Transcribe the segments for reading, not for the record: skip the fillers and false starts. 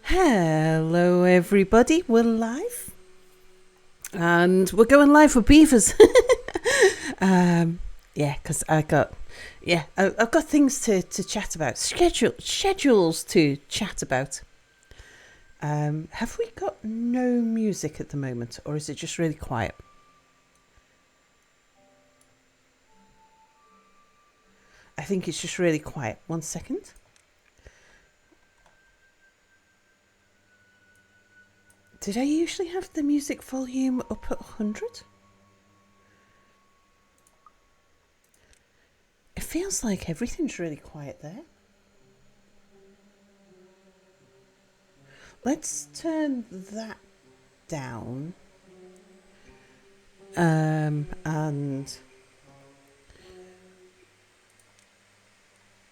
Hello everybody, we're live and we're going live with beavers. Because I've got things to chat about, schedules to chat about. Have we got no music at the moment, or is it just really quiet? I think it's just really quiet. 1 second. Did I usually have the music volume up at 100? It feels like everything's really quiet there. Let's turn that down. And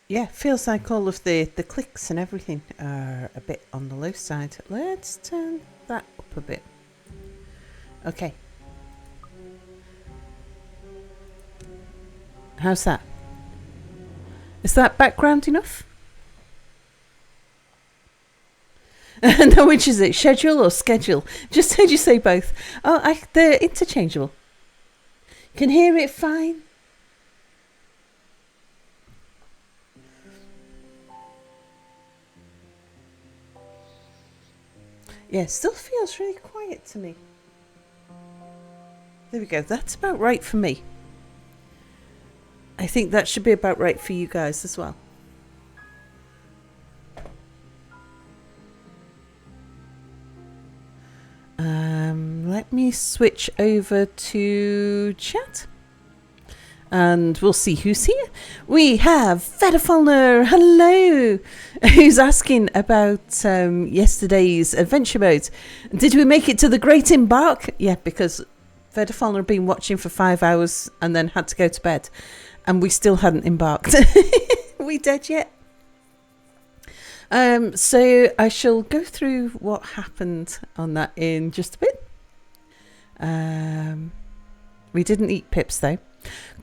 yeah, feels like all of the clicks and everything are a bit on the low side. Let's turn that up a bit. Okay. How's that? Is that background enough? No, which is it? Schedule or schedule? Just heard you say both. Oh, they're interchangeable. Can hear it fine. Yeah, still feels really quiet to me. There we go. That's about right for me. I think that should be about right for you guys as well. Let me switch over to chat. And we'll see who's here. We have Fedafalner, hello, who's asking about yesterday's adventure mode. Did we make it to the Great Embark? Yeah, because Fedafalner had been watching for 5 hours and then had to go to bed. And we still hadn't embarked. We dead yet? So I shall go through what happened on that in just a bit. We didn't eat pips though.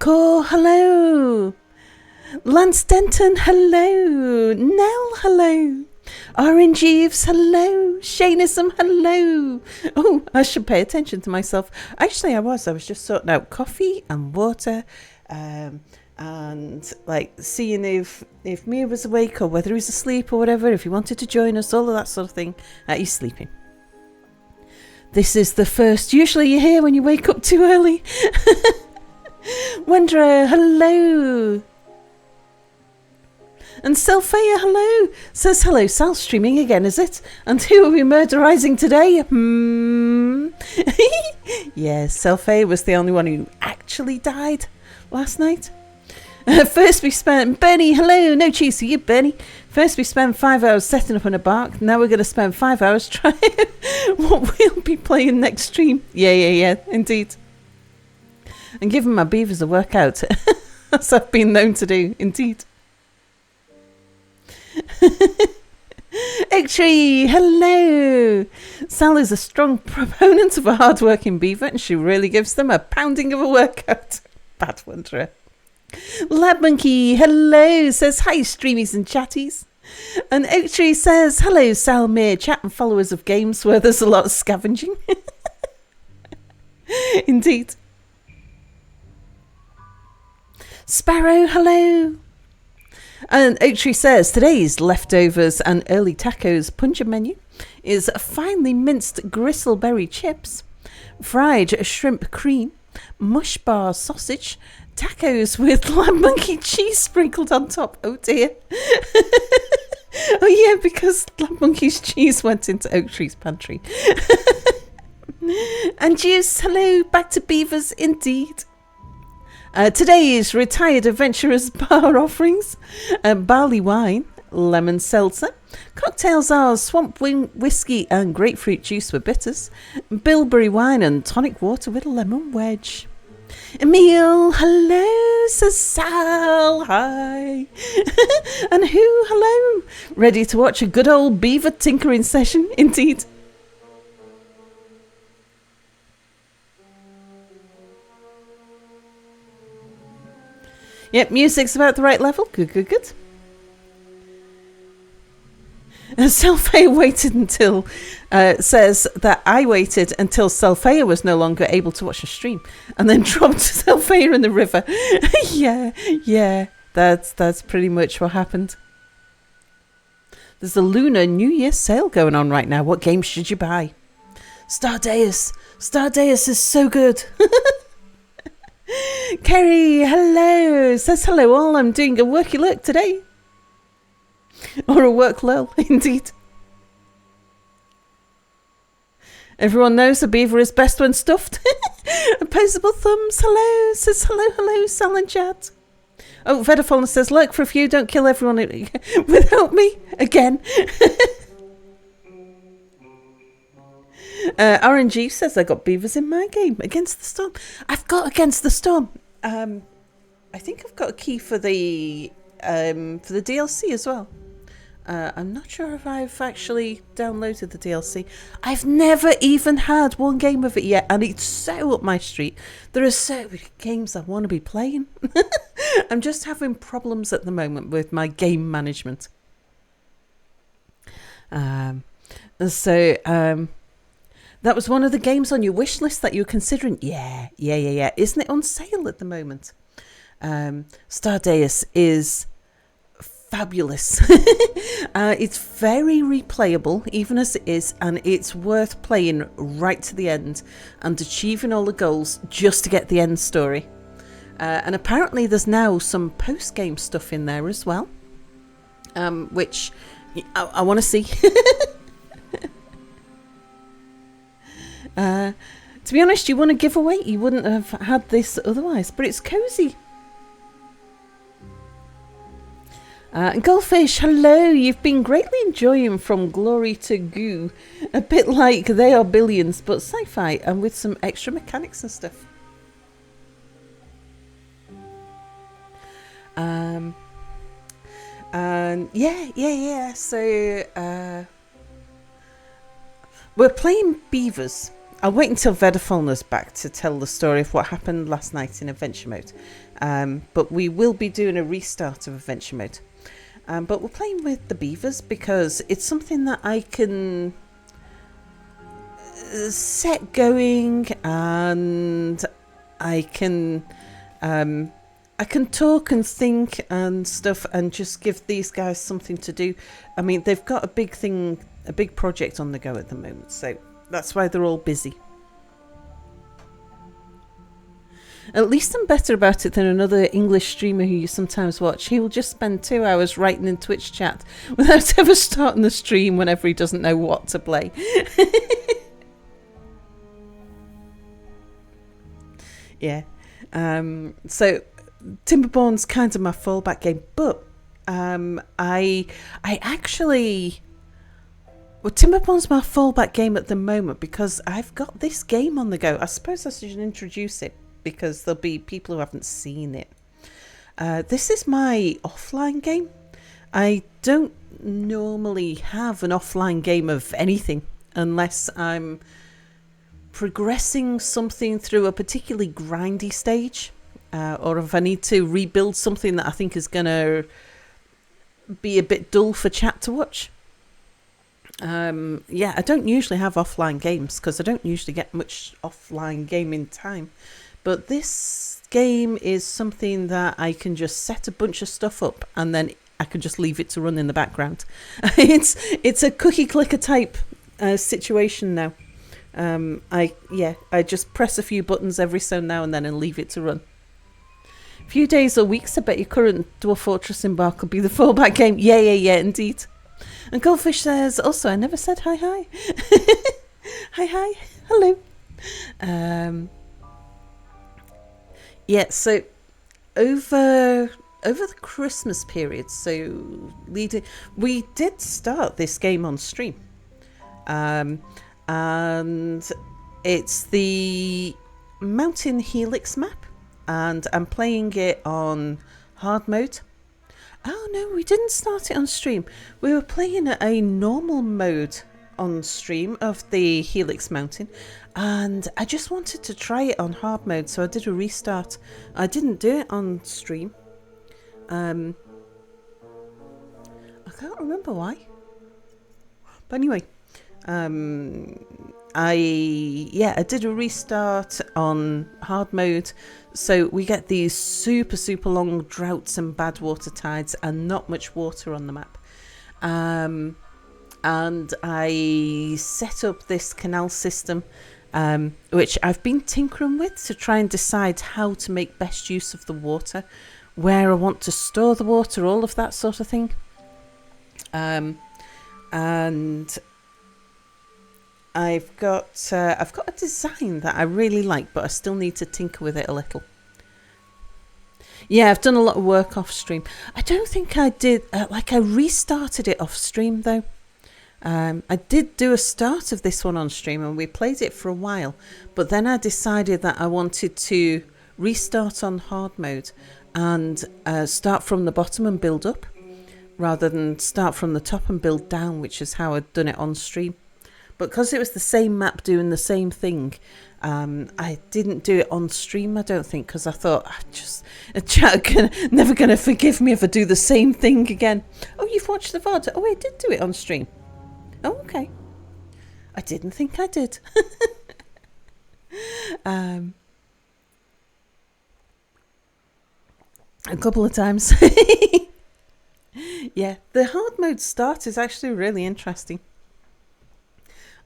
Cor, hello. Lance Denton, hello. Nell, hello. Orange Eves, hello. Shaneism, hello. Oh, I should pay attention to myself. Actually, I was just sorting out coffee and water, and like seeing if Mia was awake or whether he was asleep or whatever, if he wanted to join us, all of that sort of thing. He's sleeping. This is the first usually you hear when you wake up too early. Wendra, hello. And Selfaya, hello. Says hello, Sal streaming again, is it? And who are we murderizing today? Yes, Selfaya was the only one who actually died last night. First we spent... Bernie, hello. No cheese for you, Bernie. First we spent 5 hours setting up on a bark. Now we're going to spend 5 hours trying what we'll be playing next stream. Yeah, indeed. And giving my beavers a workout. As I've been known to do, indeed. Ectree, hello. Sal is a strong proponent of a hard-working beaver, and she really gives them a pounding of a workout. Bad wanderer. Lab Monkey, hello, says hi streamies and chatties. And Oaktree says hello Salmere, chat and followers of games where there's a lot of scavenging. Indeed. Sparrow, hello. And Oaktree says today's leftovers and early tacos punja menu is finely minced gristleberry chips, fried shrimp cream, mush bar sausage, tacos with lamb monkey cheese sprinkled on top. Oh dear. Oh yeah, because lamb monkey's cheese went into Oaktree's pantry. And juice, hello, back to beavers indeed. Today's retired adventurers bar offerings: barley wine, lemon seltzer, cocktails are swamp whiskey and grapefruit juice with bitters, bilberry wine and tonic water with a lemon wedge. Emil, hello, says Sal, hi. And who, hello, ready to watch a good old beaver tinkering session, indeed. Yep, music's about the right level, good. Selfaya waited until says that I waited until Selfaya was no longer able to watch the stream, and then dropped Selfaya in the river. yeah, that's pretty much what happened. There's a Lunar New Year sale going on right now. What game should you buy? Stardeus is so good. Kerry, hello. Says hello all. I'm doing a worky lurk today. Or a work lull, indeed. Everyone knows a beaver is best when stuffed. Opposable thumbs, hello. Says hello, Salon Chat. Oh, Vedafalna says, lurk for a few, don't kill everyone without me. Again. RNG says, I got beavers in my game. Against the Storm. I've got Against the Storm. I think I've got a key for the DLC as well. I'm not sure if I've actually downloaded the DLC. I've never even had one game of it yet, and it's so up my street. There are so many games I want to be playing. I'm just having problems at the moment with my game management. That was one of the games on your wish list that you were considering. Yeah. Isn't it on sale at the moment? Stardeus is fabulous. It's very replayable, even as it is, and it's worth playing right to the end and achieving all the goals just to get the end story. And apparently there's now some post-game stuff in there as well, which I want to see. To be honest, you want to give away, you wouldn't have had this otherwise, but it's cozy. Goldfish, hello. You've been greatly enjoying From Glory to Goo. A bit like They Are Billions, but sci-fi and with some extra mechanics and stuff. Yeah. So, we're playing Beavers. I'll wait until Vedafalna's back to tell the story of what happened last night in Adventure Mode. But we will be doing a restart of Adventure Mode. But we're playing with the beavers because it's something that I can set going, and I can talk and think and stuff, and just give these guys something to do. I mean, they've got a big project on the go at the moment, so that's why they're all busy. At least I'm better about it than another English streamer who you sometimes watch. He will just spend 2 hours writing in Twitch chat without ever starting the stream whenever he doesn't know what to play. Yeah. So Timberborn's kind of my fallback game, but I actually... Well, Timberborn's my fallback game at the moment because I've got this game on the go. I suppose I should introduce it, because there'll be people who haven't seen it. This is my offline game. I don't normally have an offline game of anything unless I'm progressing something through a particularly grindy stage, or if I need to rebuild something that I think is going to be a bit dull for chat to watch. I don't usually have offline games because I don't usually get much offline gaming time. But this game is something that I can just set a bunch of stuff up and then I can just leave it to run in the background. It's a cookie clicker type situation now. I just press a few buttons every so now and then and leave it to run. A few days or weeks, I bet your current Dwarf Fortress Embark will be the fallback game. Yeah, indeed. And Goldfish says, also, I never said hi. Hi, hello. So over the Christmas period, we did start this game on stream. And it's the Mountain Helix map, and I'm playing it on hard mode. Oh no, we didn't start it on stream. We were playing a normal mode on stream of the Helix Mountain, and I just wanted to try it on hard mode, so I did a restart. I didn't do it on stream. I can't remember why. But anyway, I did a restart on hard mode, so we get these super long droughts and bad water tides and not much water on the map. And I set up this canal system, which I've been tinkering with to try and decide how to make best use of the water, where I want to store the water, all of that sort of thing. And I've got a design that I really like, but I still need to tinker with it a little. Yeah, I've done a lot of work off stream. I don't think I did, I restarted it off stream though. I did do a start of this one on stream and we played it for a while, but then I decided that I wanted to restart on hard mode and start from the bottom and build up, rather than start from the top and build down, which is how I'd done it on stream. But because it was the same map doing the same thing, I didn't do it on stream, I don't think, because I thought, chat never going to forgive me if I do the same thing again. Oh, you've watched the VOD? Oh, I did do it on stream. Oh, okay. I didn't think I did. A couple of times. Yeah, the hard mode start is actually really interesting.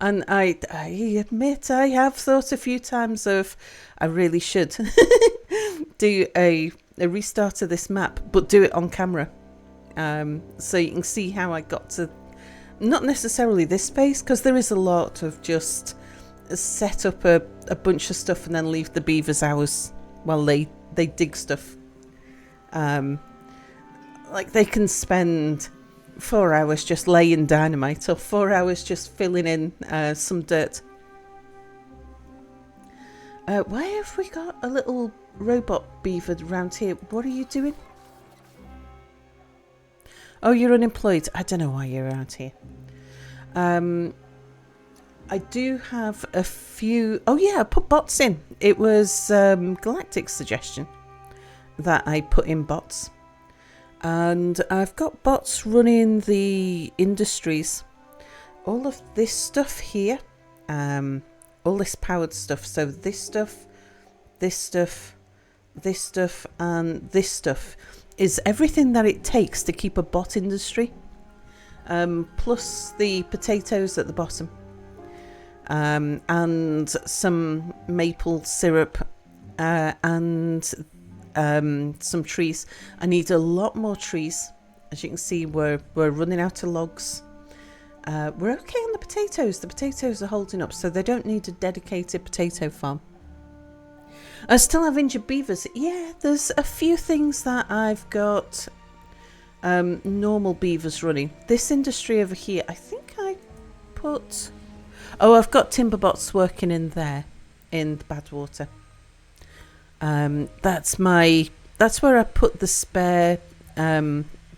And I admit I have thought a few times of I really should do a restart of this map, but do it on camera. So you can see how I got to, not necessarily this space, because there is a lot of just set up a bunch of stuff and then leave the beavers hours while they dig stuff. Like they can spend 4 hours just laying dynamite, or 4 hours just filling in some dirt. Why have we got a little robot beaver around here? What are you doing? Oh, you're unemployed. I don't know why you're around here. I do have a few... Oh yeah, I put bots in. It was Galactic's suggestion that I put in bots. And I've got bots running the industries. All of this stuff here, all this powered stuff. So this stuff, this stuff, this stuff, and this stuff is everything that it takes to keep a bot industry. Plus the potatoes at the bottom. And some maple syrup and some trees. I need a lot more trees. As you can see, we're running out of logs. We're okay on the potatoes. The potatoes are holding up, so they don't need a dedicated potato farm. I still have injured beavers. Yeah, there's a few things that I've got normal beavers running. This industry over here, I think I put... Oh, I've got timber bots working in there, in the Badwater. That's where I put the spare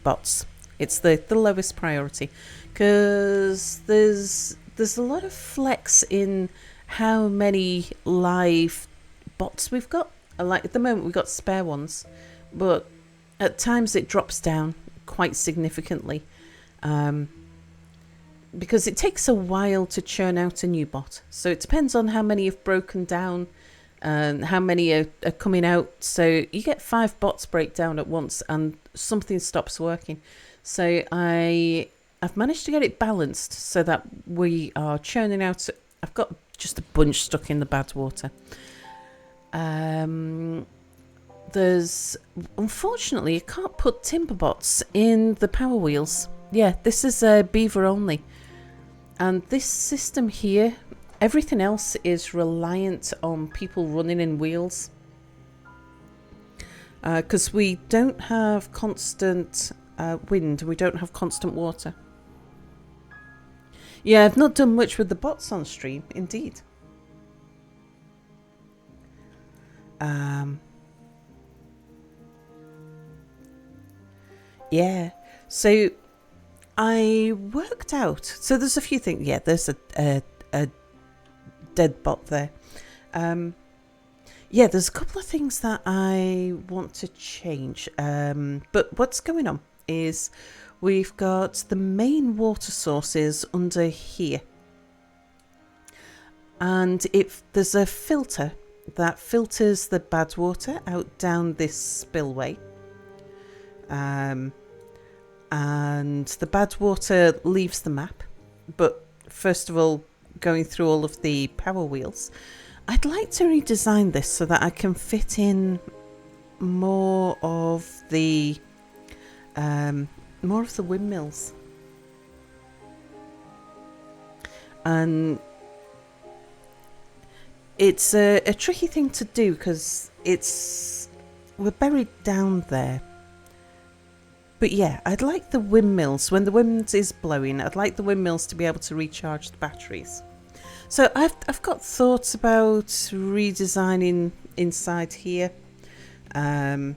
bots. It's the lowest priority, because there's a lot of flex in how many live bots we've got. Like at the moment we've got spare ones, but at times it drops down quite significantly, because it takes a while to churn out a new bot. So it depends on how many have broken down and how many are coming out. So you get 5 bots break down at once and something stops working. So I've managed to get it balanced so that we are churning out. I've got just a bunch stuck in the Badwater. There's, unfortunately, you can't put timber bots in the power wheels. Yeah, this is beaver only. And this system here, everything else is reliant on people running in wheels. Because we don't have constant wind, we don't have constant water. Yeah, I've not done much with the bots on stream, indeed. Yeah, so I worked out. So there's a few things. Yeah, there's a dead bot there. Yeah, there's a couple of things that I want to change. But what's going on is we've got the main water sources under here. And there's a filter that filters the bad water out down this spillway. And the bad water leaves the map. But first of all, going through all of the power wheels, I'd like to redesign this so that I can fit in more of the windmills. And it's a tricky thing to do because we're buried down there. But yeah, I'd like the windmills, when the wind is blowing, I'd like the windmills to be able to recharge the batteries. So I've got thoughts about redesigning inside here. And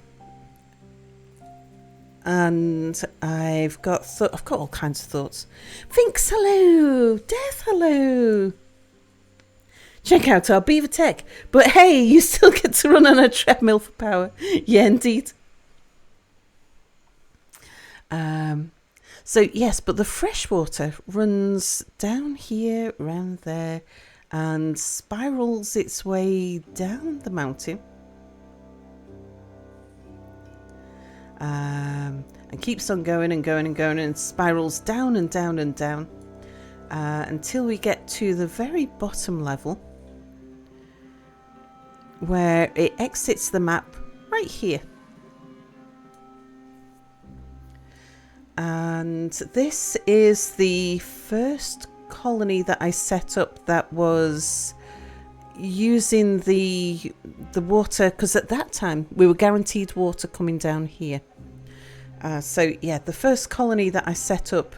I've got all kinds of thoughts. Finks, hello! Death, hello! Check out our beaver tech. But hey, you still get to run on a treadmill for power. Yeah, indeed. So yes, but the fresh water runs down here, around there, and spirals its way down the mountain. And keeps on going and going and going, and spirals down and down and down until we get to the very bottom level, where it exits the map right here. And this is the first colony that I set up that was using the water, because at that time we were guaranteed water coming down here. So yeah, the first colony that I set up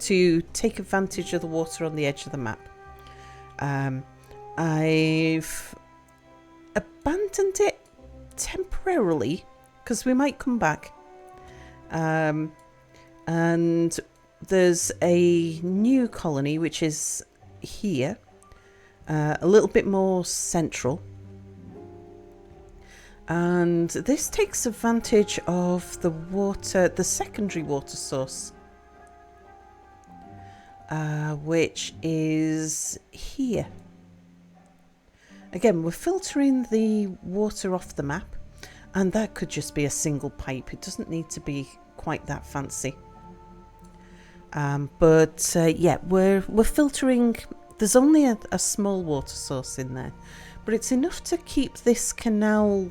to take advantage of the water on the edge of the map. I've abandoned it temporarily because we might come back. And there's a new colony which is here, a little bit more central, and this takes advantage of the secondary water source, which is here. Again, we're filtering the water off the map. And that could just be a single pipe. It doesn't need to be quite that fancy. But yeah, we're filtering. There's only a small water source in there, but it's enough to keep this canal,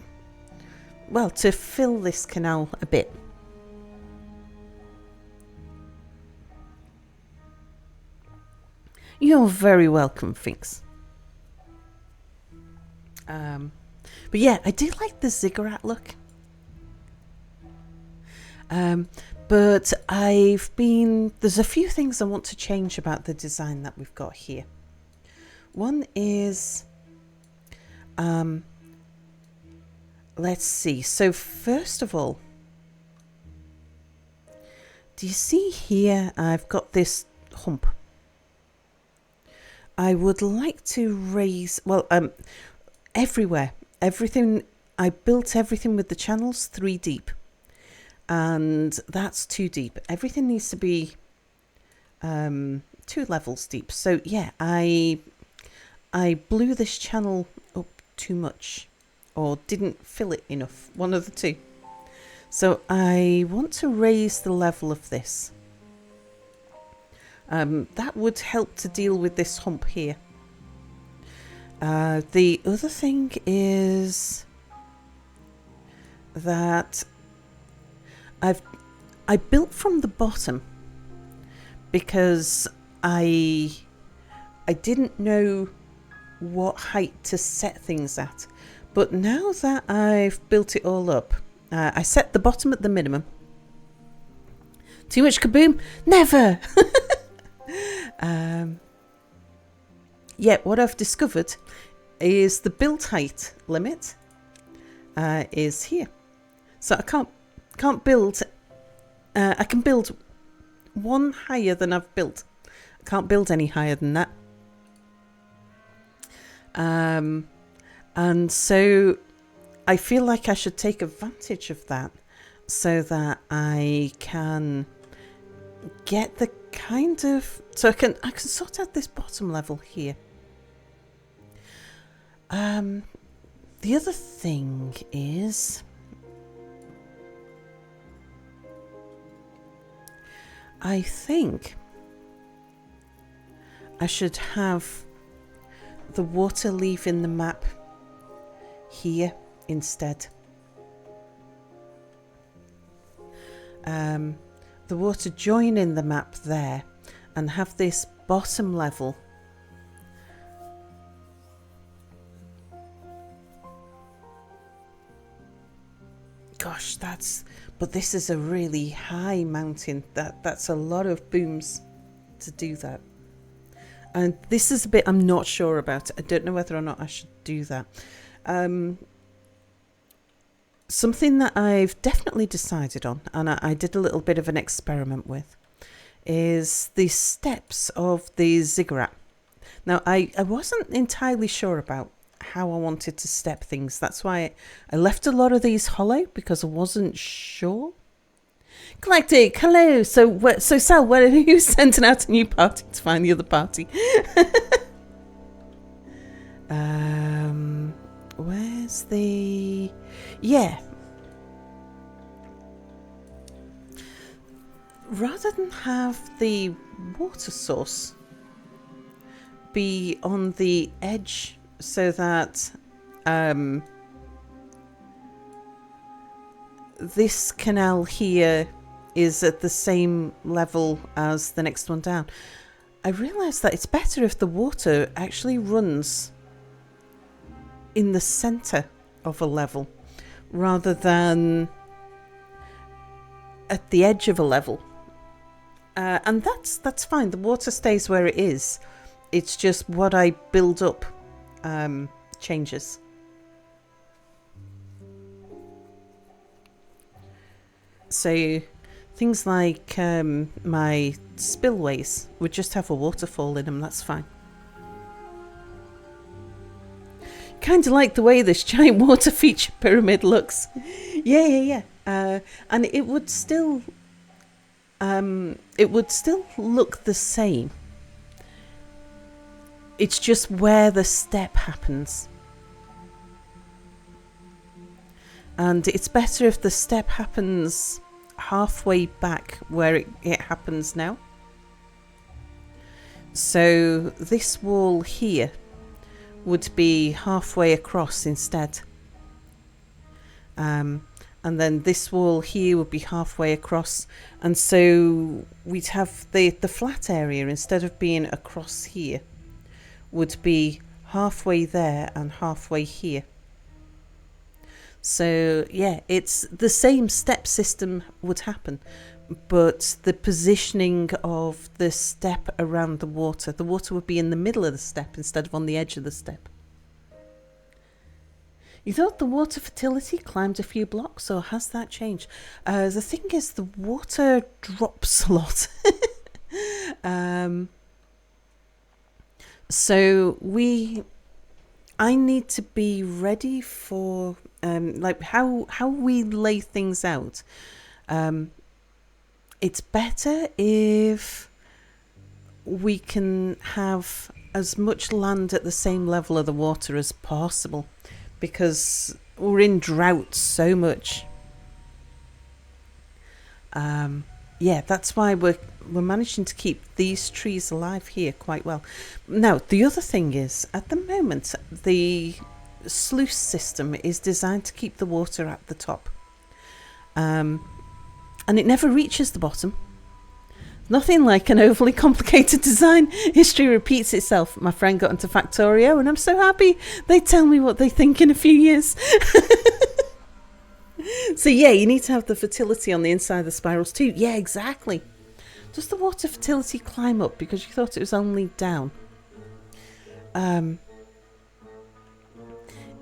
well, to fill this canal a bit. You're very welcome, Finks. But yeah, I do like the ziggurat look. But there's a few things I want to change about the design that we've got here. One is, let's see. So first of all, do you see here I've got this hump? I would like to raise, everywhere. I built everything with the channels 3 deep, and that's 2 deep. Everything needs to be 2 levels deep. So yeah, I blew this channel up too much, or didn't fill it enough, one of the two. So I want to raise the level of this. That would help to deal with this hump here. The other thing is that I built from the bottom because I didn't know what height to set things at. But now that I've built it all up, I set the bottom at the minimum. Too much kaboom? Never! Yeah, what I've discovered is the build height limit is here. So I can't build. I can build one higher than I've built. I can't build any higher than that. And so I feel like I should take advantage of that so that I can get the kind of, so I can sort out this bottom level here. The other thing is, I think I should have the water leaving the map here instead. The water joining the map there, and have this bottom level gosh, but this is a really high mountain. That's a lot of booms to do that. And this is a bit I'm not sure about. I don't know whether or not I should do that. Something that I've definitely decided on, and I did a little bit of an experiment with, is the steps of the ziggurat. Now, I wasn't entirely sure about how I wanted to step things. That's why I left a lot of these hollow, because I wasn't sure. Galactic, hello. So Sal, where are you sending out a new party to find the other party? Where's the... Yeah. Rather than have the water source be on the edge so that this canal here is at the same level as the next one down, I realised that it's better if the water actually runs in the centre of a level rather than at the edge of a level. And that's fine. The water stays where it is. It's just what I build up changes. So things like my spillways would just have a waterfall in them. That's fine. Kind of like the way this giant water feature pyramid looks. Yeah. And it would still look the same. It's just where the step happens. And it's better if the step happens halfway back where it happens now. So this wall here would be halfway across instead. And then this wall here would be halfway across. And so we'd have the flat area, instead of being across here, would be halfway there and halfway here. So yeah, it's the same step system would happen, but the positioning of the step around the water would be in the middle of the step instead of on the edge of the step. You thought the water fertility climbed a few blocks, or has that changed? The thing is, the water drops a lot. So I need to be ready for like how we lay things out. It's better if we can have as much land at the same level of the water as possible, because we're in drought so much. Yeah, that's why we're managing to keep these trees alive here quite well. Now, the other thing is, at the moment, the sluice system is designed to keep the water at the top. And it never reaches the bottom. Nothing like an overly complicated design. History repeats itself. My friend got into Factorio, and I'm so happy they tell me what they think in a few years. So yeah, you need to have the fertility on the inside of the spirals too. Yeah, exactly. Does the water fertility climb up because you thought it was only down?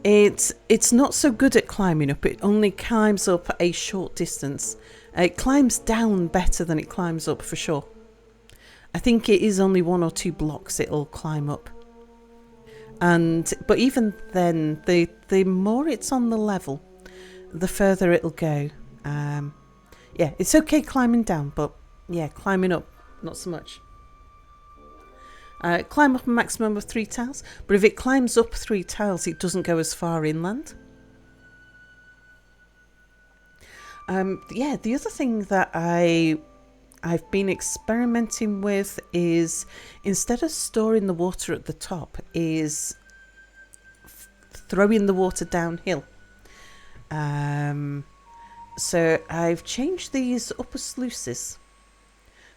It's not so good at climbing up. It only climbs up a short distance. It climbs down better than it climbs up, for sure. I think it is only 1 or 2 blocks it'll climb up. But even then, the more it's on the level, the further it'll go. Yeah, it's okay climbing down, but yeah, climbing up, not so much. Climb up a maximum of 3 tiles, but if it climbs up 3 tiles, it doesn't go as far inland. Yeah, the other thing that I've been experimenting with is, instead of storing the water at the top, is throwing the water downhill. So I've changed these upper sluices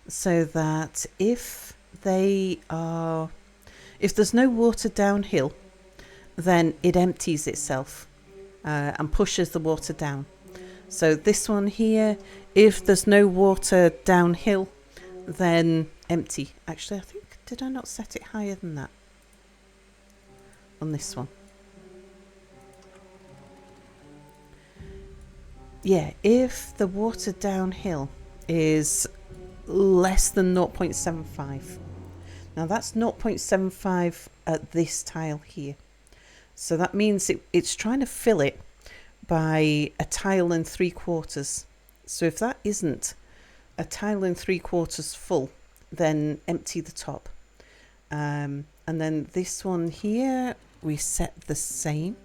so that if there's no water downhill, then it empties itself and pushes the water down. So this one here, if there's no water downhill, then empty. Actually, I think, did I not set it higher than that on this one? Yeah, if the water downhill is less than 0.75. Now that's 0.75 at this tile here. So that means it's trying to fill it by a tile and 3/4. So if that isn't a tile and 3/4 full, then empty the top. And then this one here, we set the same.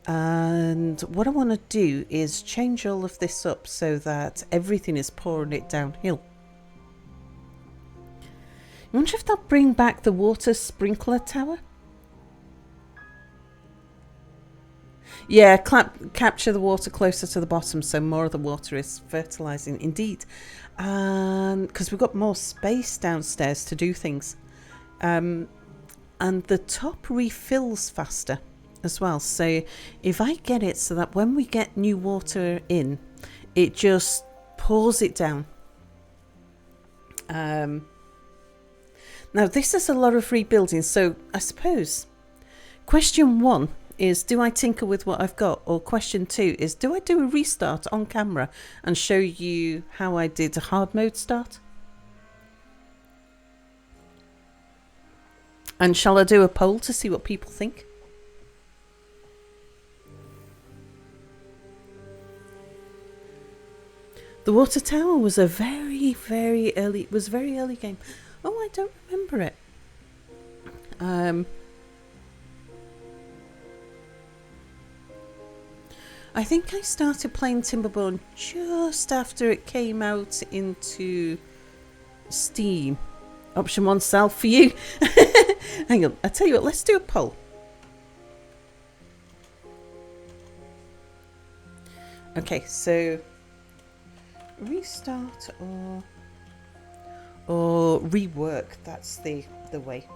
And what I want to do is change all of this up so that everything is pouring it downhill. I wonder if they'll bring back the water sprinkler tower. Yeah, capture the water closer to the bottom so more of the water is fertilising. Indeed. Because we've got more space downstairs to do things. And the top refills faster as well. So if I get it so that when we get new water in, it just pours it down. Now this is a lot of rebuilding, so I suppose question 1 is, do I tinker with what I've got? Or question 2 is, do I do a restart on camera and show you how I did a hard mode start? And shall I do a poll to see what people think? The water tower was a very, very early game. Oh, I don't remember it. I think I started playing Timberborn just after it came out into Steam. Option 1, sell for you. Hang on, I tell you what, let's do a poll. Okay, so restart or rework, that's the way.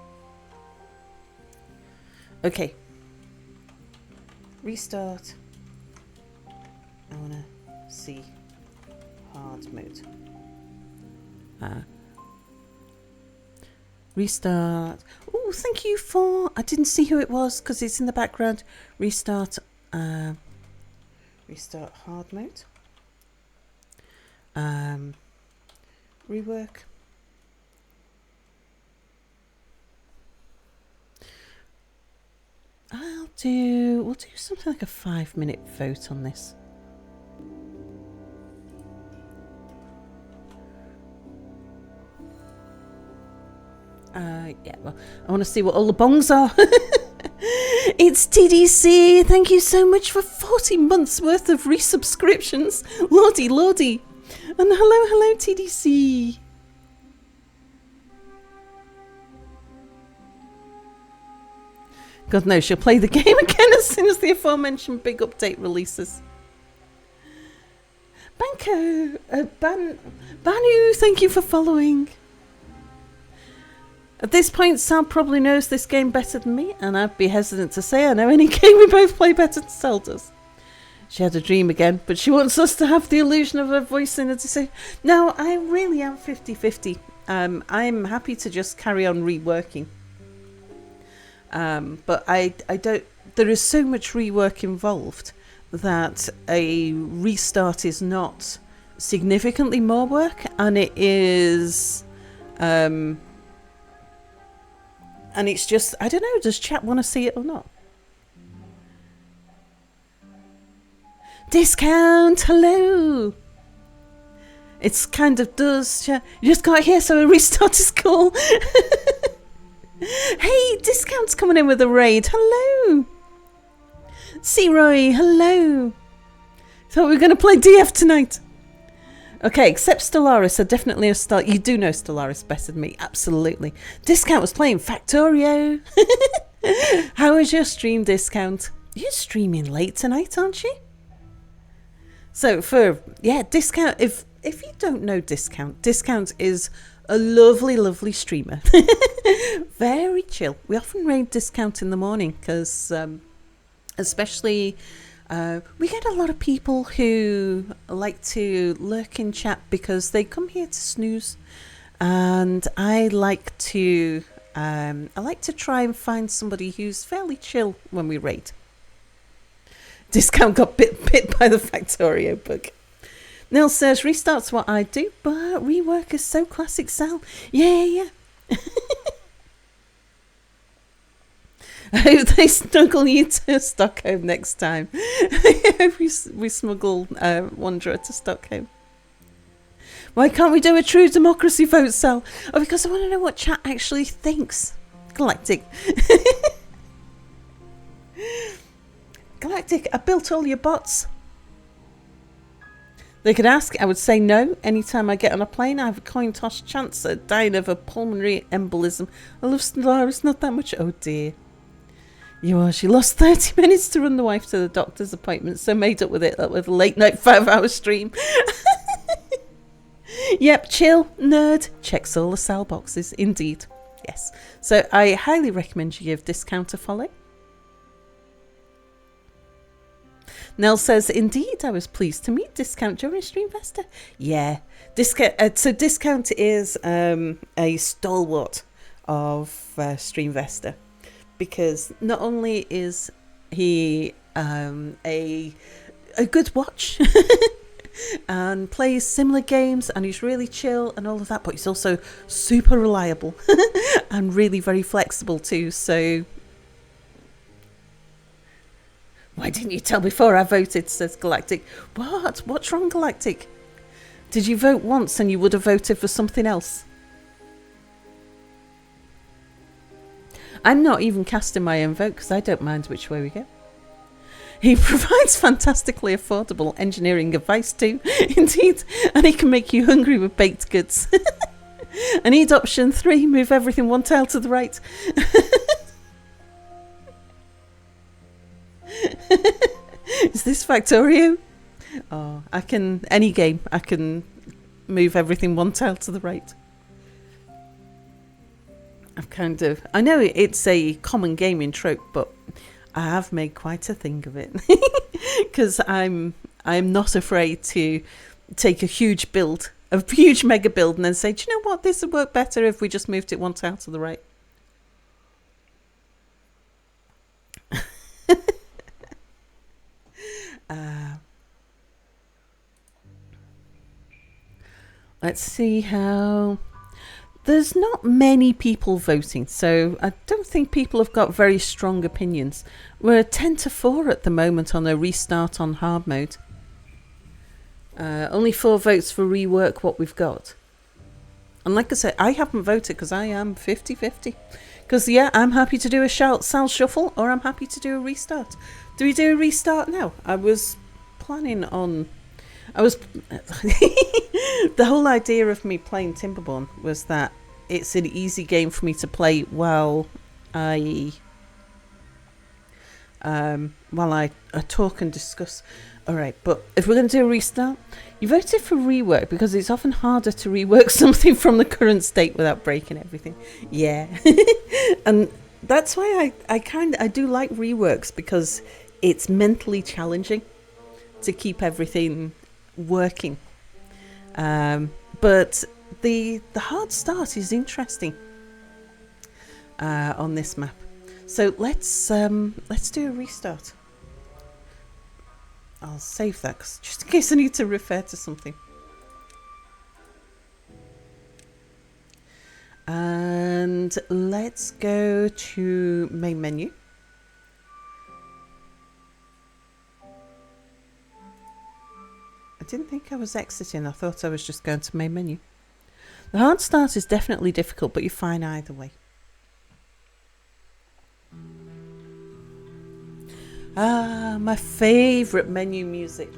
Okay, restart. I want to see hard mode. Restart. Oh, thank you for, I didn't see who it was because it's in the background. Restart. Restart hard mode. Rework. We'll do something like a 5-minute vote on this. Yeah, well, I want to see what all the bongs are. It's TDC. Thank you so much for 40 months worth of resubscriptions. Lordy, lordy. And hello, TDC. God knows she'll play the game again as soon as the aforementioned big update releases. Banco, Banu, thank you for following. At this point, Sal probably knows this game better than me, and I'd be hesitant to say I know any game we both play better than Sal does. She had a dream again, but she wants us to have the illusion of her voice in her to say, no, I really am 50-50. I'm happy to just carry on reworking. But I don't, there is so much rework involved that a restart is not significantly more work, and it is, and it's just, I don't know, does chat want to see it or not? Discount, hello. It's kind of does. You just got here, so a restart is cool. Hey, Discount's coming in with a raid. Hello. C-Roy, hello. Thought we were going to play DF tonight. Okay, except Stellaris. Definitely a star. You do know Stellaris better than me. Absolutely. Discount was playing Factorio. How was your stream, Discount? You're streaming late tonight, aren't you? So Discount. If you don't know Discount is a lovely, lovely streamer. Very chill. We often raid Discount in the morning because, especially, we get a lot of people who like to lurk in chat because they come here to snooze, and I like to try and find somebody who's fairly chill when we raid. Discount got bit by the Factorio bug. Neil says, restart's what I do, but rework is so classic Sal. Yeah. I hope they snuggle you to Stockholm next time. I hope we smuggle Wanderer to Stockholm. Why can't we do a true democracy vote, Sal? Oh, because I want to know what chat actually thinks. Galactic. Galactic, I built all your bots. They could ask, I would say no. Anytime I get on a plane, I have a coin toss chance of dying of a pulmonary embolism. I love Stellaris not that much. Oh dear. She lost 30 minutes to run the wife to the doctor's appointment, so made up with it with a late night 5-hour stream. Yep, chill, nerd. Checks all the Sal boxes, indeed. Yes. So I highly recommend you give Discount a follow. Nell says, indeed, I was pleased to meet Discount during Streamfesta. Yeah. Discount is a stalwart of Streamfesta, because not only is he a good watch and plays similar games, and he's really chill and all of that, but he's also super reliable and really very flexible too. So why didn't you tell before I voted, says Galactic. What's wrong, Galactic? Did you vote once and you would have voted for something else? I'm not even casting my own vote because I don't mind which way we go. He provides fantastically affordable engineering advice too, indeed, and he can make you hungry with baked goods. I need option 3, move everything one tile to the right. Is this Factorio? Oh, any game, I can move everything one tile to the right. I know it's a common gaming trope, but I have made quite a thing of it. Because I'm not afraid to take a huge mega build, and then say, do you know what, this would work better if we just moved it one tile to the right. Let's see how... There's not many people voting, so I don't think people have got very strong opinions. We're 10-4 at the moment on a restart on hard mode. Only 4 votes for rework what we've got. And like I said, I haven't voted because I am 50-50. Because, I'm happy to do a Sal Shuffle, or I'm happy to do a restart. Do we do a restart now? I was planning on... The whole idea of me playing Timberborn was that it's an easy game for me to play while I talk and discuss. All right, but if we're going to do a restart, you voted for rework because it's often harder to rework something from the current state without breaking everything. Yeah, and that's why I do like reworks, because it's mentally challenging to keep everything working. But the hard start is interesting on this map. So let's do a restart. I'll save that just in case I need to refer to something. And let's go to main menu. didn't think I was exiting. I thought I was just going to main menu. The hard start is definitely difficult, but you're fine either way. Ah, my favourite menu music.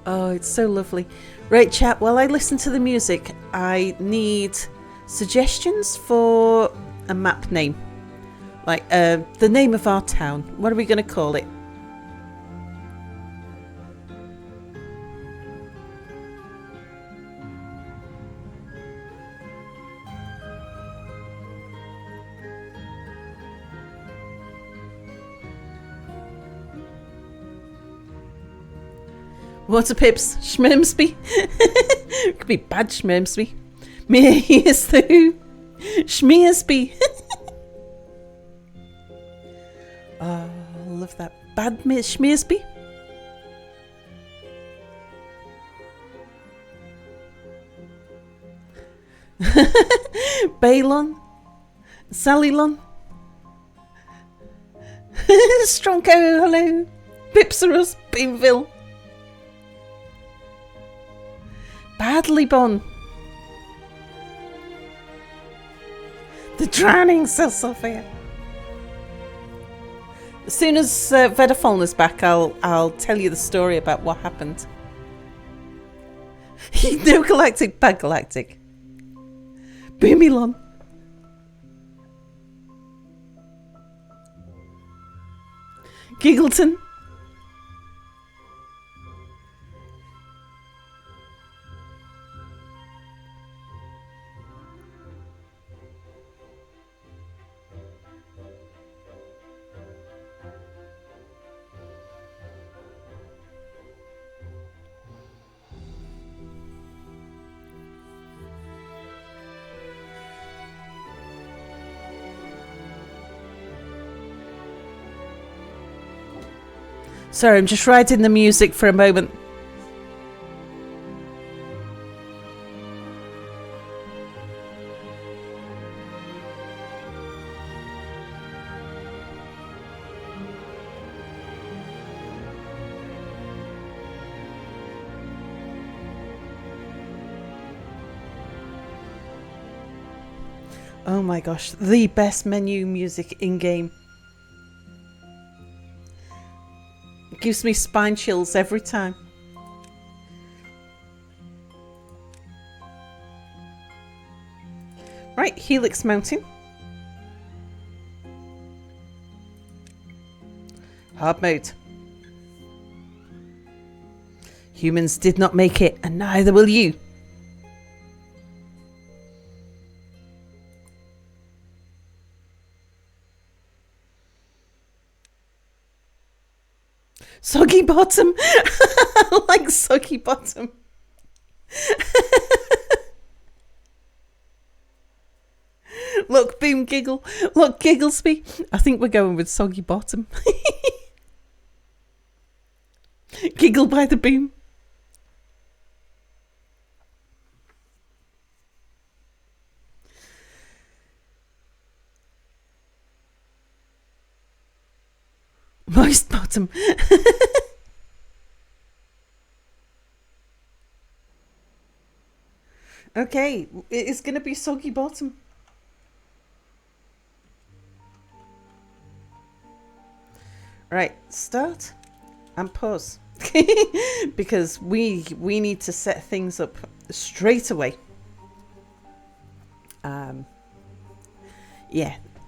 Oh, it's so lovely. Right, chat, while I listen to the music, I need suggestions for a map name. Like the name of our town. What are we going to call it? Water Pips, Schmermsby. It could be bad Schmermsby. Me is the Schmearsby. Oh, I love that. Bad Schmearsby. Baylon. Sallylon. Stronko, hello. Pipsaurus, Beanville. Badly Bon. The drowning Sophia. As soon as Vedafalna's back, I'll tell you the story about what happened. No galactic, bad galactic. Boomilon. Giggleton. Sorry, I'm just writing the music for a moment. Oh my gosh, the best menu music in-game. It gives me spine chills every time. Right, Helix Mountain. Hard mode. Humans did not make it, and neither will you. Soggy bottom. I like soggy bottom. Look, Boom Giggle. Look, Gigglesby. I think we're going with soggy bottom. Giggle by the Boom. Moist bottom. Okay, it's going to be soggy bottom. Right, start and pause. Because we need to set things up straight away. Yeah,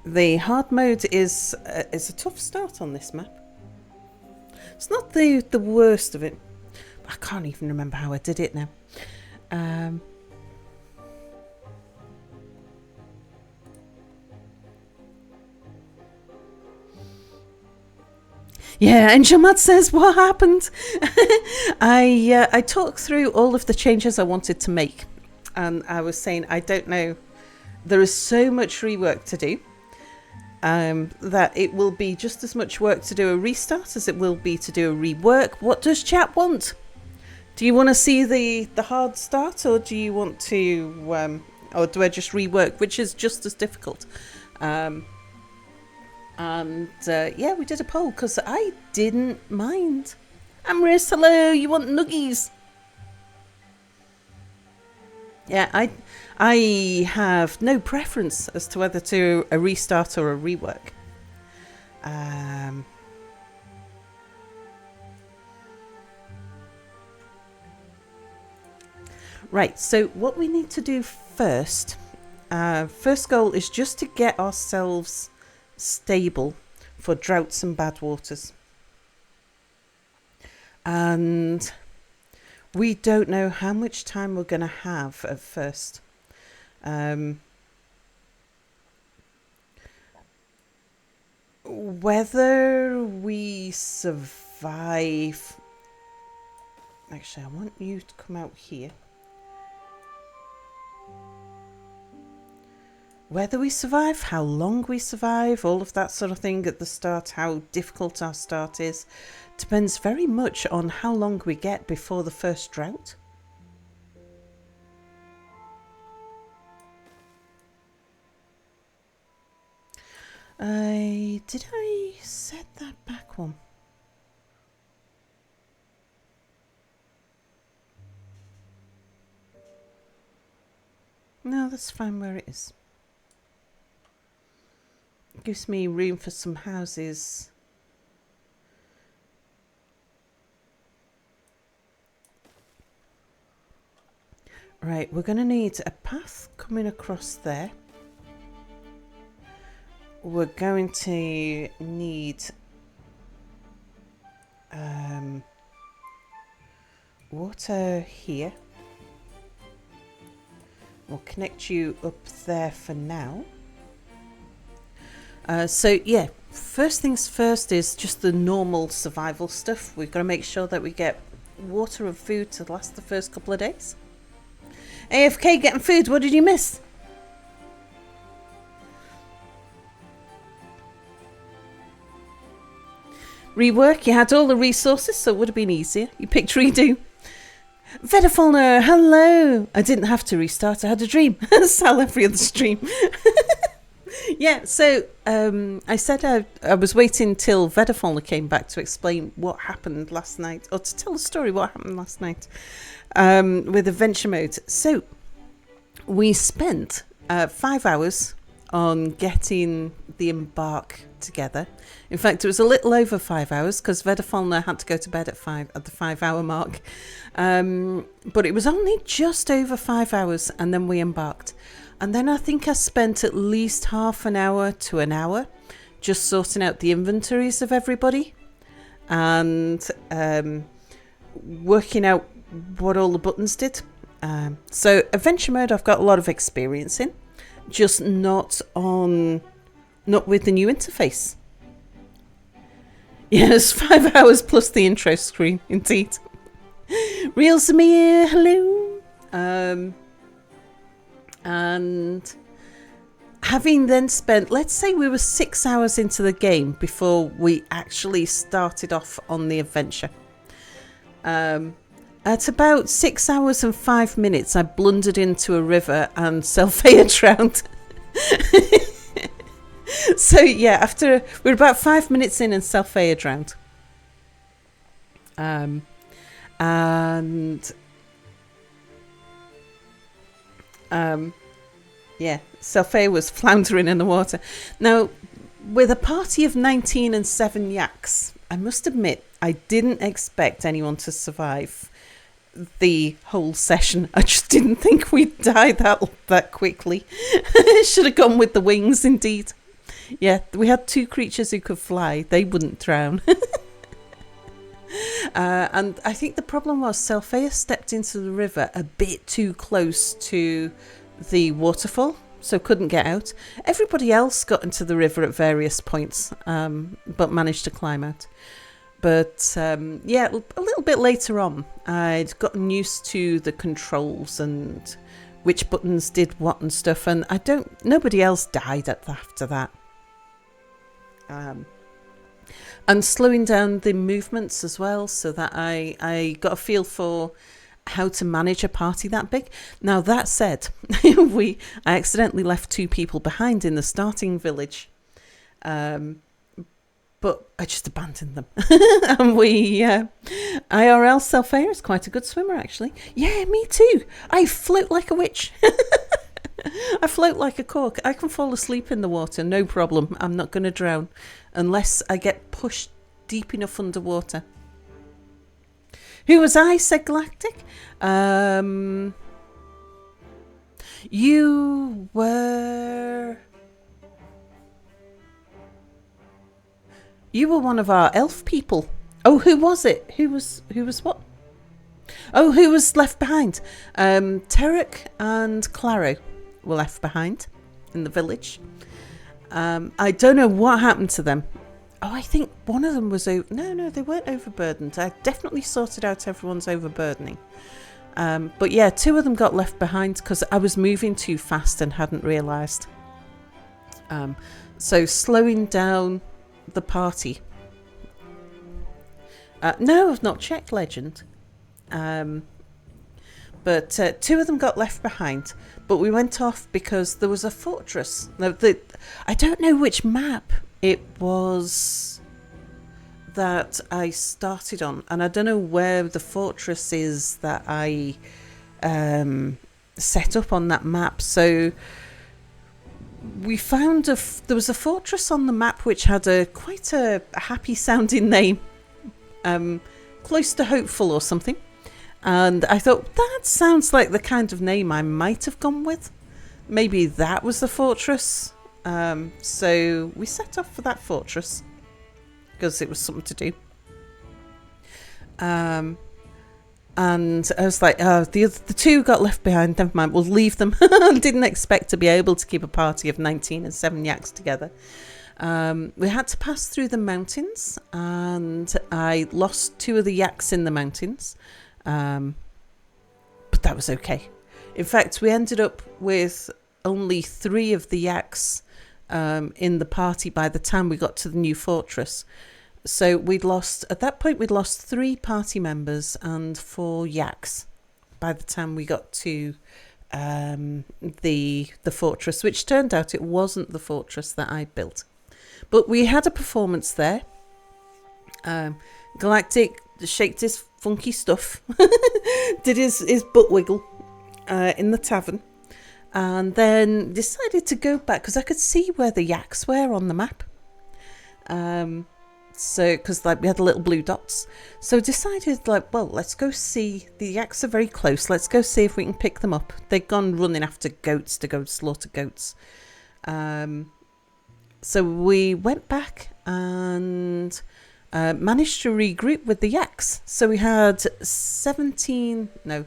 the hard mode is a tough start on this map. It's not the worst of it. I can't even remember how I did it now. Yeah, and Jamad says, what happened? I talked through all of the changes I wanted to make. And I was saying, I don't know. There is so much rework to do. That it will be just as much work to do a restart as it will be to do a rework. What does chat want? Do you want to see the hard start, or do you want to, or do I just rework, which is just as difficult? And yeah, we did a poll because I didn't mind. Amris, hello, you want nuggies? Yeah, I have no preference as to whether to a restart or a rework. Right, so what we need to do first, first goal is just to get ourselves stable for droughts and bad waters. And we don't know how much time we're going to have at first. Whether we survive... Actually, I want you to come out here. Whether we survive, how long we survive, all of that sort of thing at the start, how difficult our start is, depends very much on how long we get before the first drought. Did I set that back one? No, that's fine where it is. It gives me room for some houses. Right, we're going to need a path coming across there. We're going to need water here. We'll connect you up there for now. So yeah, first things first is just the normal survival stuff. We've got to make sure that we get water and food to last the first couple of days. AFK getting food, what did you miss? Rework, you had all the resources, so it would have been easier. You picked redo. Vedafulner, hello. I didn't have to restart, I had a dream. Sal every other stream. Yeah, so I said I was waiting till Vedafulner came back to explain what happened last night, or to tell the story what happened last night with adventure mode. So we spent 5 hours on getting the embark together. In fact, it was a little over 5 hours because Vedafulner had to go to bed at the 5 hour mark. But it was only just over 5 hours, and then we embarked. And then I think I spent at least half an hour to an hour just sorting out the inventories of everybody and working out what all the buttons did. So adventure mode I've got a lot of experience in, just not with the new interface. Yes, 5 hours plus the intro screen, indeed. Real Samir, hello. And having then spent, let's say we were 6 hours into the game before we actually started off on the adventure. At about 6 hours and 5 minutes, I blundered into a river and Selphia drowned. So yeah, we're about 5 minutes in and Selphia drowned. Yeah, Selphia was floundering in the water. Now, with a party of 19 and 7 yaks, I must admit, I didn't expect anyone to survive the whole session. I just didn't think we'd die that quickly. Should have gone with the wings, indeed. Yeah, we had 2 creatures who could fly. They wouldn't drown. And I think the problem was Selphia stepped into the river a bit too close to the waterfall, so couldn't get out. Everybody else got into the river at various points, but managed to climb out. But yeah, a little bit later on, I'd gotten used to the controls and which buttons did what and stuff, and nobody else died after that. And slowing down the movements as well, so that I got a feel for how to manage a party that big. Now, that said, I accidentally left 2 people behind in the starting village. but I just abandoned them. And IRL Selfaya is quite a good swimmer, actually. Yeah, me too. I float like a witch. I float like a cork. I can fall asleep in the water, no problem. I'm not going to drown unless I get pushed deep enough underwater. Who was I, said Galactic? You were one of our elf people. Oh, who was it? Who was what? Oh, who was left behind? Terek and Claro were left behind in the village. I don't know what happened to them. Oh, I think one of them was no, they weren't overburdened. I definitely sorted out everyone's overburdening. But yeah, 2 of them got left behind because I was moving too fast and hadn't realised. So slowing down the party. No, I've not checked Legend. But 2 of them got left behind. But we went off because there was a fortress. Now, I don't know which map it was that I started on. And I don't know where the fortress is that I set up on that map. So we found there was a fortress on the map which had quite a happy sounding name. Close to Hopeful or something. And I thought, that sounds like the kind of name I might have gone with. Maybe that was the fortress. So we set off for that fortress because it was something to do. And I was like, oh, the 2 got left behind. Never mind, we'll leave them. I didn't expect to be able to keep a party of 19 and 7 yaks together. We had to pass through the mountains, and I lost 2 of the yaks in the mountains. But that was okay. In fact, we ended up with only 3 of the yaks in the party by the time we got to the new fortress. So we'd lost 3 party members and 4 yaks by the time we got to the fortress, which turned out it wasn't the fortress that I built. But we had a performance there. Galactic shaked his funky stuff, did his butt wiggle in the tavern, and then decided to go back because I could see where the yaks were on the map. So, because we had the little blue dots, so decided well, let's go see. The yaks are very close. Let's go see if we can pick them up. They'd gone running after goats to go slaughter goats. So we went back and managed to regroup with the yaks. So we had 16, a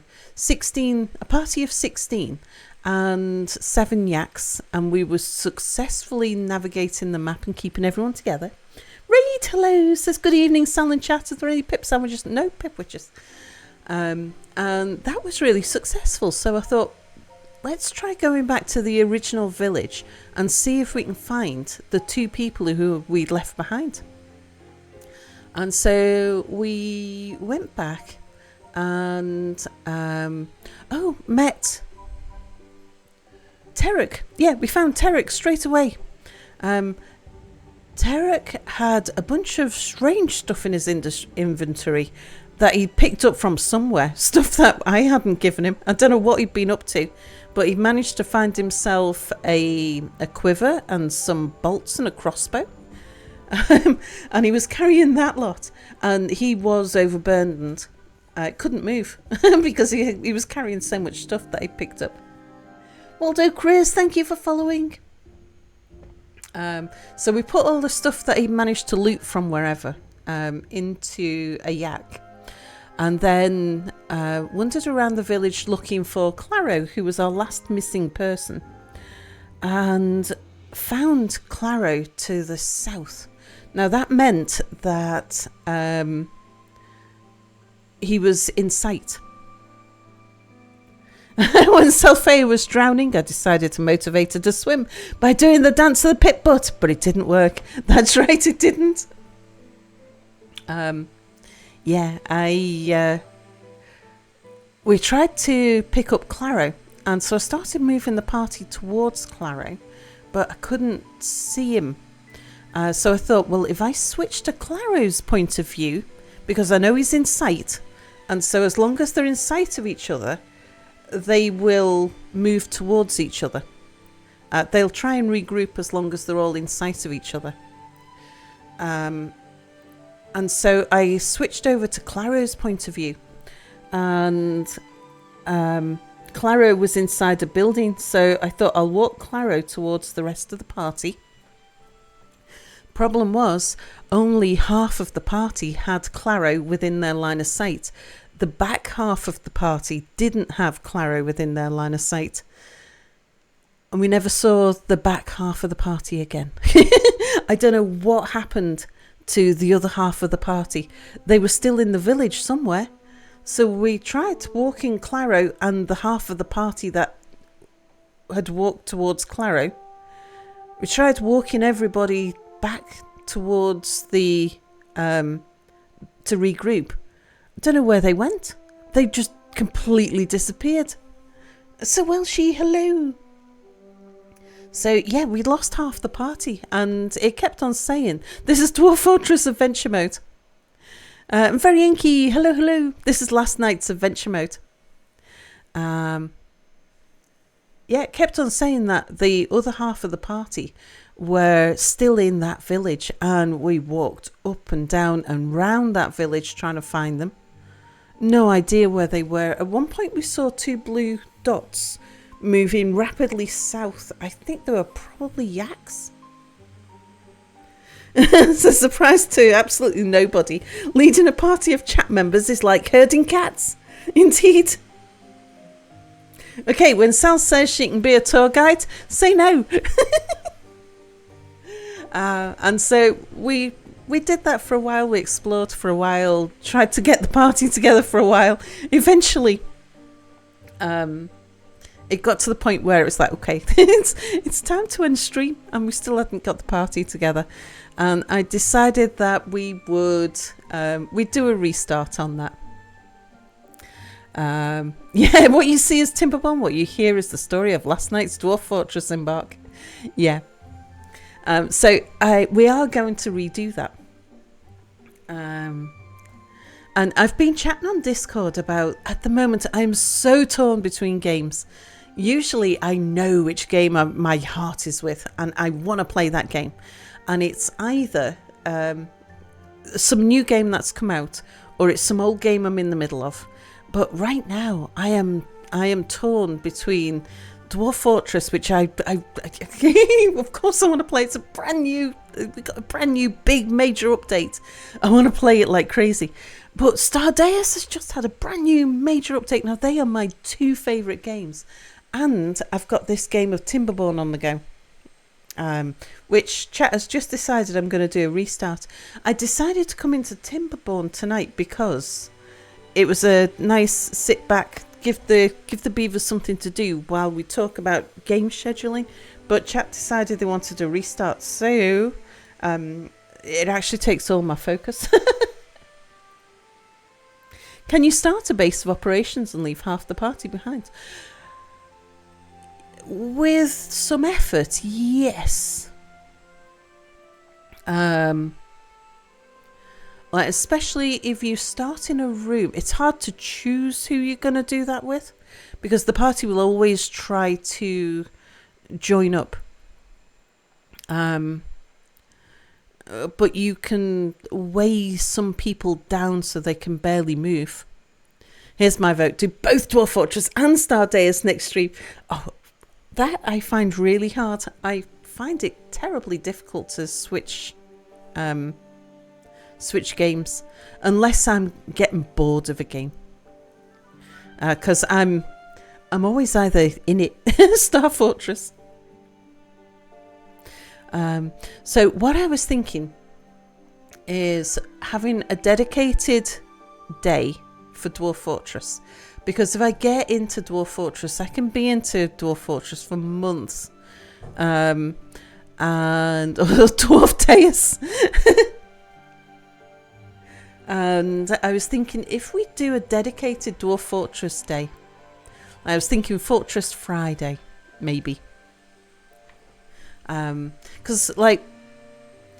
party of 16 and 7 yaks, and we were successfully navigating the map and keeping everyone together. Reed, hello, says good evening, Sal and chat. Are there any pip sandwiches? No pip witches. And that was really successful. So I thought, let's try going back to the original village and see if we can find the 2 people who we'd left behind. And so we went back and met Terek. Yeah, we found Terek straight away. Terek had a bunch of strange stuff in his inventory that he picked up from somewhere, stuff that I hadn't given him. I don't know what he'd been up to, but he managed to find himself a quiver and some bolts and a crossbow. And he was carrying that lot, and he was overburdened. Couldn't move because he was carrying so much stuff that he picked up. Waldo Chris, thank you for following. So we put all the stuff that he managed to loot from wherever into a yak, and then wandered around the village looking for Claro, who was our last missing person, and found Claro to the south. Now that meant that he was in sight. When Selfie was drowning, I decided to motivate her to swim by doing the dance of the pit butt, but it didn't work. That's right, it didn't. We tried to pick up Claro, and so I started moving the party towards Claro, but I couldn't see him. So I thought, well, if I switch to Claro's point of view, because I know he's in sight, and so as long as they're in sight of each other, they will move towards each other. They'll try and regroup as long as they're all in sight of each other. And so I switched over to Claro's point of view, and Claro was inside a building, so I thought I'll walk Claro towards the rest of the party. Problem was, only half of the party had Claro within their line of sight. The back half of the party didn't have Claro within their line of sight. And we never saw the back half of the party again. I don't know what happened to the other half of the party. They were still in the village somewhere. So we tried walking Claro and the half of the party that had walked towards Claro. We tried walking everybody back towards the to regroup. I don't know where they went. They just completely disappeared. So Welshie, hello. So yeah, we lost half the party, and it kept on saying, "This is Dwarf Fortress Adventure Mode." Very inky, hello, hello. This is last night's adventure mode. Yeah, it kept on saying that the other half of the party were still in that village, and we walked up and down and round that village trying to find them. No idea where they were. At one point we saw 2 blue dots moving rapidly south. I think they were probably yaks. It's a surprise to absolutely nobody. Leading a party of chat members is like herding cats. Indeed. Okay, when Sal says she can be a tour guide, say no. And so we did that for a while. We explored for a while, tried to get the party together for a while. Eventually, it got to the point where it was like, okay, it's time to end stream, and we still hadn't got the party together. And I decided that we would we'd do a restart on that. Yeah, what you see is Timberbomb, what you hear is the story of last night's Dwarf Fortress Embark. Yeah. So we are going to redo that. And I've been chatting on Discord about, at the moment, I'm so torn between games. Usually I know which game my heart is with, and I want to play that game. And it's either some new game that's come out, or it's some old game I'm in the middle of. But right now, I am torn between Dwarf Fortress, which I of course I want to play. It's we got a brand new big major update. I want to play it like crazy. But Stardeus has just had a brand new major update. Now they are my 2 favourite games, and I've got this game of Timberborn on the go. Which chat has just decided I'm going to do a restart. I decided to come into Timberborn tonight because it was a nice sit back, give the beavers something to do while we talk about game scheduling. But chat decided they wanted a restart, so it actually takes all my focus. Can you start a base of operations and leave half the party behind? With some effort, yes. Like especially if you start in a room, it's hard to choose who you're going to do that with, because the party will always try to join up. But you can weigh some people down so they can barely move. Here's my vote. Do both Dwarf Fortress and Stardeus next stream. Oh, that I find really hard. I find it terribly difficult to switch games unless I'm getting bored of a game. Because I'm always either in it, Star Fortress. So what I was thinking is having a dedicated day for Dwarf Fortress, because if I get into Dwarf Fortress, I can be into Dwarf Fortress for months. And Dwarf Deus. And I was thinking, if we do a dedicated Dwarf Fortress day, I was thinking Fortress Friday, maybe. Because, like,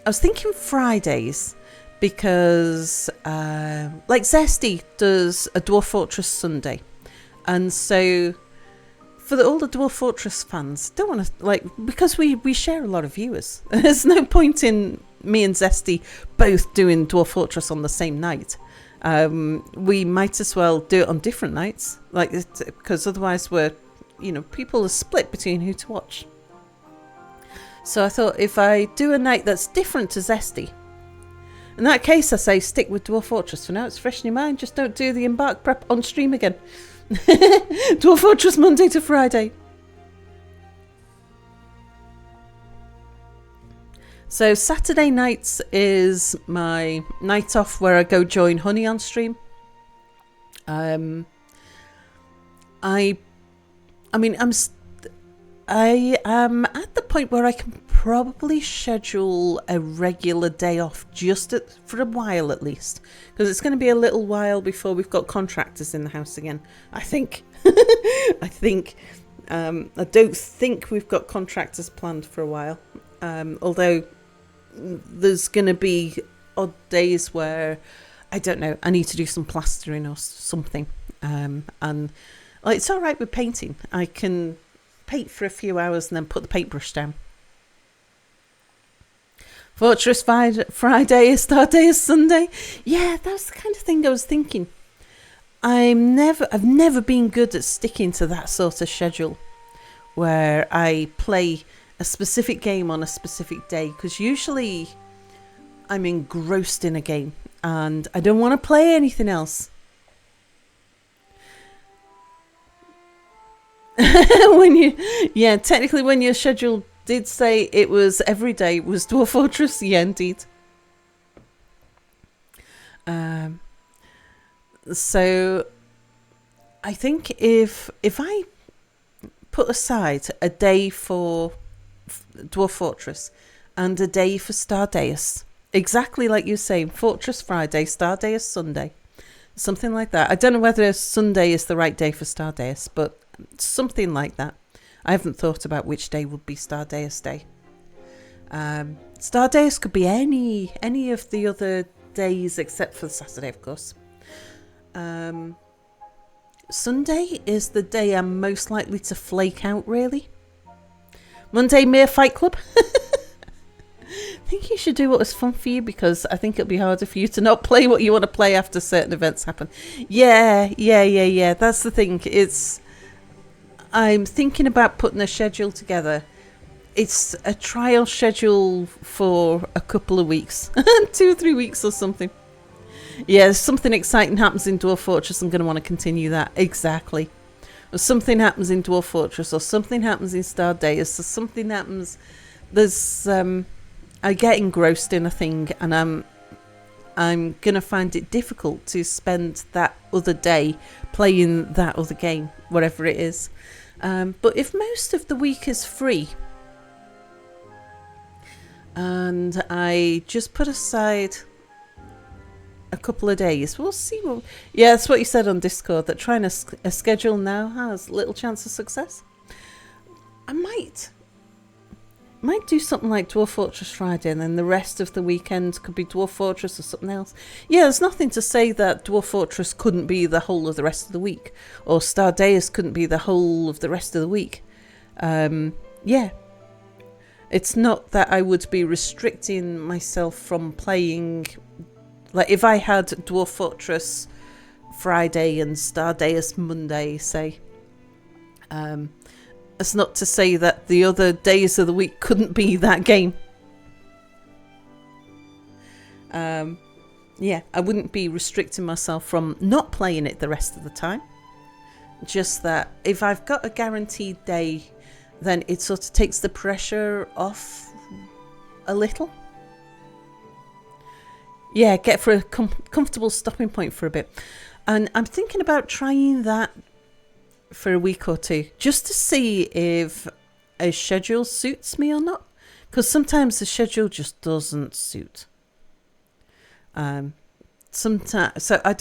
I was thinking Fridays because like Zesty does a Dwarf Fortress Sunday, and so for all the Dwarf Fortress fans, don't want to because we share a lot of viewers. There's no point in me and Zesty both doing Dwarf Fortress on the same night. We might as well do it on different nights, because otherwise people are split between who to watch. So I thought if I do a night that's different to Zesty, in that case I say stick with Dwarf Fortress for now. It's fresh in your mind. Just don't do the Embark prep on stream again. Dwarf Fortress Monday to Friday. So Saturday nights is my night off where I go join Honey on stream. I am at the point where I can probably schedule a regular day off for a while at least, because it's going to be a little while before we've got contractors in the house again. I think. I don't think we've got contractors planned for a while. Although there's going to be odd days where I don't know. I need to do some plastering or something. And it's all right with painting. I can paint for a few hours and then put the paintbrush down. Fortress Friday, Star Day is Sunday. Yeah, that's the kind of thing I was thinking. I've never been good at sticking to that sort of schedule where I play a specific game on a specific day, because usually I'm engrossed in a game and I don't want to play anything else. Technically when your schedule did say it was every day was Dwarf Fortress, yeah, indeed. So I think if I put aside a day for Dwarf Fortress and a day for Stardeus, exactly like you say, Fortress Friday, Stardeus Sunday, something like that. I don't know whether Sunday is the right day for Stardeus, but something like that. I haven't thought about which day would be Stardeus Day. Stardeus could be any of the other days except for Saturday, of course. Sunday is the day I'm most likely to flake out, really. Monday, Mere Fight Club. I think you should do what was fun for you, because I think it'll be harder for you to not play what you want to play after certain events happen. Yeah. That's the thing. I'm thinking about putting a schedule together. It's a trial schedule for a couple of weeks. 2 or 3 weeks or something. Yeah, if something exciting happens in Dwarf Fortress, I'm going to want to continue that. Exactly. Or something happens in Dwarf Fortress, or something happens in Stardeus, or something happens. There's I get engrossed in a thing, and I'm going to find it difficult to spend that other day playing that other game, whatever it is. But if most of the week is free, and I just put aside a couple of days, we'll see. Yeah, that's what you said on Discord, that trying a schedule now has little chance of success. I might do something like Dwarf Fortress Friday, and then the rest of the weekend could be Dwarf Fortress or something else. Yeah, there's nothing to say that Dwarf Fortress couldn't be the whole of the rest of the week, or Stardeus couldn't be the whole of the rest of the week. Yeah. It's not that I would be restricting myself from playing. Like, if I had Dwarf Fortress Friday and Stardeus Monday, say, it's not to say that the other days of the week couldn't be that game. Yeah, I wouldn't be restricting myself from not playing it the rest of the time. Just that if I've got a guaranteed day, then it sort of takes the pressure off a little. Yeah, get for a comfortable stopping point for a bit. And I'm thinking about trying that for a week or two, just to see if a schedule suits me or not. Because sometimes the schedule just doesn't suit. Sometimes, so I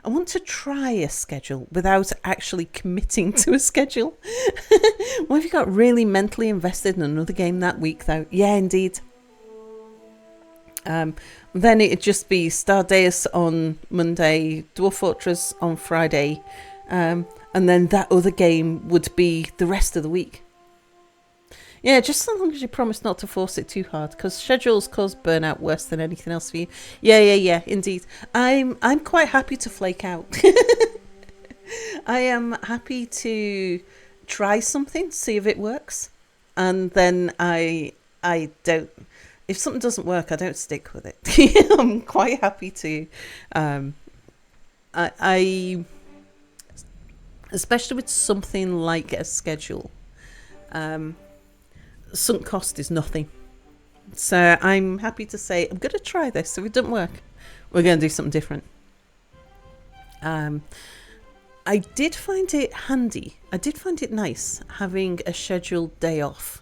want to try a schedule without actually committing to a schedule. What if you got really mentally invested in another game that week, though? Yeah, indeed. Then it'd just be Stardeus on Monday, Dwarf Fortress on Friday, and then that other game would be the rest of the week. Yeah, just so long as you promise not to force it too hard, because schedules cause burnout worse than anything else for you. Yeah, indeed. I'm quite happy to flake out. I am happy to try something, see if it works, and then I don't. If something doesn't work, I don't stick with it. I'm quite happy to. I especially with something like a schedule. Sunk cost is nothing. So I'm happy to say I'm going to try this. If it doesn't work, we're going to do something different. I did find it handy. I did find it nice having a scheduled day off.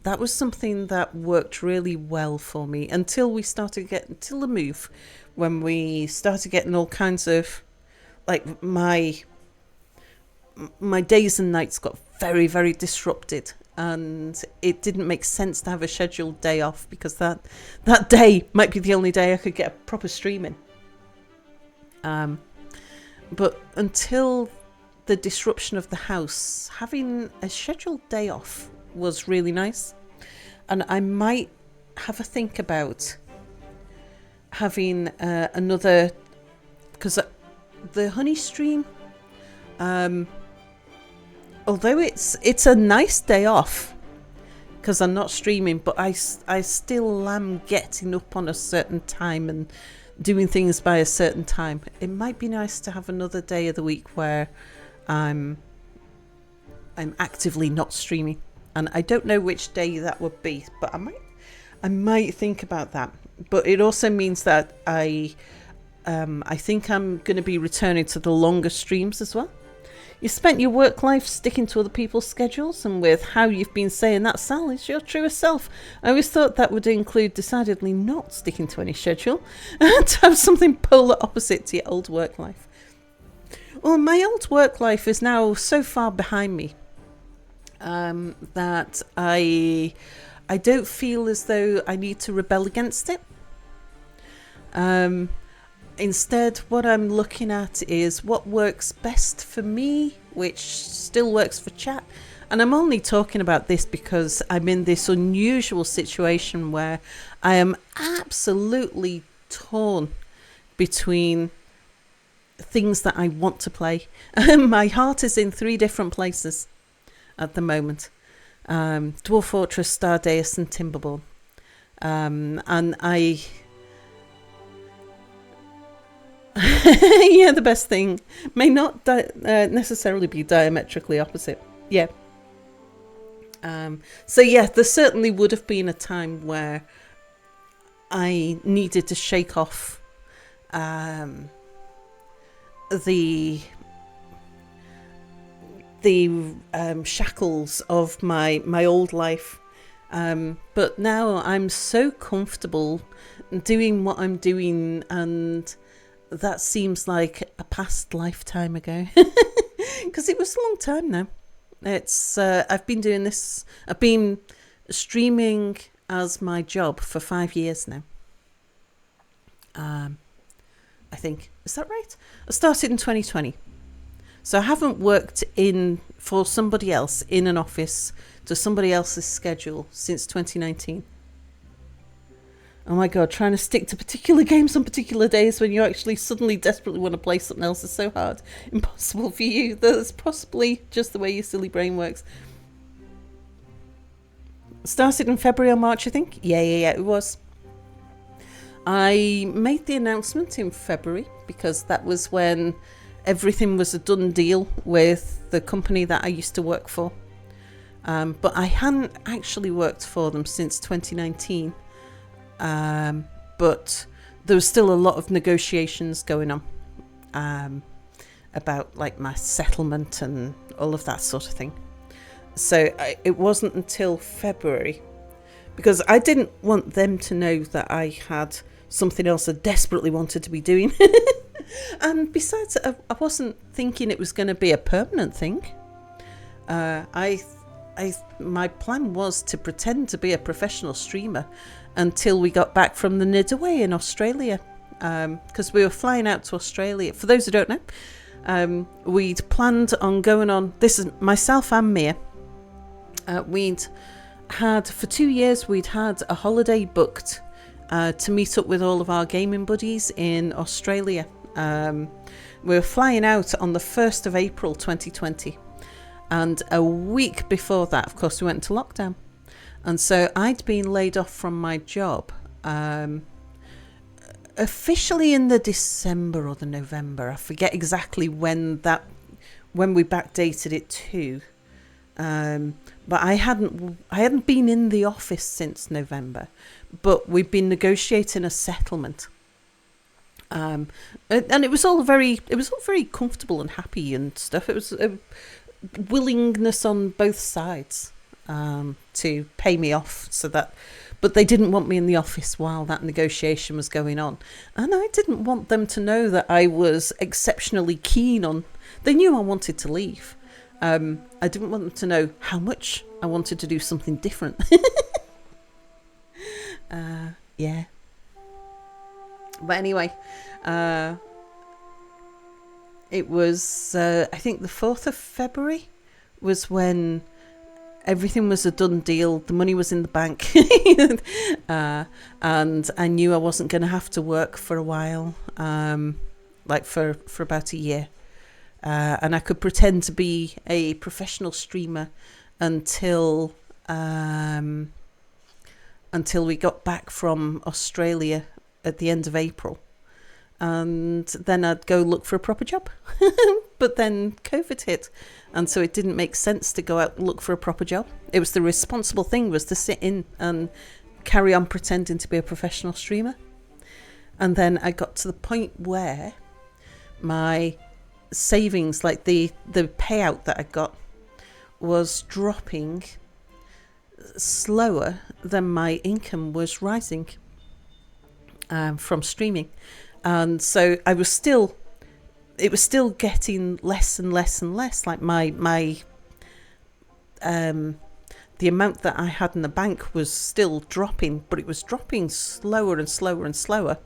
That was something that worked really well for me until the move, when we started getting all kinds of, like, my days and nights got very, very disrupted, and it didn't make sense to have a scheduled day off, because that day might be the only day I could get a proper stream in. But until the disruption of the house, having a scheduled day off was really nice. And I might have a think about having another, because the honey stream, although it's a nice day off because I'm not streaming, but I still am getting up on a certain time and doing things by a certain time. It might be nice to have another day of the week where I'm actively not streaming, and I don't know which day that would be, but I might think about that. But it also means that I think I'm going to be returning to the longer streams as well. You spent your work life sticking to other people's schedules, and with how you've been saying that, Sal, is your truest self. I always thought that would include decidedly not sticking to any schedule, to have something polar opposite to your old work life. Well, my old work life is now so far behind me that I don't feel as though I need to rebel against it. Instead, what I'm looking at is what works best for me, which still works for chat. And I'm only talking about this because I'm in this unusual situation where I am absolutely torn between things that I want to play. My heart is in 3 different places at the moment. Dwarf Fortress, Stardeus and Timberborn. And I... yeah, the best thing may not necessarily be diametrically opposite. Yeah. So yeah, there certainly would have been a time where I needed to shake off the shackles of my old life. But now I'm so comfortable doing what I'm doing, and that seems like a past lifetime ago, because it was a long time now. It's I've been doing this. I've been streaming as my job for 5 years now. I think, is that right? I started in 2020, so I haven't worked for somebody else in an office to somebody else's schedule since 2019. Oh my god, trying to stick to particular games on particular days when you actually suddenly desperately want to play something else is so hard. Impossible for you. That's possibly just the way your silly brain works. Started in February or March, I think. Yeah, it was. I made the announcement in February because that was when everything was a done deal with the company that I used to work for. But I hadn't actually worked for them since 2019. But there was still a lot of negotiations going on about like my settlement and all of that sort of thing. So it wasn't until February, because I didn't want them to know that I had something else I desperately wanted to be doing. And besides, I wasn't thinking it was going to be a permanent thing. My plan was to pretend to be a professional streamer until we got back from the Nidaway in Australia, because we were flying out to Australia. For those who don't know, we'd planned on going on, this is myself and Mia, we'd had, for 2 years, we'd had a holiday booked to meet up with all of our gaming buddies in Australia. We were flying out on the 1st of April 2020, and a week before that, of course, we went into lockdown. And so I'd been laid off from my job officially in the December or the November. I forget exactly when we backdated it to. But I hadn't been in the office since November, but we'd been negotiating a settlement. And it was all very comfortable and happy and stuff. It was a willingness on both sides to pay me off, but they didn't want me in the office while that negotiation was going on, and I didn't want them to know that I was exceptionally keen on. They knew I wanted to leave. I didn't want them to know how much I wanted to do something different. Yeah. But anyway, it was, I think the 4th of February was when everything was a done deal. The money was in the bank. And I knew I wasn't going to have to work for a while, like for about a year. And I could pretend to be a professional streamer until we got back from Australia at the end of April. And then I'd go look for a proper job. But then COVID hit, and so it didn't make sense to go out and look for a proper job. It was the responsible thing was to sit in and carry on pretending to be a professional streamer. And then I got to the point where my savings, like the payout that I got, was dropping slower than my income was rising from streaming. And so it was still getting less and less and less. Like my the amount that I had in the bank was still dropping, but it was dropping slower and slower and slower.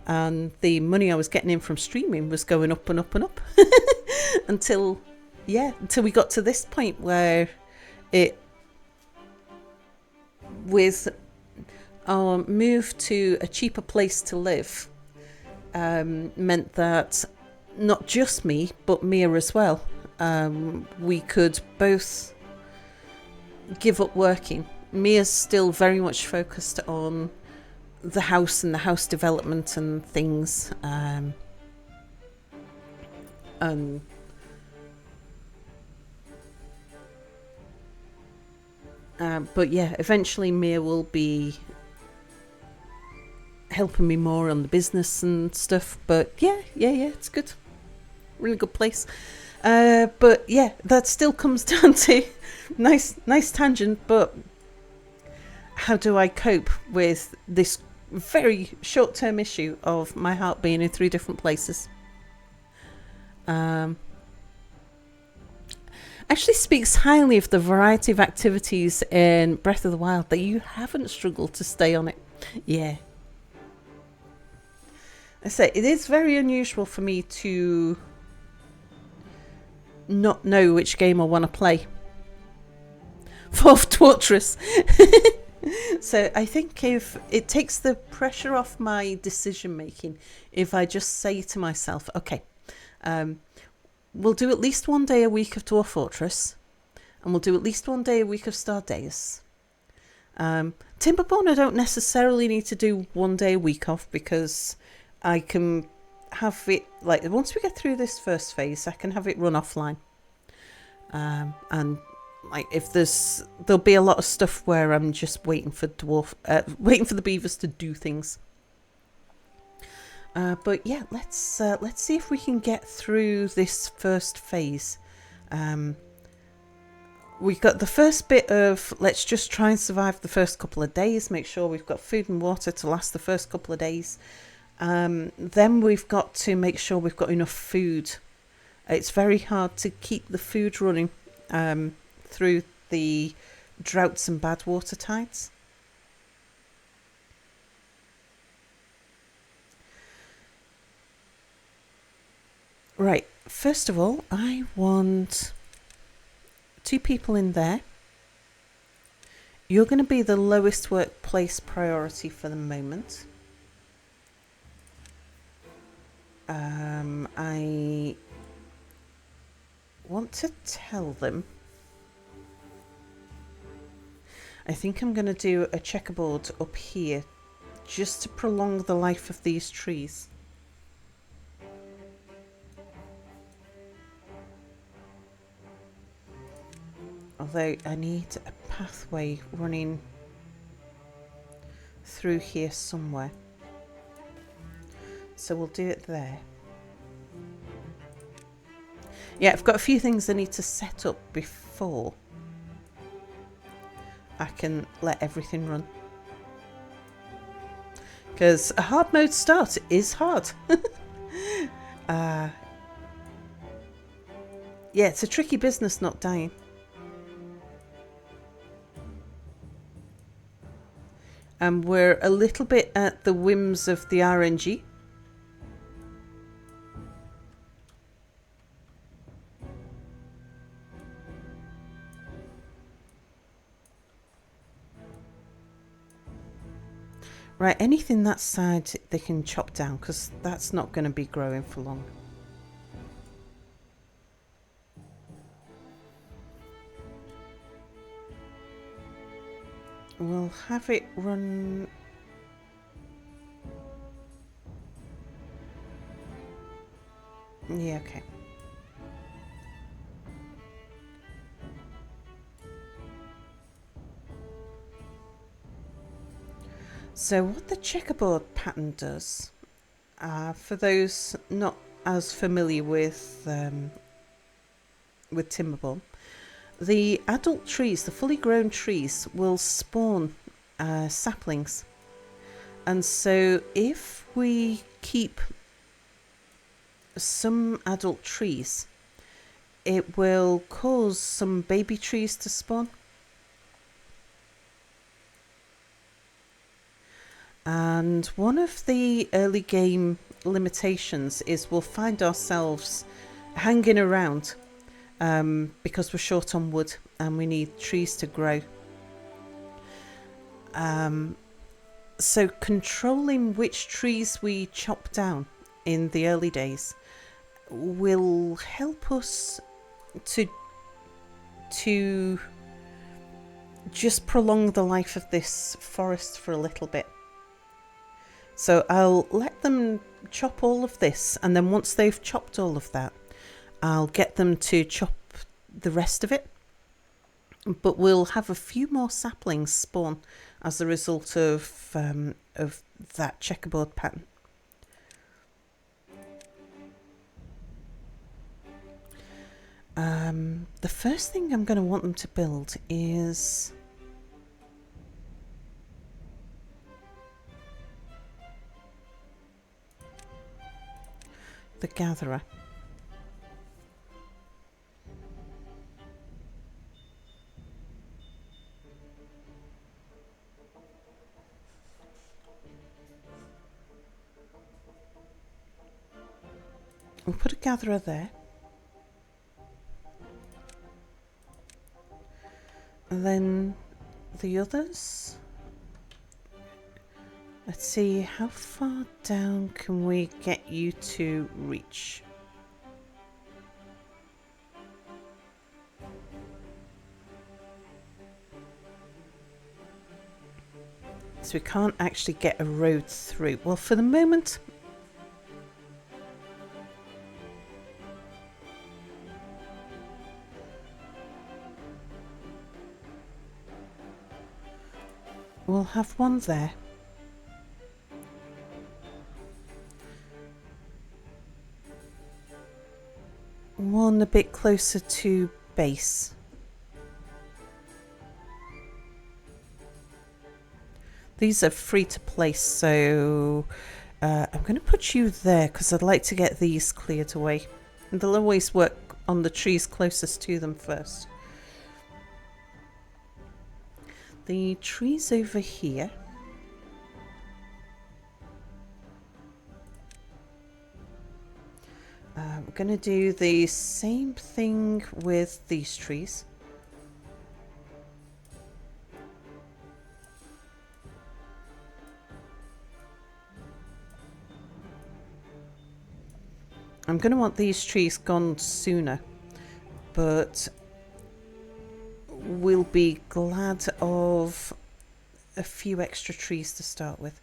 And the money I was getting in from streaming was going up and up and up until we got to this point where with our move to a cheaper place to live, meant that not just me, but Mia as well, we could both give up working. Mia's still very much focused on the house and the house development and things. But yeah, eventually Mia will be helping me more on the business and stuff. But yeah, it's good. Really good place. But yeah, that still comes down to nice tangent, but how do I cope with this very short-term issue of my heart being in 3 different places? Actually speaks highly of the variety of activities in Breath of the Wild that you haven't struggled to stay on it. Yeah. I say, it is very unusual for me to not know which game I want to play. Fourth Fortress. So I think if it takes the pressure off my decision making, if I just say to myself, okay, we'll do at least 1 day a week of Dwarf Fortress, and we'll do at least 1 day a week of Stardeus. Timberborn I don't necessarily need to do 1 day a week of, because I can have it, like, once we get through this first phase, I can have it run offline. And like, if there'll be a lot of stuff where I'm just waiting for the beavers to do things. But yeah, let's see if we can get through this first phase. We've got the first bit of, let's just try and survive the first couple of days, make sure we've got food and water to last the first couple of days. Then we've got to make sure we've got enough food. It's very hard to keep the food running through the droughts and bad water tides. Right, first of all, I want 2 people in there. You're going to be the lowest workplace priority for the moment. I want to tell them. I think I'm going to do a checkerboard up here just to prolong the life of these trees. Although I need a pathway running through here somewhere. So we'll do it there. Yeah, I've got a few things I need to set up before I can let everything run. Because a hard mode start is hard. Yeah, it's a tricky business not dying. And we're a little bit at the whims of the RNG. Right, anything that side they can chop down because that's not going to be growing for long. We'll have it run... Yeah, okay. So what the checkerboard pattern does, for those not as familiar with Timberborn, the adult trees, the fully grown trees, will spawn saplings. And so if we keep some adult trees, it will cause some baby trees to spawn. And one of the early game limitations is we'll find ourselves hanging around because we're short on wood and we need trees to grow. So controlling which trees we chop down in the early days will help us to just prolong the life of this forest for a little bit. So I'll let them chop all of this, and then once they've chopped all of that, I'll get them to chop the rest of it. But we'll have a few more saplings spawn as a result of that checkerboard pattern. The first thing I'm going to want them to build is the gatherer. We'll put a gatherer there. And then the others. Let's see, how far down can we get you to reach? So we can't actually get a road through. Well, for the moment, we'll have one there. One a bit closer to base. These are free to place, so I'm going to put you there because I'd like to get these cleared away. And they'll always work on the trees closest to them first. The trees over here. We're going to do the same thing with these trees. I'm going to want these trees gone sooner, but we'll be glad of a few extra trees to start with.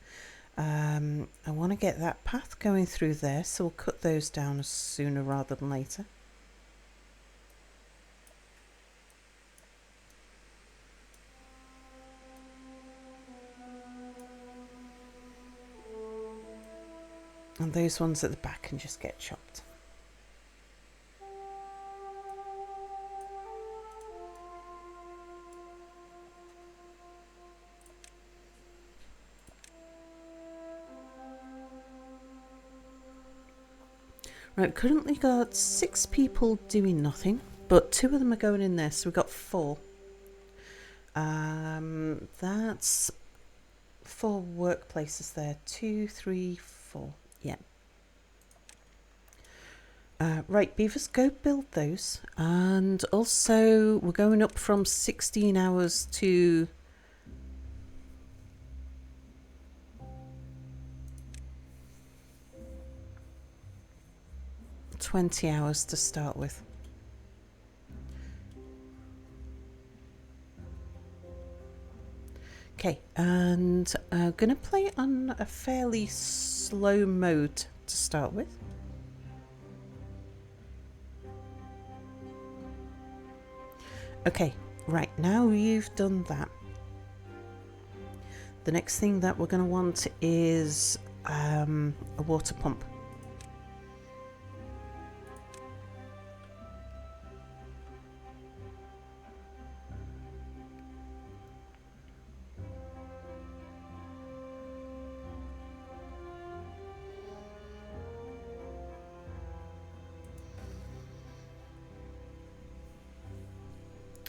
I want to get that path going through there, so we'll cut those down sooner rather than later. And those ones at the back can just get chopped. Right, currently got 6 people doing nothing, but 2 of them are going in there, so we've got 4. That's 4 workplaces there. 2, 3, 4. Yeah. Right, beavers, go build those. And also, we're going up from 16 hours to 20 hours to start with. Okay, and I'm going to play it on a fairly slow mode to start with. Okay, right, now you've done that. The next thing that we're going to want is a water pump.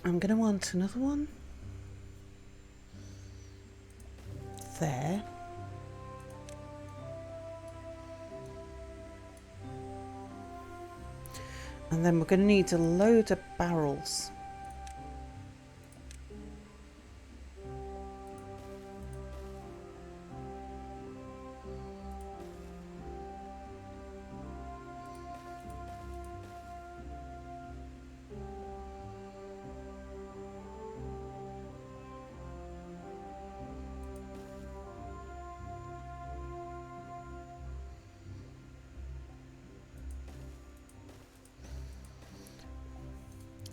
I'm going to want another one there. And then we're going to need a load of barrels.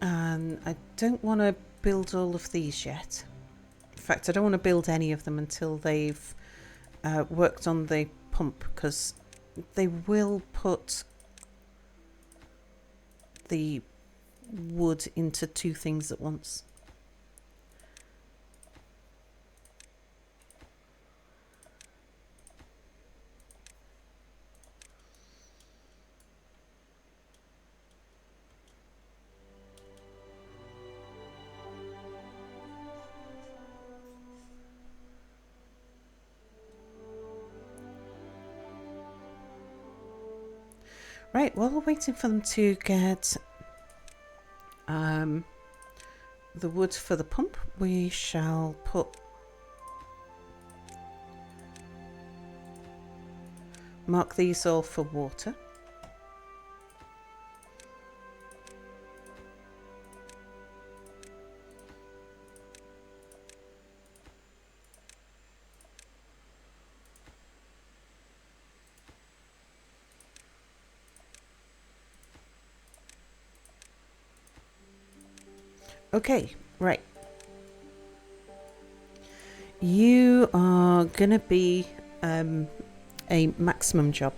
And I don't want to build all of these yet. In fact, I don't want to build any of them until they've worked on the pump, because they will put the wood into 2 things at once. Right, while we're waiting for them to get the wood for the pump, we shall mark these all for water. Okay, right. You are going to be a maximum job.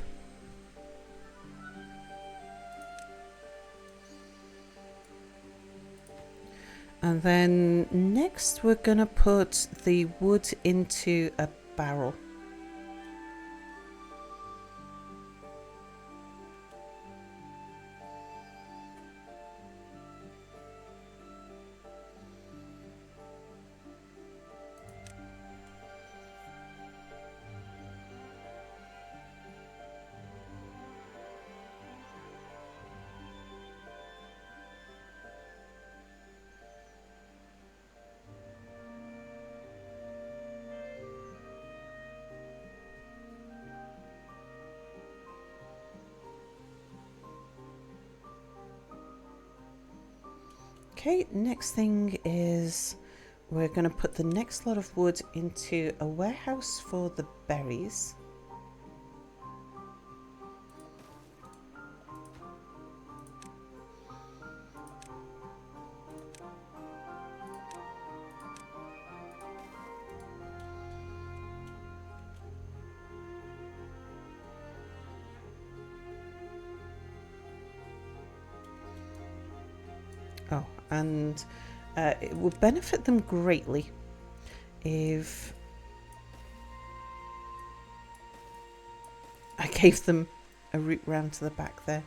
And then next we're going to put the wood into a barrel. Okay, next thing is we're going to put the next lot of wood into a warehouse for the berries. Oh, and it would benefit them greatly if I gave them a route round to the back there.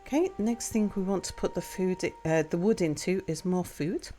Okay, next thing we want to put the wood into is more food.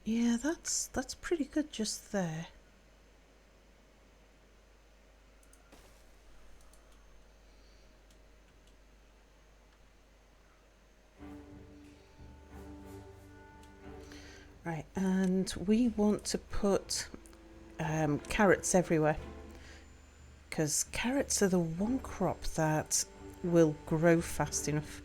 Yeah, that's pretty good just there. Right, and we want to put carrots everywhere, because carrots are the one crop that will grow fast enough.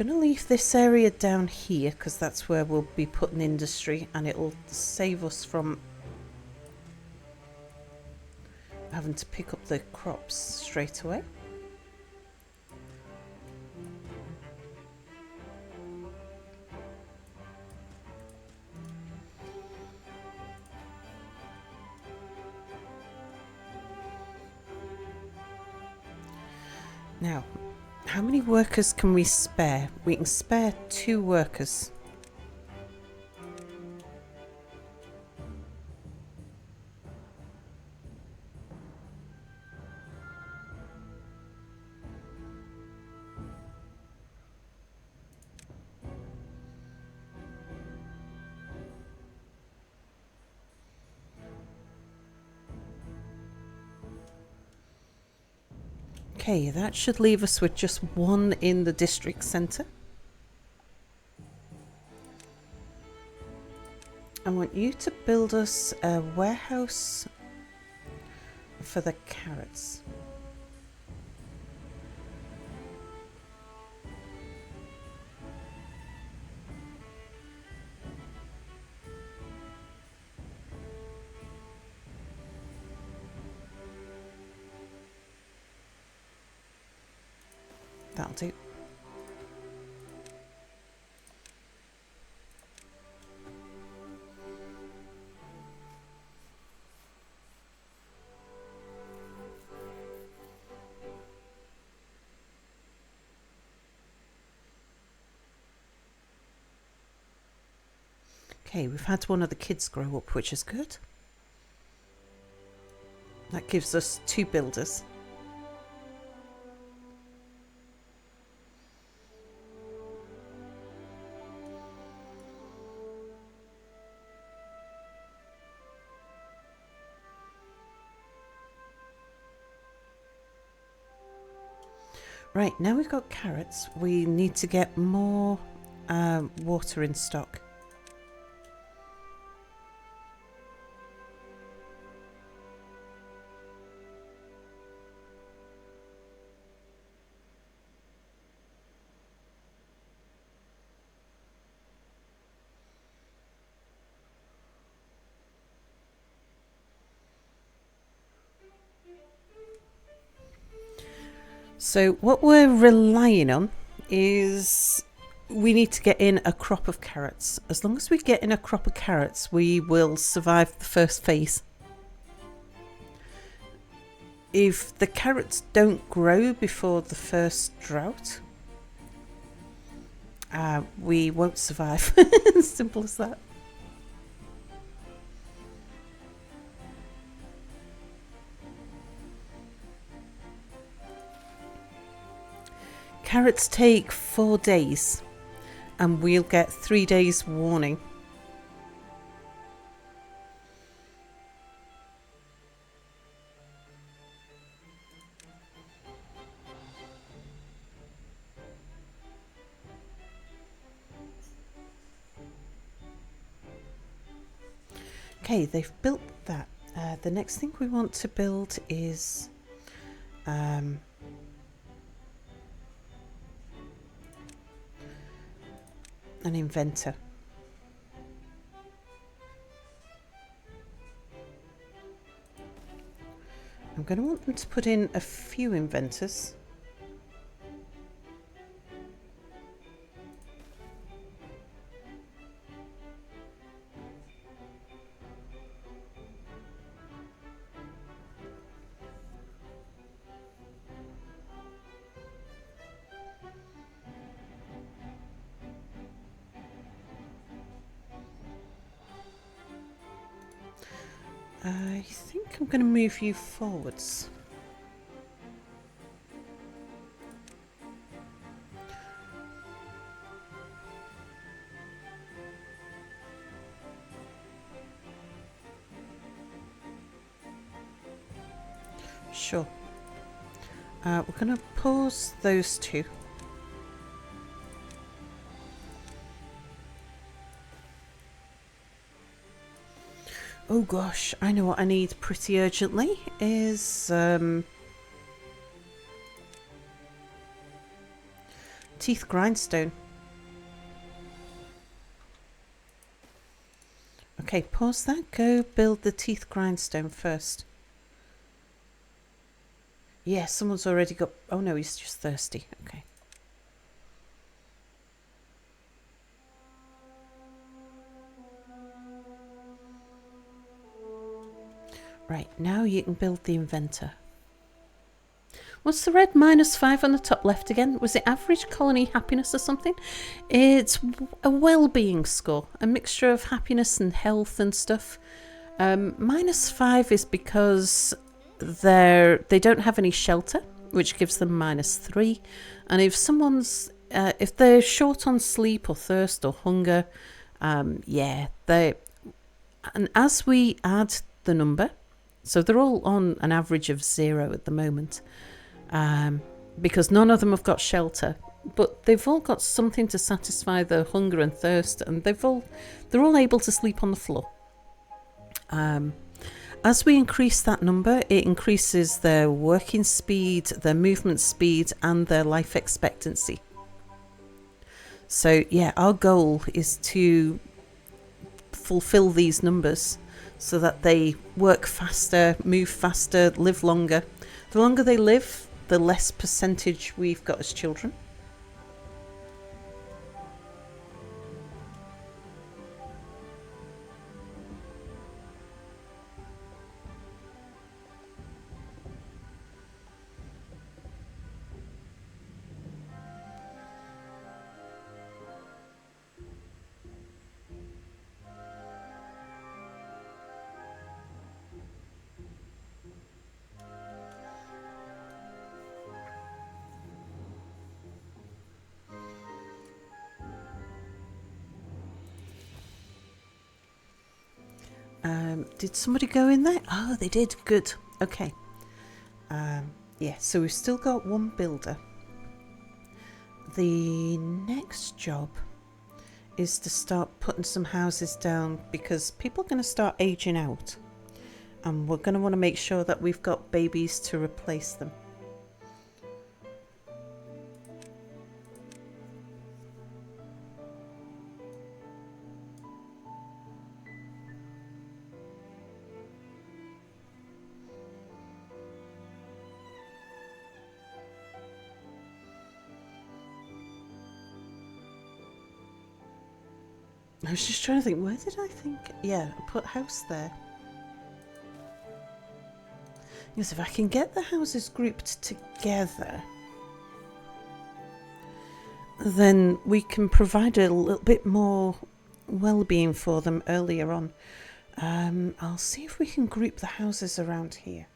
I'm going to leave this area down here because that's where we'll be putting industry, and it'll save us from having to pick up the crops straight away. Now, how many workers can we spare? We can spare 2 workers. Okay, that should leave us with just 1 in the district centre. I want you to build us a warehouse for the carrots. That'll do. Okay, we've had one of the kids grow up, which is good. That gives us 2 builders. Right, now we've got carrots, we need to get more water in stock. So what we're relying on is we need to get in a crop of carrots. As long as we get in a crop of carrots, we will survive the first phase. If the carrots don't grow before the first drought, we won't survive. Simple as that. Carrots take 4 days and we'll get 3 days warning. Okay, they've built that. The next thing we want to build is an inventor. I'm going to want them to put in a few inventors. I think I'm going to move you forwards. Sure. We're going to pause those two. Oh gosh, I know what I need pretty urgently is teeth grindstone. Okay, pause that. Go build the teeth grindstone first. Yeah, someone's already got... Oh no, he's just thirsty. Okay. Right, now you can build the inventor. What's the red -5 on the top left again? Was it average colony happiness or something? It's a well-being score, a mixture of happiness and health and stuff. -5 is because they don't have any shelter, which gives them -3. And if someone's if they're short on sleep or thirst or hunger, yeah, and as we add the number, so they're all on an average of 0 at the moment, because none of them have got shelter, but they've all got something to satisfy their hunger and thirst, and they're all able to sleep on the floor. As we increase that number, it increases their working speed, their movement speed, and their life expectancy. So yeah, our goal is to fulfill these numbers so that they work faster, move faster, live longer. The longer they live, the less percentage we've got as children. Did somebody go in there? Oh, they did. Good. Okay. Yeah, so we've still got one builder. the next job is to start putting some houses down, because people are going to start aging out, and we're going to want to make sure that we've got babies to replace them. I was just trying to think, where did I think? Yeah, I put house there. Yes, if I can get the houses grouped together, then we can provide a little bit more well-being for them earlier on. I'll see if we can group the houses around here.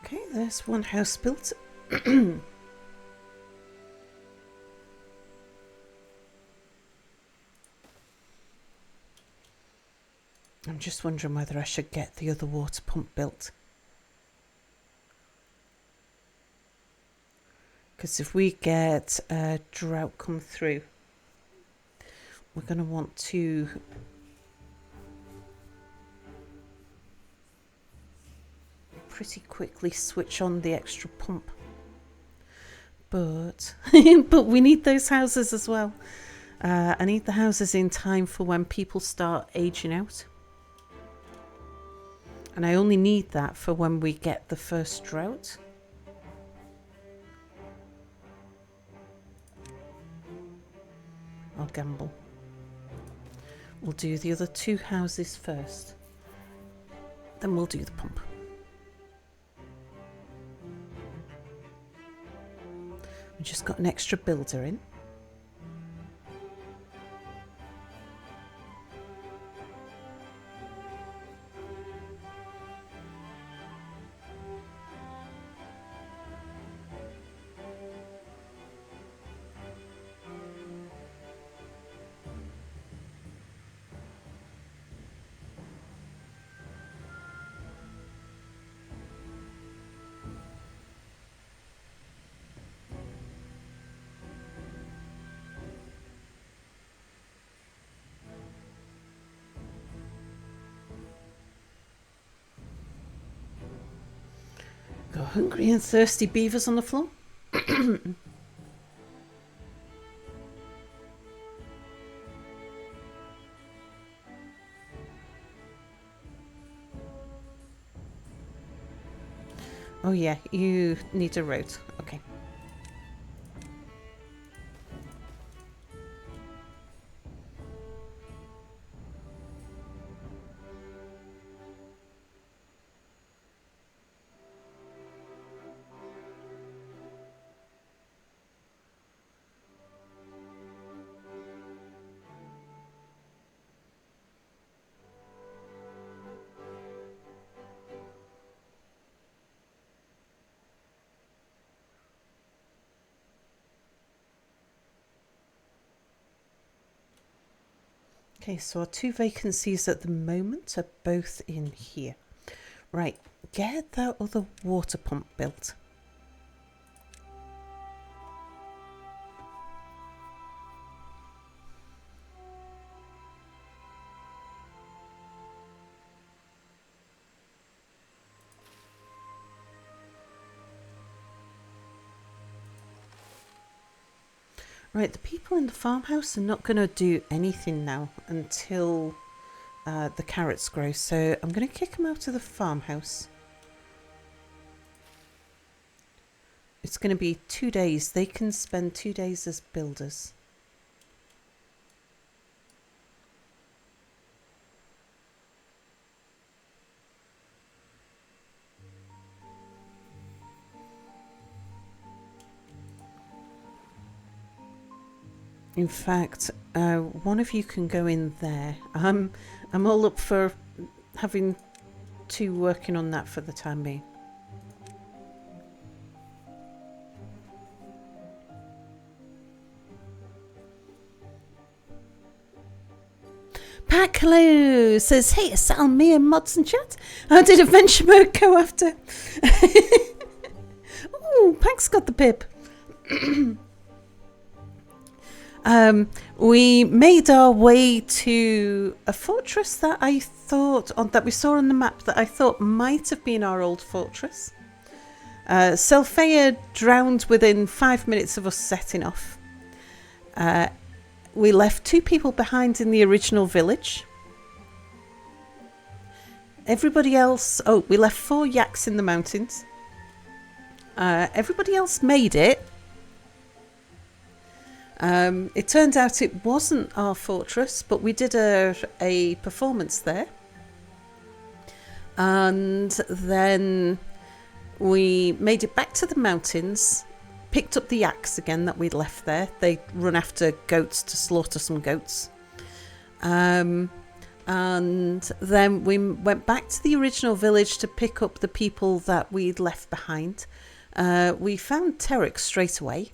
Okay, there's one house built. I'm just wondering whether I should get the other water pump built. Because if we get a drought come through, we're going to want to pretty quickly switch on the extra pump. But but we need those houses as well. I need the houses in time for when people start aging out. And I only need that for when we get the first drought. I'll gamble. We'll do the other two houses first. Then we'll do the pump. We just got an extra builder in. Got hungry and thirsty beavers on the floor. Oh yeah, you need a road. Okay. Okay, so our two vacancies at the moment are both in here. Right, get that other water pump built. Right, the people in the farmhouse are not going to do anything now until the carrots grow. So I'm going to kick them out of the farmhouse. It's going to be 2 days. They can spend 2 days as builders. In fact, one of you can go in there. I'm all up for having two working on that for the time being. Pat Hello says, hey, Sal, me and Mods and Chat. How did Adventure Mode go after? Oh, Pack's got the pip. We made our way to a fortress that I thought, that we saw on the map that I thought might have been our old fortress. Selphea drowned within 5 minutes of us setting off. We left 2 people behind in the original village. Everybody else... Oh, we left 4 yaks in the mountains. Everybody else made it. It turned out it wasn't our fortress, but we did a performance there. And then we made it back to the mountains, picked up the yaks again that we'd left there. They run after goats to slaughter some goats. And then we went back to the original village to pick up the people that we'd left behind. We found Terrick straight away.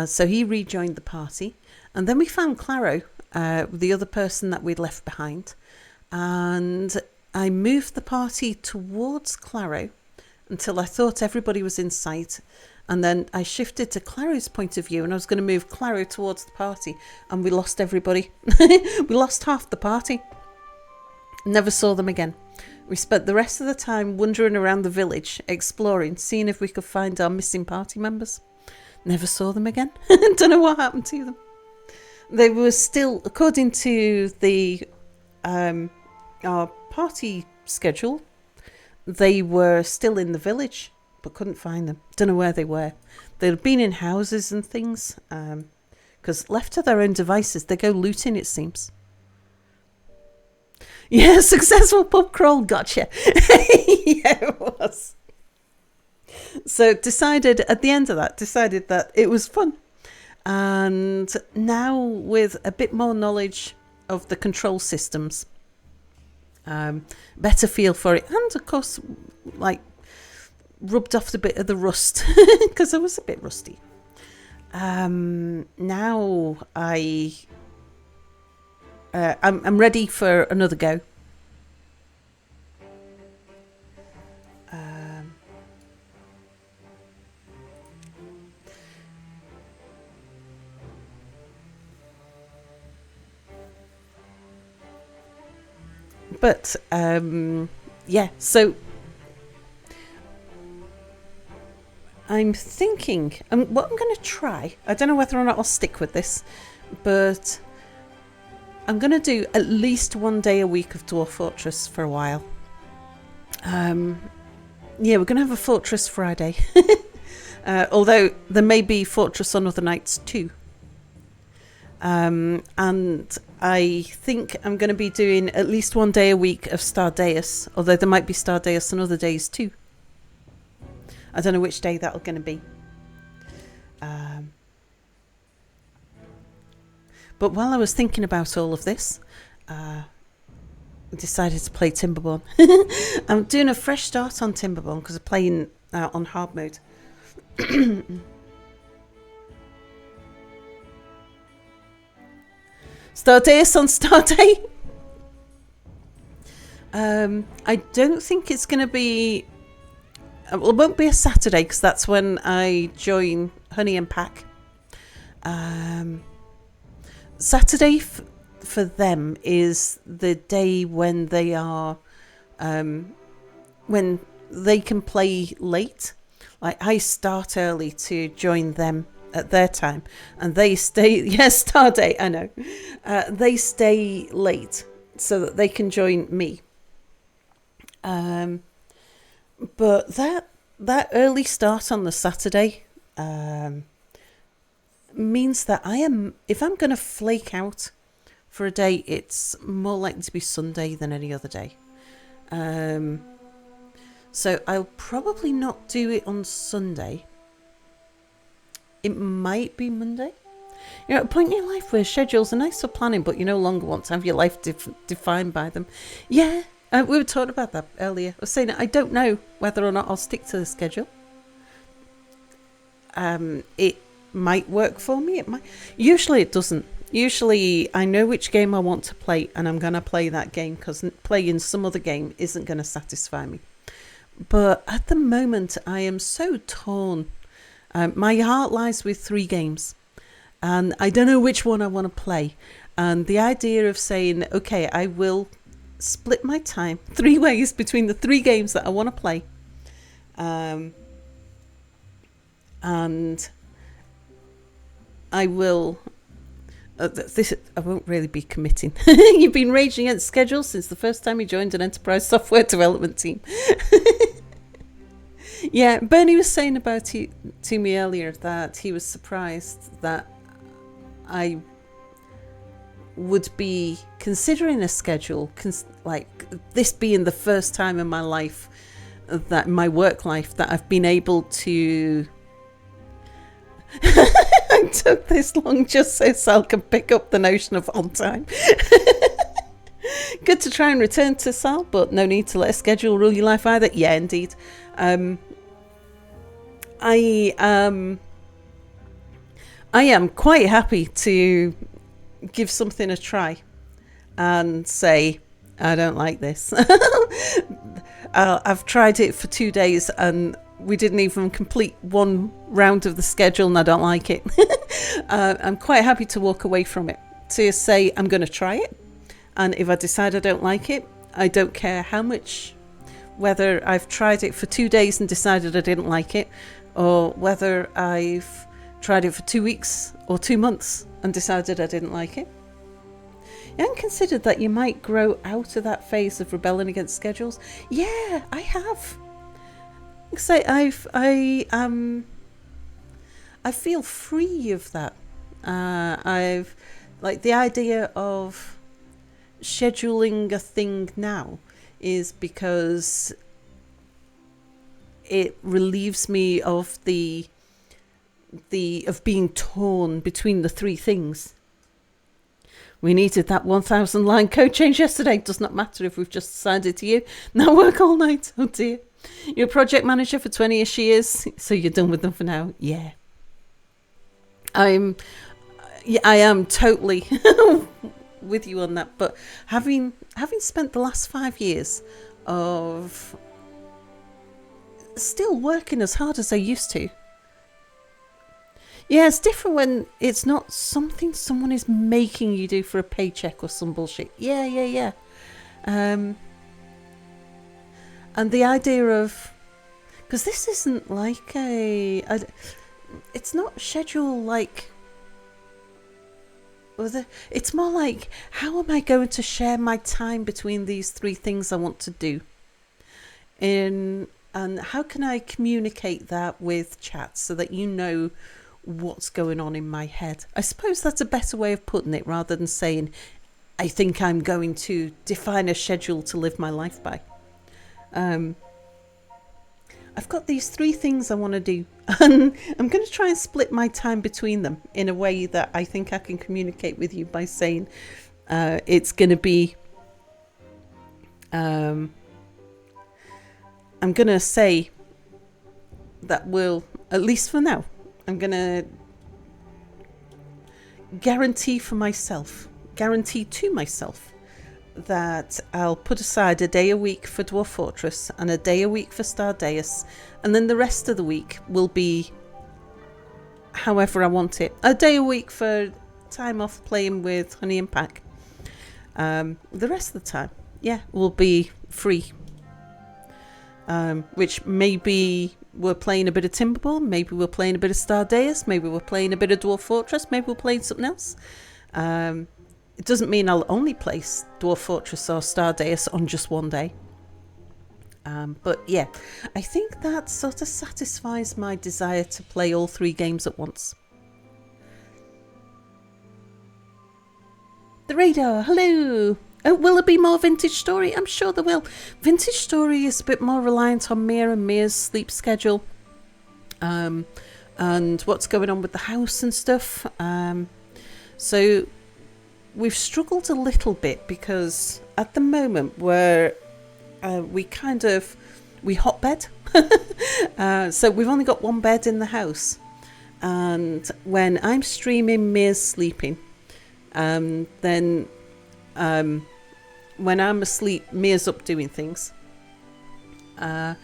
So he rejoined the party. And then we found Claro, the other person that we'd left behind. And I moved the party towards Claro until I thought everybody was in sight. And then I shifted to Claro's point of view, and I was going to move Claro towards the party. And we lost everybody. We lost half the party. Never saw them again. We spent the rest of the time wandering around the village, exploring, seeing if we could find our missing party members. Never saw them again. Don't know what happened to them. They were still, according to the our party schedule, they were still in the village, but couldn't find them. Don't know where they were. They'd been in houses and things, because left to their own devices, they go looting, it seems. Yeah, successful pub crawl, gotcha. Yeah, it was. So decided at the end of that, that it was fun. And now with a bit more knowledge of the control systems, better feel for it. And of course, like, rubbed off the bit of the rust because I was a bit rusty. Now I'm ready for another go. But yeah, so I'm thinking what I'm going to try. I don't know whether or not I'll stick with this, but I'm going to do at least 1 day a week of Dwarf Fortress for a while. Yeah, we're going to have a Fortress Friday. Although there may be Fortress on other nights too. And I think I'm going to be doing at least 1 day a week of Stardeus, although there might be Stardeus on other days too. I don't know which day that'll going to be. But while I was thinking about all of this, I decided to play Timberborn. I'm doing a fresh start on Timberborn because I'm playing on hard mode. Stardeus on Starday. I don't think it's going to be... Well, it won't be a Saturday because that's when I join Honey and Pack. Saturday for them is the day when they are... when they can play late. Like, I start early to join them at their time, and they stay... Yes, Starday, I know. They stay late so that they can join me. But that early start on the Saturday means that if I'm going to flake out for a day, it's more likely to be Sunday than any other day. So I'll probably not do it on Sunday. It might be Monday. You're at a point in your life where schedules are nice for planning, but you no longer want to have your life defined by them. Yeah, we were talking about that earlier. I was saying I don't know whether or not I'll stick to the schedule. It might work for me. It might. Usually it doesn't. Usually I know which game I want to play and I'm going to play that game because playing some other game isn't going to satisfy me. But at the moment I am so torn. My heart lies with 3 games and I don't know which one I want to play. And the idea of saying, okay, I will split my time 3 ways between the 3 games that I want to play. And I will... this I won't really be committing. You've been raging against schedule since the first time you joined an enterprise software development team. Yeah, Bernie was saying about it to me earlier that he was surprised that I would be considering a schedule, like this being the first time in my life, that my work life, that I've been able to... I took this long just so Sal can pick up the notion of on time. Good to try and return to Sal, but no need to let a schedule rule your life either. Yeah, indeed. I am quite happy to give something a try and say, I don't like this. I've tried it for 2 days and we didn't even complete 1 round of the schedule and I don't like it. I'm quite happy to walk away from it, to say I'm going to try it. And if I decide I don't like it, I don't care how much, whether I've tried it for 2 days and decided I didn't like it, or whether I've tried it for 2 weeks or 2 months and decided I didn't like it. You haven't considered that you might grow out of that phase of rebelling against schedules? Yeah, I have. Say I feel free of that. I've like the idea of scheduling a thing now is because it relieves me of the of being torn between the 3 things. We needed that 1,000 line code change yesterday. Does not matter if we've just assigned it to you. Now work all night. Oh dear. You're a project manager for 20-ish years, so you're done with them for now. Yeah. I am totally with you on that. But having spent the last 5 years of still working as hard as I used to. Yeah, it's different when it's not something someone is making you do for a paycheck or some bullshit. Yeah. And the idea of... Because this isn't like it's not schedule like... It's more like, how am I going to share my time between these 3 things I want to do? And how can I communicate that with chat so that you know what's going on in my head? I suppose that's a better way of putting it, rather than saying, I think I'm going to define a schedule to live my life by. I've got these 3 things I want to do, and I'm going to try and split my time between them in a way that I think I can communicate with you by saying it's going to be... I'm going to say that will, at least for now, I'm going to guarantee to myself that I'll put aside a day a week for Dwarf Fortress and a day a week for Stardeus, and then the rest of the week will be however I want it. A day a week for time off playing with Honey and Pack. The rest of the time, will be free. Which maybe we're playing a bit of Timberball, maybe we're playing a bit of Stardeus, maybe we're playing a bit of Dwarf Fortress, maybe we're playing something else. It doesn't mean I'll only play Dwarf Fortress or Stardeus on just one day. But yeah, I think that sort of satisfies my desire to play all 3 games at once. The radar, hello! Oh, will there be more Vintage Story? I'm sure there will. Vintage Story is a bit more reliant on Mia and Mia's sleep schedule. And what's going on with the house and stuff. So we've struggled a little bit because at the moment we hotbed. So we've only got one bed in the house, and when I'm streaming, Mia's sleeping. Then when I'm asleep, Mia's up doing things, and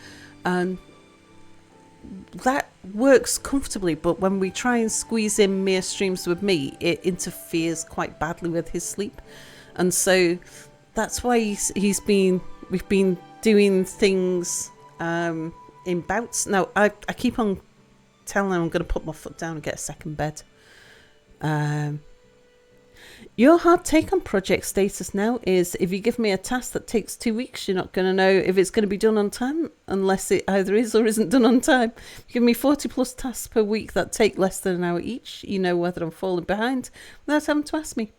that works comfortably. But when we try and squeeze in Mia streams with me, it interferes quite badly with his sleep, and so that's why we've been doing things in bouts. Now I keep on telling him I'm going to put my foot down and get a second bed. Your hard take on project status now is if you give me a task that takes 2 weeks, you're not going to know if it's going to be done on time unless it either is or isn't done on time. If you give me 40 plus tasks per week that take less than an hour each, you know whether I'm falling behind without having to ask me.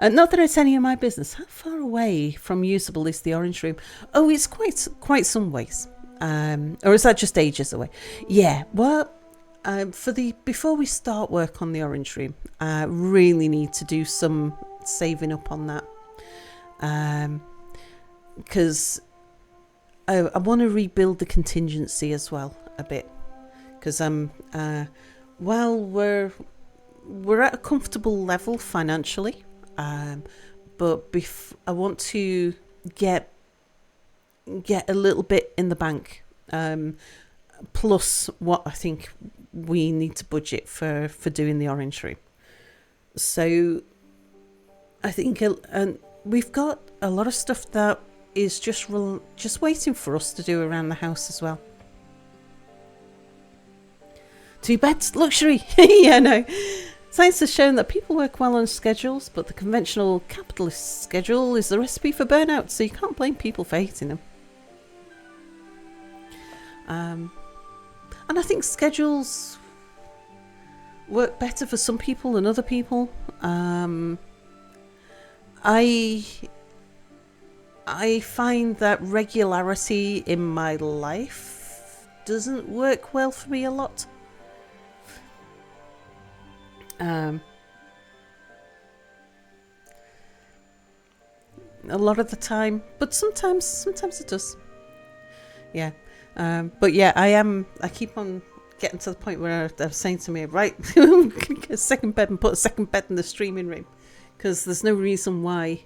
Not that it's any of my business. How far away from usable is the orange room? Oh, it's quite some ways. Or is that just ages away? Yeah, well, before we start work on the orange room, I really need to do some saving up on that, because I want to rebuild the contingency as well a bit, because we're at a comfortable level financially, but I want to get a little bit in the bank, plus what I think we need to budget for doing the orange room. So I think we've got a lot of stuff that is just waiting for us to do around the house as well. 2 beds, luxury. Yeah, no. Science has shown that people work well on schedules, but the conventional capitalist schedule is the recipe for burnout, so you can't blame people for hating them. And I think schedules work better for some people than other people. I find that regularity in my life doesn't work well for me a lot. A lot of the time, but sometimes it does. Yeah. But yeah, I keep on getting to the point where they're saying to me, right, get a second bed and put a second bed in the streaming room, because there's no reason why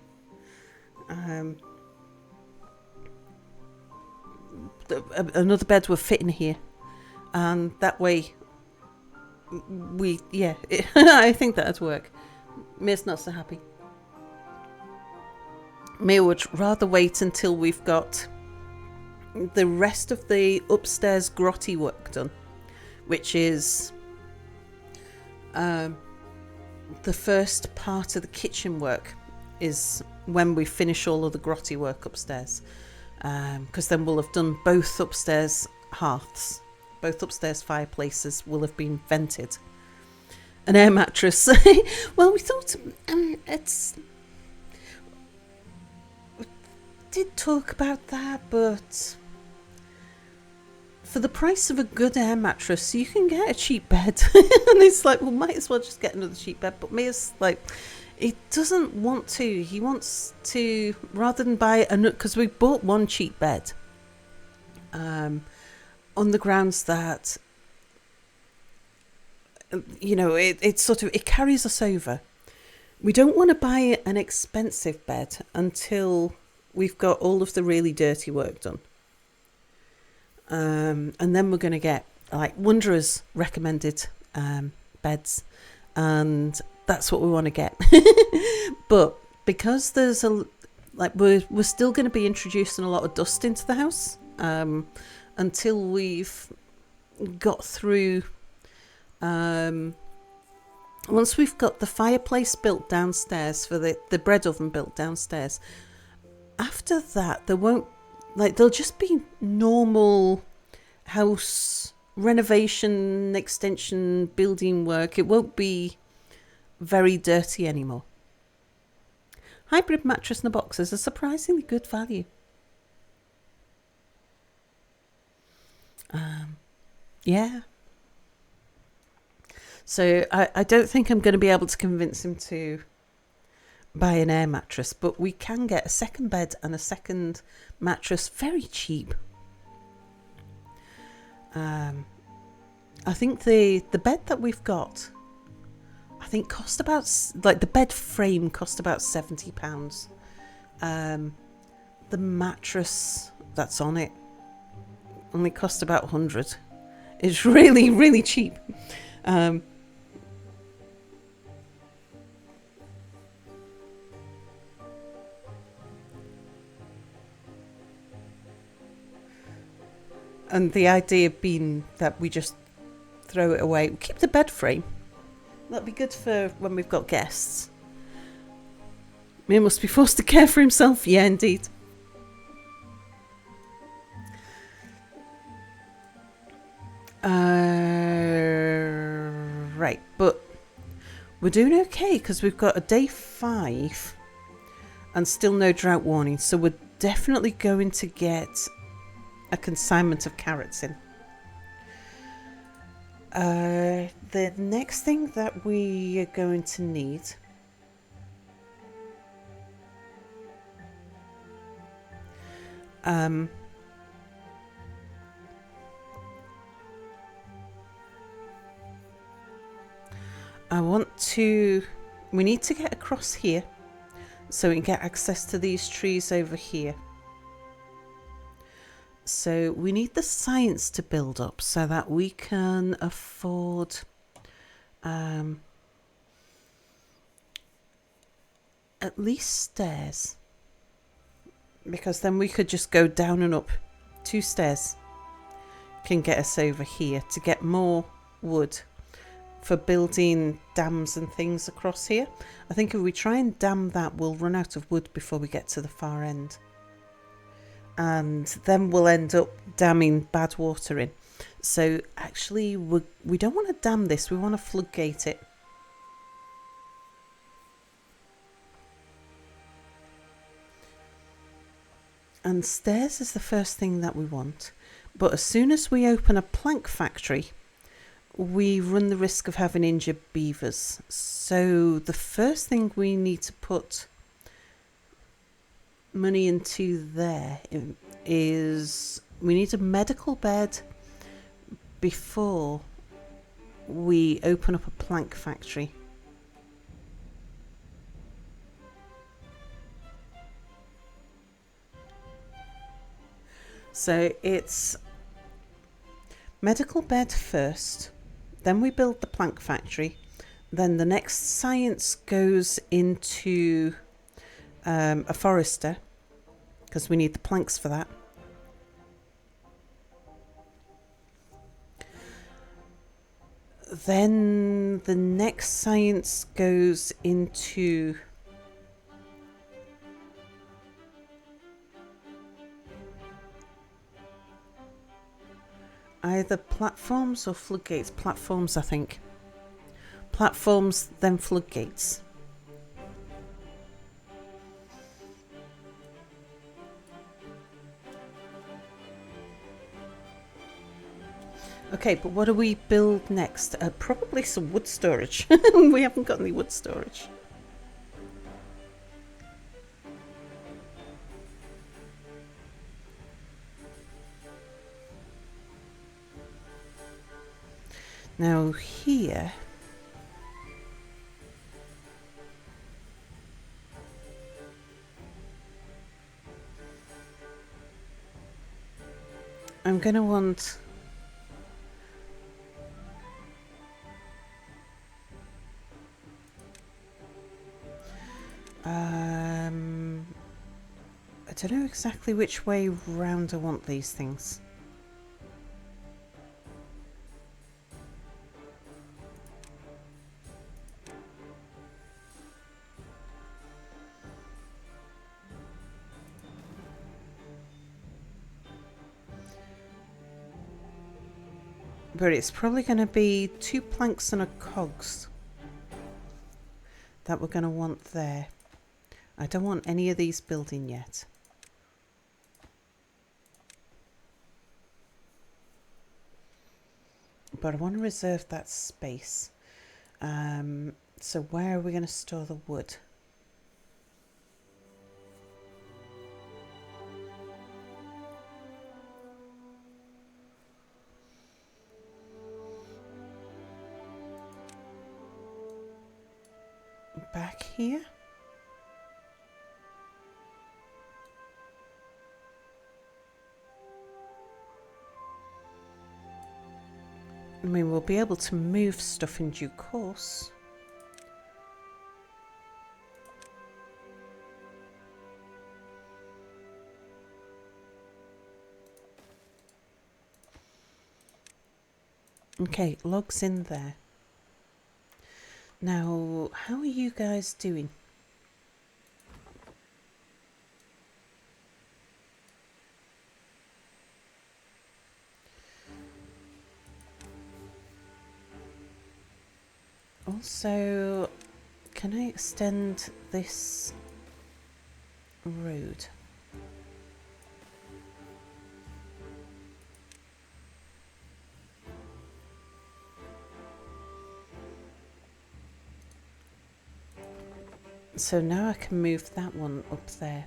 another bed would fit in here, and that way I think that'd work. Mia's not so happy. Mia would rather wait until we've got the rest of the upstairs grotty work done, which is the first part of the kitchen work is when we finish all of the grotty work upstairs, because then we'll have done both upstairs hearths, both upstairs fireplaces will have been vented. An air mattress. Well, we thought we did talk about that, but for the price of a good air mattress, you can get a cheap bed. And it's like, well, might as well just get another cheap bed. But Mia's like, he doesn't want to. He wants to, rather than buy another, because we bought one cheap bed, on the grounds that, you know, it carries us over. We don't want to buy an expensive bed until we've got all of the really dirty work done. And then we're going to get like Wanderers recommended beds, and that's what we want to get. But because there's we're still going to be introducing a lot of dust into the house until we've got through. Once we've got the fireplace built downstairs, for the bread oven built downstairs, after that there'll just be normal house renovation, extension, building work. It won't be very dirty anymore. Hybrid mattress in a box is a surprisingly good value. Yeah. So I don't think I'm going to be able to convince him to buy an air mattress, but we can get a second bed and a second mattress very cheap. I think the bed that we've got, I think cost about, like the bed frame cost about £70. The mattress that's on it only cost about 100. It's really, really cheap. And the idea being that we just throw it away. Keep the bed frame. That'd be good for when we've got guests. He must be forced to care for himself. Yeah, indeed. Right, but we're doing okay because we've got a day 5 and still no drought warning. So we're definitely going to get a consignment of carrots in. The next thing that we are going to need we need to get across here so we can get access to these trees over here. So we need the science to build up so that we can afford at least stairs, because then we could just go down and up. 2 stairs can get us over here to get more wood for building dams and things across here. I think if we try and dam that, we'll run out of wood before we get to the far end. And then we'll end up damming bad water in. So actually, we don't want to dam this. We want to floodgate it. And stairs is the first thing that we want. But as soon as we open a plank factory, we run the risk of having injured beavers. So the first thing we need to put money into there is we need a medical bed before we open up a plank factory. So it's medical bed first, then we build the plank factory, then the next science goes into a forester, because we need the planks for that. Then the next science goes into either platforms or floodgates. Platforms, I think. Platforms, then floodgates. Okay, but what do we build next? Probably some wood storage. We haven't got any wood storage. Now here, I'm going to want I don't know exactly which way round I want these things. But it's probably going to be 2 planks and a cogs that we're going to want there. I don't want any of these building yet. But I want to reserve that space. So where are we going to store the wood? Back here? I mean, we'll be able to move stuff in due course. Okay, logs in there. Now, how are you guys doing? Also, can I extend this road? So now I can move that one up there.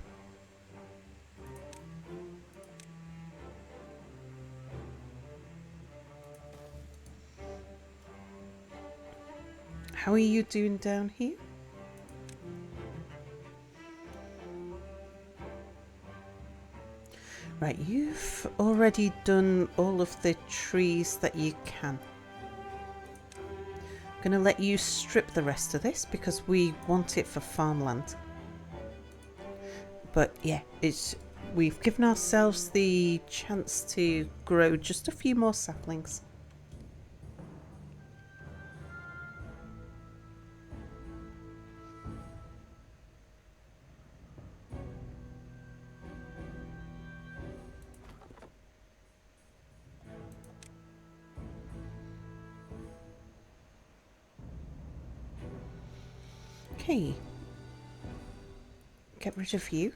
How are you doing down here? Right, you've already done all of the trees that you can. I'm going to let you strip the rest of this because we want it for farmland. But yeah, we've given ourselves the chance to grow just a few more saplings. Okay, get rid of you.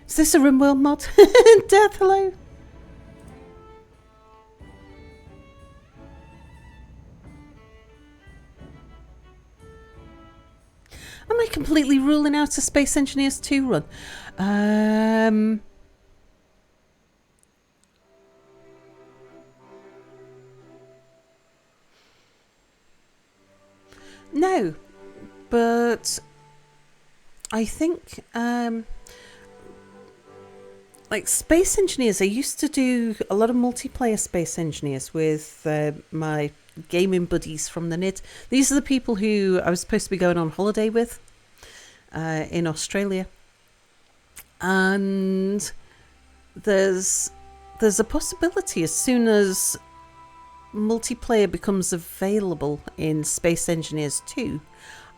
Is this a RimWorld mod? Death, hello. Am I completely ruling out a Space Engineers 2 run? No, but I think like Space Engineers, I used to do a lot of multiplayer Space Engineers with my gaming buddies from the NID. These are the people who I was supposed to be going on holiday with in Australia. And there's a possibility as soon as multiplayer becomes available in Space Engineers 2,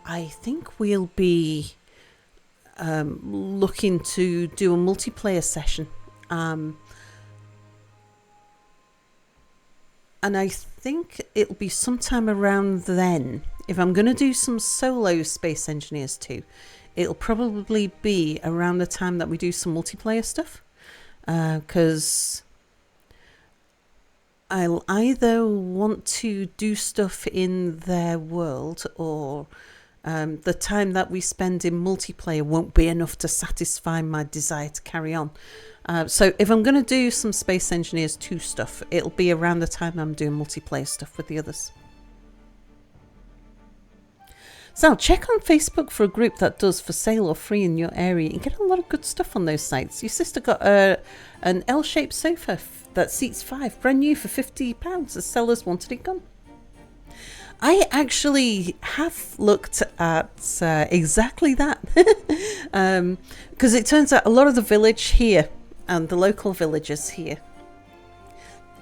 I think we'll be looking to do a multiplayer session. And I think it'll be sometime around then. If I'm going to do some solo Space Engineers 2, it'll probably be around the time that we do some multiplayer stuff. Because I'll either want to do stuff in their world, or the time that we spend in multiplayer won't be enough to satisfy my desire to carry on. So if I'm going to do some Space Engineers 2 stuff, it'll be around the time I'm doing multiplayer stuff with the others. So check on Facebook for a group that does for sale or free in your area. You get a lot of good stuff on those sites. Your sister got an L-shaped sofa that seats 5, brand new for £50. The sellers wanted it gone. I actually have looked at exactly that. Because it turns out a lot of the village here and the local villages here,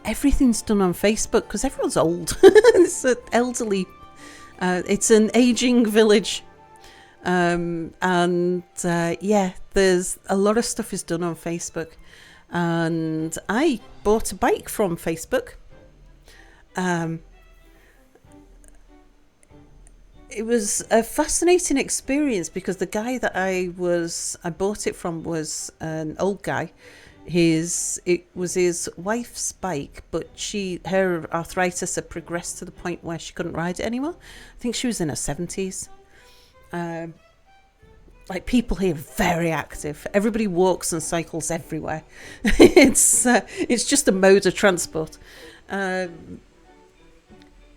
everything's done on Facebook because everyone's old. It's an elderly, it's an aging village. Yeah, there's a lot of stuff is done on Facebook. And I bought a bike from Facebook. It was a fascinating experience because the guy that I bought it from was an old guy It was his wife's bike, but her arthritis had progressed to the point where she couldn't ride it anymore. I think she was in her 70s. Like, people here are very active. Everybody walks and cycles everywhere. It's just a mode of transport.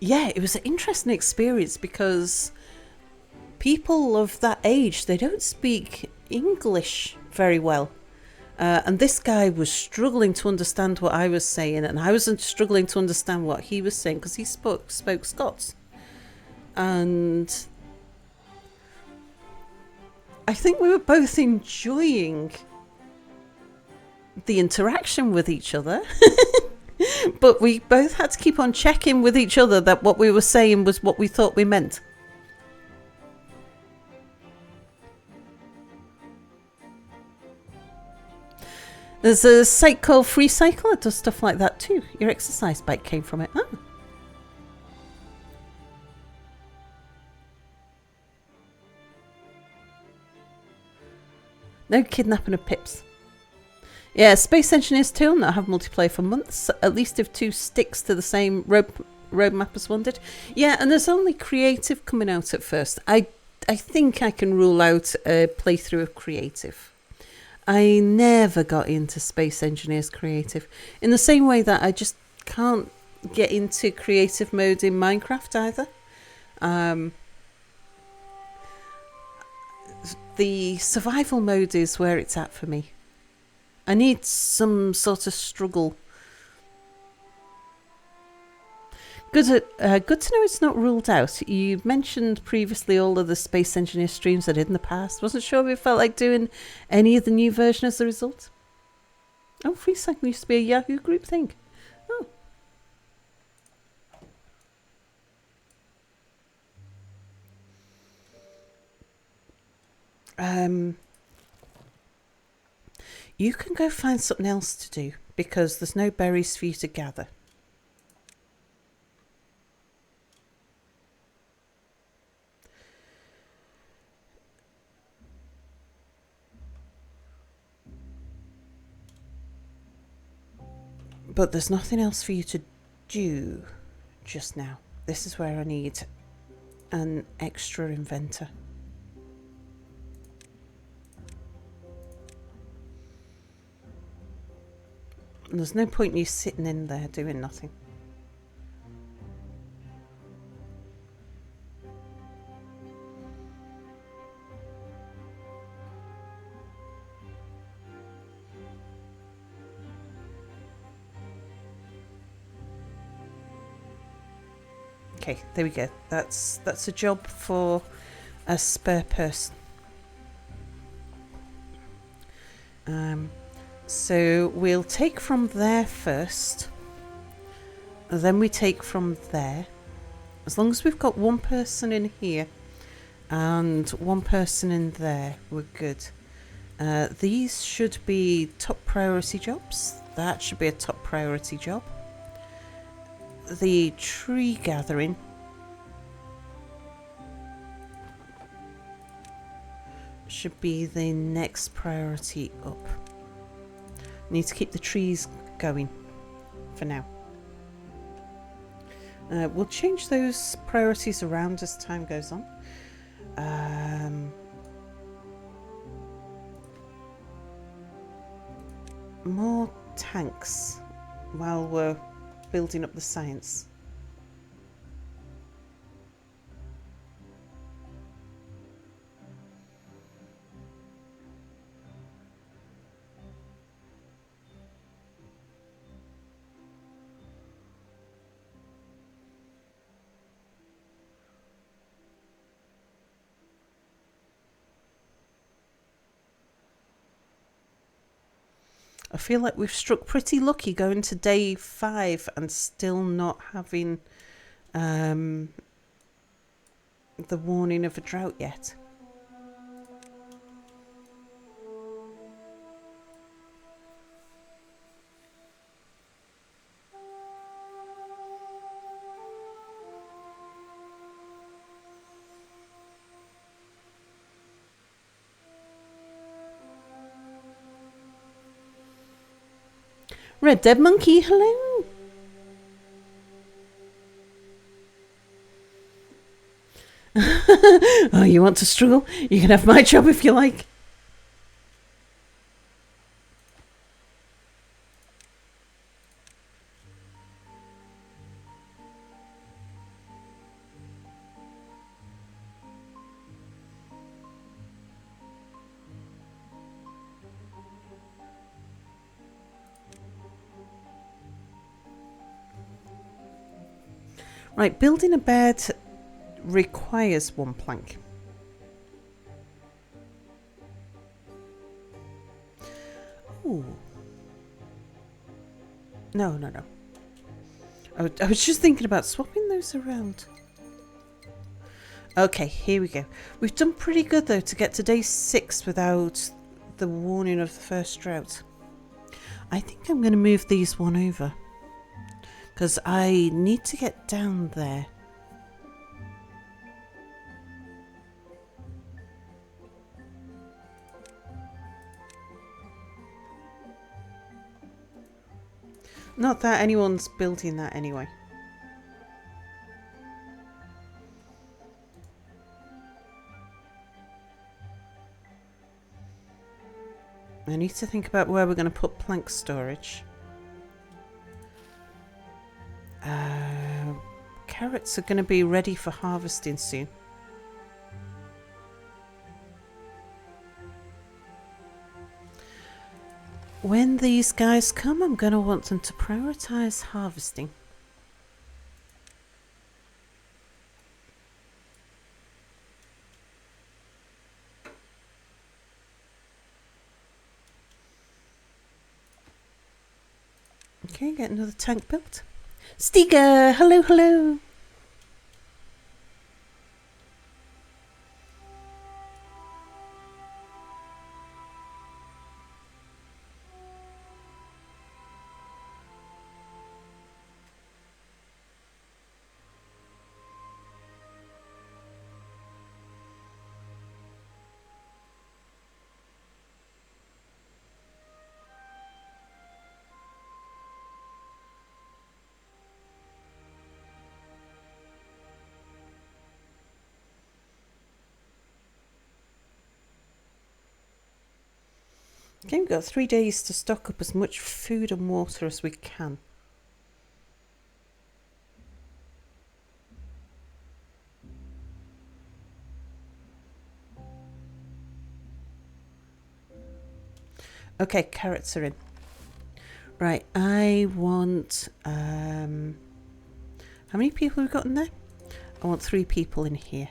Yeah, it was an interesting experience because people of that age, they don't speak English very well. And this guy was struggling to understand what I was saying, and I was struggling to understand what he was saying because he spoke Scots. And I think we were both enjoying the interaction with each other. But we both had to keep on checking with each other that what we were saying was what we thought we meant. There's a site called Free Cycle that does stuff like that too. Your exercise bike came from it. Oh. No kidnapping of pips. Yeah, Space Engineers 2 will not have multiplayer for months, at least if 2 sticks to the same roadmap as 1 did. Yeah, and there's only creative coming out at first. I think I can rule out a playthrough of creative. I never got into Space Engineers creative. In the same way that I just can't get into creative mode in Minecraft either. The survival mode is where it's at for me. I need some sort of struggle. Good to know it's not ruled out. You mentioned previously all of the Space Engineer streams I did in the past. Wasn't sure if it felt like doing any of the new version as a result. Oh, Free Cycle used to be a Yahoo group thing. Oh. You can go find something else to do because there's no berries for you to gather. But there's nothing else for you to do just now. This is where I need an extra inventor. And there's no point in you sitting in there doing nothing. Okay, there we go. That's a job for a spare person. So we'll take from there first. Then we take from there. As long as we've got one person in here and one person in there, we're good. These should be top priority jobs. That should be a top priority job. The tree gathering should be the next priority up. Need to keep the trees going for now. We'll change those priorities around as time goes on. More tanks while we're building up the science. I feel like we've struck pretty lucky going to day 5 and still not having the warning of a drought yet. Red Dead Monkey, hello. Oh, you want to struggle? You can have my job if you like. Right, building a bed requires 1 plank. Ooh. No. I was just thinking about swapping those around. Okay, here we go. We've done pretty good though to get to day 6 without the warning of the first drought. I think I'm going to move these one over because I need to get down there. Not that anyone's building that anyway. I need to think about where we're going to put plank storage. Carrots are going to be ready for harvesting soon. When these guys come, I'm going to want them to prioritize harvesting. Okay, get another tank built. Stiga, hello. Okay, we've got 3 days to stock up as much food and water as we can. Okay, carrots are in. Right, I want... how many people have we got in there? I want 3 people in here.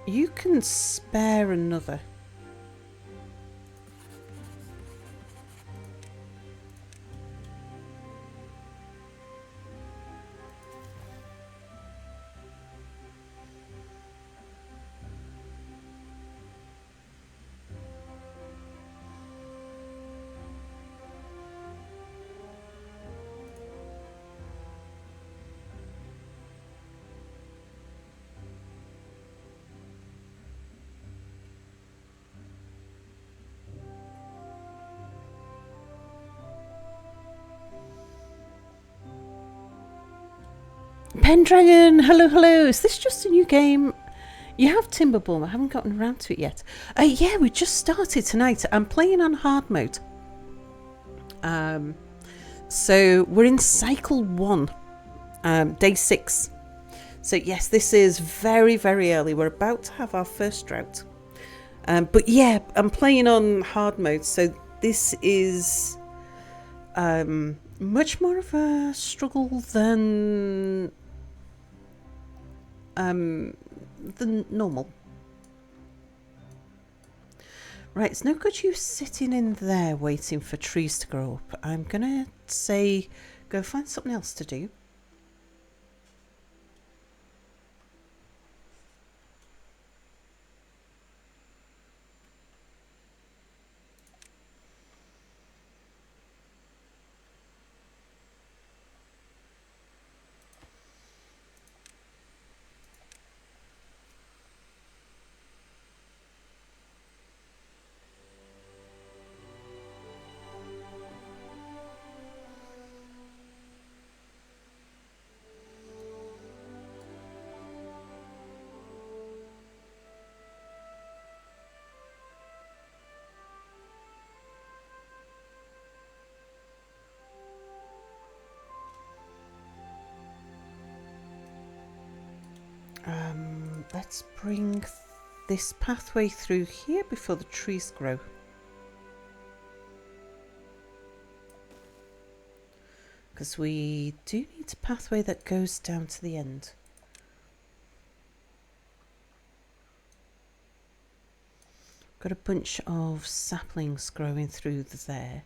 You can spare another. Pendragon, hello. Is this just a new game? You have Timberborn, I haven't gotten around to it yet. Yeah, we just started tonight. I'm playing on hard mode. So we're in cycle 1, day 6. So yes, this is very, very early. We're about to have our first drought. But yeah, I'm playing on hard mode. So this is much more of a struggle than normal. Right, it's no good you sitting in there waiting for trees to grow up. I'm gonna say go find something else to do. Let's bring this pathway through here before the trees grow. Because we do need a pathway that goes down to the end. Got a bunch of saplings growing through there.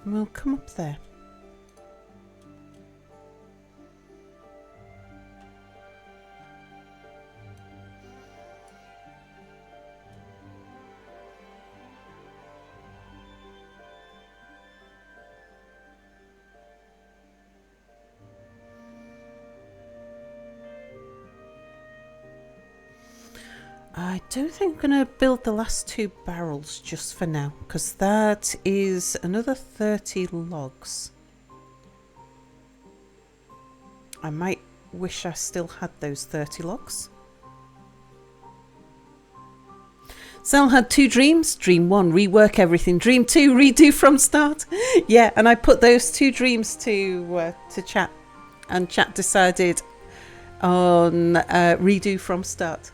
And we'll come up there. I don't think I'm going to build the last 2 barrels just for now, because that is another 30 logs. I might wish I still had those 30 logs. Sal had 2 dreams. Dream 1, rework everything. Dream 2, redo from start. Yeah, and I put those 2 dreams to chat, and chat decided on redo from start.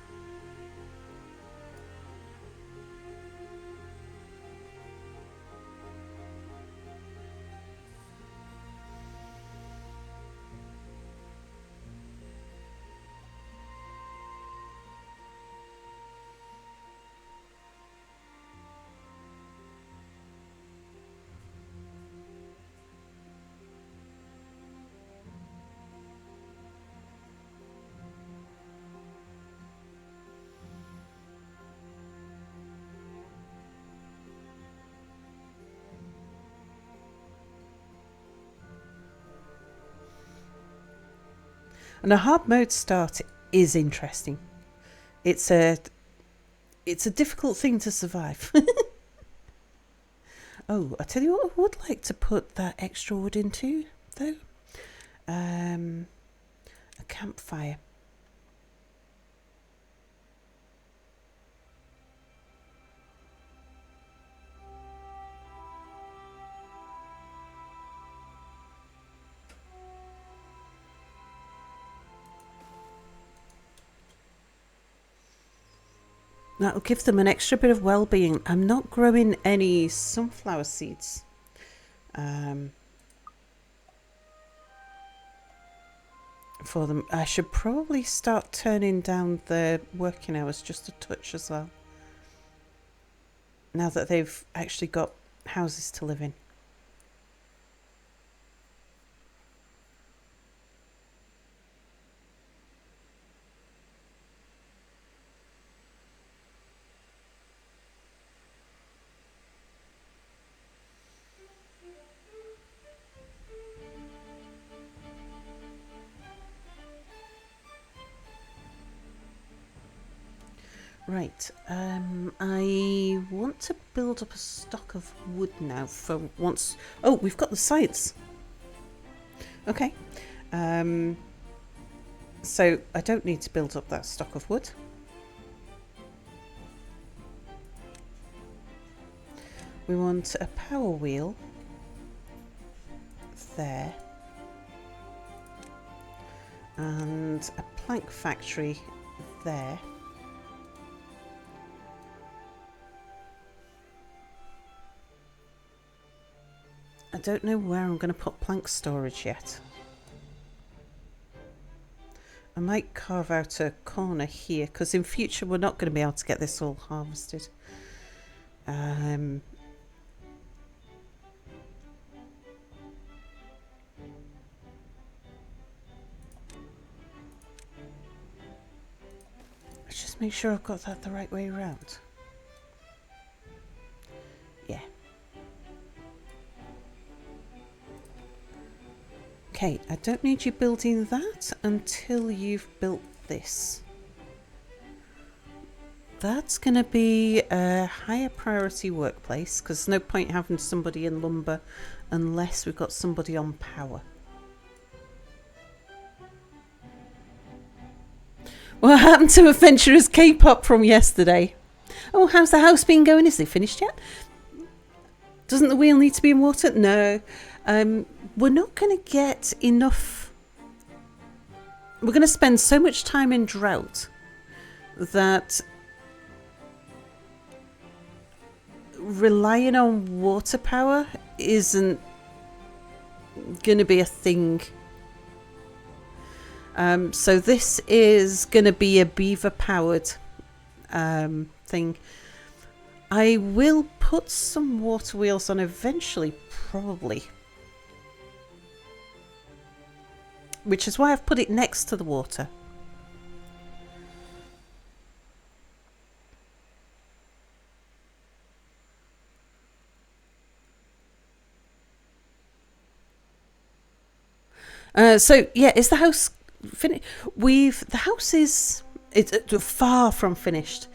And a hard mode start is interesting. It's a difficult thing to survive. Oh, I tell you what, I would like to put that extra wood into, though. A campfire. That'll give them an extra bit of well-being. I'm not growing any sunflower seeds. For them. I should probably start turning down the working hours just a touch as well. Now that they've actually got houses to live in. Right, I want to build up a stock of wood now for once. Oh, we've got the science. Okay, so I don't need to build up that stock of wood. We want a power wheel there and a plank factory there. I don't know where I'm going to put plank storage yet. I might carve out a corner here because in future we're not going to be able to get this all harvested. Let's just make sure I've got that the right way around. Yeah. Okay, I don't need you building that until you've built this. That's going to be a higher priority workplace because there's no point having somebody in lumber unless we've got somebody on power. What happened to Adventurer's K-pop from yesterday? Oh, how's the house been going? Is it finished yet? Doesn't the wheel need to be in water? No. We're not going to get enough. We're going to spend so much time in drought that relying on water power isn't going to be a thing. So this is going to be a beaver powered thing. I will put some water wheels on eventually, probably. Which is why I've put it next to the water. So yeah, is the house finished? The house is far from finished.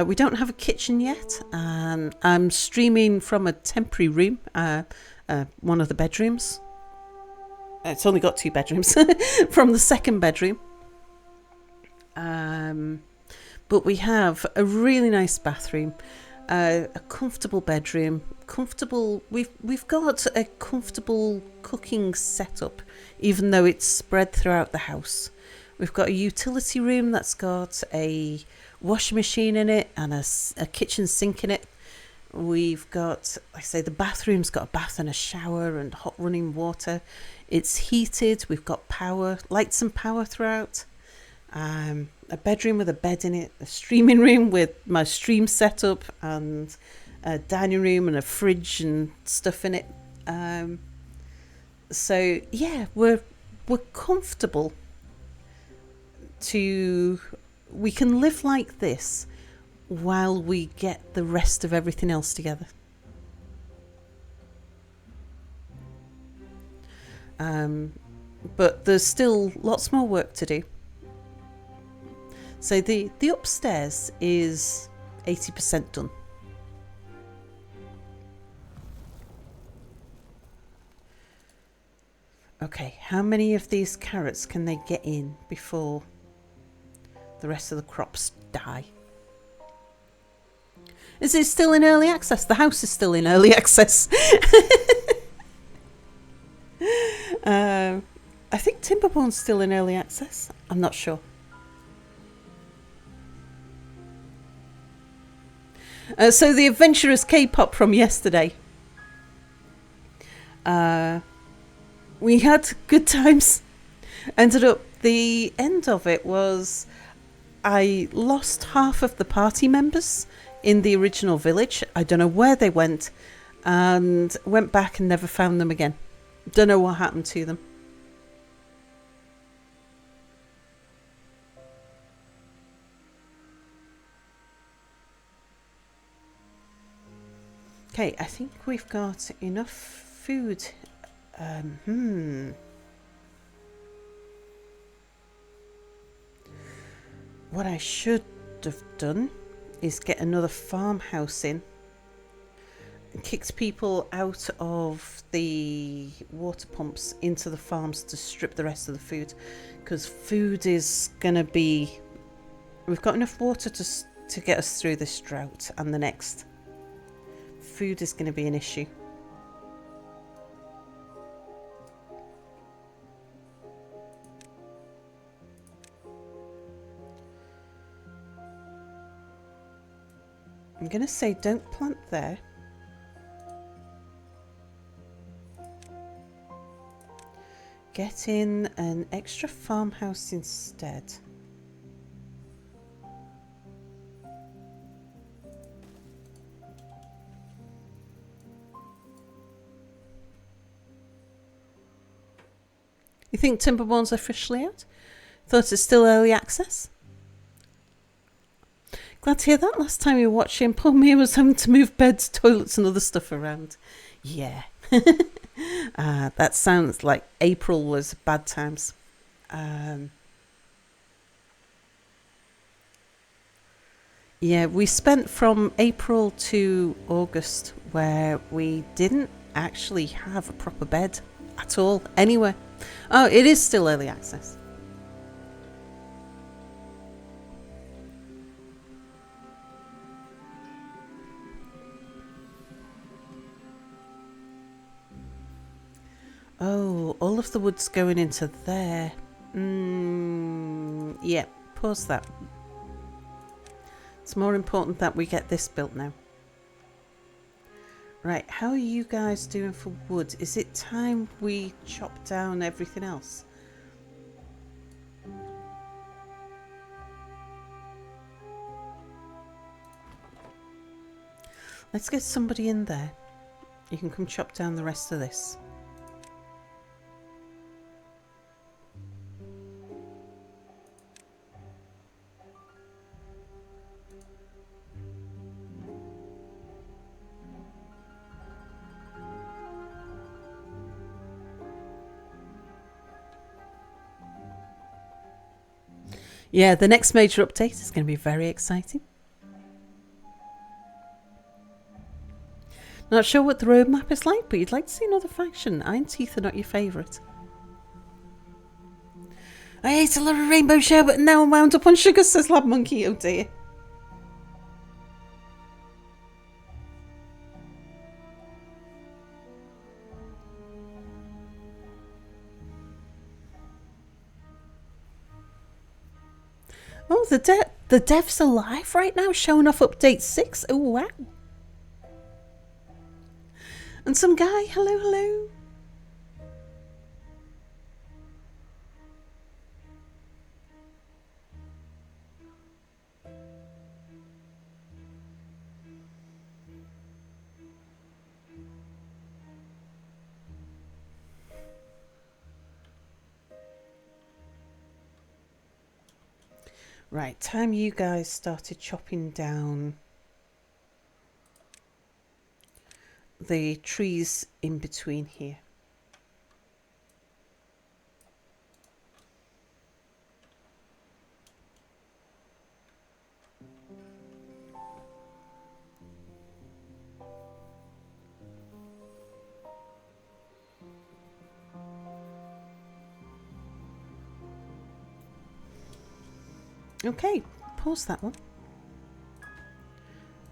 We don't have a kitchen yet, and I'm streaming from a temporary room, one of the bedrooms. It's only got 2 bedrooms from the second bedroom. But we have a really nice bathroom, a comfortable bedroom, we've got a comfortable cooking setup, even though it's spread throughout the house. We've got a utility room that's got a washing machine in it and a kitchen sink in it. We've got, like I say, the bathroom's got a bath and a shower and hot running water. It's heated. We've got power, lights and power throughout. A bedroom with a bed in it, a streaming room with my stream setup, and a dining room and a fridge and stuff in it. So yeah, we're comfortable. We can live like this while we get the rest of everything else together. But there's still lots more work to do. So the upstairs is 80% done. Okay, how many of these carrots can they get in before the rest of the crops die? Is it still in early access? The house is still in early access. I think Timberborn's still in early access. I'm not sure. So the Adventurous K-pop from yesterday. We had good times. Ended up, the end of it was I lost half of the party members in the original village. I don't know where they went, and went back and never found them again. Don't know what happened to them. Okay, I think we've got enough food. What I should have done is get another farmhouse in and kicked people out of the water pumps into the farms to strip the rest of the food, because food is going to be... We've got enough water to get us through this drought and the next. Food is going to be an issue. I'm going to say don't plant there. Get in an extra farmhouse instead. You think Timberborn's officially out? Thought it's still early access? Glad to hear that. Last time we were watching, poor Mia was having to move beds, toilets and other stuff around. Yeah. That sounds like April was bad times. Yeah, we spent from April to August where we didn't actually have a proper bed at all anywhere. Oh, it is still early access. Oh, all of the wood's going into there. Yeah, pause that. It's more important that we get this built now. Right, how are you guys doing for wood? Is it time we chop down everything else? Let's get somebody in there. You can come chop down the rest of this. Yeah, the next major update is going to be very exciting. Not sure what the roadmap is like, but you'd like to see another faction. Iron Teeth are not your favourite. I ate a lot of rainbow sherbet and now I'm wound up on sugar, says Lab Monkey. Oh dear. Oh, the dev's alive right now, showing off update 6. Oh, wow. And some guy, hello, hello. Right, time you guys started chopping down the trees in between here. Okay, pause that one.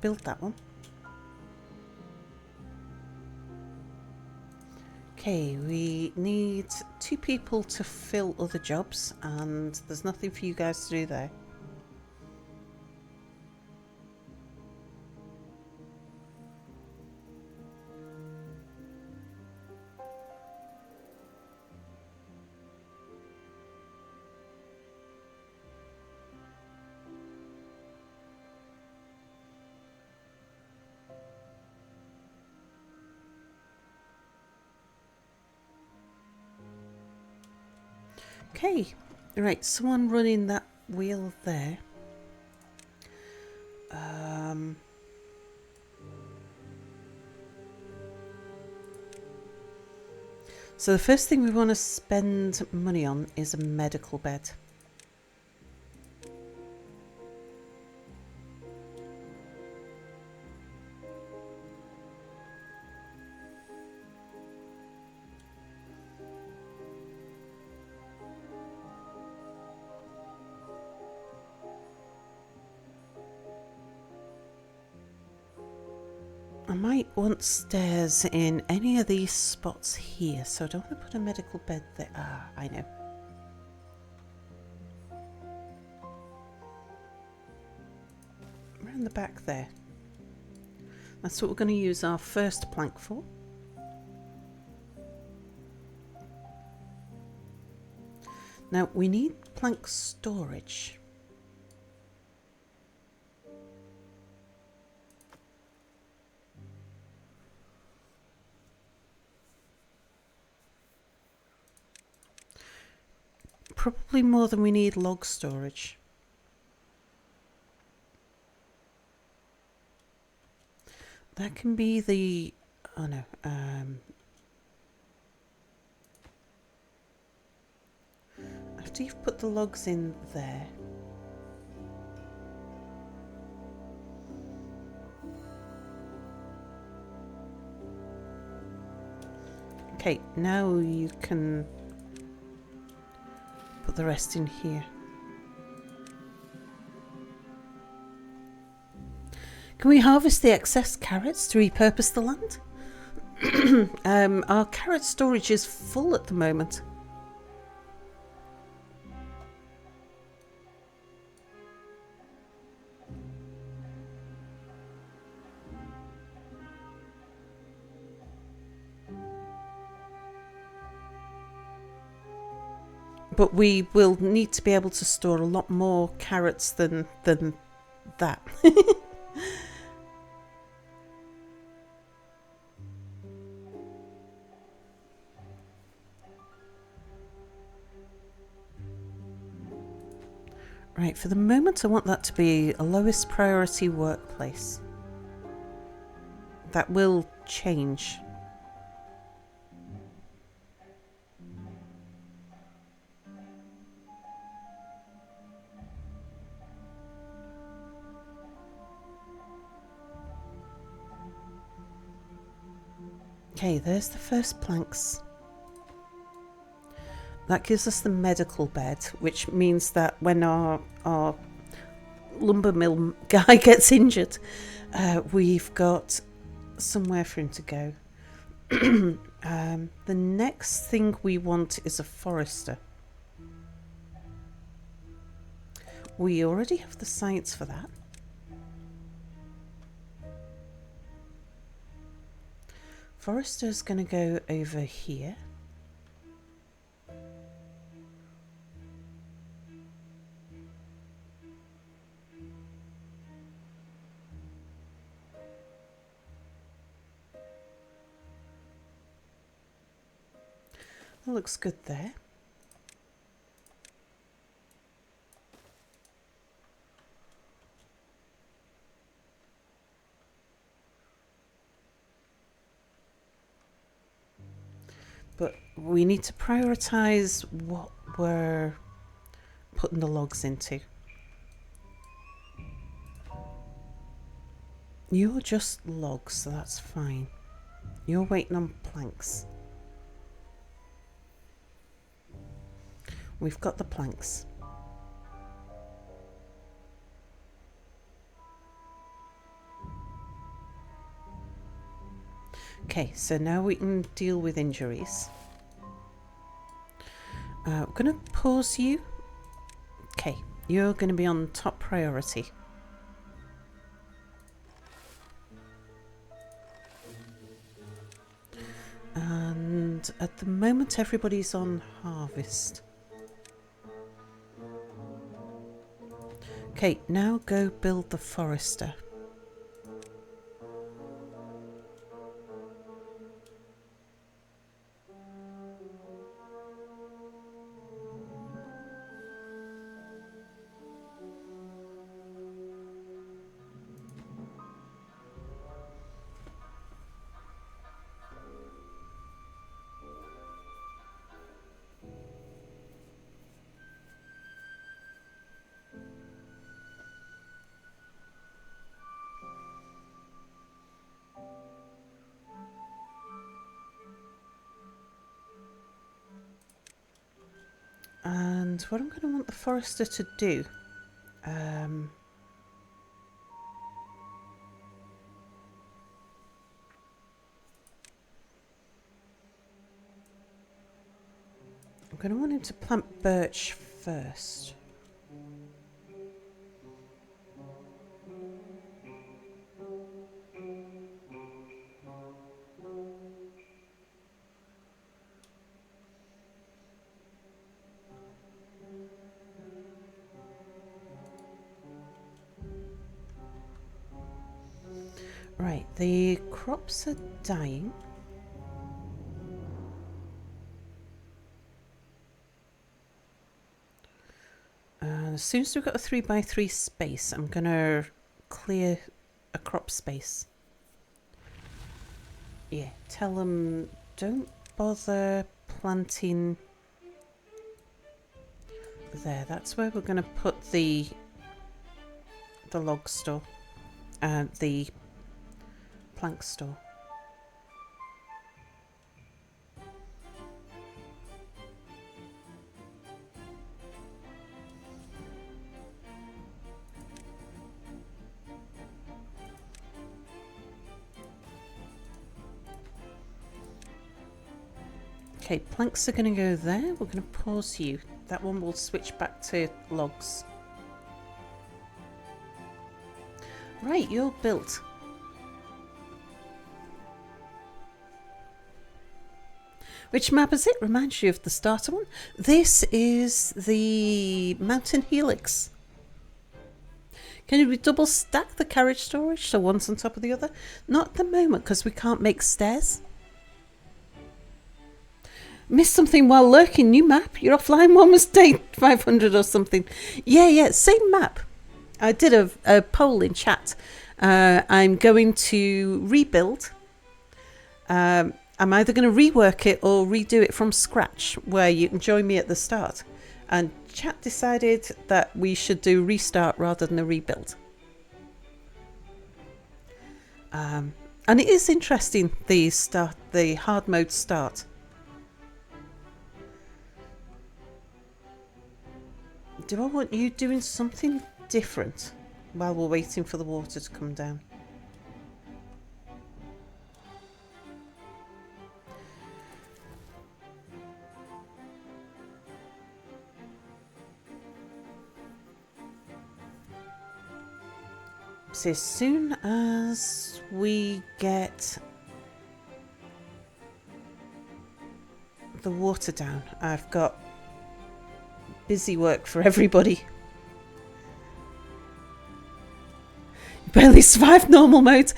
Build that one. Okay, we need 2 people to fill other jobs, and there's nothing for you guys to do there. Okay, right, someone running that wheel there. So the first thing we want to spend money on is a medical bed. I might want stairs in any of these spots here, so I don't want to put a medical bed there. Ah, I know. Around the back there. That's what we're going to use our first plank for. Now, we need plank storage. Probably more than we need log storage. That can be the... oh no. after you've put the logs in there, okay, now you can put the rest in here. Can we harvest the excess carrots to repurpose the land? Our carrot storage is full at the moment. But we will need to be able to store a lot more carrots than that. Right, for the moment I want that to be a lowest priority workplace. That will change. Okay, there's the first planks. That gives us the medical bed, which means that when our lumber mill guy gets injured, we've got somewhere for him to go. The next thing we want is a forester. We already have the science for that. Forester's going to go over here. That looks good there. But we need to prioritize what we're putting the logs into. You're just logs, so that's fine. You're waiting on planks. We've got the planks. Okay, so now we can deal with injuries. I'm going to pause you. Okay, you're going to be on top priority. And at the moment everybody's on harvest. Okay, now go build the forester. And what I'm going to want the forester to do, I'm going to want him to plant birch first. Right, the crops are dying. As soon as we've got a 3x3 space, I'm going to clear a crop space. Yeah, tell them don't bother planting there. That's where we're going to put the log store and the plank store. Okay, planks are going to go there. We're going to pause you. That one will switch back to logs. Right, you're built. Which map is it? Reminds you of the starter one. This is the Mountain Helix. Can we double stack the carriage storage so one's on top of the other? Not at the moment because we can't make stairs. Missed something while lurking. New map. You're offline. One was day 500 or something. Yeah. Same map. I did a poll in chat. I'm going to rebuild. I'm either going to rework it or redo it from scratch, where you can join me at the start. And chat decided that we should do restart rather than a rebuild. And it is interesting, the hard mode start. Do I want you doing something different while we're waiting for the water to come down? So as soon as we get the water down, I've got busy work for everybody. Barely survived normal mode.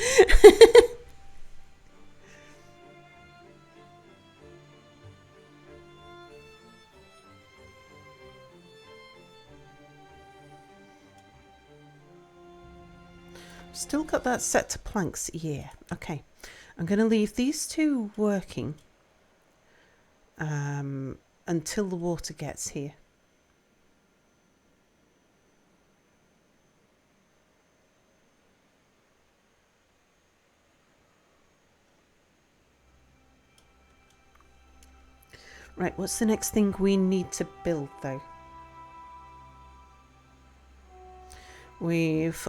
Still got that set to planks. Yeah, okay. I'm going to leave these two working until the water gets here. Right, what's the next thing we need to build though? We've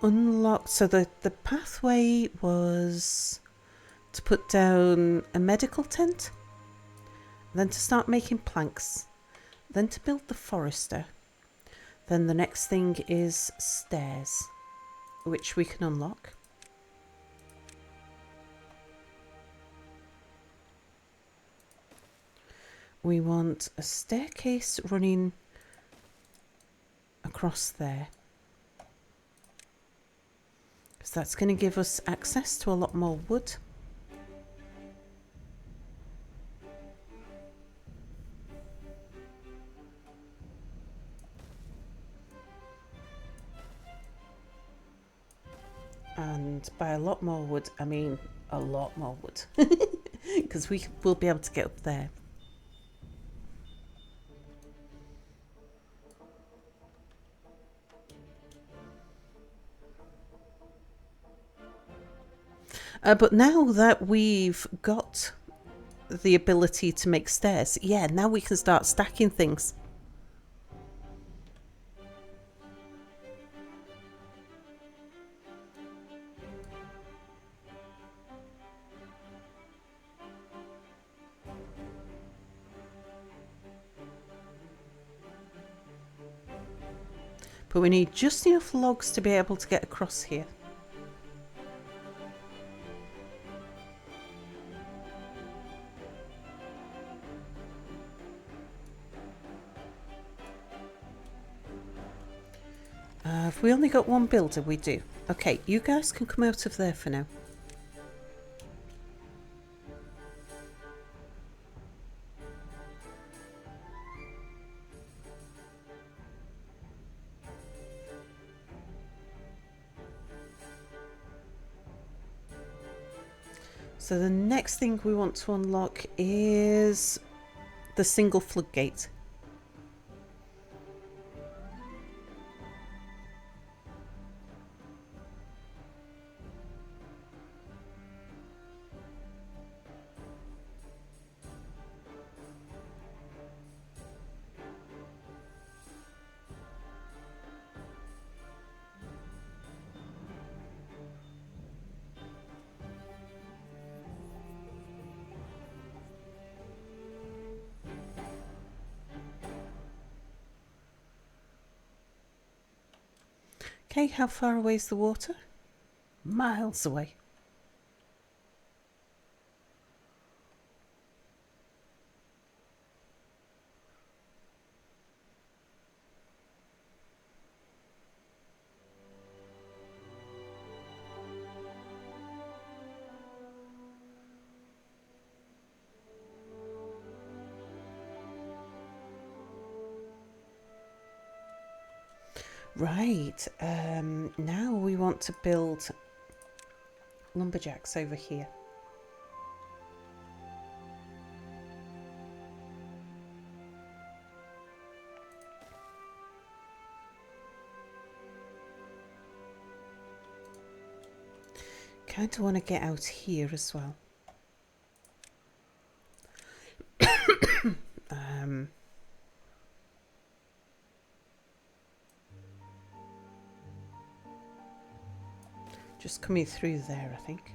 unlocked, so the pathway was to put down a medical tent, then to start making planks, then to build the forester. Then the next thing is stairs, which we can unlock. We want a staircase running across there, because that's going to give us access to a lot more wood. And by a lot more wood, I mean a lot more wood, because we will be able to get up there. But now that we've got the ability to make stairs, yeah, now we can start stacking things. But we need just enough logs to be able to get across here. Have we only got one builder? We do. Okay, you guys can come out of there for now. So the next thing we want to unlock is the single floodgate. Okay, how far away is the water? Miles away. Right, now we want to build lumberjacks over here. Kind of want to get out here as well. Just coming through there, I think.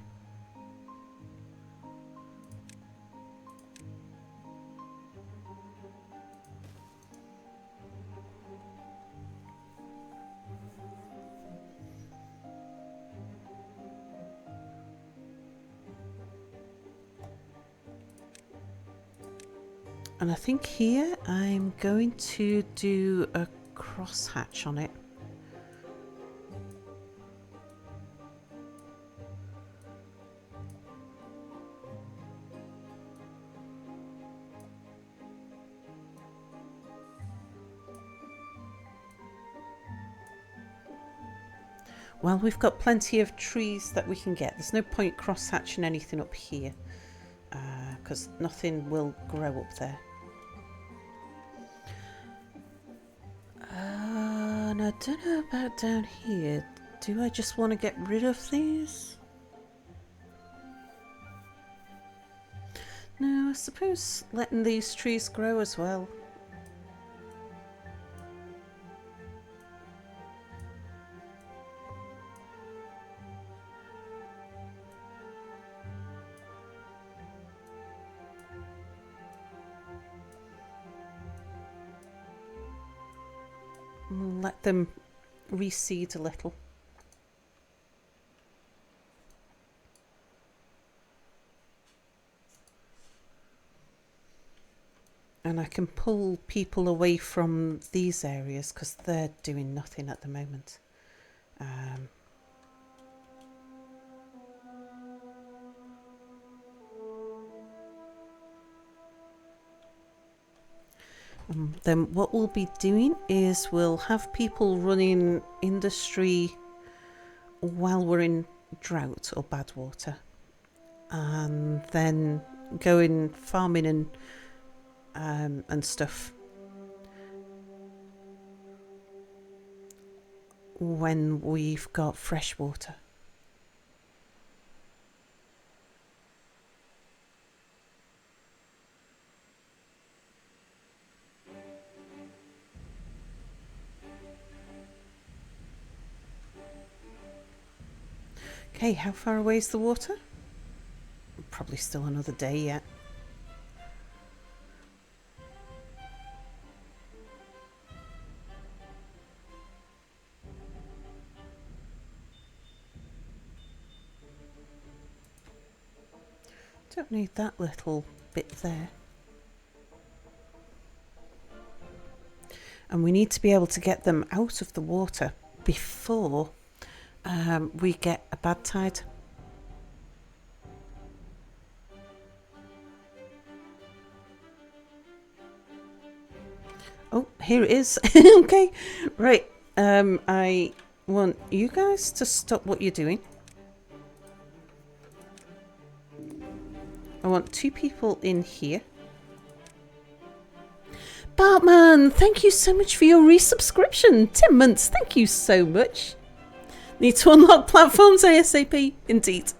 And I think here I'm going to do a crosshatch on it. Well, we've got plenty of trees that we can get. There's no point cross-hatching anything up here because nothing will grow up there. And I don't know about down here. Do I just want to get rid of these? No, I suppose letting these trees grow as well. Let them reseed a little. And I can pull people away from these areas because they're doing nothing at the moment. Then what we'll be doing is we'll have people running industry while we're in drought or bad water, and then going farming and stuff when we've got fresh water. Okay, how far away is the water? Probably still another day yet. Don't need that little bit there. And we need to be able to get them out of the water before we get a bad tide. Oh, here it is. Okay, right. I want you guys to stop what you're doing. I want 2 people in here. Bartman, thank you so much for your resubscription. 10 months, thank you so much. Need to unlock platforms ASAP, indeed.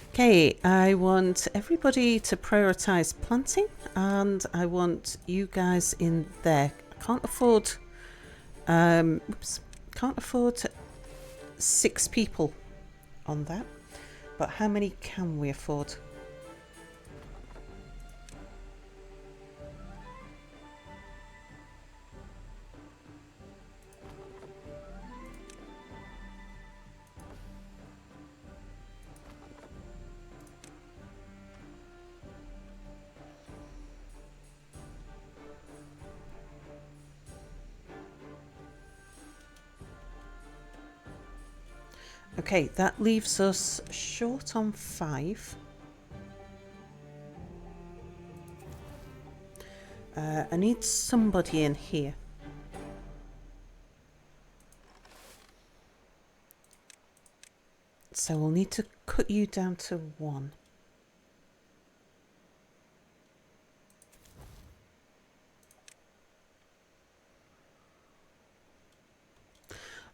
Okay, I want everybody to prioritise planting, and I want you guys in there. I can't afford, can't afford 6 people on that. But how many can we afford? Okay, that leaves us short on 5. I need somebody in here. So we'll need to cut you down to 1.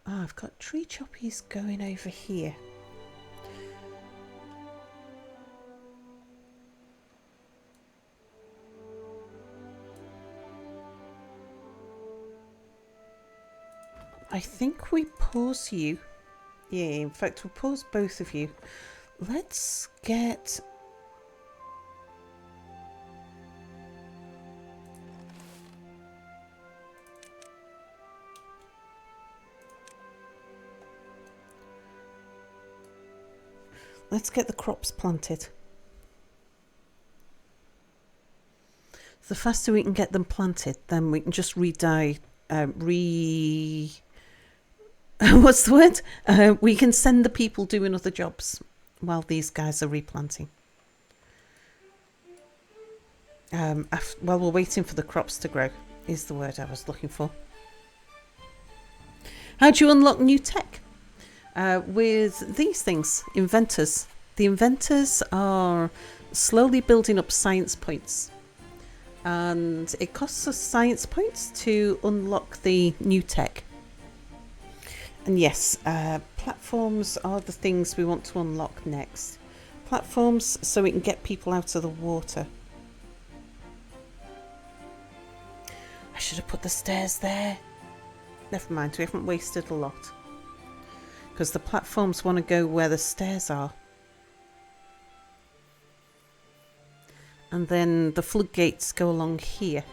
Ah, I've got tree choppies going over here. I think we pause you. Yeah, in fact, we'll pause both of you. Let's get... Let's get the crops planted. The faster we can get them planted, then we can just what's the word? We can send the people doing other jobs while these guys are replanting. While we're waiting for the crops to grow, is the word I was looking for. How do you unlock new tech? With these things, inventors. The inventors are slowly building up science points. And it costs us science points to unlock the new tech. And yes, platforms are the things we want to unlock next. Platforms so we can get people out of the water. I should have put the stairs there. Never mind, we haven't wasted a lot. Because the platforms want to go where the stairs are. And then the floodgates go along here.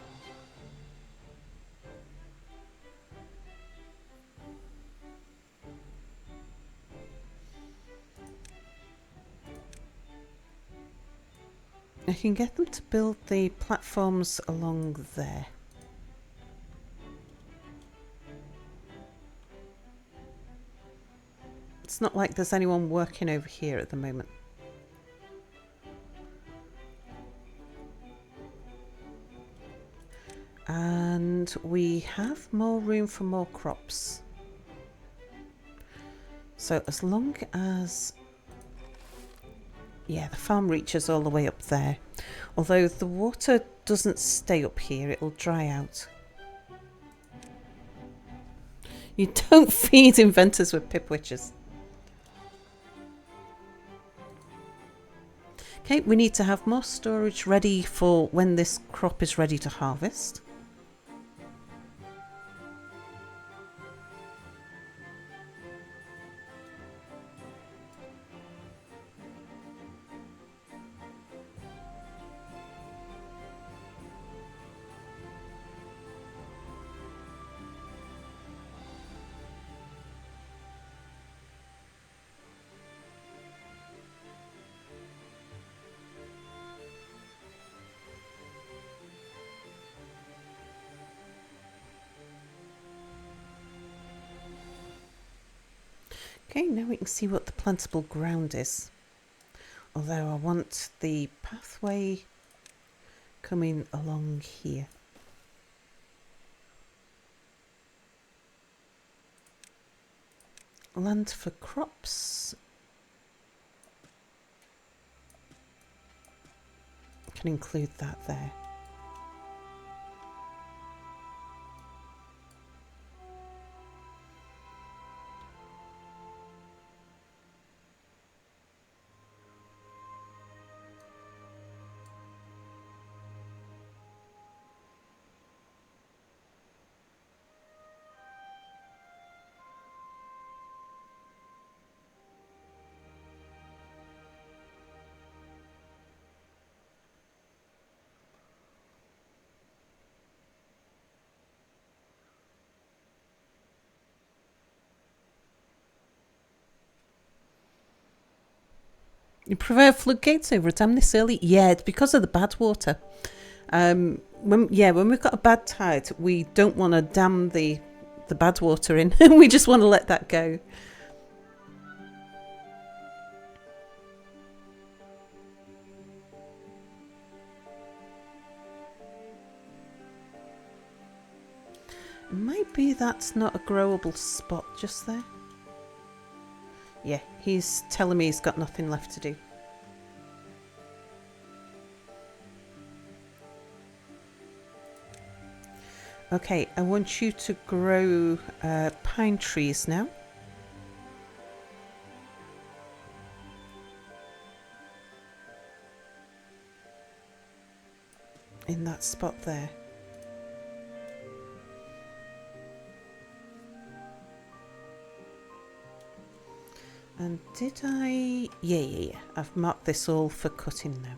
I can get them to build the platforms along there. It's not like there's anyone working over here at the moment. And we have more room for more crops. So as long as... Yeah, the farm reaches all the way up there. Although the water doesn't stay up here, it'll dry out. You don't feed inventors with pipwitches. Okay, we need to have more storage ready for when this crop is ready to harvest. Okay, now we can see what the plantable ground is. Although I want the pathway coming along here. Land for crops. I can include that there. You prefer floodgates over a dam this early? Yeah, it's because of the bad water. When we've got a bad tide, we don't want to dam the bad water in. We just want to let that go. might be that's not a growable spot just there. Yeah, he's telling me he's got nothing left to do. Okay, I want you to grow pine trees now. In that spot there. And did I... Yeah. I've marked this all for cutting now.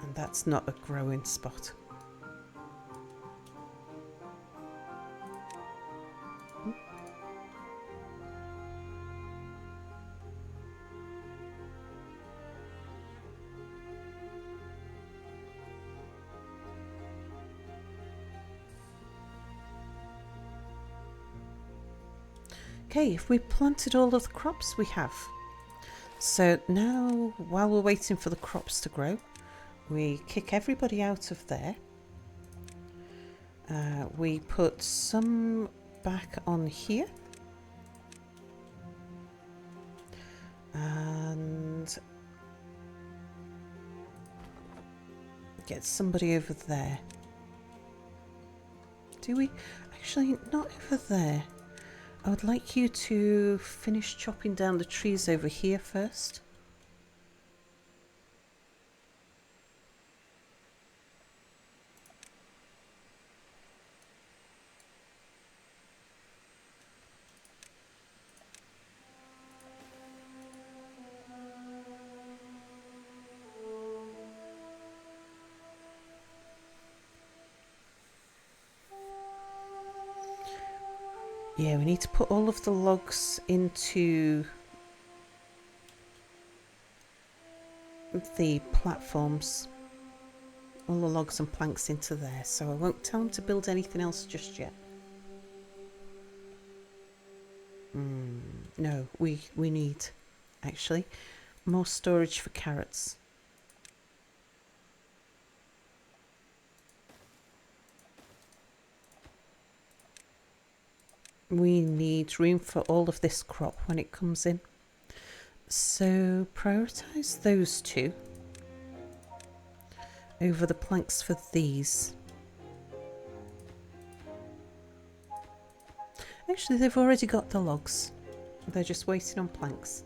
And that's not a growing spot. Okay, if we planted all of the crops, we have. So now, while we're waiting for the crops to grow, we kick everybody out of there. We put some back on here. And get somebody over there. Do we? Actually, not over there. I would like you to finish chopping down the trees over here first. Yeah, we need to put all of the logs into the platforms. All the logs and planks into there, so I won't tell them to build anything else just yet. No, we need, actually, more storage for carrots. We need room for all of this crop when it comes in. So prioritise those two over the planks for these. Actually, they've already got the logs. They're just waiting on planks.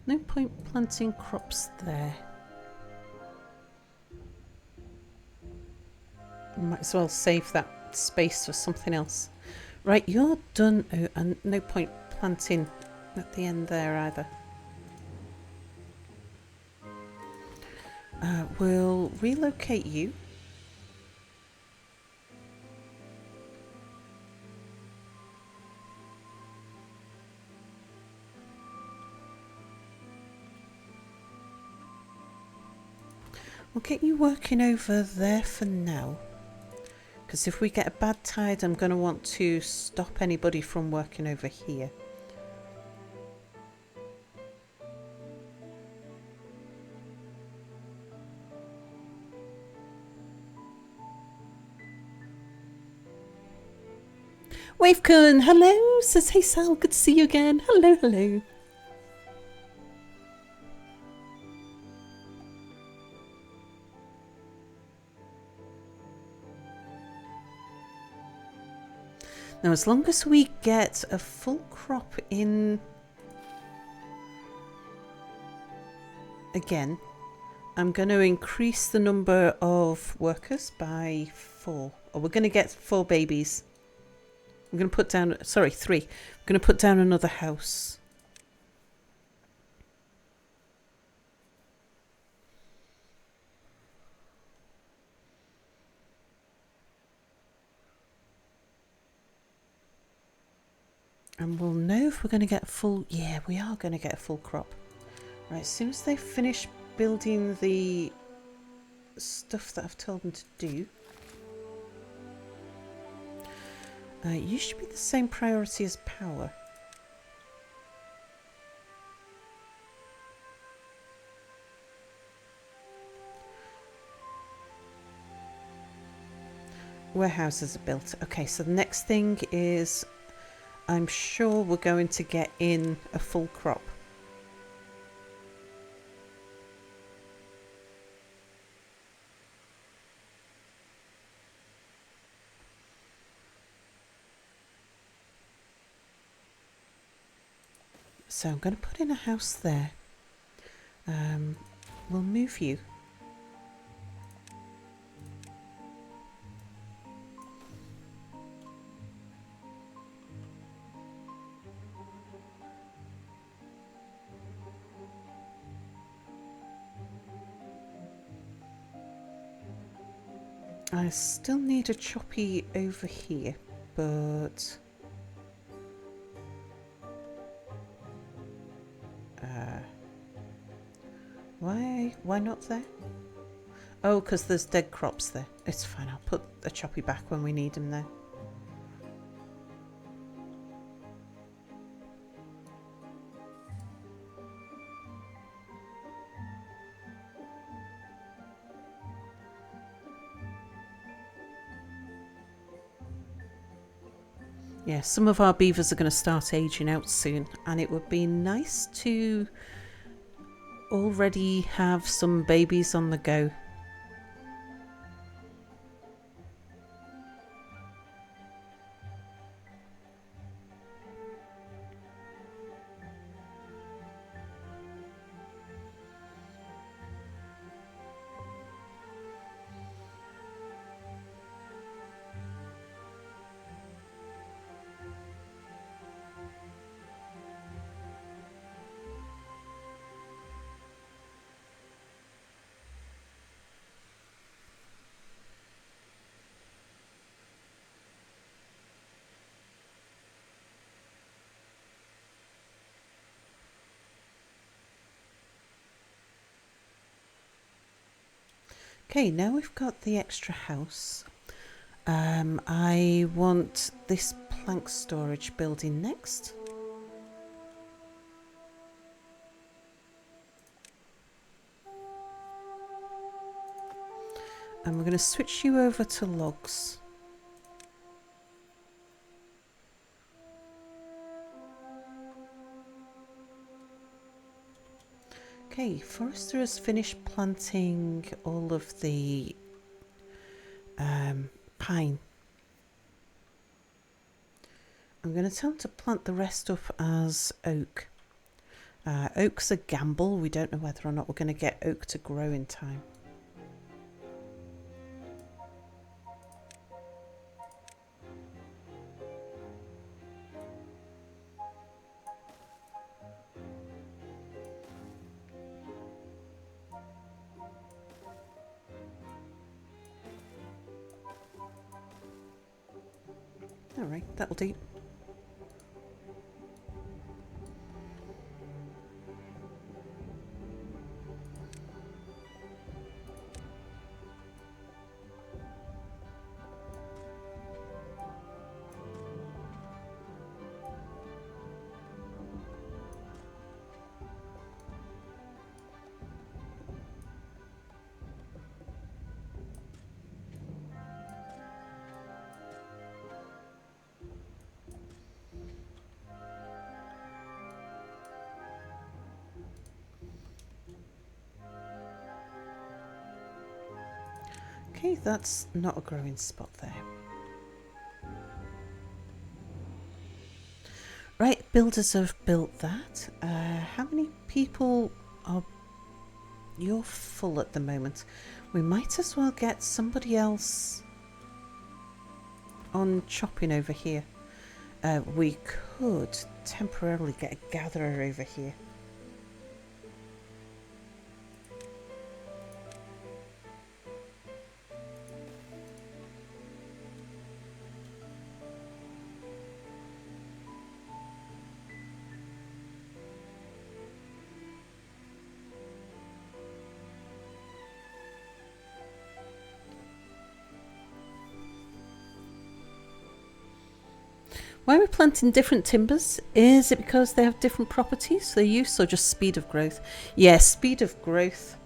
No point planting crops there. Might as well save that space for something else. Right, you're done. Oh, and no point planting at the end there either. We'll relocate you. We'll get you working over there for now. Because if we get a bad tide, I'm going to want to stop anybody from working over here. Wavecon, hello, says hey Sal, good to see you again. Hello, hello. Now, as long as we get a full crop in again, I'm going to increase the number of workers by 4. Or we're going to get 4 babies. I'm going to put down, sorry, 3. I'm going to put down another house. And we'll know if we're going to get full... Yeah, we are going to get a full crop. Right, as soon as they finish building the stuff that I've told them to do... you should be the same priority as power. Warehouses are built. Okay, so the next thing is... I'm sure we're going to get in a full crop. So I'm going to put in a house there. We'll move you. I still need a choppy over here, but why not there? Oh, because there's dead crops there. It's fine, I'll put a choppy back when we need them there. Yeah, some of our beavers are going to start aging out soon, and it would be nice to already have some babies on the go. Okay, now we've got the extra house. I want this plank storage building next. And we're going to switch you over to logs. Okay, Forester has finished planting all of the pine. I'm going to tell him to plant the rest up as oak. Oak's a gamble. We don't know whether or not we're going to get oak to grow in time. Alright, that'll do. Okay, that's not a growing spot there. Right, builders have built that. How many people are... You're full at the moment. We might as well get somebody else on chopping over here. We could temporarily get a gatherer over here. Why are we planting different timbers? Is it because they have different properties, their use, or just speed of growth? Yes, speed of growth.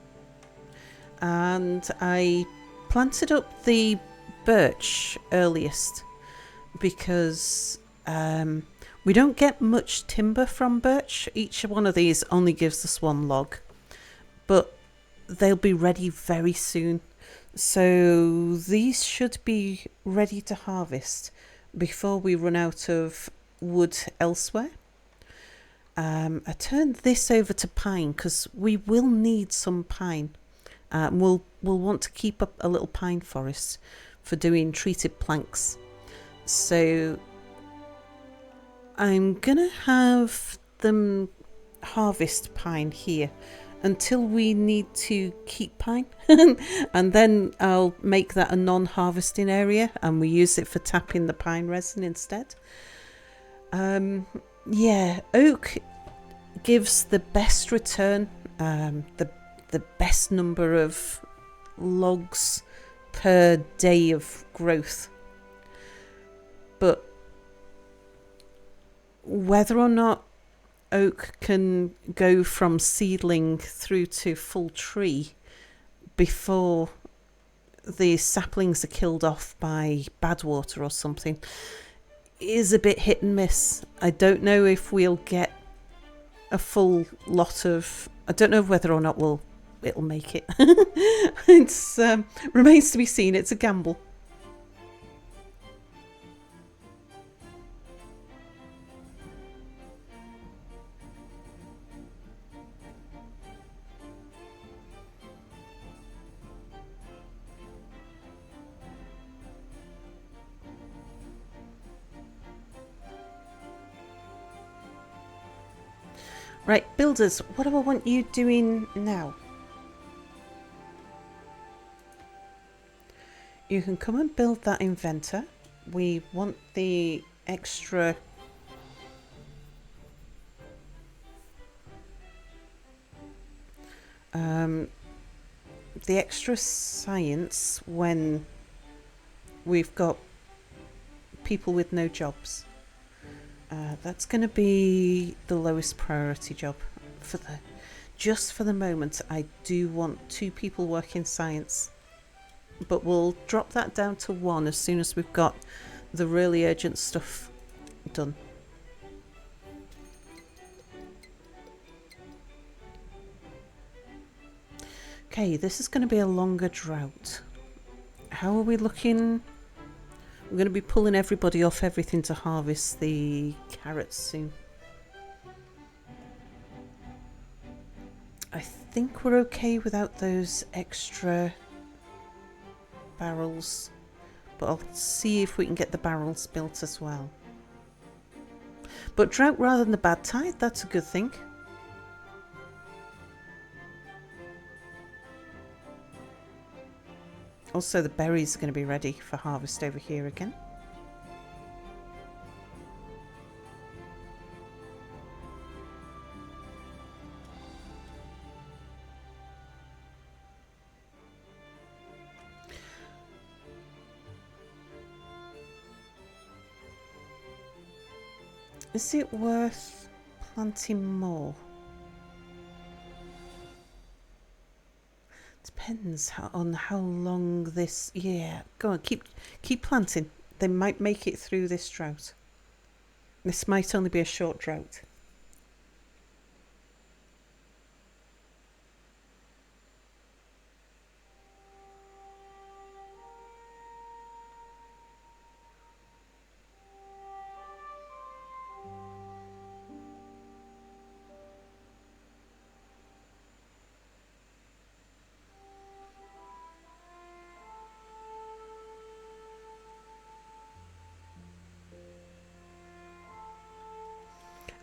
And I planted up the birch earliest because we don't get much timber from birch. Each one of these only gives us one log, but they'll be ready very soon. So these should be ready to harvest before we run out of wood elsewhere. I turned this over to pine because we will need some pine. We'll want to keep up a little pine forest for doing treated planks. So I'm gonna have them harvest pine here until we need to keep pine and then I'll make that a non-harvesting area and we use it for tapping the pine resin instead. Yeah, oak gives the best return, the best number of logs per day of growth, but whether or not oak can go from seedling through to full tree before the saplings are killed off by bad water or something is a bit hit and miss. I don't know if we'll get a full lot of... I don't know whether or not it'll make it. It's remains to be seen. It's a gamble. Right, builders, what do I want you doing now? You can come and build that inventor. We want the extra... the extra science when we've got people with no jobs. That's going to be the lowest priority job for the moment. I do want 2 people working science, but we'll drop that down to 1 as soon as we've got the really urgent stuff done. Okay, this is going to be a longer drought. How are we looking? We're going to be pulling everybody off everything to harvest the carrots soon. I think we're okay without those extra barrels, but I'll see if we can get the barrels built as well. But drought rather than the bad tide, that's a good thing. Also, the berries are going to be ready for harvest over here again. Is it worth planting more? Depends on how long this... Yeah, go on, keep planting. They might make it through this drought. This might only be a short drought.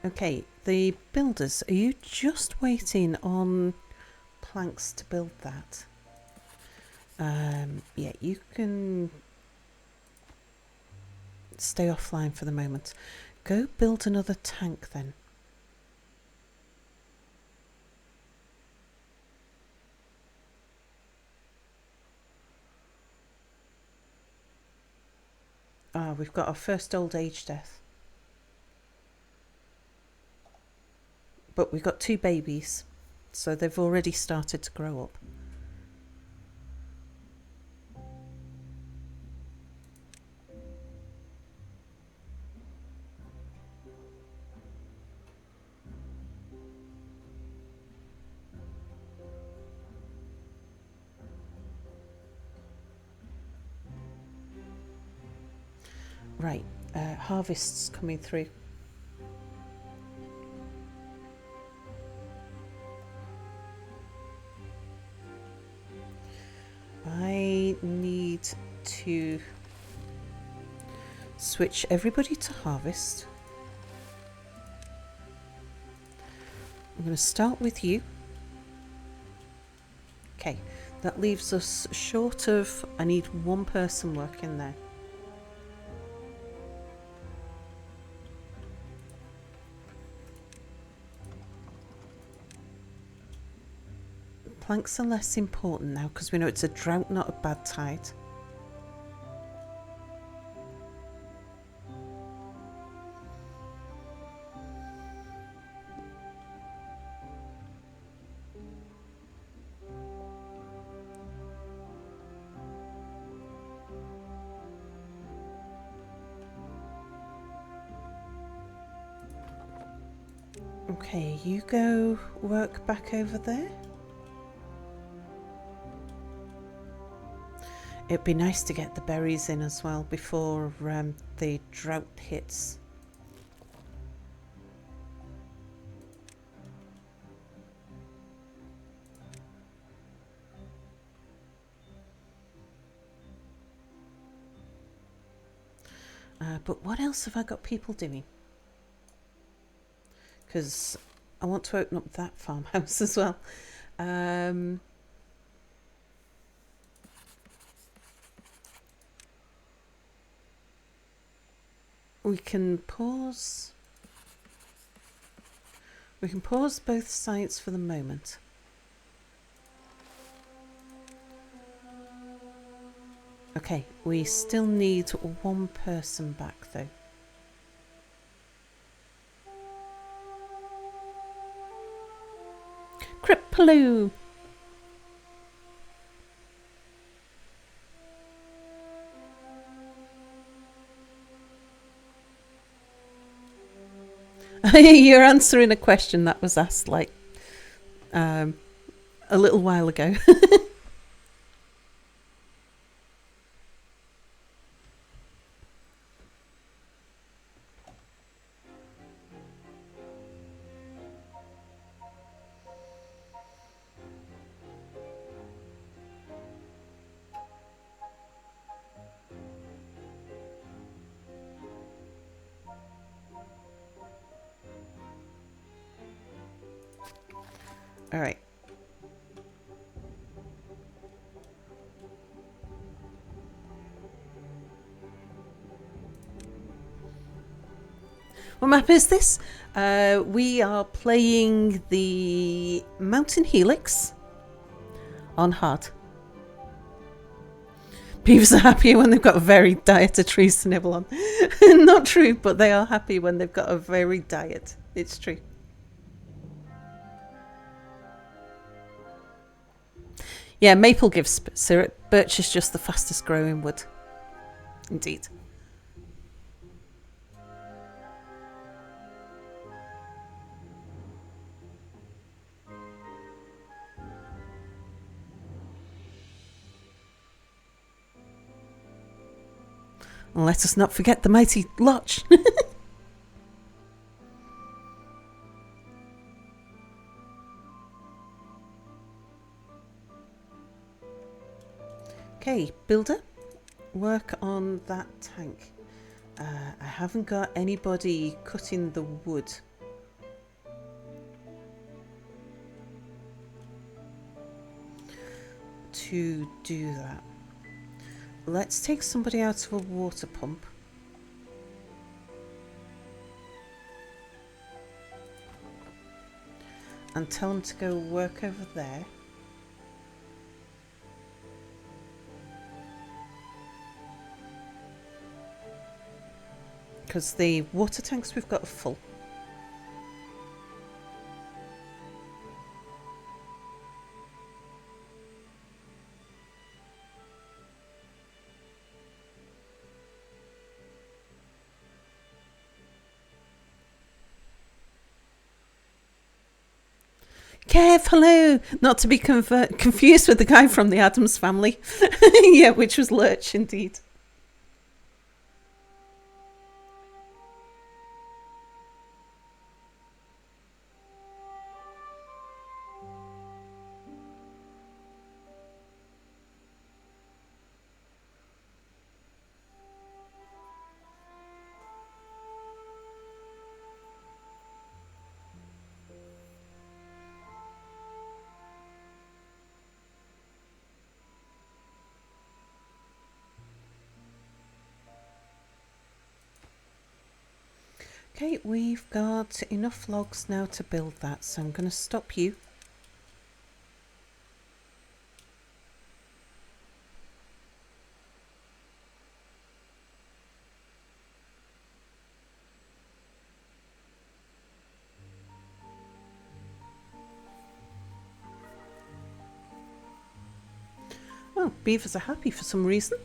Okay, the builders, are you just waiting on planks to build that? Yeah, you can stay offline for the moment. Go build another tank then. Ah, we've got our first old age death. But we've got 2 babies, so they've already started to grow up. Right, harvest's coming through. I need to switch everybody to harvest. I'm going to start with you. Okay, that leaves us short of, I need 1 person working there. Planks are less important now because we know it's a drought, not a bad tide. Okay, you go work back over there. It'd be nice to get the berries in as well before the drought hits. But what else have I got people doing? Because I want to open up that farmhouse as well. We can pause. We can pause both sites for the moment. Okay, we still need 1 person back though. Cripaloo! You're answering a question that was asked like a little while ago. All right. What map is this? We are playing the Mountain Helix on hard. Beavers are happier when they've got a varied diet of trees to nibble on. Not true, but they are happy when they've got a varied diet. It's true. Yeah, maple gives syrup. Birch is just the fastest growing wood. Indeed. And let us not forget the mighty Lodge. Okay, builder, work on that tank. I haven't got anybody cutting the wood to do that. Let's take somebody out of a water pump. And tell them to go work over there. Because the water tanks we've got are full. Careful, not to be confused with the guy from the Addams Family. Yeah, which was Lurch indeed. Okay, we've got enough logs now to build that, so I'm going to stop you. Oh, beavers are happy for some reason.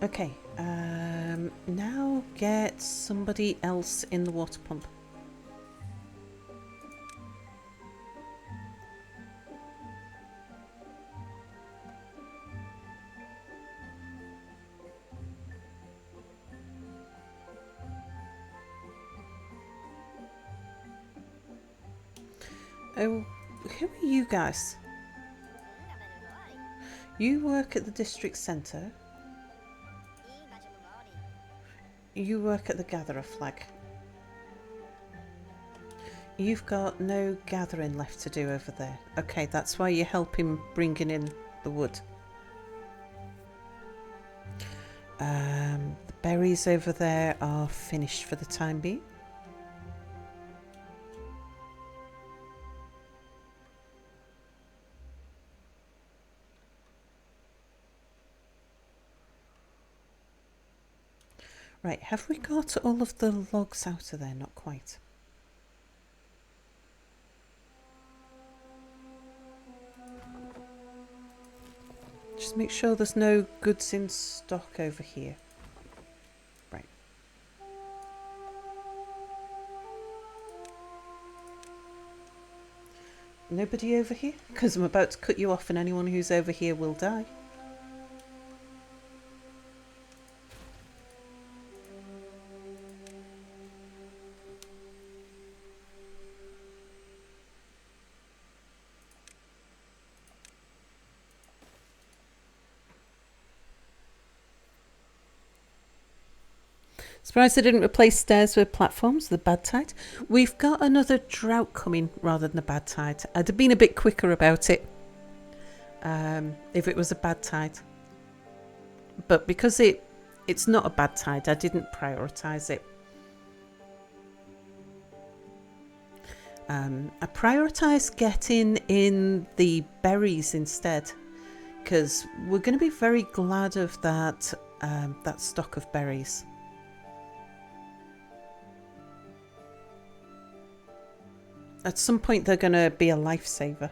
Okay, now get somebody else in the water pump. Oh, who are you guys? You work at the district centre. You work at the gatherer flag. You've got no gathering left to do over there. Okay, that's why you're helping bringing in the wood. The berries over there are finished for the time being. Right, have we got all of the logs out of there? Not quite. Just make sure there's no goods in stock over here. Right. Nobody over here? Because I'm about to cut you off and anyone who's over here will die. Surprised I didn't replace stairs with platforms, the bad tide. We've got another drought coming rather than a bad tide. I'd have been a bit quicker about it if it was a bad tide. But because it's not a bad tide, I didn't prioritise it. I prioritised getting in the berries instead, because we're going to be very glad of that stock of berries. At some point, they're going to be a lifesaver.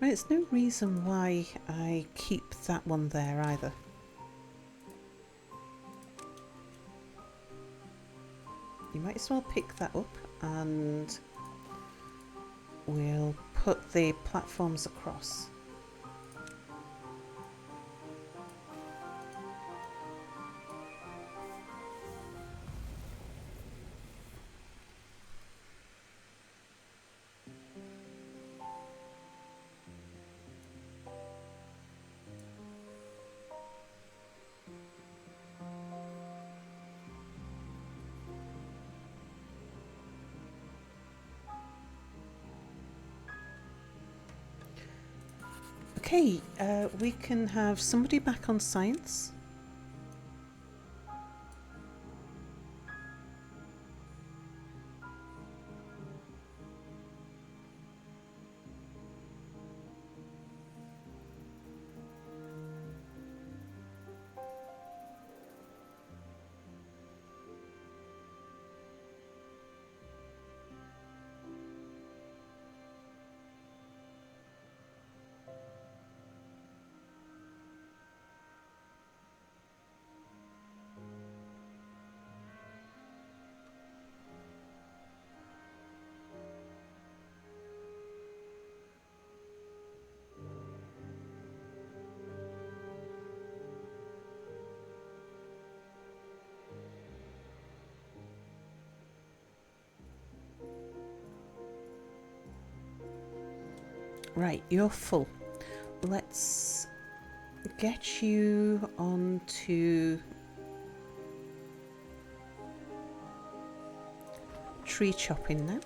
Right, there's no reason why I keep that one there either. You might as well pick that up and we'll put the platforms across. Okay, we can have somebody back on science. Right, you're full. Let's get you onto tree chopping now.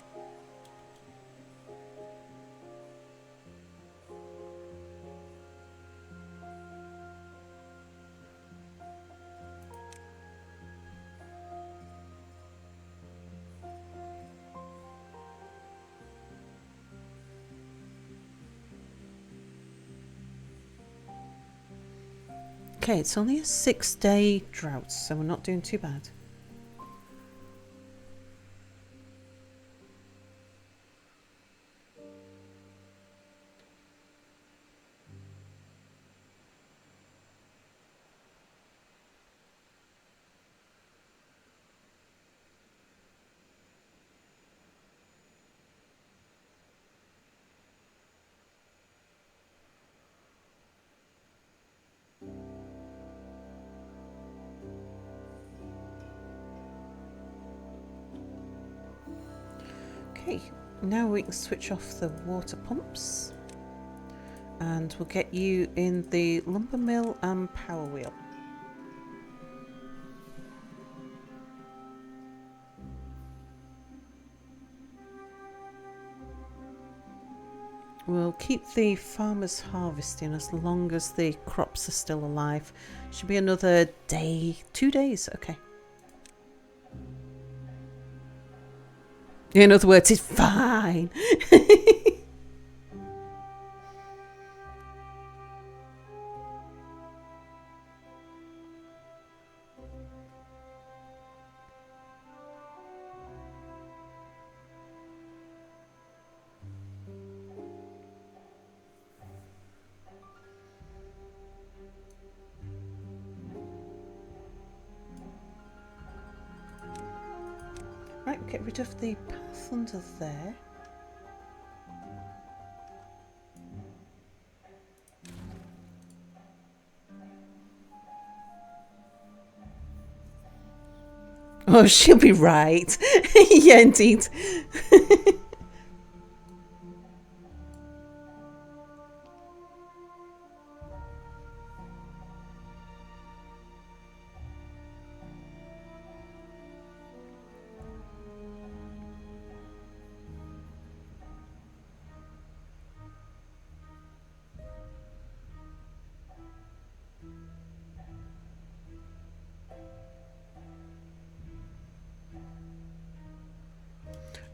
Okay, it's only a 6-day drought, so we're not doing too bad. Okay, now we can switch off the water pumps and we'll get you in the lumber mill and power wheel. We'll keep the farmers harvesting as long as the crops are still alive. Should be another day, 2 days, okay. In other words, it's fine. Right, get rid of the path under there. Oh, she'll be right. Yeah, indeed.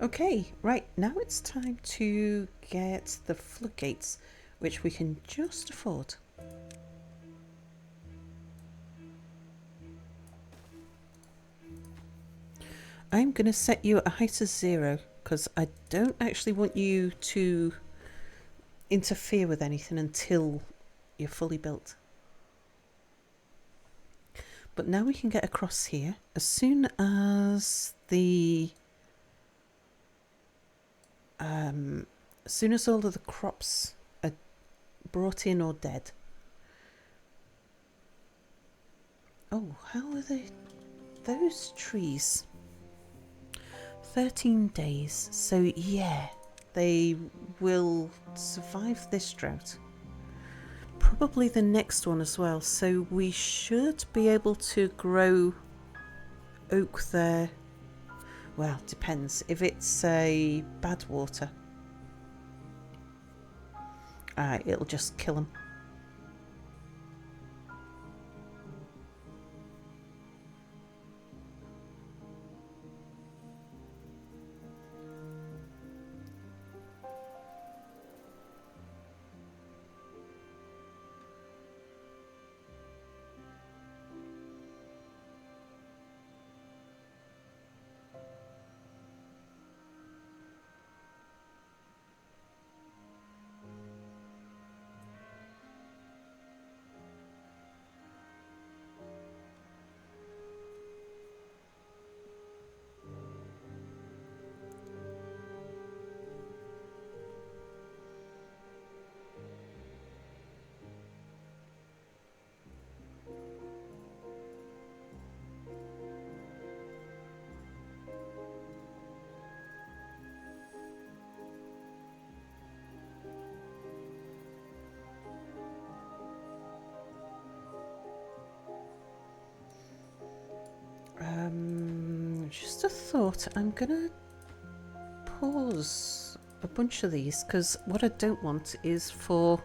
Okay, right, now it's time to get the floodgates, which we can just afford. I'm going to set you at a height of 0 because I don't actually want you to interfere with anything until you're fully built. But now we can get across here as soon as all of the crops are brought in or dead. Oh, how are they? Those trees. 13 days. So yeah, they will survive this drought. Probably the next one as well. So we should be able to grow oak there. Well, depends. If it's a bad water, it'll just kill them. Just a thought. I'm gonna pause a bunch of these because what I don't want is for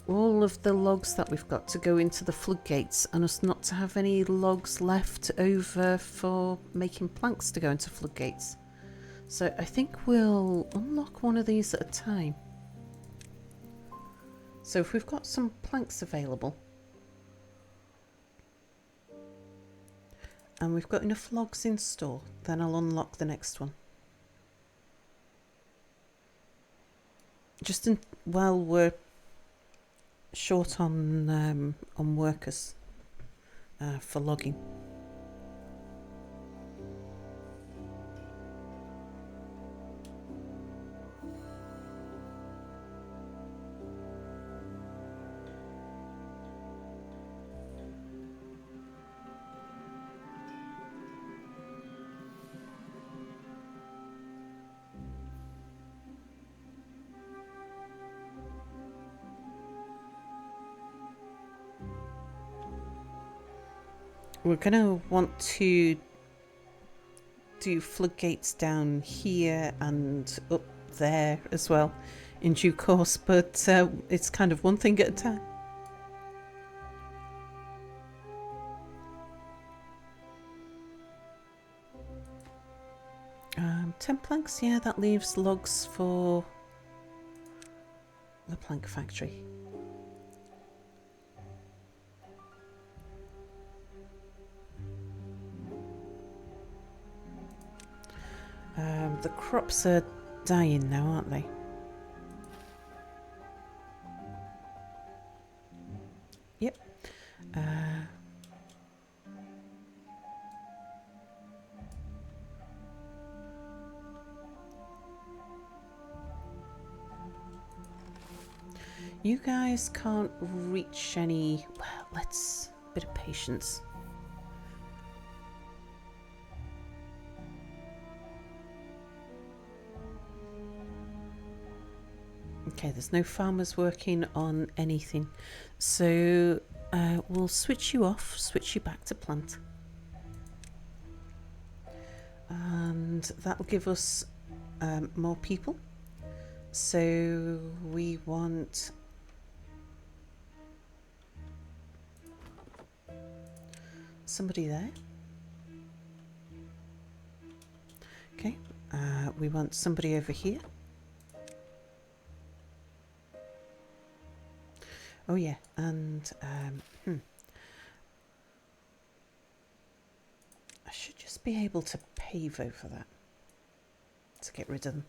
all of the logs that we've got to go into the floodgates and us not to have any logs left over for making planks to go into floodgates. So I think we'll unlock one of these at a time. So if we've got some planks available and we've got enough logs in store, then I'll unlock the next one. Just while we're short on workers for logging. We're going to want to do floodgates down here and up there as well in due course, but it's kind of one thing at a time. Um, 10 planks, yeah, that leaves logs for the plank factory. The crops are dying now, aren't they? Yep. You guys can't reach any... Well, let's... a bit of patience. Okay, there's no farmers working on anything. So we'll switch you off, switch you back to plant. And that'll give us more people. So we want... somebody there. Okay, we want somebody over here. Oh yeah, and I should just be able to pave over that to get rid of them.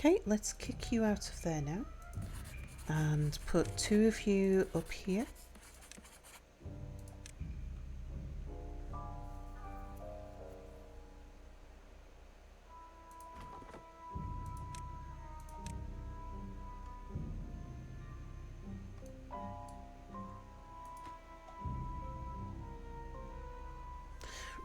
Okay, let's kick you out of there now and put 2 of you up here.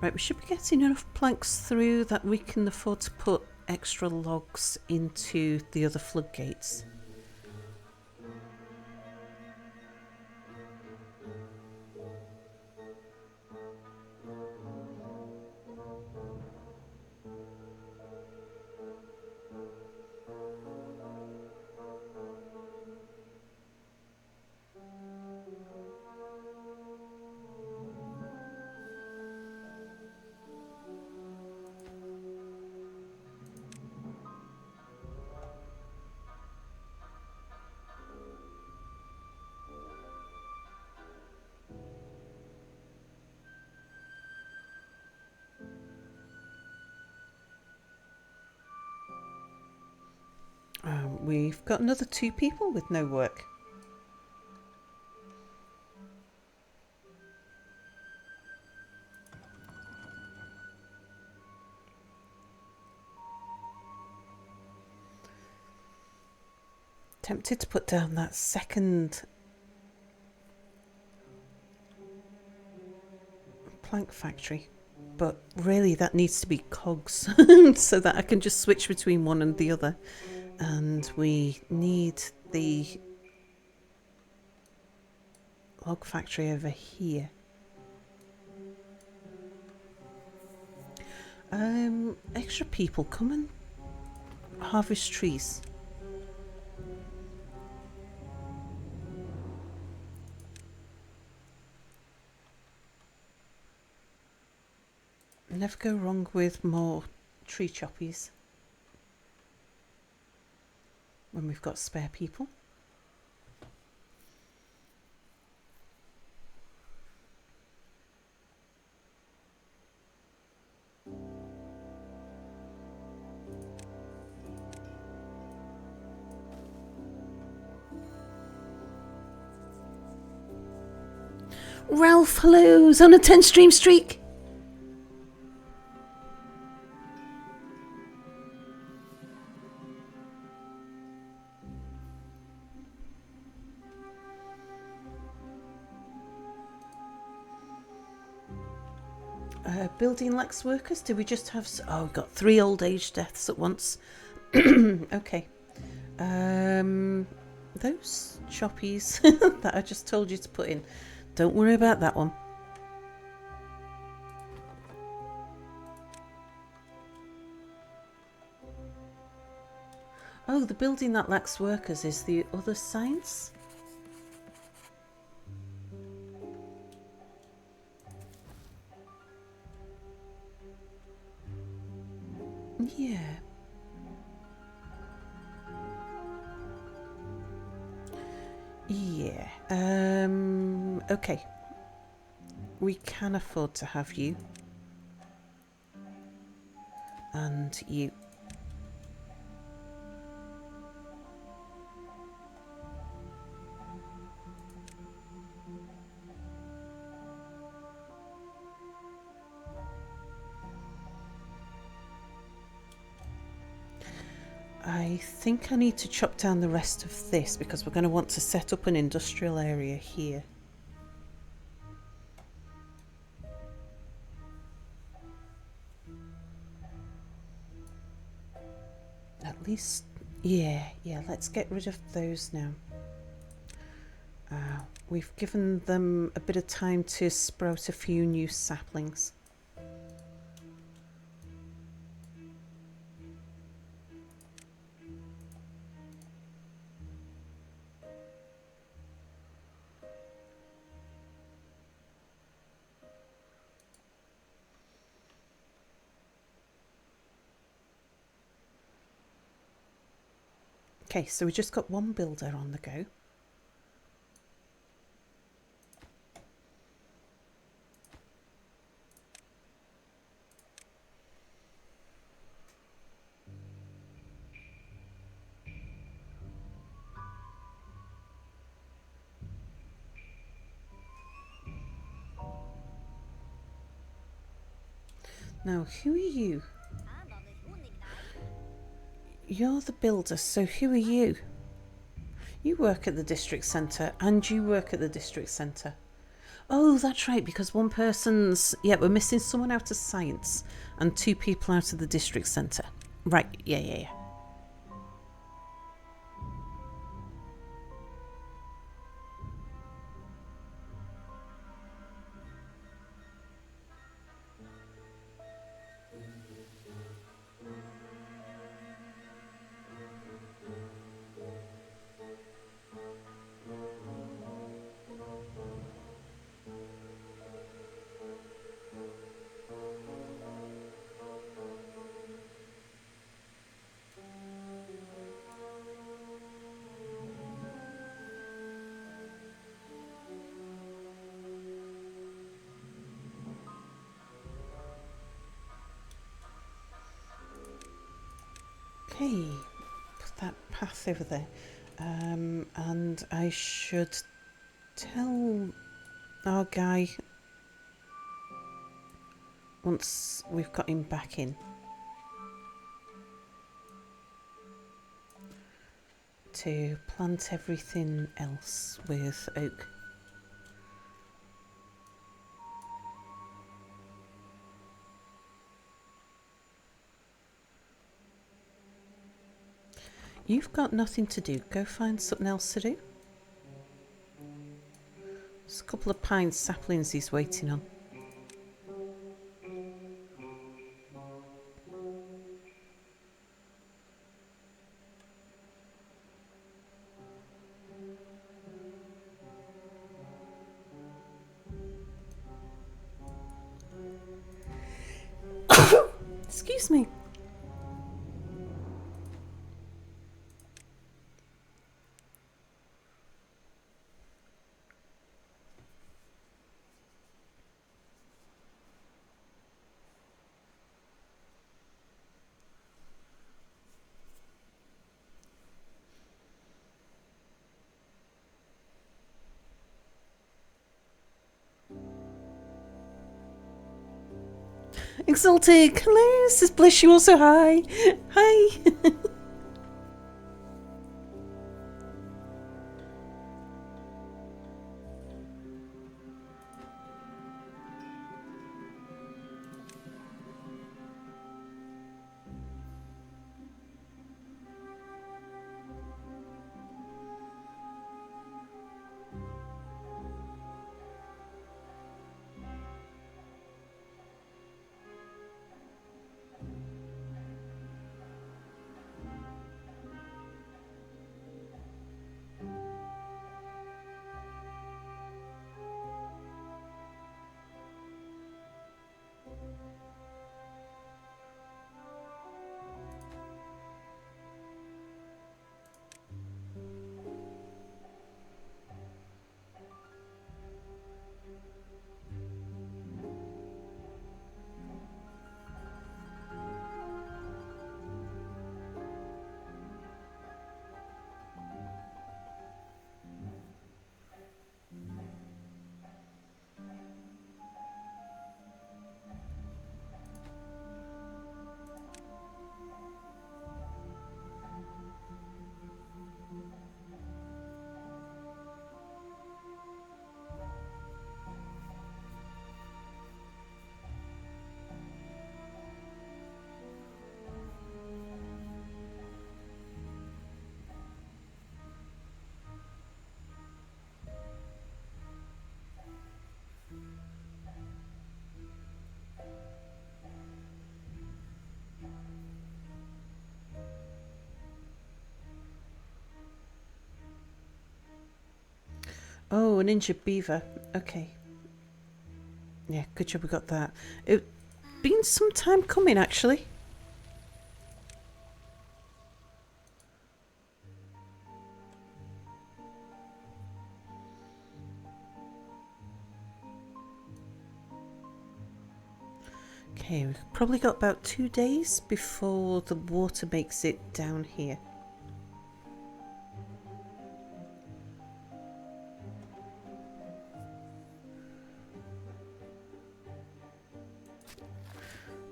Right, we should be getting enough planks through that we can afford to put extra logs into the other floodgates. We've got another 2 people with no work. Tempted to put down that second plank factory, but really that needs to be cogs so that I can just switch between one and the other. And we need the log factory over here. Extra people, come and harvest trees. Never go wrong with more tree choppies when we've got spare people. Ralph, hello's on a 10 stream streak. Building lacks workers. Did we just have... Oh, we've got 3 old age deaths at once. Okay. Those choppies that I just told you to put in. Don't worry about that one. Oh, the building that lacks workers is the other science? Yeah. Yeah. Okay. We can afford to have you. And you. I think I need to chop down the rest of this because we're going to want to set up an industrial area here. At least, yeah, let's get rid of those now. We've given them a bit of time to sprout a few new saplings. Okay, so we just got 1 builder on the go. Now, who are you? You're the builder, so who are you? You work at the district centre, and you work at the district centre. Oh, that's right, because one person's... Yeah, we're missing someone out of science and 2 people out of the district centre. Right, yeah. Okay, put that path over there. And I should tell our guy once we've got him back in to plant everything else with oak. You've got nothing to do. Go find something else to do. There's a couple of pine saplings he's waiting on. Excuse me. Exalted, hello, this is Bliss. You also hi. Hi. Oh, an injured beaver. Okay. Yeah, good job we got that. It's been some time coming, actually. Okay, we've probably got about 2 days before the water makes it down here.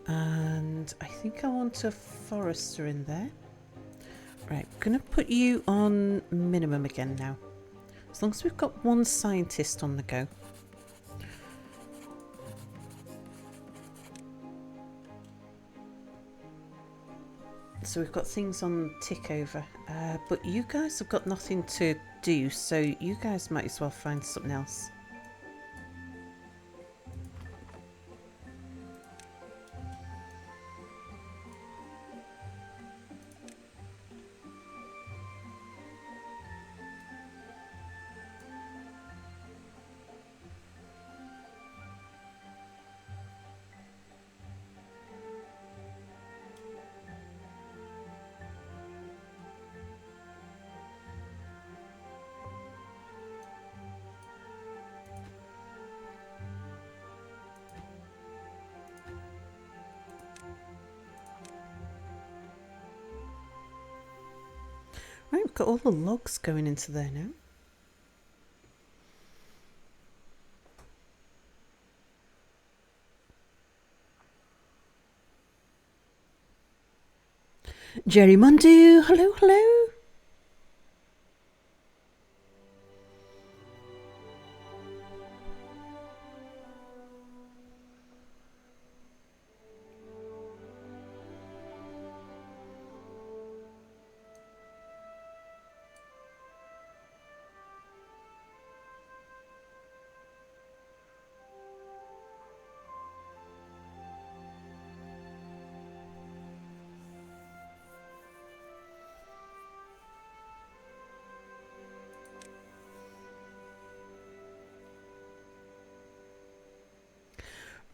And I think I want a forester in there. Right, I'm going to put you on minimum again now. As long as we've got one scientist on the go. So we've got things on tick over. But you guys have got nothing to do, so you guys might as well find something else. Right, we've got all the logs going into there now. Jerry Mundu, hello, hello.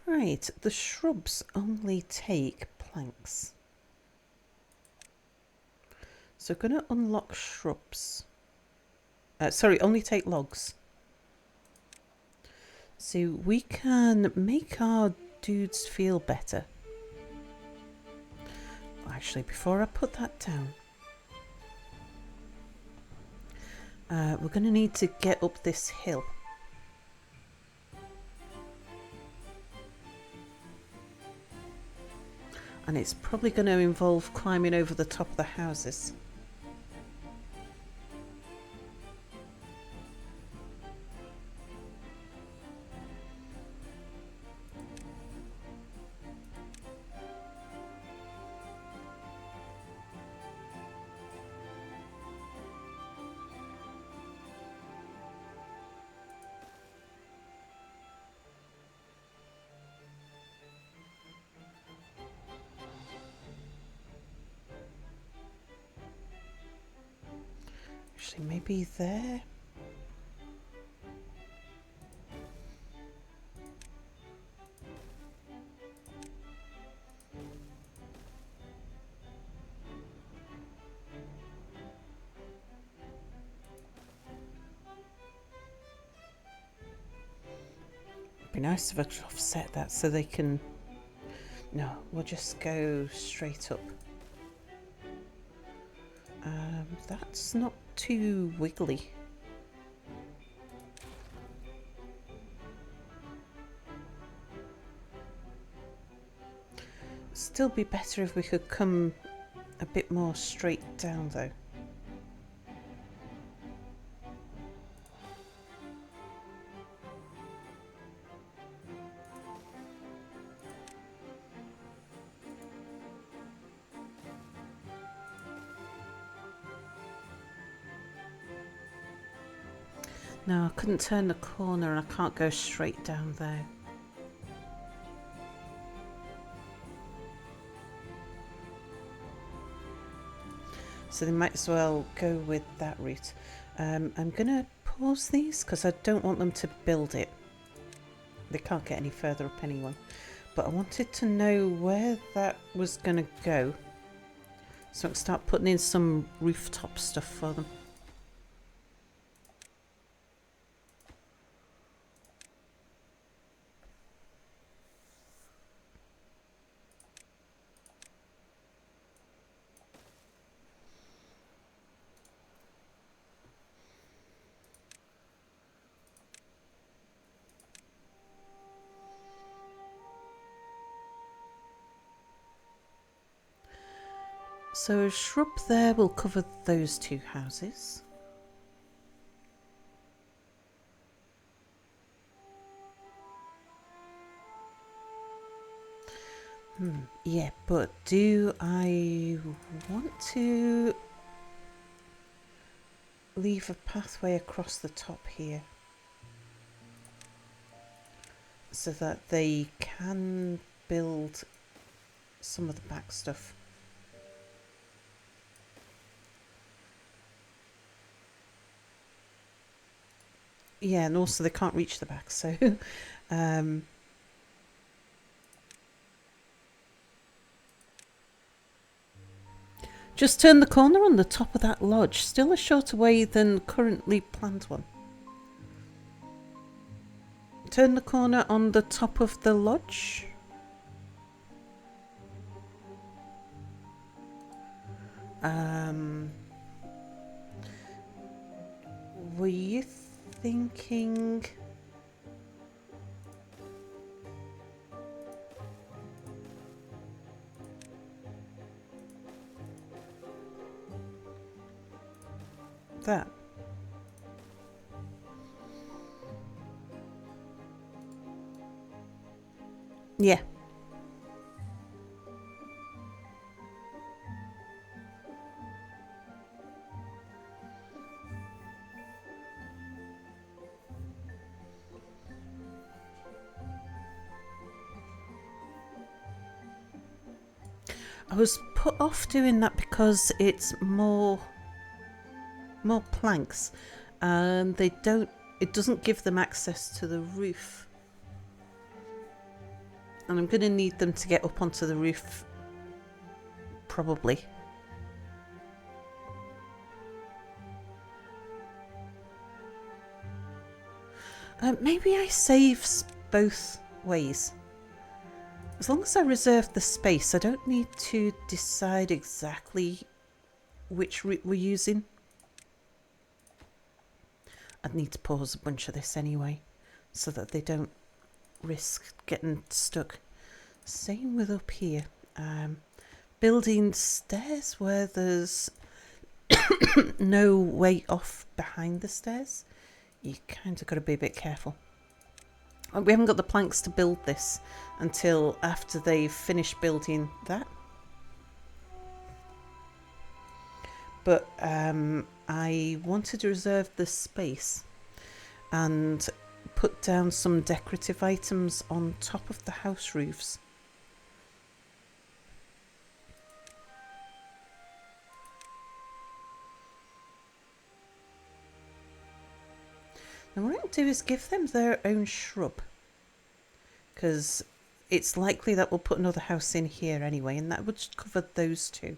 Right, the shrubs only take planks. So we're going to unlock shrubs. Sorry, only take logs. So we can make our dudes feel better. Actually, before I put that down, we're going to need to get up this hill. And it's probably going to involve climbing over the top of the houses. Actually, maybe there. Be nice if I could offset that so they can. No, we'll just go straight up. That's not too wiggly. Still be better if we could come a bit more straight down though. No, I couldn't turn the corner and I can't go straight down there. So they might as well go with that route. I'm going to pause these because I don't want them to build it. They can't get any further up anyway. But I wanted to know where that was going to go, so I can start putting in some rooftop stuff for them. So a shrub there will cover those two houses. Yeah, but do I want to leave a pathway across the top here so that they can build some of the back stuff? Yeah, and also they can't reach the back, so just turn the corner on the top of that lodge. Still a shorter way than currently planned one. Turn the corner on the top of the lodge. Were you thinking... that? Yeah. I was put off doing that because it's more planks, and it doesn't give them access to the roof. And I'm going to need them to get up onto the roof, probably. Maybe I save both ways. As long as I reserve the space, I don't need to decide exactly which route we're using. I'd need to pause a bunch of this anyway, so that they don't risk getting stuck. Same with up here. Building stairs where there's no way off behind the stairs. You kind of got to be a bit careful. We haven't got the planks to build this until after they've finished building that. But I wanted to reserve the space and put down some decorative items on top of the house roofs. And what I'm going to do is give them their own shrub, because it's likely that we'll put another house in here anyway, and that would just cover those two.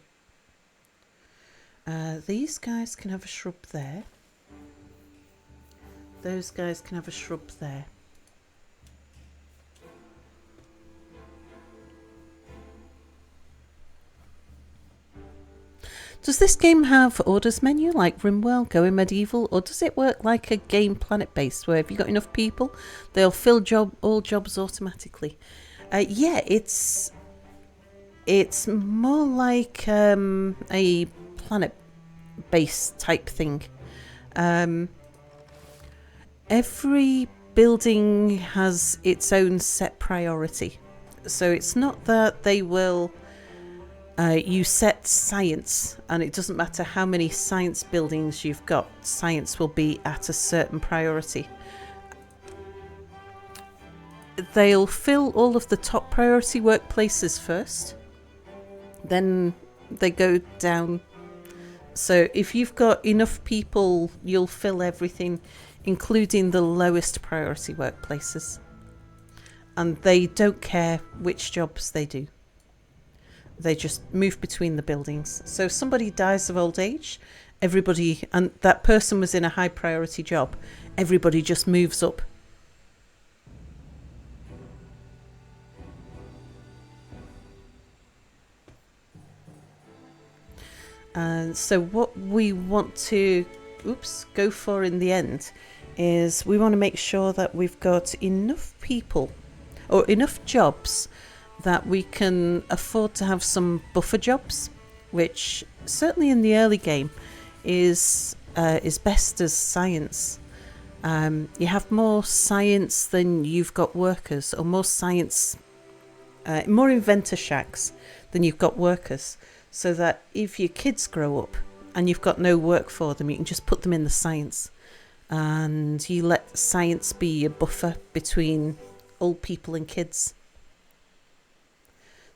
These guys can have a shrub there. Those guys can have a shrub there. Does this game have orders menu like Rimworld, Going Medieval, or does it work like a game planet based where if you've got enough people, they'll fill all jobs automatically? Yeah, it's more like a planet based type thing. Every building has its own set priority, so it's not that they will you set science and it doesn't matter how many science buildings you've got, science will be at a certain priority. They'll fill all of the top priority workplaces first, then they go down. So if you've got enough people, you'll fill everything, including the lowest priority workplaces. And they don't care which jobs they do. They just move between the buildings. So if somebody dies of old age, everybody, and that person was in a high priority job, everybody just moves up. And so what we want to go for in the end is we want to make sure that we've got enough people or enough jobs that we can afford to have some buffer jobs which certainly in the early game is best as science. You have more science than you've got workers, or more science, more inventor shacks than you've got workers, so that if your kids grow up and you've got no work for them, you can just put them in the science, and you let science be a buffer between old people and kids.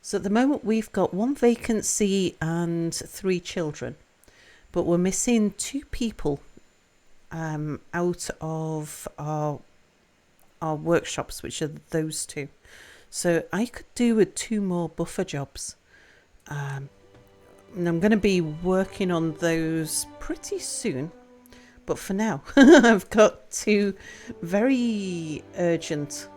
So at the moment we've got 1 vacancy and 3 children, but we're missing 2 people out of our workshops, which are those 2. So I could do with 2 more buffer jobs. And I'm going to be working on those pretty soon. But for now, I've got 2 very urgent...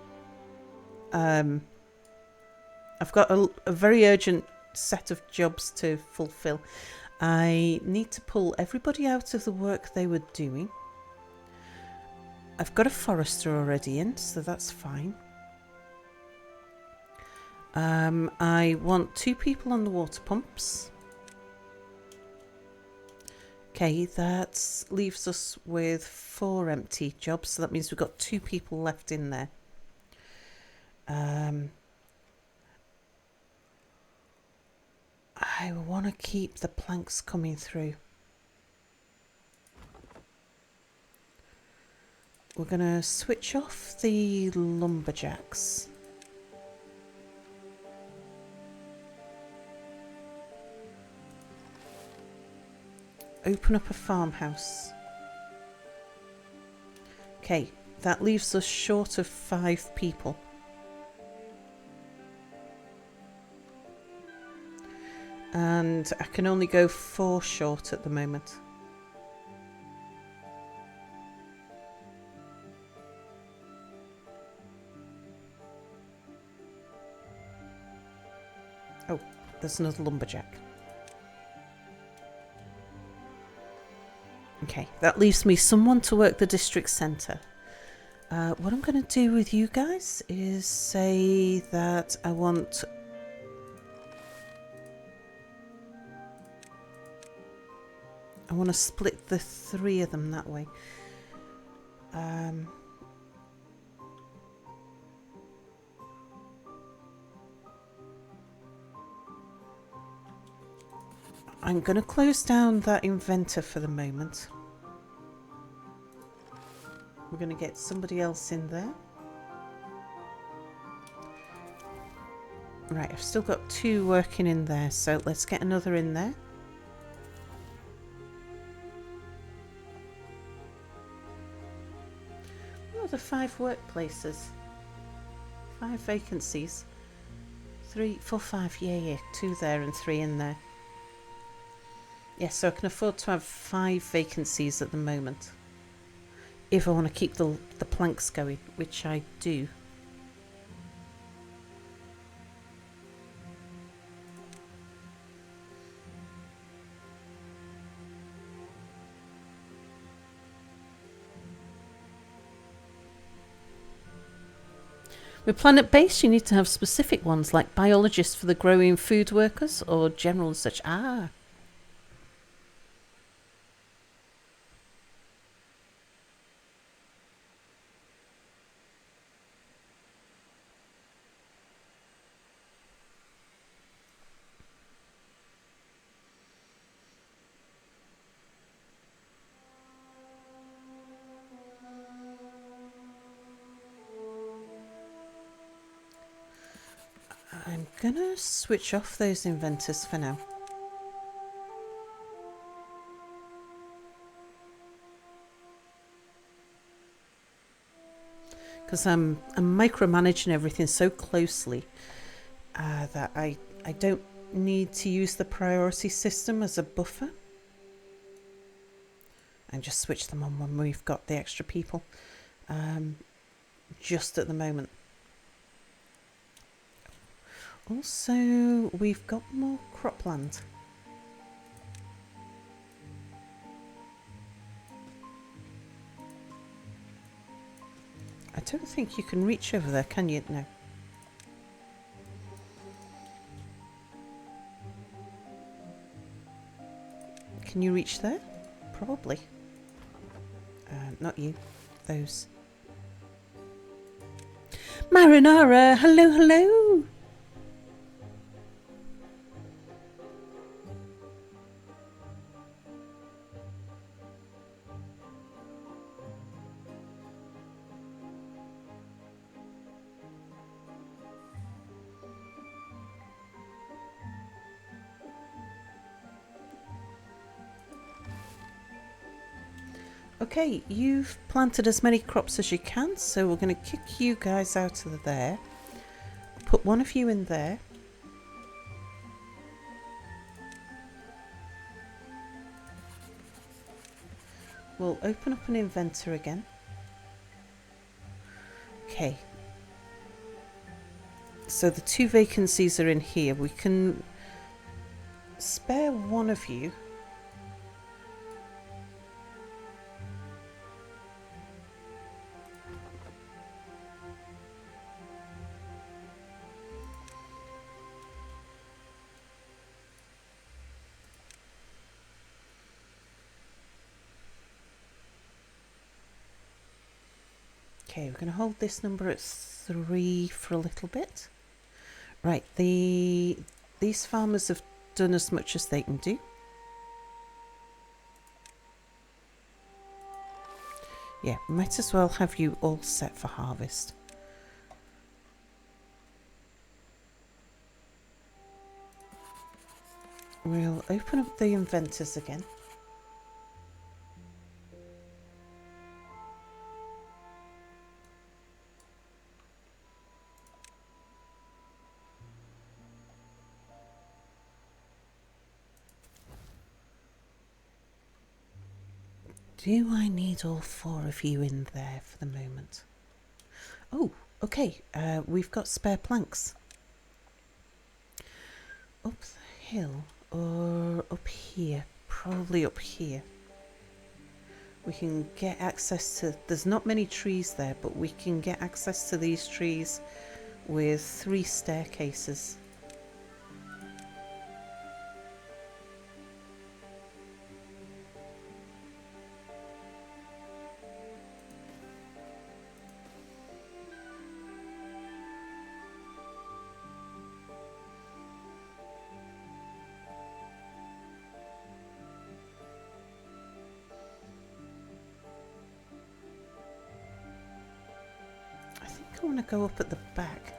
I've got a very urgent set of jobs to fulfill. I need to pull everybody out of the work they were doing. I've got a forester already in, so that's fine. I want 2 people on the water pumps. Okay, that leaves us with 4 empty jobs, so that means we've got 2 people left in there. I want to keep the planks coming through. We're going to switch off the lumberjacks. Open up a farmhouse. Okay, that leaves us short of 5 people. And I can only go 4 short at the moment. Oh, there's another lumberjack. Okay, that leaves me someone to work the district centre. What I'm going to do with you guys is say that I want... I want to split the 3 of them that way. I'm going to close down that inventor for the moment. We're going to get somebody else in there. Right, I've still got 2 working in there, so let's get another in there. The 5 workplaces, 5 vacancies, 3, 4, 5, yeah, 2 there and 3 in there. Yes, so I can afford to have 5 vacancies at the moment, if I want to keep the planks going, which I do. With planet-based, you need to have specific ones, like biologists for the growing food workers, or general and such. Ah. I'm gonna switch off those inventors for now. Because I'm micromanaging everything so closely that I don't need to use the priority system as a buffer. And just switch them on when we've got the extra people. Just at the moment. Also, we've got more cropland. I don't think you can reach over there, can you? No. Can you reach there? Probably. Not you. Those. Marinara! Hello, hello! Okay, you've planted as many crops as you can, so we're going to kick you guys out of there. Put one of you in there. We'll open up an inventor again. Okay. So the 2 vacancies are in here. We can spare one of you. Okay, we're going to hold this number at 3 for a little bit. Right, these farmers have done as much as they can do. Yeah, might as well have you all set for harvest. We'll open up the inventors again. Do I need all 4 of you in there for the moment? Oh, okay. We've got spare planks. Up the hill or up here? Probably up here. We can get access to... There's not many trees there, but we can get access to these trees with 3 staircases. I want to go up at the back.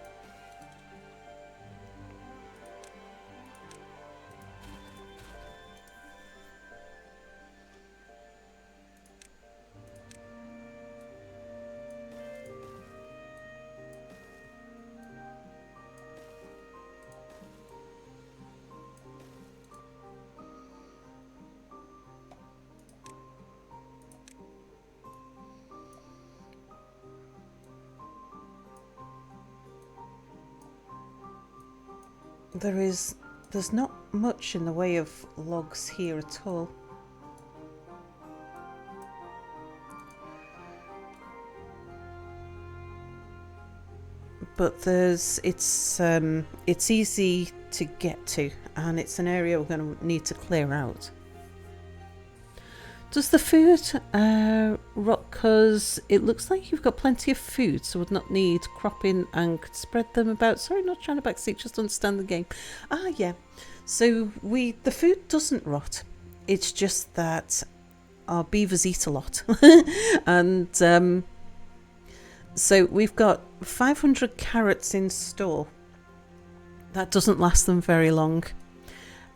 There's not much in the way of logs here at all. But it's easy to get to, and it's an area we're going to need to clear out. Does the food rot? Because it looks like you've got plenty of food, so would not need cropping and could spread them about. Sorry, not trying to backseat, just understand the game. Ah, yeah. So the food doesn't rot. It's just that our beavers eat a lot. And so we've got 500 carrots in store. That doesn't last them very long.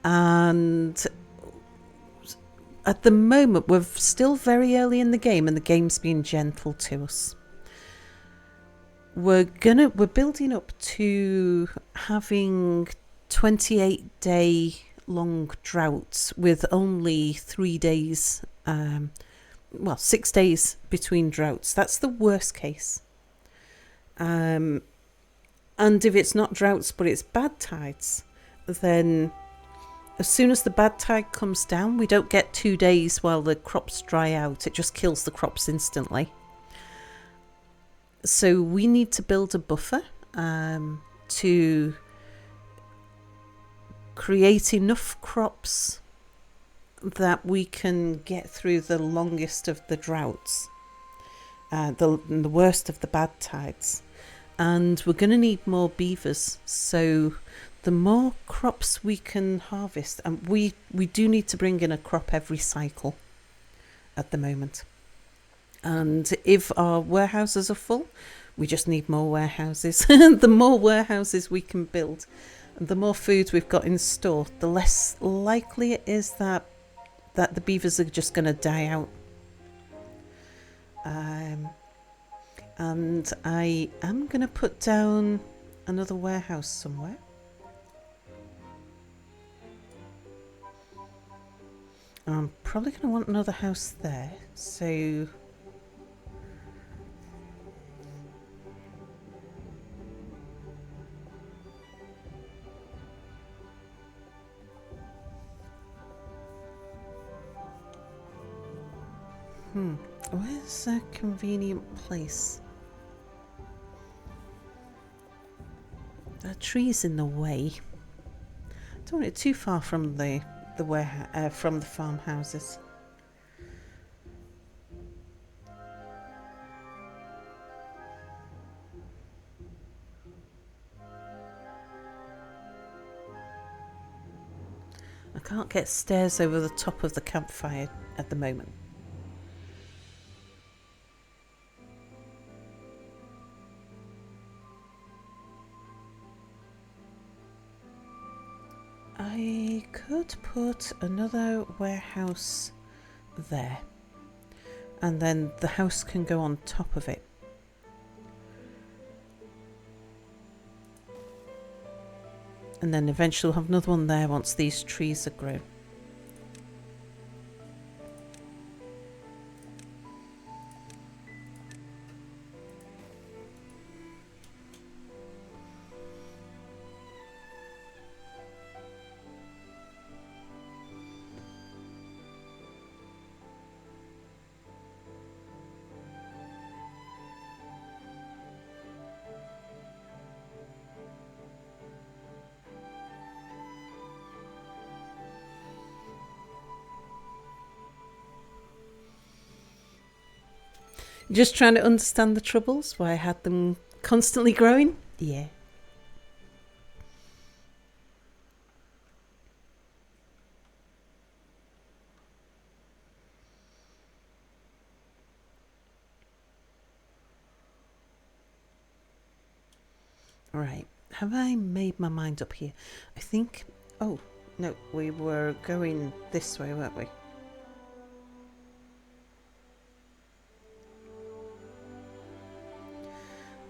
And at the moment, we're still very early in the game, and the game's been gentle to us. We're building up to having 28-day long droughts with only 3 days, 6 days between droughts. That's the worst case. And if it's not droughts, but it's bad tides, then as soon as the bad tide comes down, we don't get 2 days while the crops dry out. It just kills the crops instantly. So we need to build a buffer to create enough crops that we can get through the longest of the droughts, the worst of the bad tides. And we're going to need more beavers. So the more crops we can harvest, and we do need to bring in a crop every cycle at the moment. And if our warehouses are full, we just need more warehouses. The more warehouses we can build, and the more food we've got in store, the less likely it is that the beavers are just going to die out. And I am going to put down another warehouse somewhere. I'm probably going to want another house there. So where's a convenient place? That tree's in the way. Don't want it too far from the from the farmhouses. I can't get stairs over the top of the campfire at the moment. I could put another warehouse there, and then the house can go on top of it. And then eventually we'll have another one there once these trees are grown. Just trying to understand the troubles, why I had them constantly growing? Yeah. Right. Have I made my mind up here? I think... Oh, no. We were going this way, weren't we?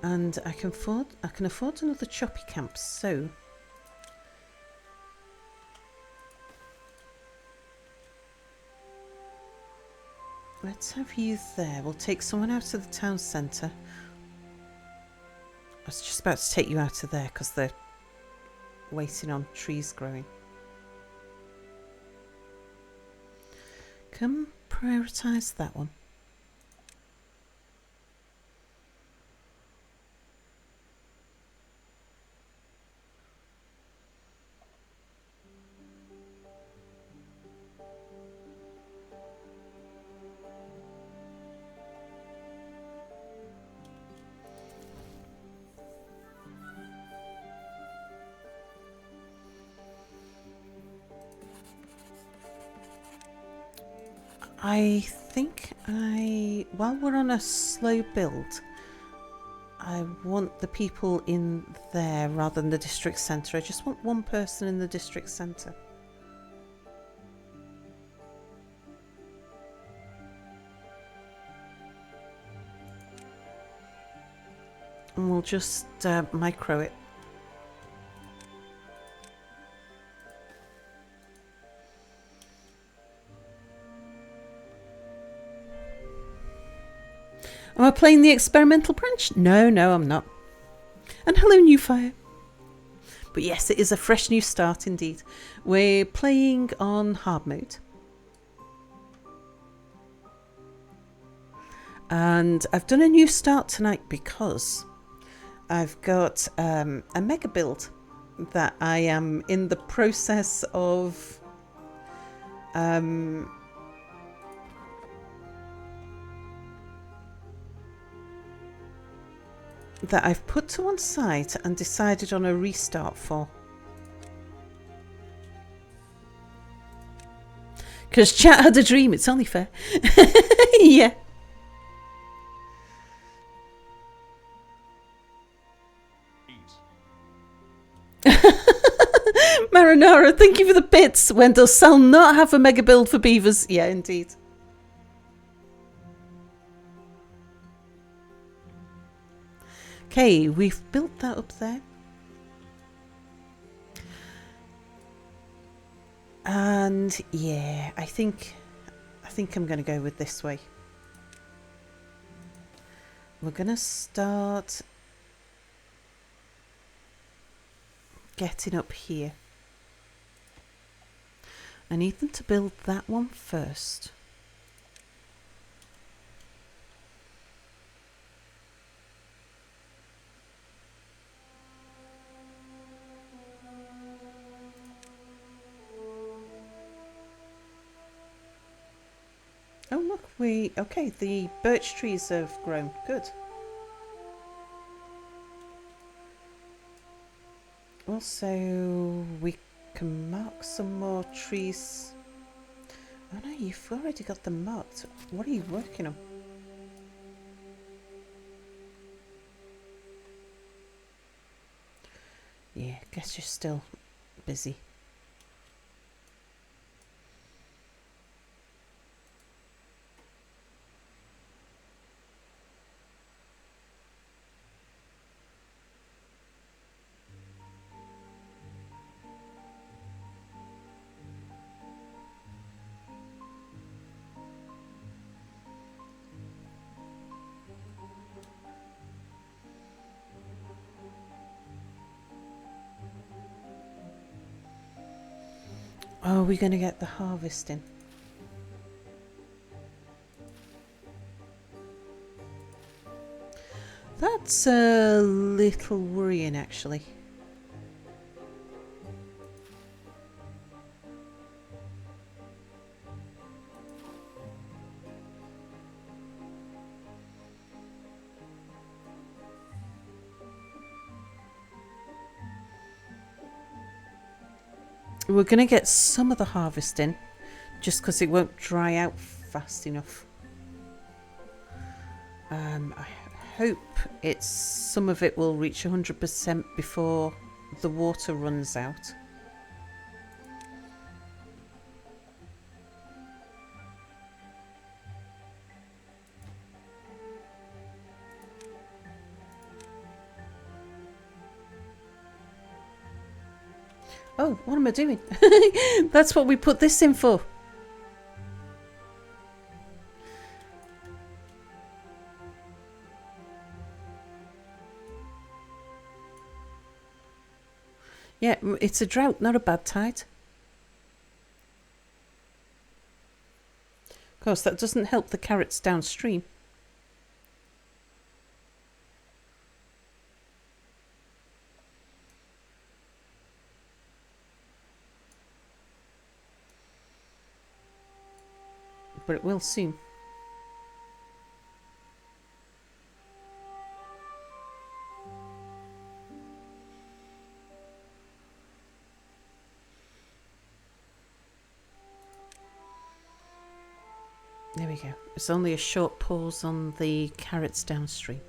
And I can afford another choppy camp, so let's have you there. We'll take someone out of the town centre. I was just about to take you out of there because they're waiting on trees growing. Come prioritise that one. I think while we're on a slow build, I want the people in there rather than the district centre. I just want one person in the district centre. And we'll just micro it. Am I playing the experimental branch? No, I'm not. And hello, new fire. But yes, it is a fresh new start indeed. We're playing on hard mode. And I've done a new start tonight because I've got a mega build that I am in the process of that I've put to one side and decided on a restart for. Because chat had a dream, it's only fair. Yeah. Marinara, thank you for the bits. Wendell shall not have a mega build for beavers. Yeah, indeed. Okay, we've built that up there. And yeah, I think I'm going to go with this way. We're going to start getting up here. I need them to build that one first. Oh look, okay, the birch trees have grown. Good. Also, we can mark some more trees. Oh no, you've already got them marked. What are you working on? Yeah, guess you're still busy. Oh, are we going to get the harvesting? That's a little worrying, actually. We're going to get some of the harvesting, just because it won't dry out fast enough. I hope some of it will reach 100% before the water runs out. Oh, what am I doing? That's what we put this in for. Yeah, it's a drought, not a bad tide. Of course, that doesn't help the carrots downstream. But it will soon. There we go. It's only a short pause on the carrots downstream.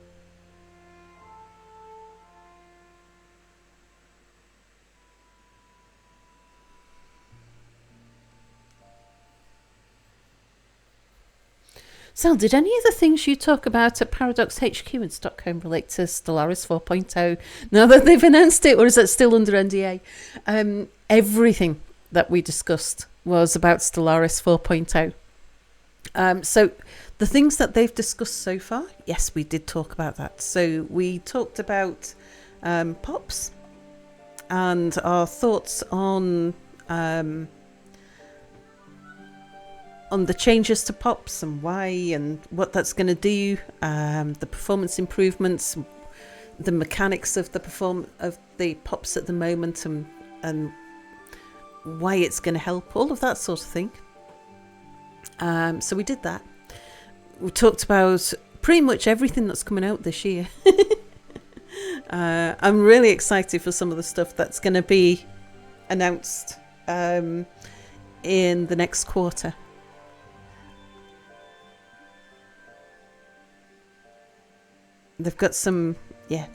So, did any of the things you talk about at Paradox HQ in Stockholm relate to Stellaris 4.0 now that they've announced it, or is that still under NDA? Everything that we discussed was about Stellaris 4.0. So the things that they've discussed so far, yes, we did talk about that. So we talked about POPs and our thoughts on the changes to POPs and why and what that's going to do, the performance improvements, the mechanics of the POPs at the moment, and why it's going to help, all of that sort of thing. So we did that. We talked about pretty much everything that's coming out this year. I'm really excited for some of the stuff that's going to be announced in the next quarter. They've got some,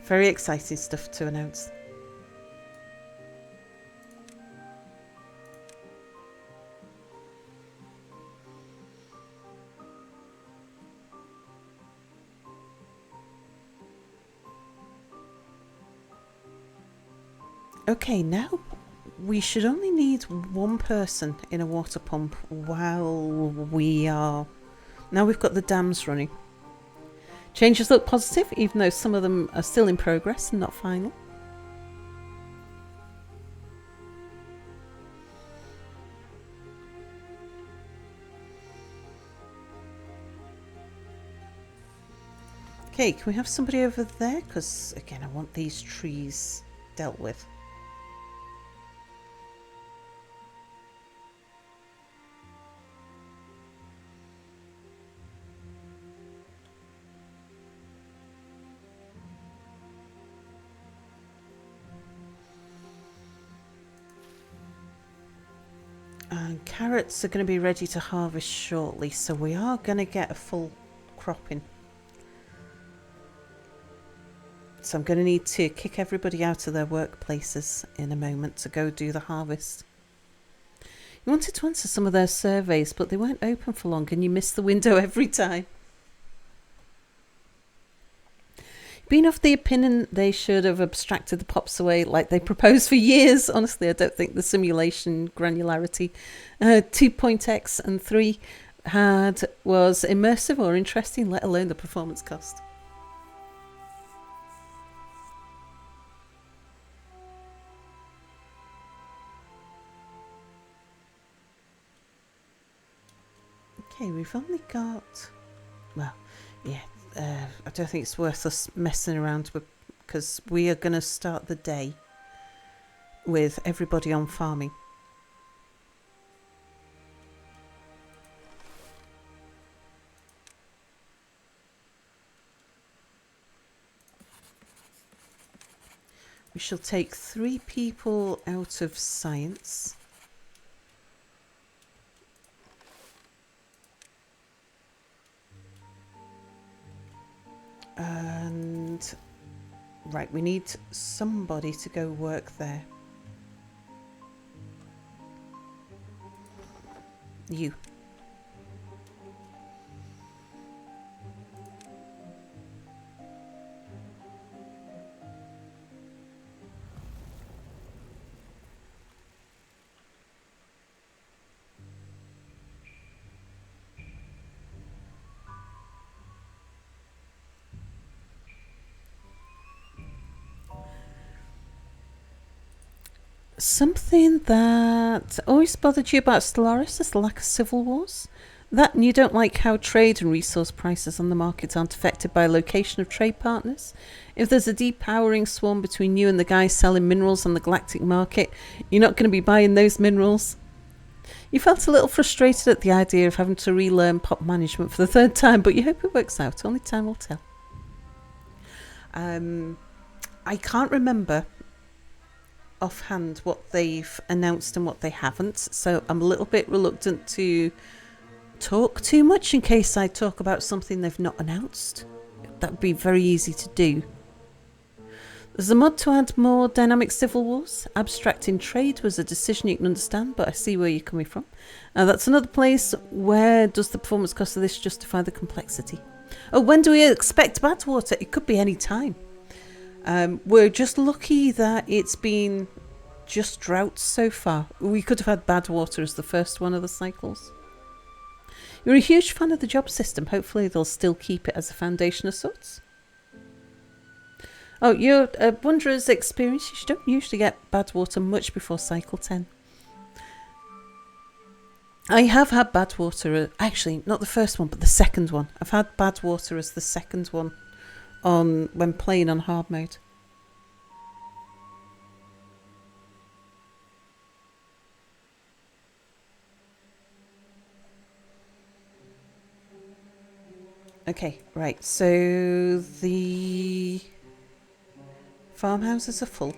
very exciting stuff to announce. Okay, now we should only need one person in a water pump while now we've got the dams running. Changes look positive, even though some of them are still in progress and not final. Okay, can we have somebody over there? Because, again, I want these trees dealt with. And carrots are going to be ready to harvest shortly, so we are going to get a full cropping. So I'm going to need to kick everybody out of their workplaces in a moment to go do the harvest. You wanted to answer some of their surveys, but they weren't open for long and you missed the window every time. Been of the opinion they should have abstracted the pops away like they proposed for years. Honestly, I don't think the simulation granularity 2.x and 3 was immersive or interesting, let alone the performance cost. Okay, we've only got, I don't think it's worth us messing around with, because we are going to start the day with everybody on farming. We shall take 3 people out of science. And right, we need somebody to go work there. You. Something that always bothered you about Stellaris is the lack of civil wars. That and you don't like how trade and resource prices on the market aren't affected by location of trade partners. If there's a depowering swarm between you and the guys selling minerals on the galactic market, you're not going to be buying those minerals. You felt a little frustrated at the idea of having to relearn pop management for the 3rd time, but you hope it works out. Only time will tell. I can't remember offhand what they've announced and what they haven't, so I'm a little bit reluctant to talk too much in case I talk about something they've not announced. That would be very easy to do. There's a mod to add more dynamic civil wars. Abstracting trade was a decision you can understand, but I see where you're coming from. That's another place. Where does the performance cost of this justify the complexity? Oh, when do we expect bad water? It could be any time. We're just lucky that it's been just droughts so far. We could have had bad water as the first one of the cycles. You're a huge fan of the job system. Hopefully they'll still keep it as a foundation of sorts. Oh, you're a Wanderer's experience. You don't usually get bad water much before cycle 10. I have had bad water, actually not the first one, but the second one. I've had bad water as the second one when playing on hard mode. Okay, right. So the farmhouses are full.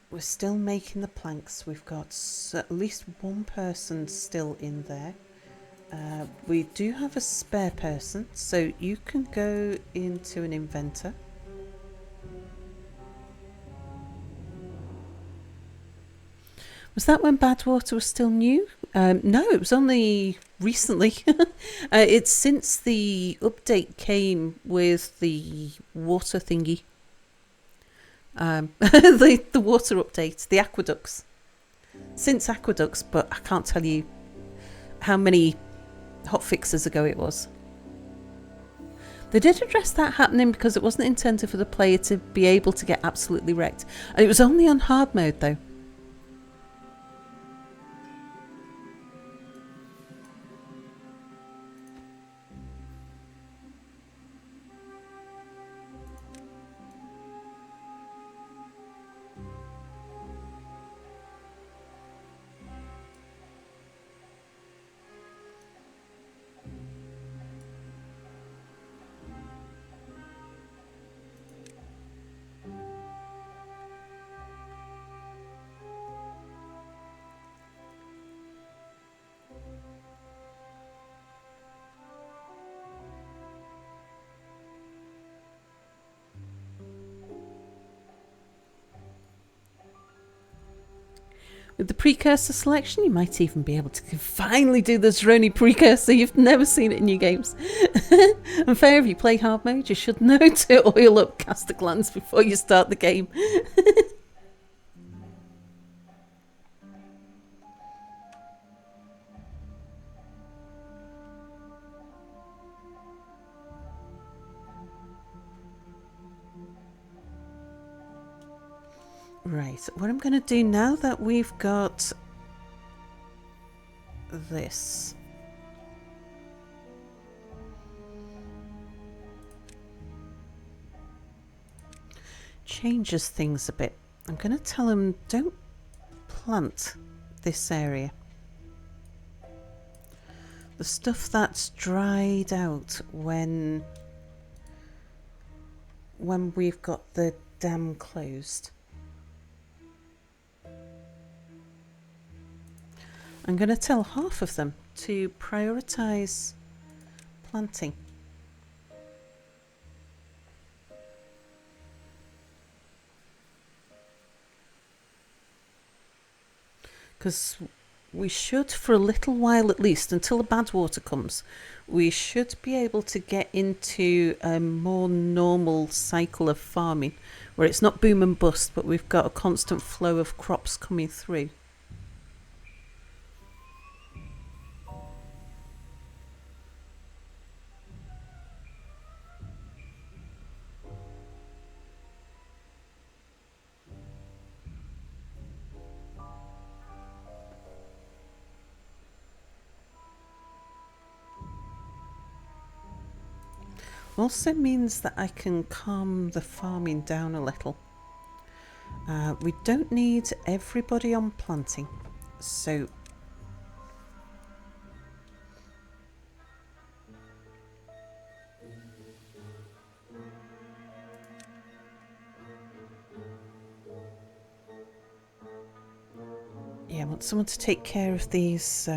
We're still making the planks. We've got at least one person still in there. We do have a spare person, so you can go into an inventor. Was that when Badwater was still new? No, it was only recently. It's since the update came with the water thingy. The water update, the aqueducts. Since aqueducts, but I can't tell you how many hot fixes ago it was. They did address that happening because it wasn't intended for the player to be able to get absolutely wrecked. And it was only on hard mode though. With the precursor selection, you might even be able to finally do the Zeroni precursor. You've never seen it in new games. And fair, if you play hard mode, you should know to oil up caster glands before you start the game. Right, what I'm going to do now that we've got this. Changes things a bit. I'm going to tell them don't plant this area. The stuff that's dried out when we've got the dam closed. I'm going to tell half of them to prioritise planting. Because we should, for a little while at least, until the bad water comes, we should be able to get into a more normal cycle of farming, where it's not boom and bust, but we've got a constant flow of crops coming through. Also means that I can calm the farming down a little. We don't need everybody on planting, so yeah, I want someone to take care of these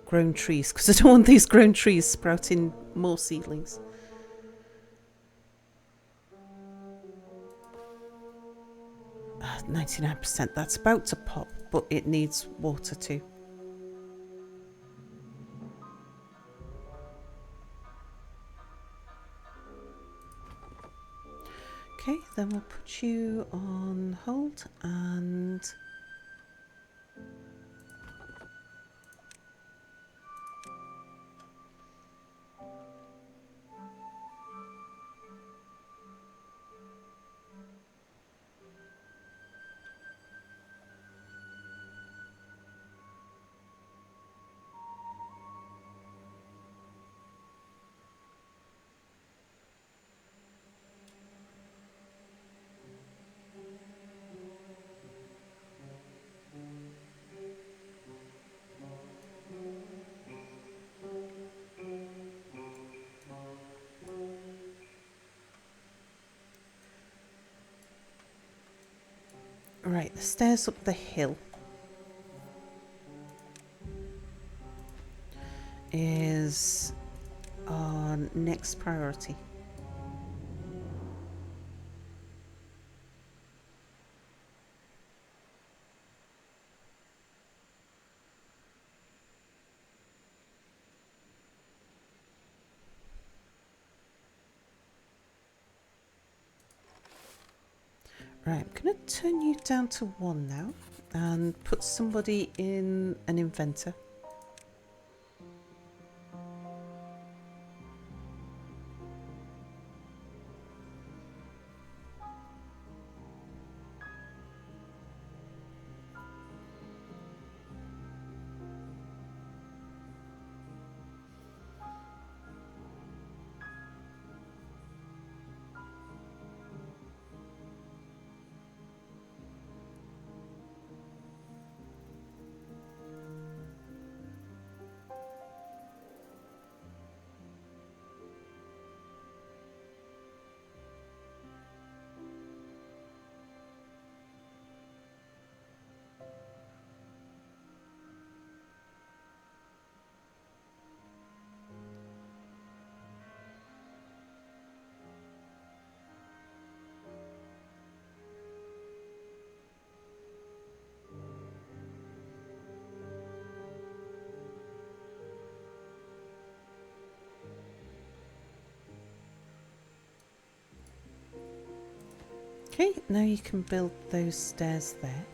grown trees, because I don't want these grown trees sprouting more seedlings. Ah, 99%, that's about to pop, but it needs water too. Okay, then we'll put you on hold and Right, the stairs up the hill is our next priority. Right, I'm going to turn you down to 1 now and put somebody in an inventor. Okay, now you can build those stairs there.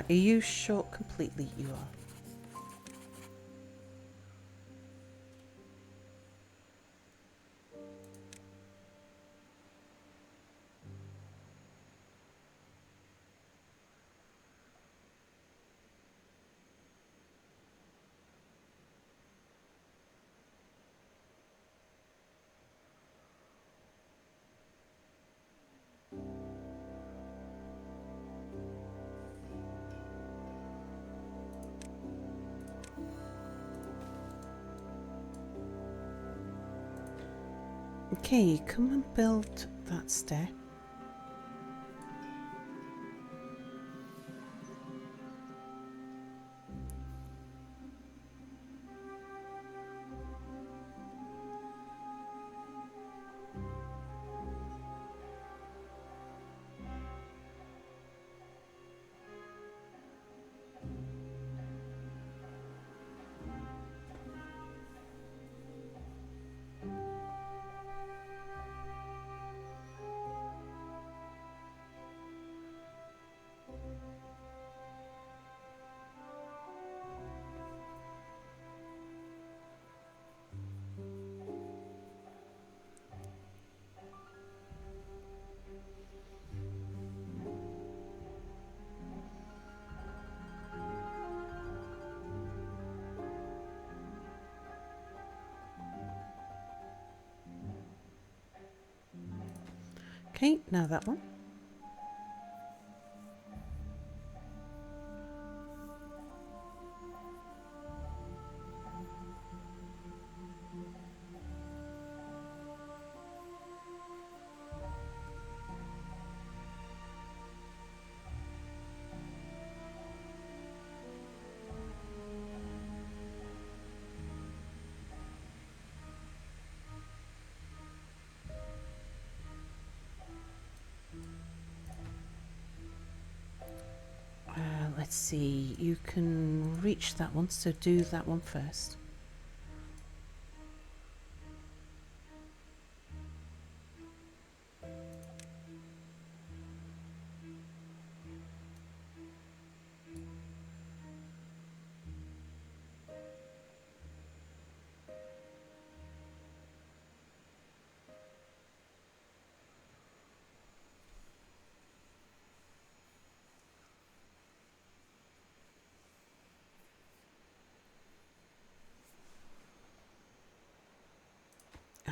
Are you short completely? You are. Okay, come and build that stair. Okay, now that one. Let's see, you can reach that one, so do that one first.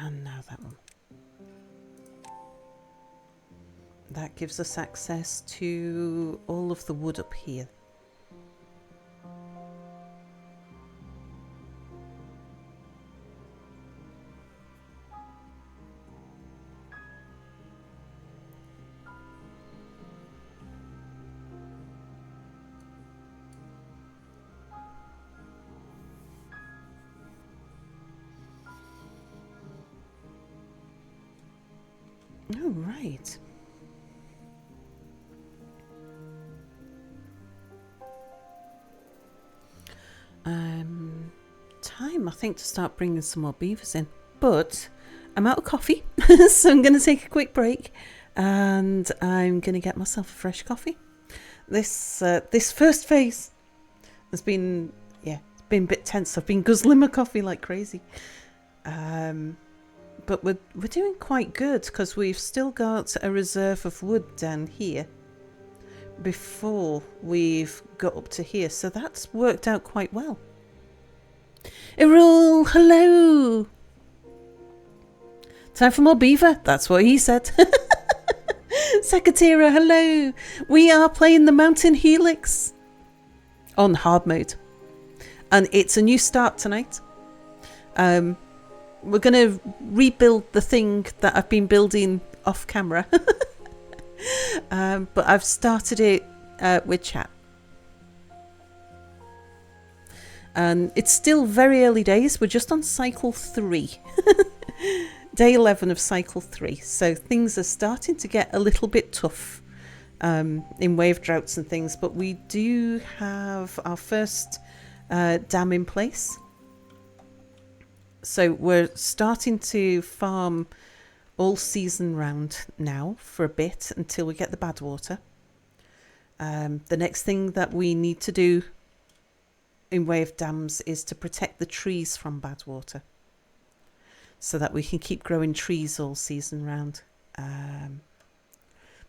And now that one. That gives us access to all of the wood up here. Oh, right. Time, I think, to start bringing some more beavers in. But I'm out of coffee, so I'm going to take a quick break and I'm going to get myself a fresh coffee. This first phase has been, it's been a bit tense. I've been guzzling my coffee like crazy. But we're doing quite good because we've still got a reserve of wood down here before we've got up to here. So that's worked out quite well. Errol, hello. Time for more beaver. That's what he said. Secatira, hello. We are playing the Mountain Helix on hard mode. And it's a new start tonight. We're going to rebuild the thing that I've been building off camera. But I've started it with chat. And it's still very early days. We're just on cycle 3. Day 11 of cycle 3. So things are starting to get a little bit tough in wave droughts and things. But we do have our first dam in place. So we're starting to farm all season round now for a bit until we get the bad water. The next thing that we need to do in wave dams is to protect the trees from bad water so that we can keep growing trees all season round.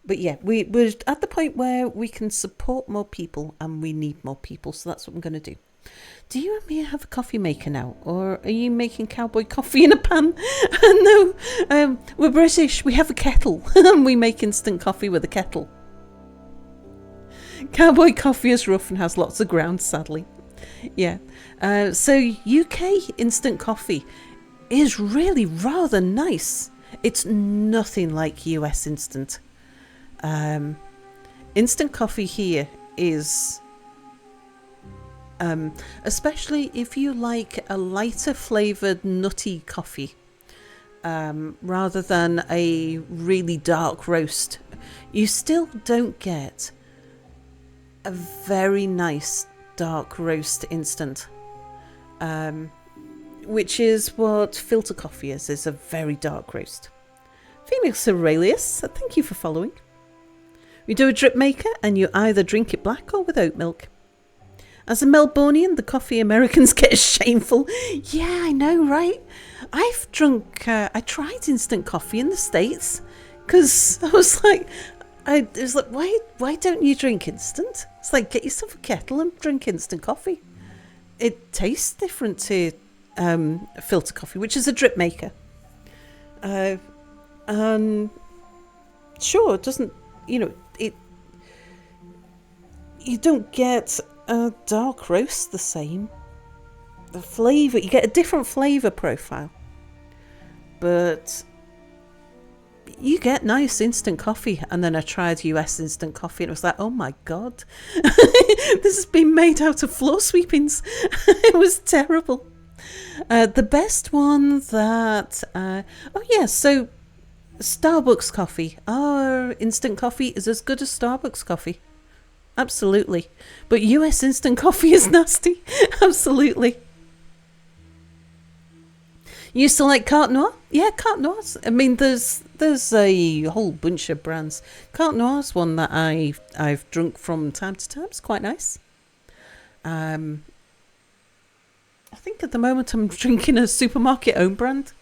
But yeah, we're at the point where we can support more people and we need more people, so that's what I'm going to do. Do you and me have a coffee maker now, or are you making cowboy coffee in a pan? No, we're British, we have a kettle and we make instant coffee with a kettle. Cowboy coffee is rough and has lots of ground, sadly. Yeah, so UK instant coffee is really rather nice. It's nothing like US instant. Instant coffee here is, especially if you like a lighter flavoured nutty coffee, rather than a really dark roast, you still don't get a very nice dark roast instant, which is what filter coffee is a very dark roast. Phoenix Aurelius, thank you for following. We do a drip maker and you either drink it black or with oat milk. As a Melbourneian, the coffee Americans get is shameful. Yeah, I know, right? I tried instant coffee in the States because I was like, why don't you drink instant? It's like, get yourself a kettle and drink instant coffee. It tastes different to filter coffee, which is a drip maker. Sure, it doesn't, you don't get a dark roast the same. The flavour, you get a different flavour profile. But you get nice instant coffee. And then I tried US instant coffee and it was like, oh my God, this has been made out of floor sweepings. It was terrible. The best one that, so Starbucks coffee. Our instant coffee is as good as Starbucks coffee. Absolutely. But US instant coffee is nasty. Absolutely. You used to like Carte Noire? Yeah, Carte Noire's. I mean, there's a whole bunch of brands. Carte Noire's one that I've drunk from time to time. It's quite nice. I think at the moment I'm drinking a supermarket own brand.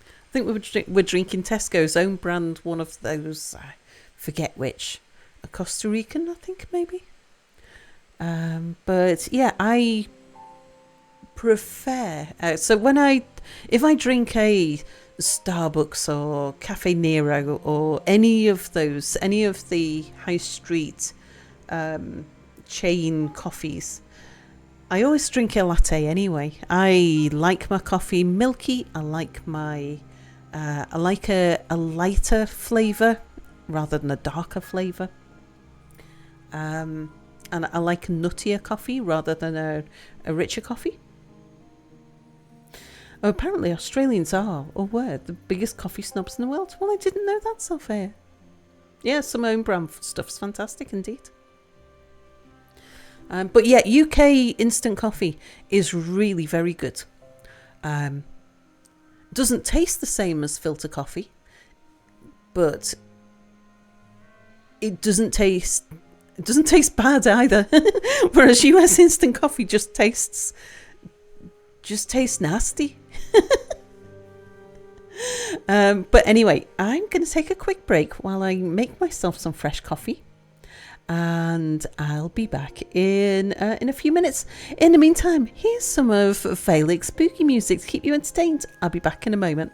I think we're drinking Tesco's own brand, one of those, I forget which, a Costa Rican, I think, maybe. But yeah, I prefer, so if I drink a Starbucks or Cafe Nero or any of the high street chain coffees, I always drink a latte anyway. I like my coffee milky. I like a lighter flavour rather than a darker flavour. And I like a nuttier coffee rather than a richer coffee. Oh, apparently Australians were the biggest coffee snobs in the world. Well, I didn't know that, so fair. Yeah, some own brand stuff's fantastic indeed. But yeah, UK instant coffee is really very good. Doesn't taste the same as filter coffee, but it doesn't taste bad either. Whereas US instant coffee just tastes nasty. But anyway, I'm going to take a quick break while I make myself some fresh coffee, and I'll be back in a few minutes. In the meantime, here's some of Felix spooky music to keep you entertained. I'll be back in a moment.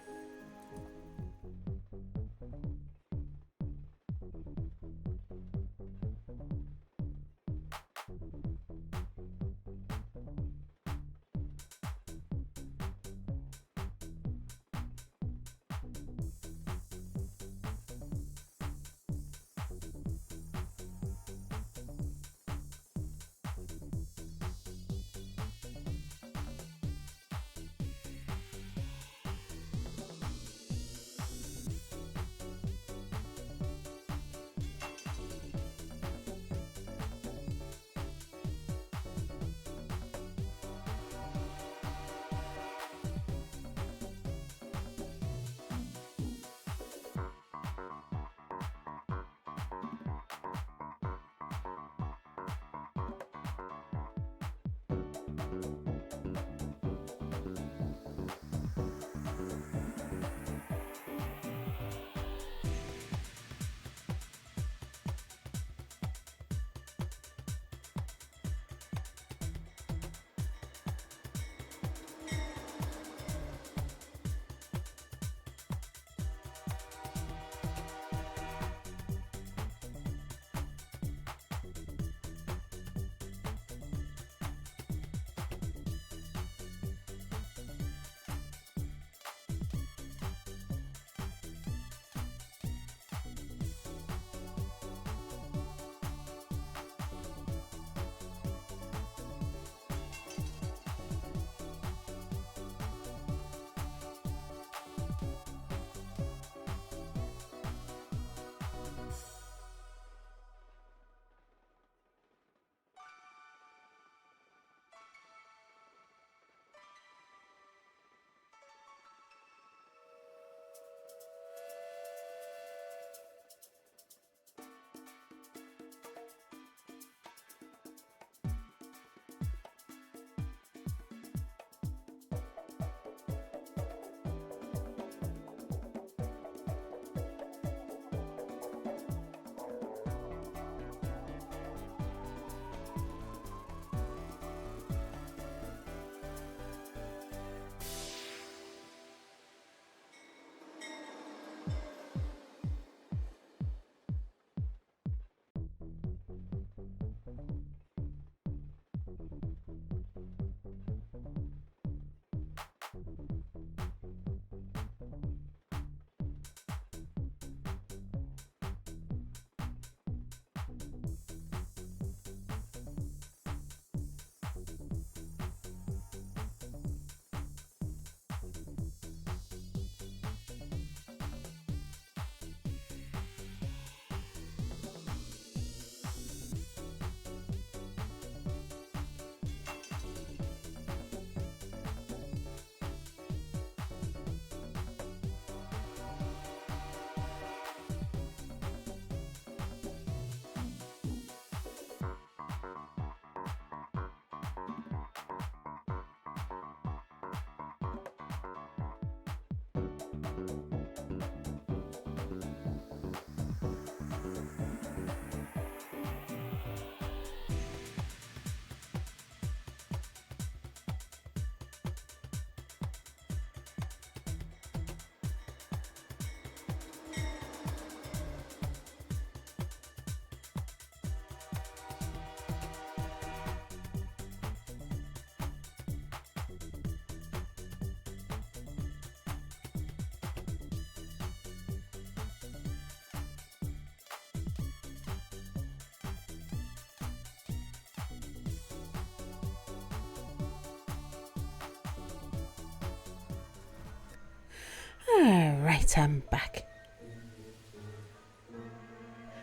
Right, I'm back.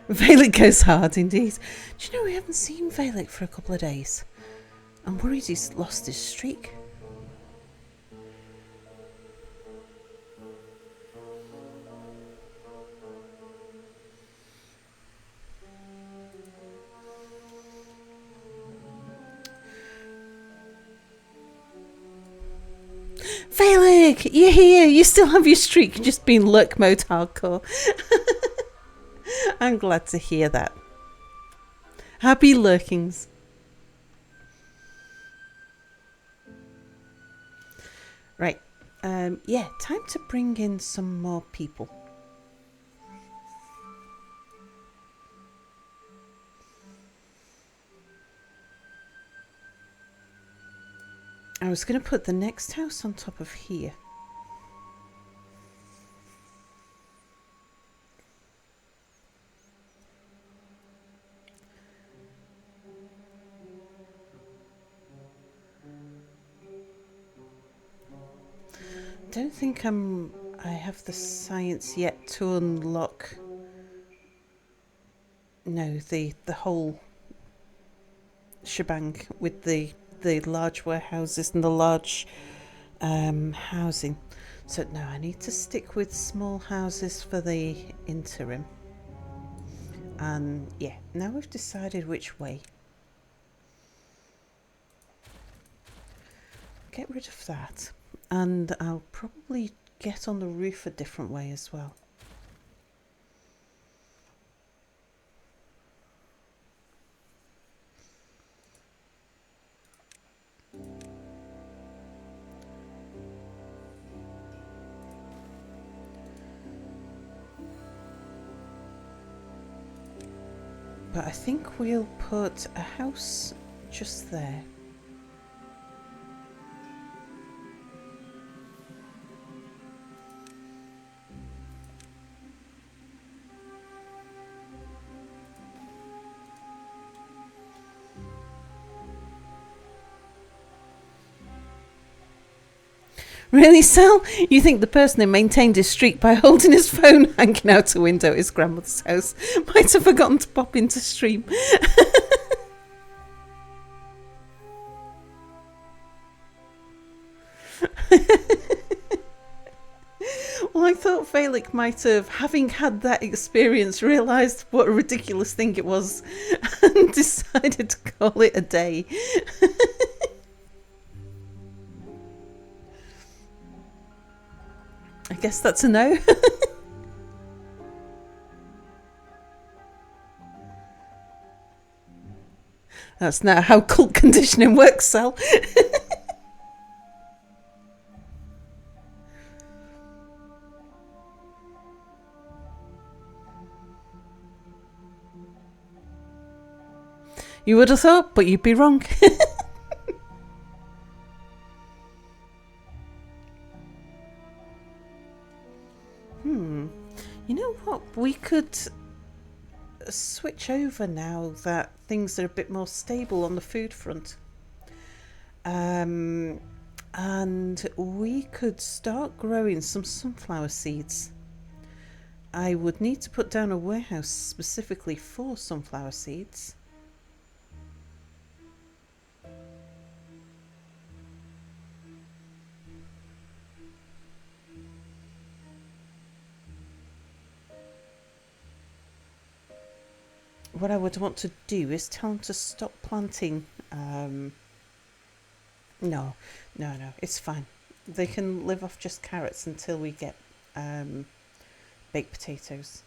Valek goes hard indeed. Do you know we haven't seen Valek for a couple of days? I'm worried he's lost his streak. Valek, you're here. You still have your streak. You've just been lurk mode hardcore. I'm glad to hear that. Happy lurkings. Right. Yeah, time to bring in some more people. I was going to put the next house on top of here. Don't think I have the science yet to unlock the whole shebang with the large warehouses and the large housing. So no, I need to stick with small houses for the interim. And yeah, now we've decided which way. Get rid of that. And I'll probably get on the roof a different way as well. But I think we'll put a house just there. Really, Sal? You think the person who maintained his streak by holding his phone hanging out a window at his grandmother's house might have forgotten to pop into stream? Well, I thought Valek might have, having had that experience, realised what a ridiculous thing it was and decided to call it a day. I guess that's a no. That's not how cult conditioning works, Sal. You would have thought, but you'd be wrong. You know what? We could switch over now that things are a bit more stable on the food front. And we could start growing some sunflower seeds. I would need to put down a warehouse specifically for sunflower seeds. What I would want to do is tell them to stop planting. No, it's fine. They can live off just carrots until we get baked potatoes.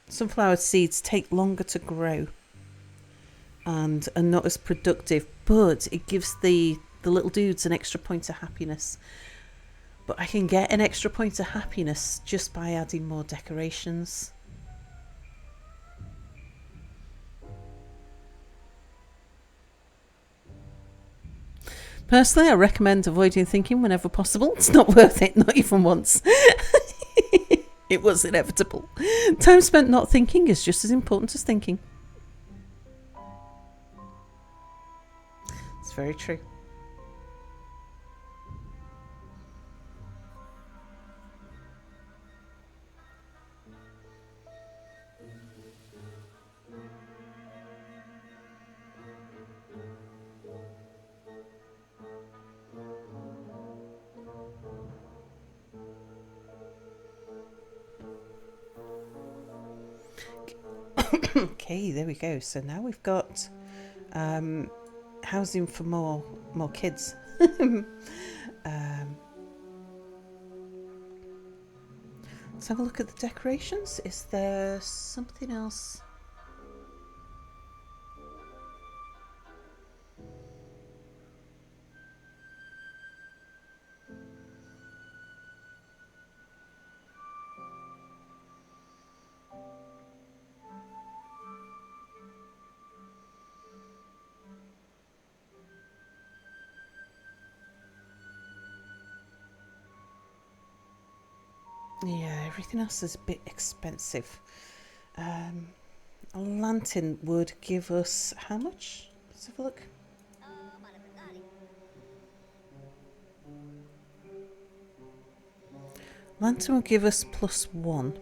Sunflower seeds take longer to grow and are not as productive, but it gives the little dudes an extra point of happiness. But I can get an extra point of happiness just by adding more decorations. Personally, I recommend avoiding thinking whenever possible. It's not worth it, not even once. It was inevitable. Time spent not thinking is just as important as thinking. It's very true. Okay, there we go. So now we've got housing for more kids. Let's have a look at the decorations. Is there something else? Yeah, everything else is a bit expensive. A lantern would give us how much? Let's have a look. Lantern will give us +1.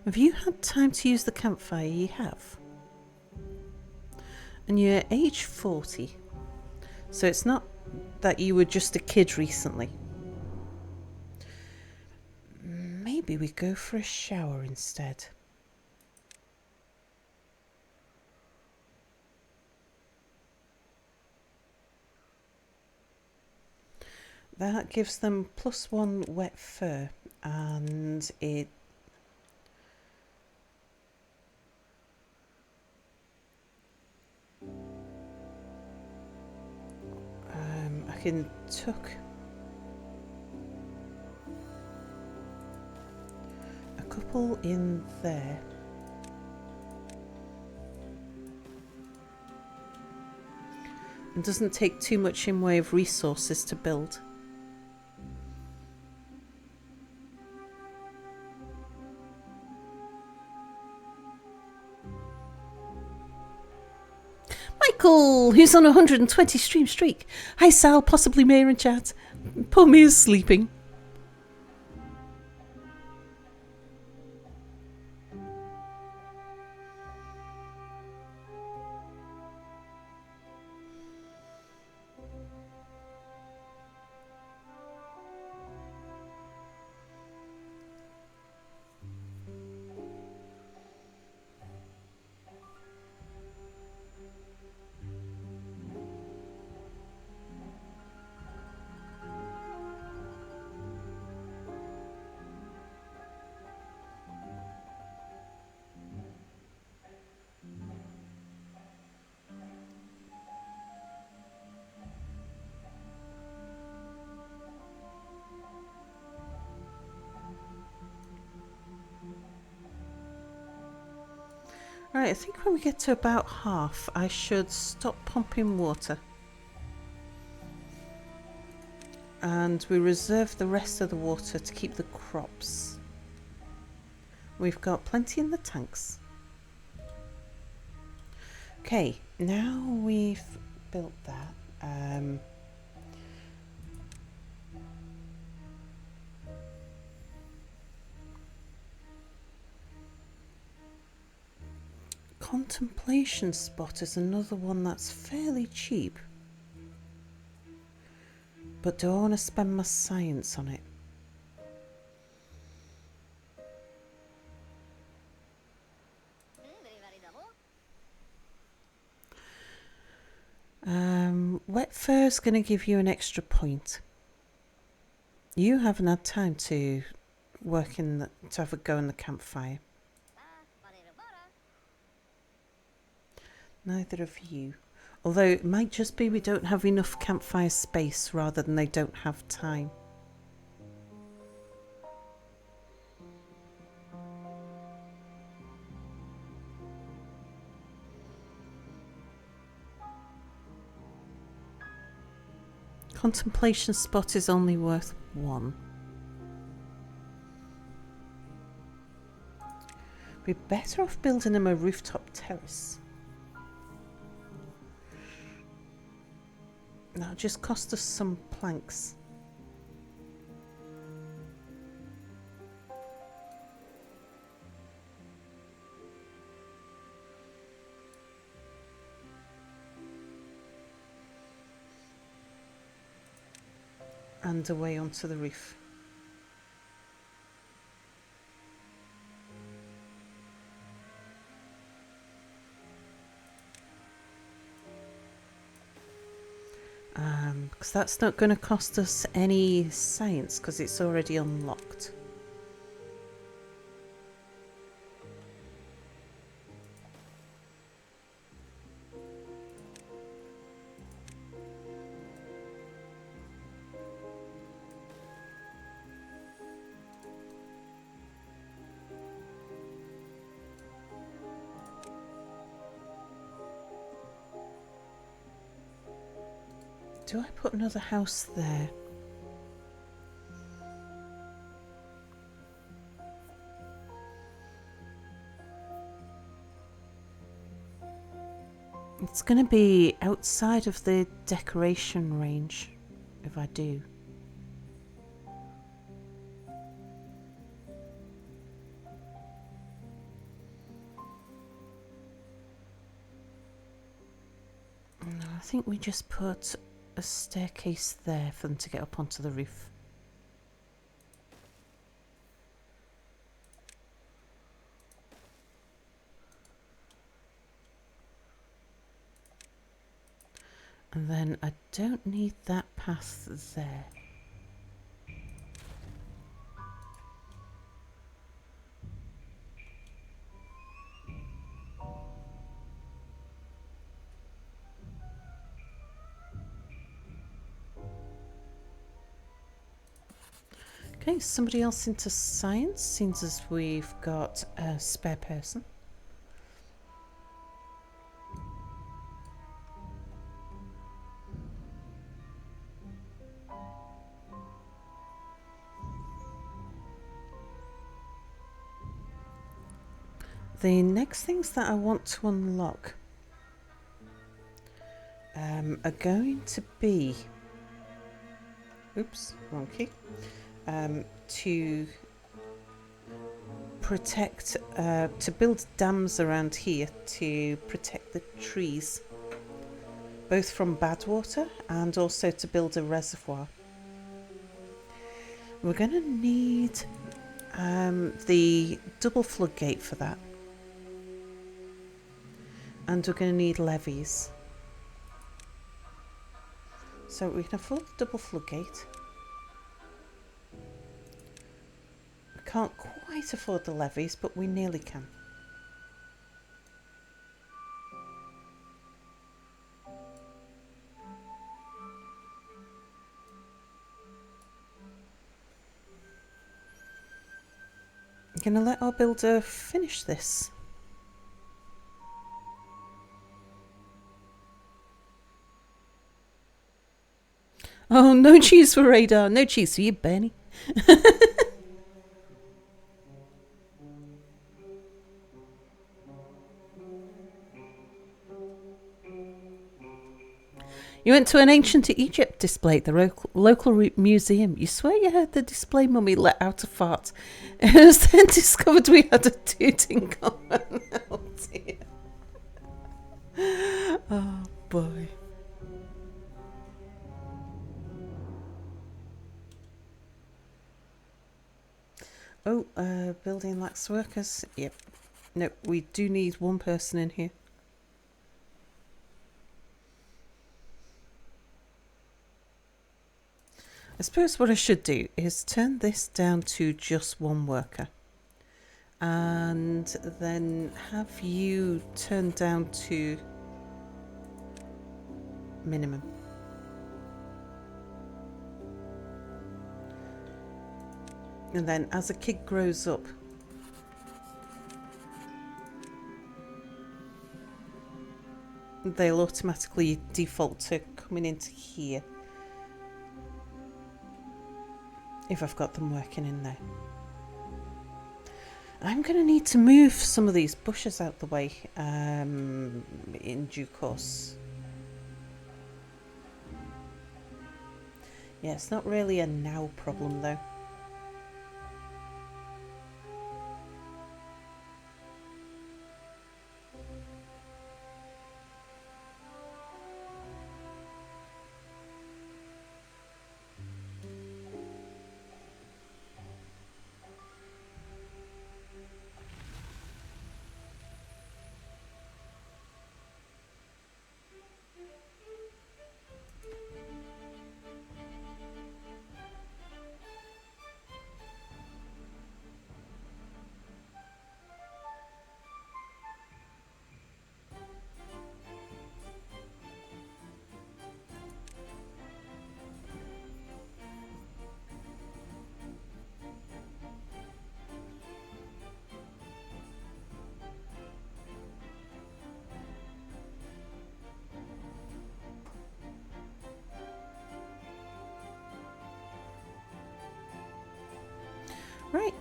Have you had time to use the campfire? You have. And you're age 40. So it's not that you were just a kid recently. Maybe we go for a shower instead. That gives them +1 wet fur, and it I can tuck a couple in there. It doesn't take too much in way of resources to build. Michael, who's on a 120 stream streak. Hi Sal, possibly Mayor in chat. Poor Mia's sleeping. Right, I think when we get to about half, I should stop pumping water. And we reserve the rest of the water to keep the crops. We've got plenty in the tanks. Okay, now we've built that. Contemplation spot is another one that's fairly cheap. But do I want to spend my science on it? Wet fur is going to give you an extra point. You haven't had time to work to have a go in the campfire. Neither of you. Although it might just be we don't have enough campfire space rather than they don't have time. Contemplation spot is only worth 1. We're better off building them a rooftop terrace. That'll just cost us some planks. and away onto the roof. Because that's not going to cost us any science because it's already unlocked. Do I put another house there? It's going to be outside of the decoration range if I do. No, I think we just put a staircase there for them to get up onto the roof. And then I don't need that path there. Okay, somebody else into science, seems as we've got a spare person. The next things that I want to unlock are going to be, oops, wrong key, to protect, to build dams around here to protect the trees, both from bad water and also to build a reservoir. We're going to need the double floodgate for that. And we're going to need levees. So we can afford the double floodgate. We can't quite afford the levees, but we nearly can. I'm going to let our builder finish this. Oh, no cheese for radar. No cheese for you, Bernie. You went to an ancient Egypt display at the local museum. You swear you heard the display mummy let out a fart. It was then discovered we had a tooth in common. Oh dear. Oh boy. Oh, building lacks workers. Yep. No, we do need one person in here. I suppose what I should do is turn this down to just one worker. And then have you turned down to minimum. And then as a kid grows up, they'll automatically default to coming into here if I've got them working in there. I'm going to need to move some of these bushes out the way in due course. Yeah, it's not really a now problem though.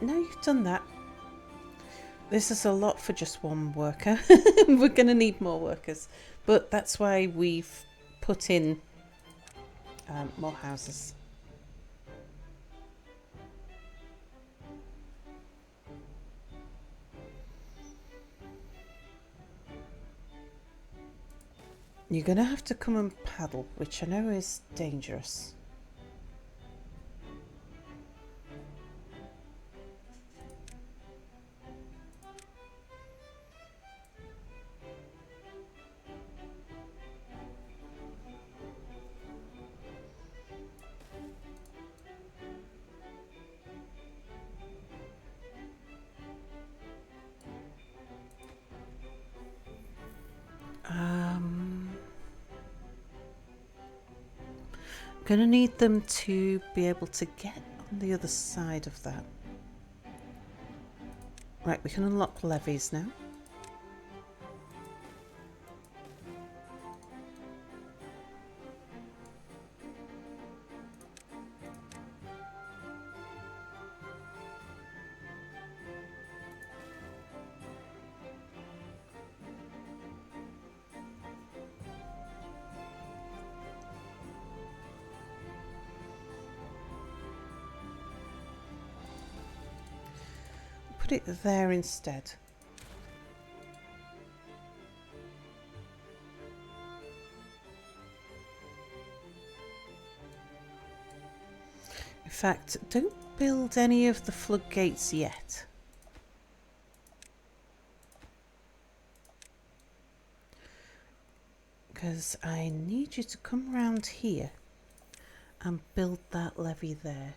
now you've done that, this is a lot for just one worker. We're going to need more workers. But that's why we've put in more houses. You're going to have to come and paddle, which I know is dangerous. Gonna need them to be able to get on the other side of that. Right, we can unlock levies now. Put it there instead. In fact, don't build any of the floodgates yet. Because I need you to come around here and build that levee there.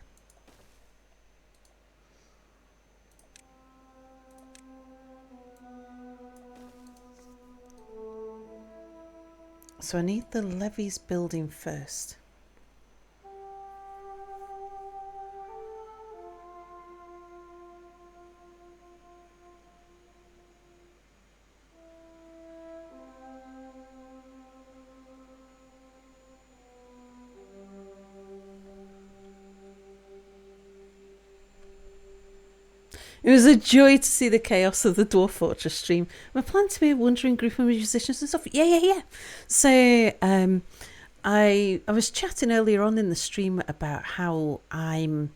So I need the levees building first. It was a joy to see the chaos of the Dwarf Fortress stream. We're planning to be a wandering group of musicians and stuff. Yeah. So I was chatting earlier on in the stream about how I'm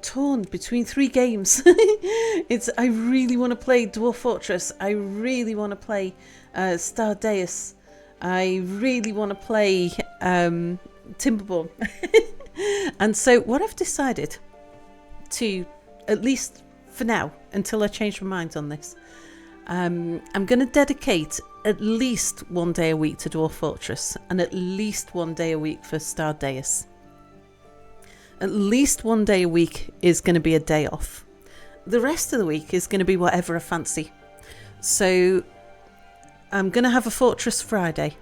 torn between 3 games. I really want to play Dwarf Fortress. I really want to play Stardeus. I really want to play Timberborn. And so what I've decided to, at least for now, until I change my mind on this, I'm going to dedicate at least 1 day a week to Dwarf Fortress and at least 1 day a week for Stardeus. At least 1 day a week is going to be a day off. The rest of the week is going to be whatever I fancy. So I'm going to have a Fortress Friday.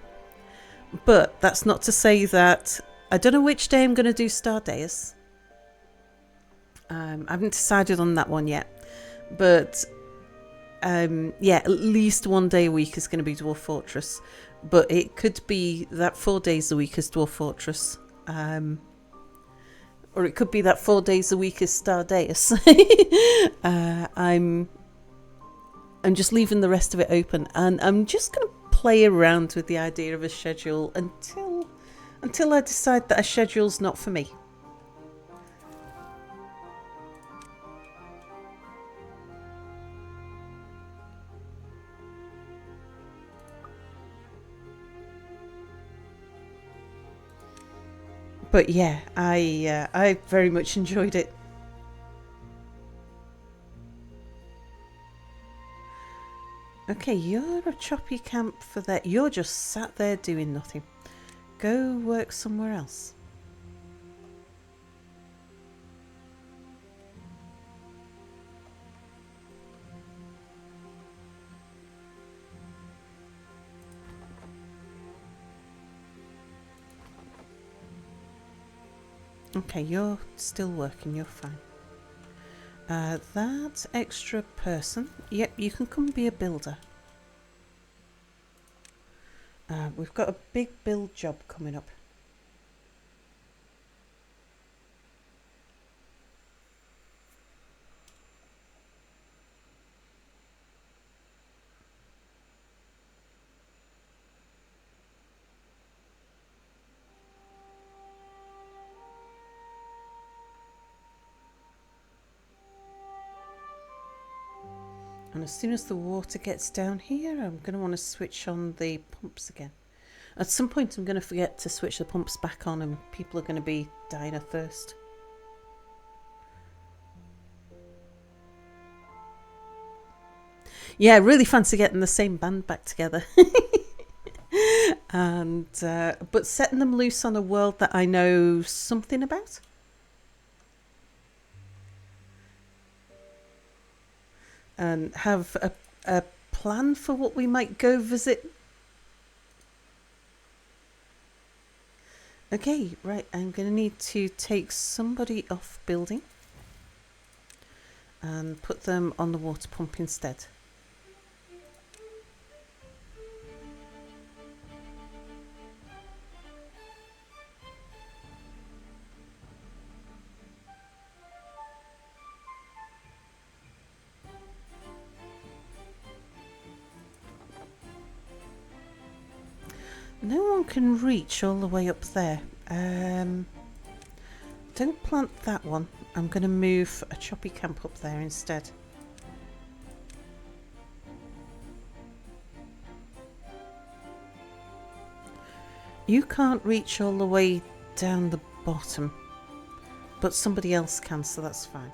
But that's not to say that I don't know which day I'm going to do Stardeus. I haven't decided on that one yet. But yeah, at least 1 day a week is going to be Dwarf Fortress. But it could be that 4 days a week is Dwarf Fortress. Or it could be that 4 days a week is Stardeus. I'm just leaving the rest of it open. And I'm just going to play around with the idea of a schedule until I decide that a schedule's not for me. But yeah, I very much enjoyed it. Okay, you're a choppy camp for that. You're just sat there doing nothing. Go work somewhere else. Okay, you're still working, you're fine. That extra person, yep, you can come be a builder. We've got a big build job coming up. And as soon as the water gets down here, I'm going to want to switch on the pumps again. At some point I'm going to forget to switch the pumps back on and people are going to be dying of thirst. Yeah, really fancy getting the same band back together. And but setting them loose on a world that I know something about. And have a plan for what we might go visit. Okay, right, I'm going to need to take somebody off building and put them on the water pump instead. No one can reach all the way up there. Don't plant that one. I'm going to move a choppy camp up there instead. You can't reach all the way down the bottom, but somebody else can, so that's fine.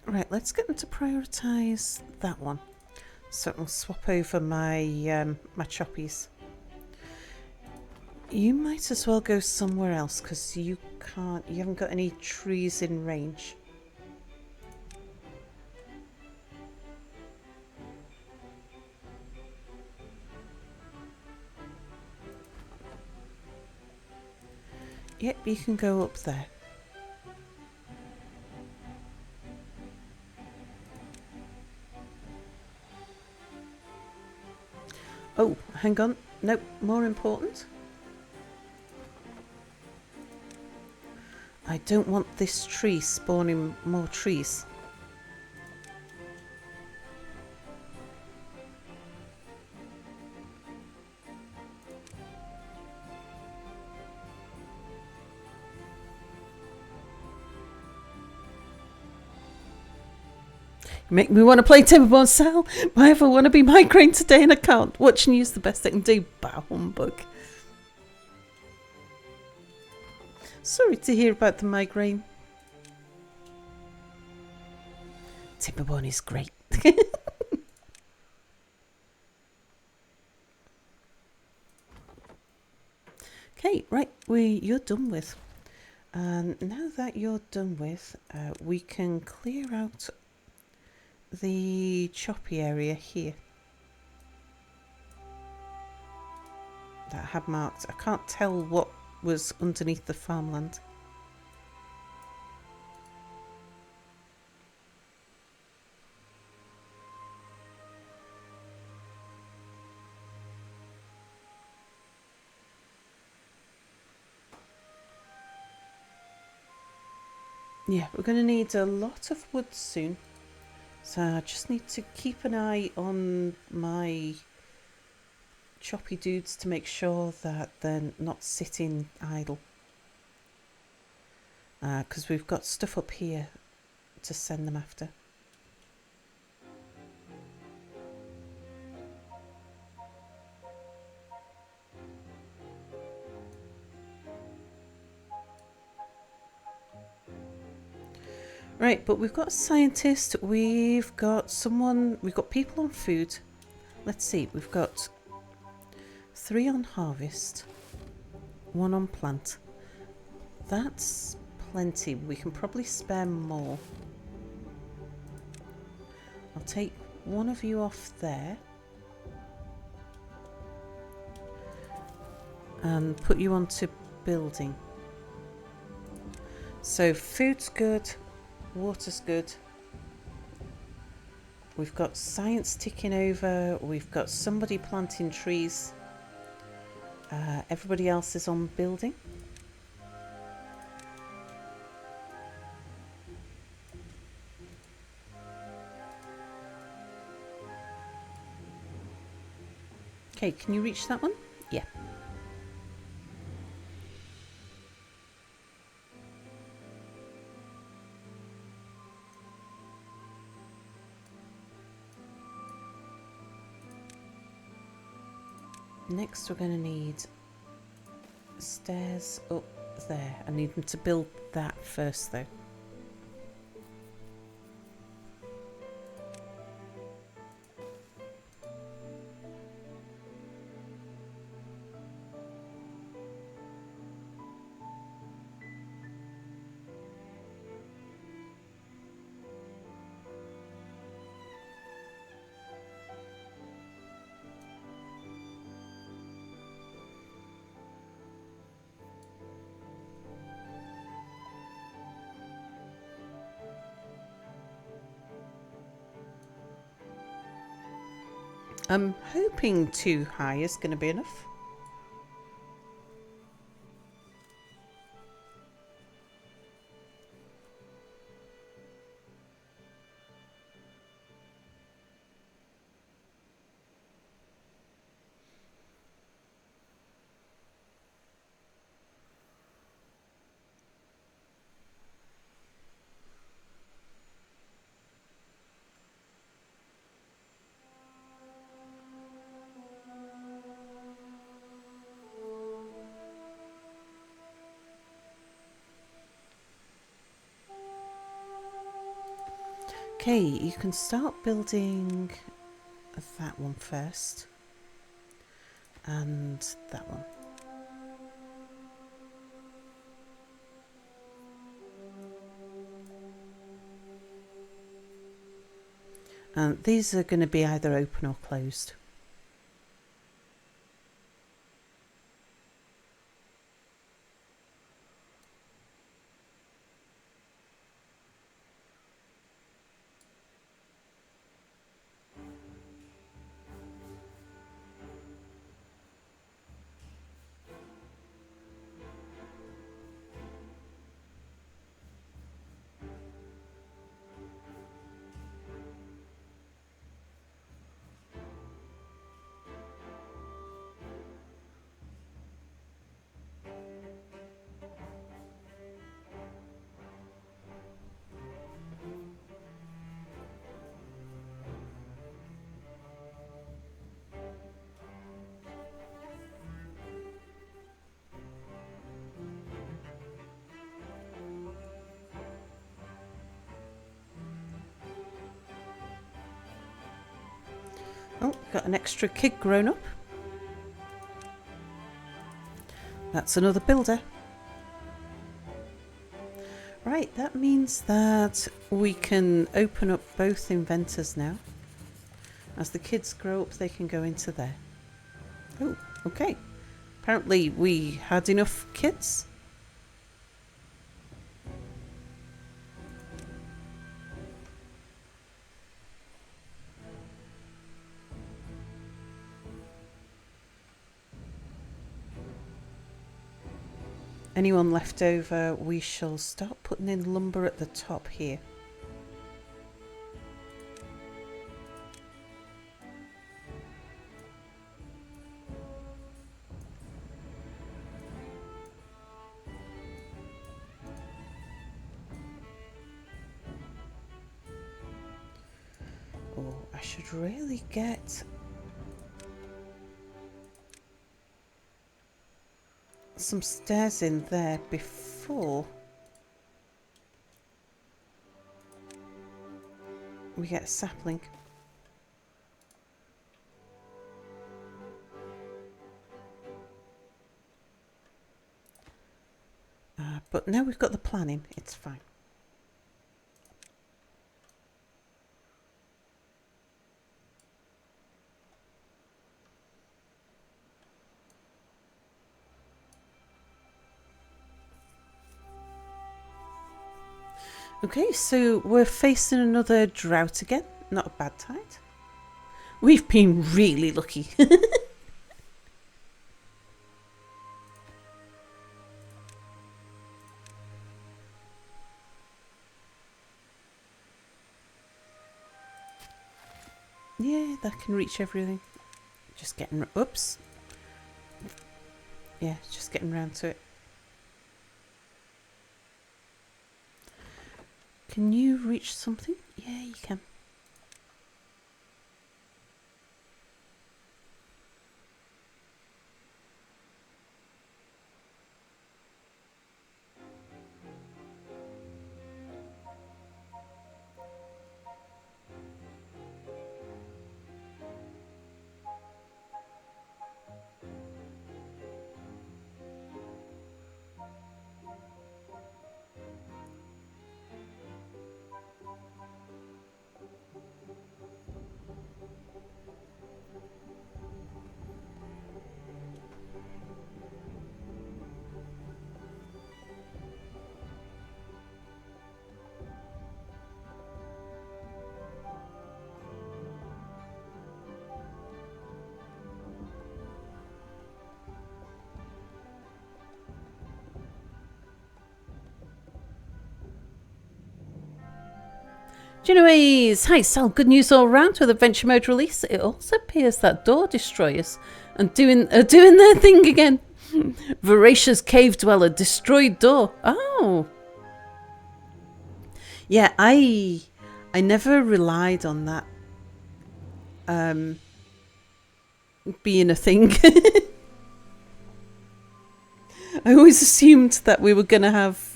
Right, let's get them to prioritise that one. So I'll swap over my my choppies. You might as well go somewhere else because you haven't got any trees in range. Yep, you can go up there. Oh, hang on. Nope, more important. I don't want this tree spawning more trees. You make me want to play Timberborn Sal. I ever want to be migraine today and I can't. Watching you's the best I can do. Bah, humbug. Sorry to hear about the migraine. Timberborn is great. Okay, right, you're done with. And now that you're done with, we can clear out the choppy area here that I had marked. I can't tell what was underneath the farmland. Yeah, we're going to need a lot of wood soon. So I just need to keep an eye on my choppy dudes to make sure that they're not sitting idle. Because we've got stuff up here to send them after. Right, but we've got a scientist, we've got people on food. Let's see, we've got 3 on harvest, 1 on plant. That's plenty, we can probably spare more. I'll take one of you off there and put you onto building. So food's good. Water's good. We've got science ticking over. We've got somebody planting trees. Everybody else is on building. Okay, can you reach that one? Yeah. Next we're going to need stairs up there. I need them to build that first though. I'm hoping 2 high is going to be enough. Okay, you can start building that one first. And that one. And these are going to be either open or closed. Oh, got an extra kid grown up. That's another builder. Right, that means that we can open up both inventors now. As the kids grow up, they can go into there. Oh, okay. Apparently we had enough kids. Anyone left over, we shall start putting in lumber at the top here. Oh, I should really get some stairs in there before we get a sapling. But now we've got the planning, it's fine. Okay, so we're facing another drought again. Not a bad tide. We've been really lucky. Yeah, that can reach everything. Just getting... Oops. Yeah, just getting round to it. Can you reach something? Yeah, you can. Genoese! Hi Sal, good news all round with Adventure Mode release. It also appears that door destroyers are doing their thing again. Voracious cave dweller, destroyed door. Oh. Yeah, I never relied on that being a thing. I always assumed that we were going to have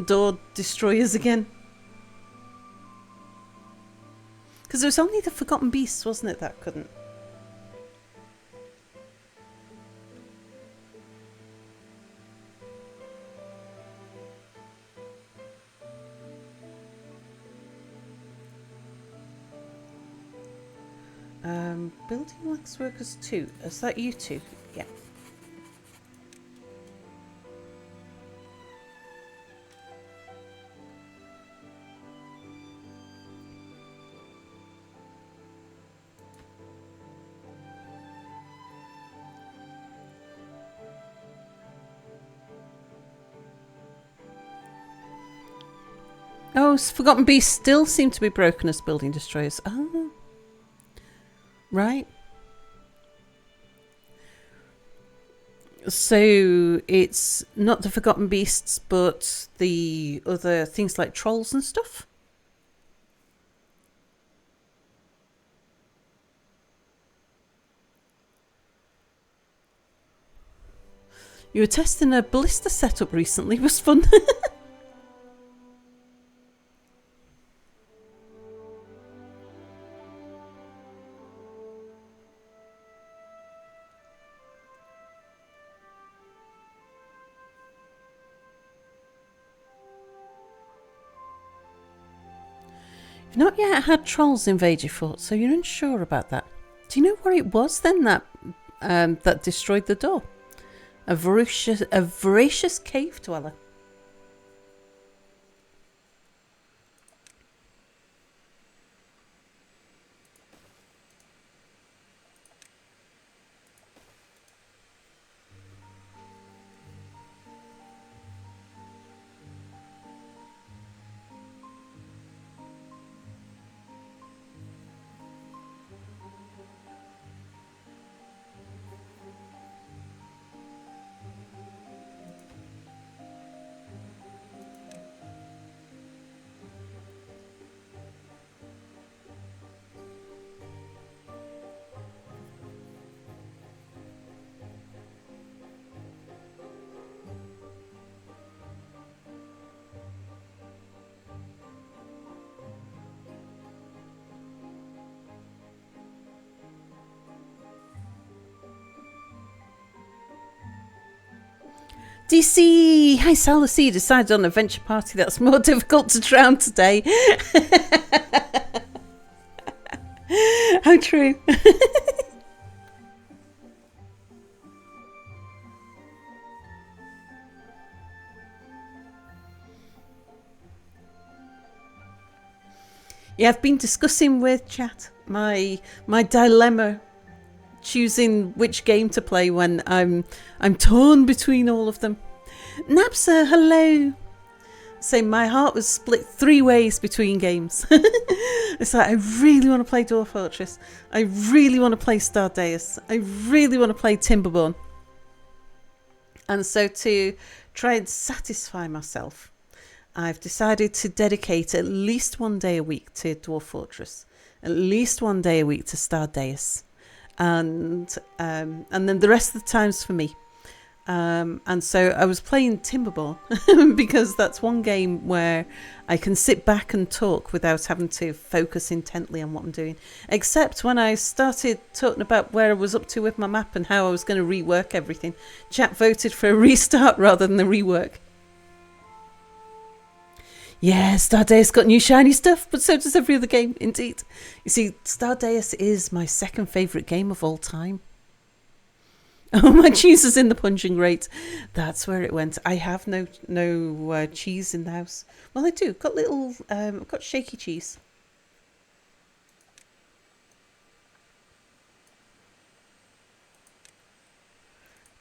door destroyers again. Because it was only the Forgotten Beasts, wasn't it, that couldn't? Building Waxworkers 2. Is that you two? Yeah. Oh, Forgotten Beasts still seem to be broken as building destroyers. Oh. Right. So it's not the Forgotten Beasts, but the other things like trolls and stuff? You were testing a ballista setup recently. It was fun. You've not yet had trolls invade your fort, so you're unsure about that. Do you know where it was then that destroyed the door? A voracious cave dweller. DC! Hi, Salasy decided on a venture party that's more difficult to drown today. How true. Yeah, I've been discussing with chat my dilemma, choosing which game to play when I'm torn between all of them. Napsa, hello. So my heart was split 3 ways between games. It's like, I really want to play Dwarf Fortress. I really want to play Stardeus. I really want to play Timberborn. And so to try and satisfy myself, I've decided to dedicate at least 1 day a week to Dwarf Fortress, at least 1 day a week to Stardeus, and then the rest of the time's for me. And so I was playing Timberborn because that's one game where I can sit back and talk without having to focus intently on what I'm doing. Except when I started talking about where I was up to with my map and how I was going to rework everything, chat voted for a restart rather than the rework. Yeah, Stardeus got new shiny stuff, but so does every other game, indeed. You see, Stardeus is my second favourite game of all time. Oh, my cheese is in the punching grate. That's where it went. I have no cheese in the house. Well, I do. Got little. I've got shaky cheese.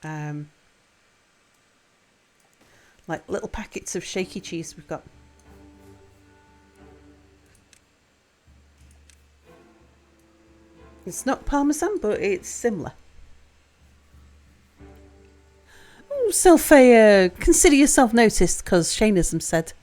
Like little packets of shaky cheese we've got. It's not Parmesan, but it's similar. Consider yourself noticed, because Shainism said.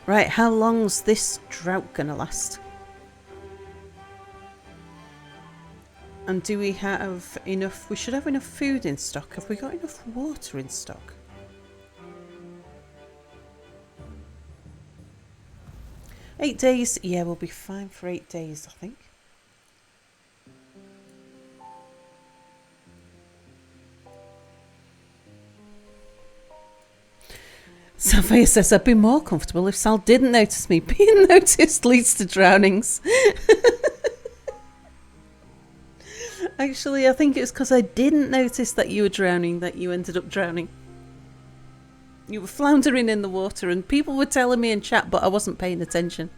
Right, how long's this drought gonna last? And do we have enough? We should have enough food in stock. Have we got enough water in stock? Eight days? Yeah, we'll be fine for 8 days, I think. Sapphire says, I'd be more comfortable if Sal didn't notice me. Being noticed leads to drownings. Actually, I think it's because I didn't notice that you were drowning that you ended up drowning. You were floundering in the water and people were telling me in chat, but I wasn't paying attention.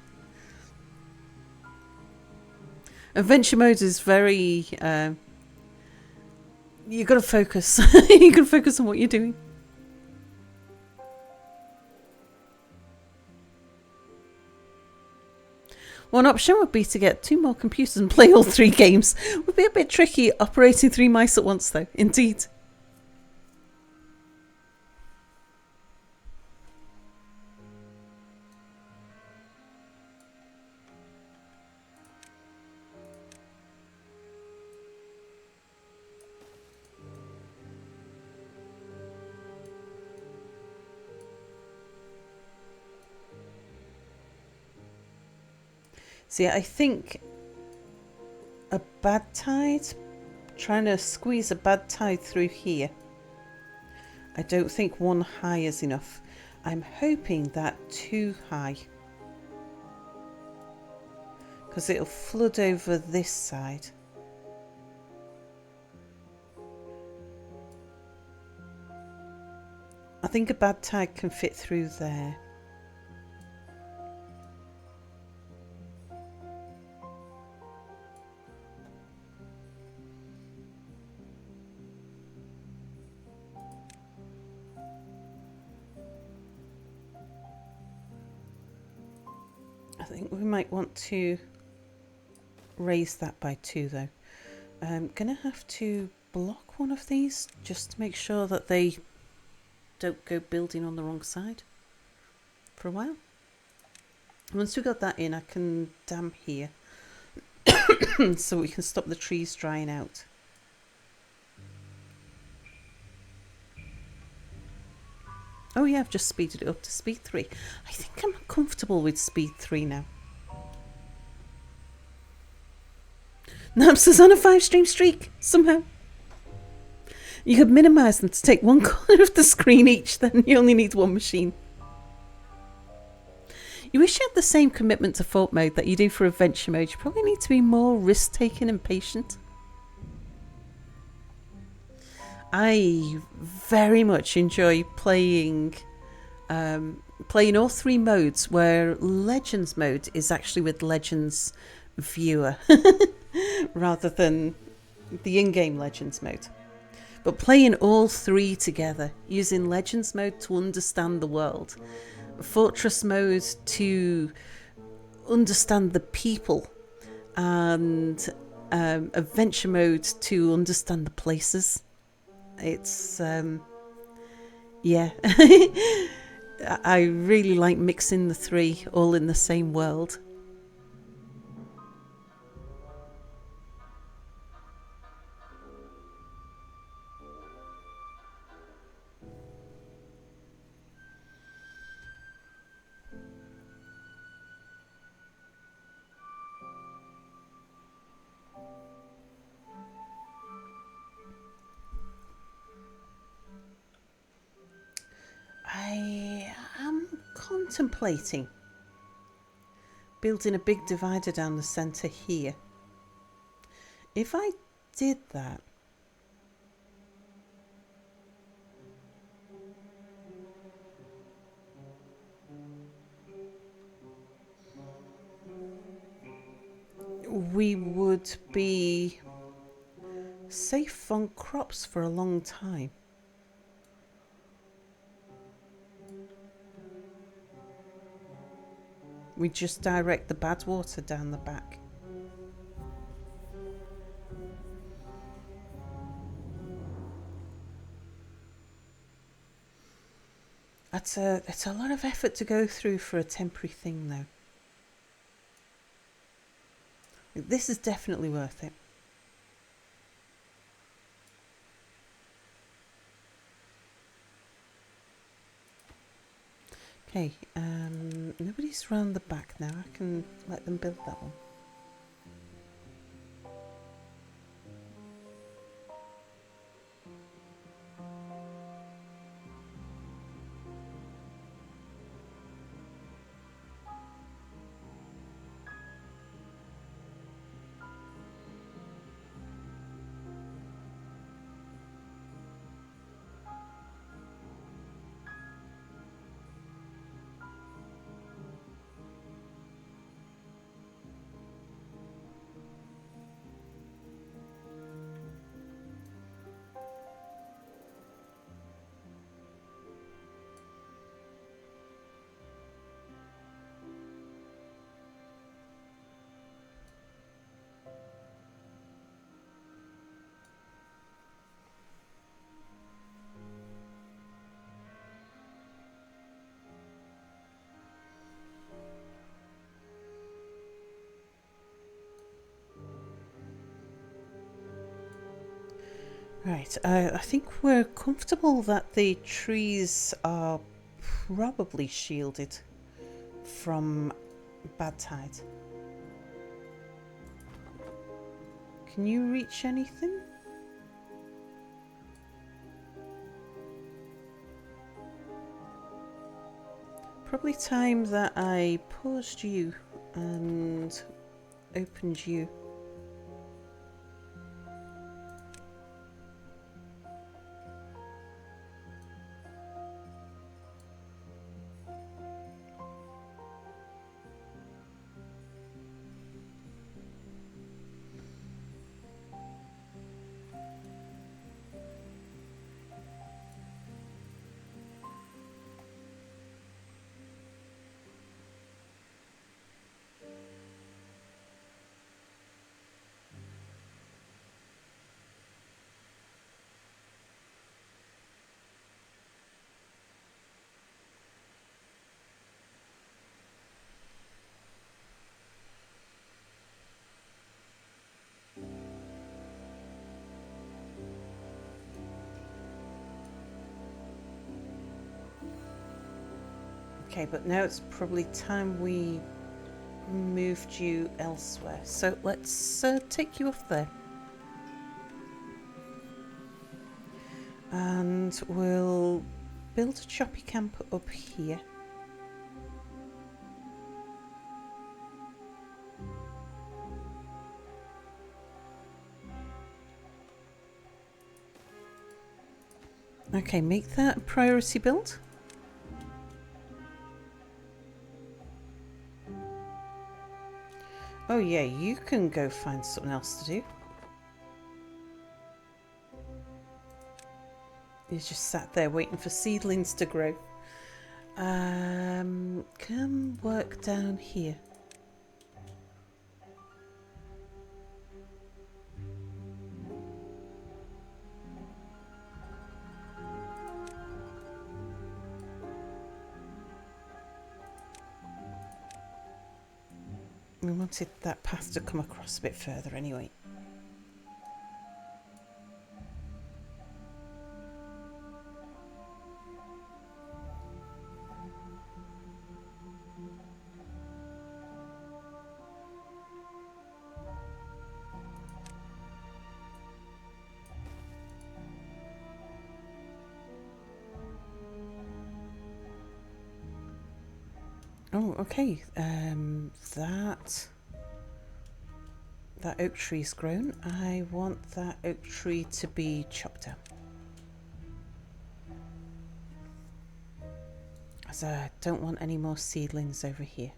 Adventure mode is very... you got to focus. You got to focus on what you're doing. One option would be to get 2 more computers and play all 3 games. Would be a bit tricky operating 3 mice at once, though. Indeed. See, I think a bad tide, trying to squeeze a bad tide through here. I don't think 1 high is enough. I'm hoping that 2 high. Because it'll flood over this side. I think a bad tide can fit through there. I think we might want to raise that by 2 though. I'm gonna have to block one of these just to make sure that they don't go building on the wrong side for a while. Once we've got that in, I can dam here so we can stop the trees drying out. Oh yeah, I've just speeded it up to speed 3. I think I'm comfortable with speed 3 now. Naps is on a 5-stream streak, somehow. You could minimise them to take 1 corner of the screen each, then you only need 1 machine. You wish you had the same commitment to thought mode that you do for adventure mode. You probably need to be more risk-taking and patient. I very much enjoy playing all three modes, where Legends mode is actually with Legends viewer rather than the in-game Legends mode. But playing all three together, using Legends mode to understand the world, Fortress mode to understand the people, and Adventure mode to understand the places. It's yeah. I really like mixing the three all in the same world. I am contemplating building a big divider down the centre here. If I did that, we would be safe on crops for a long time. We just direct the bad water down the back. It's a lot of effort to go through for a temporary thing, though. This is definitely worth it. Okay, nobody's round the back now. I can let them build that one. Right, I think we're comfortable that the trees are probably shielded from bad tide. Can you reach anything? Probably time that I paused you and opened you. Okay, but now it's probably time we moved you elsewhere. So let's take you off there. And we'll build a choppy camp up here. Okay, make that a priority build. Oh yeah, you can go find something else to do. You just sat there waiting for seedlings to grow. Come work down here. We wanted that path to come across a bit further anyway. Oh, okay. That oak tree's grown. I want that oak tree to be chopped down. As I don't want any more seedlings over here.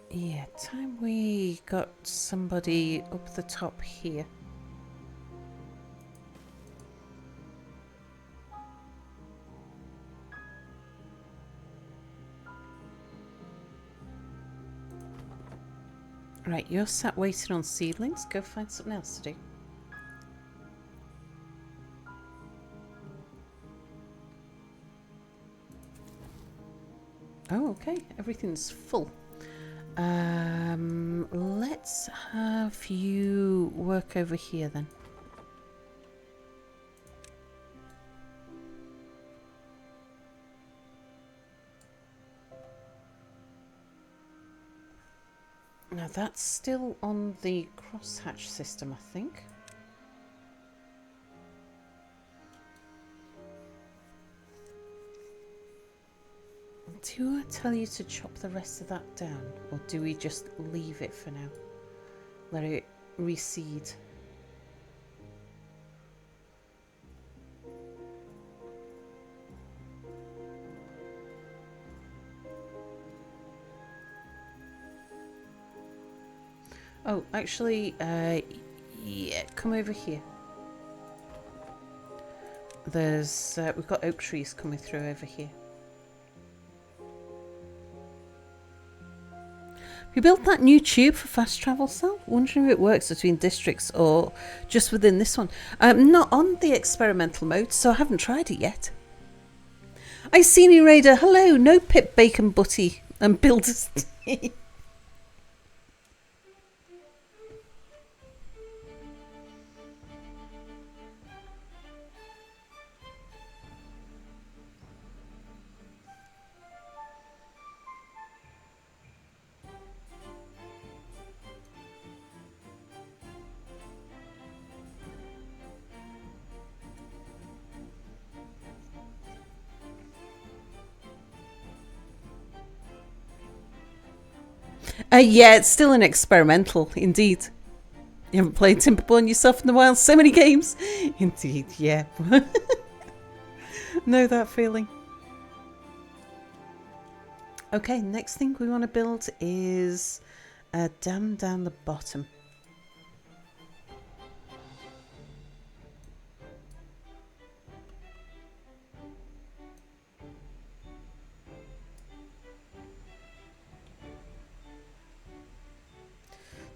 Yeah, time we got somebody up the top here. Right, you're sat waiting on seedlings. Go find something else to do. Oh, okay. Everything's full. Let's have you work over here then. Now that's still on the crosshatch system, I think. Do I tell you to chop the rest of that down, or do we just leave it for now? Let it reseed. Oh, actually, yeah, come over here. There's, we've got oak trees coming through over here. We built that new tube for fast travel cell. Wondering if it works between districts or just within this one. Not on the experimental mode, so I haven't tried it yet. I seen you, Raider. Hello, no pip bacon butty and builders. Yeah, it's still an experimental, indeed. You haven't played Timberborn yourself in the wild. So many games. Indeed, yeah. Know that feeling. Okay, next thing we want to build is a dam down the bottom.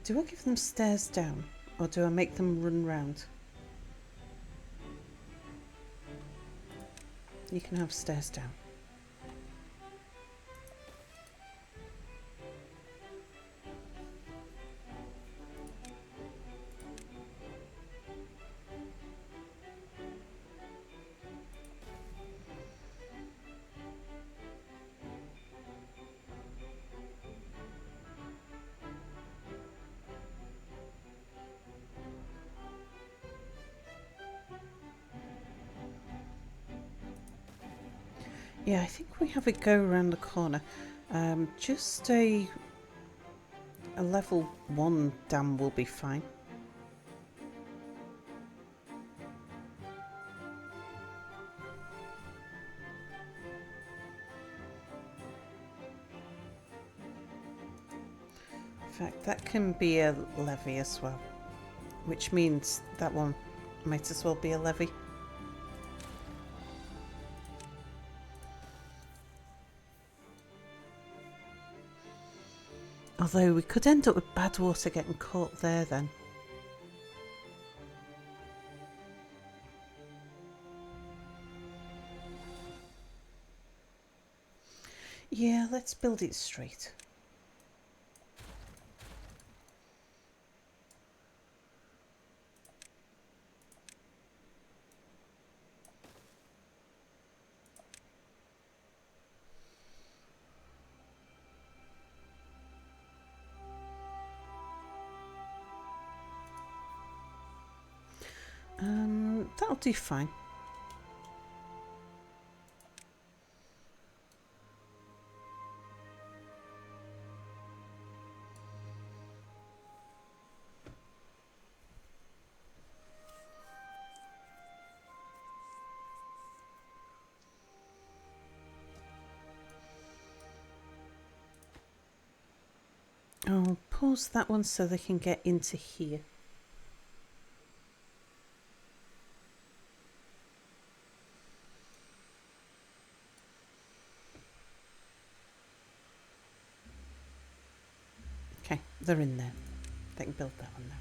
Do I give them stairs down, or do I make them run round? You can have stairs down. Yeah, I think we have it go around the corner. Just a level 1 dam will be fine. In fact, that can be a levy as well, which means that one might as well be a levy. Although we could end up with bad water getting caught there then. Yeah, let's build it straight. That'll do fine. I'll pause that one so they can get into here. Okay, they're in there. They can build that one now.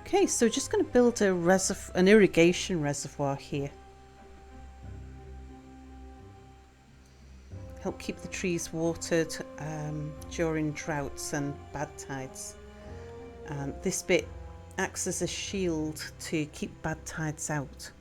Okay, so just going to build an irrigation reservoir here. Help keep the trees watered during droughts and bad tides. And this bit acts as a shield to keep bad tides out.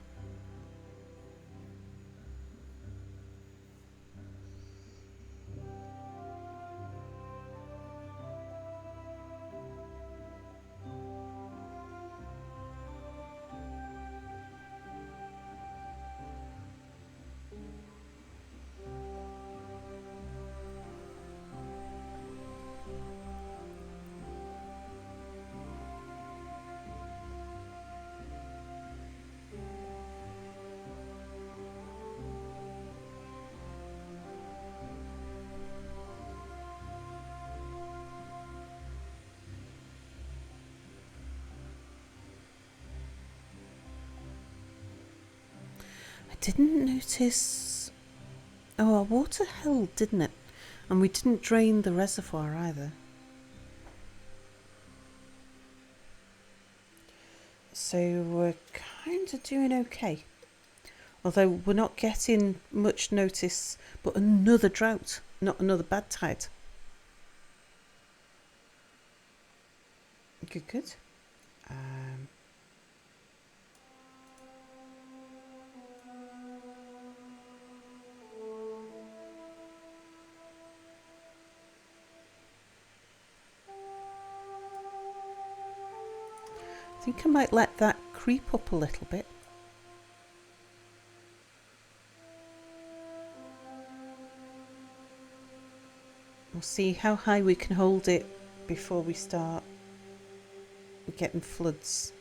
I didn't notice... Oh, our water held, didn't it? And we didn't drain the reservoir either. So we're kind of doing okay. Although we're not getting much notice, but another drought, not another bad tide. Good, good. I think I might let that creep up a little bit. We'll see how high we can hold it before we start getting floods.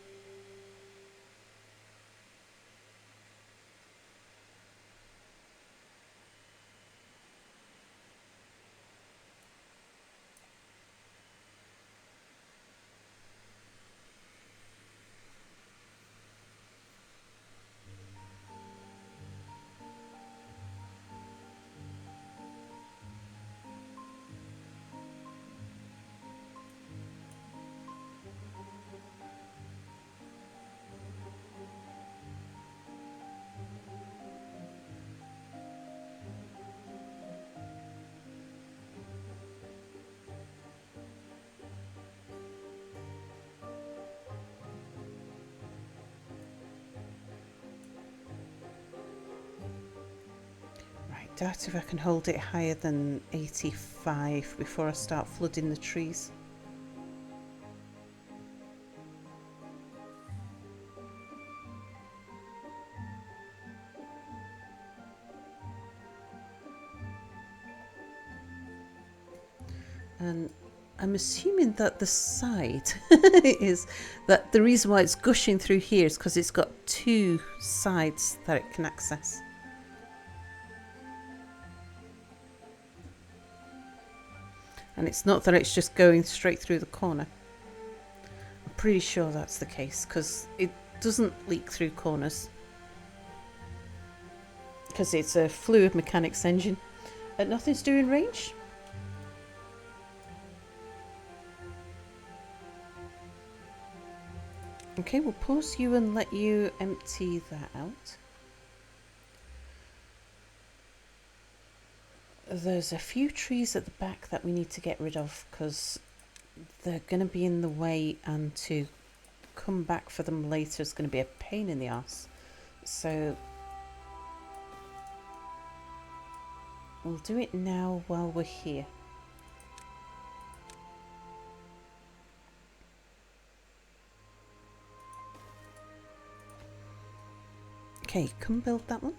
Doubt if I can hold it higher than 85 before I start flooding the trees. And I'm assuming that the side is that the reason why it's gushing through here is because it's got two sides that it can access. And it's not that it's just going straight through the corner. I'm pretty sure that's the case because it doesn't leak through corners because it's a fluid mechanics engine. Nothing's doing range. Okay, we'll pause you and let you empty that out. There's a few trees at the back that we need to get rid of because they're going to be in the way, and to come back for them later is going to be a pain in the arse. So we'll do it now while we're here. Okay, come build that one.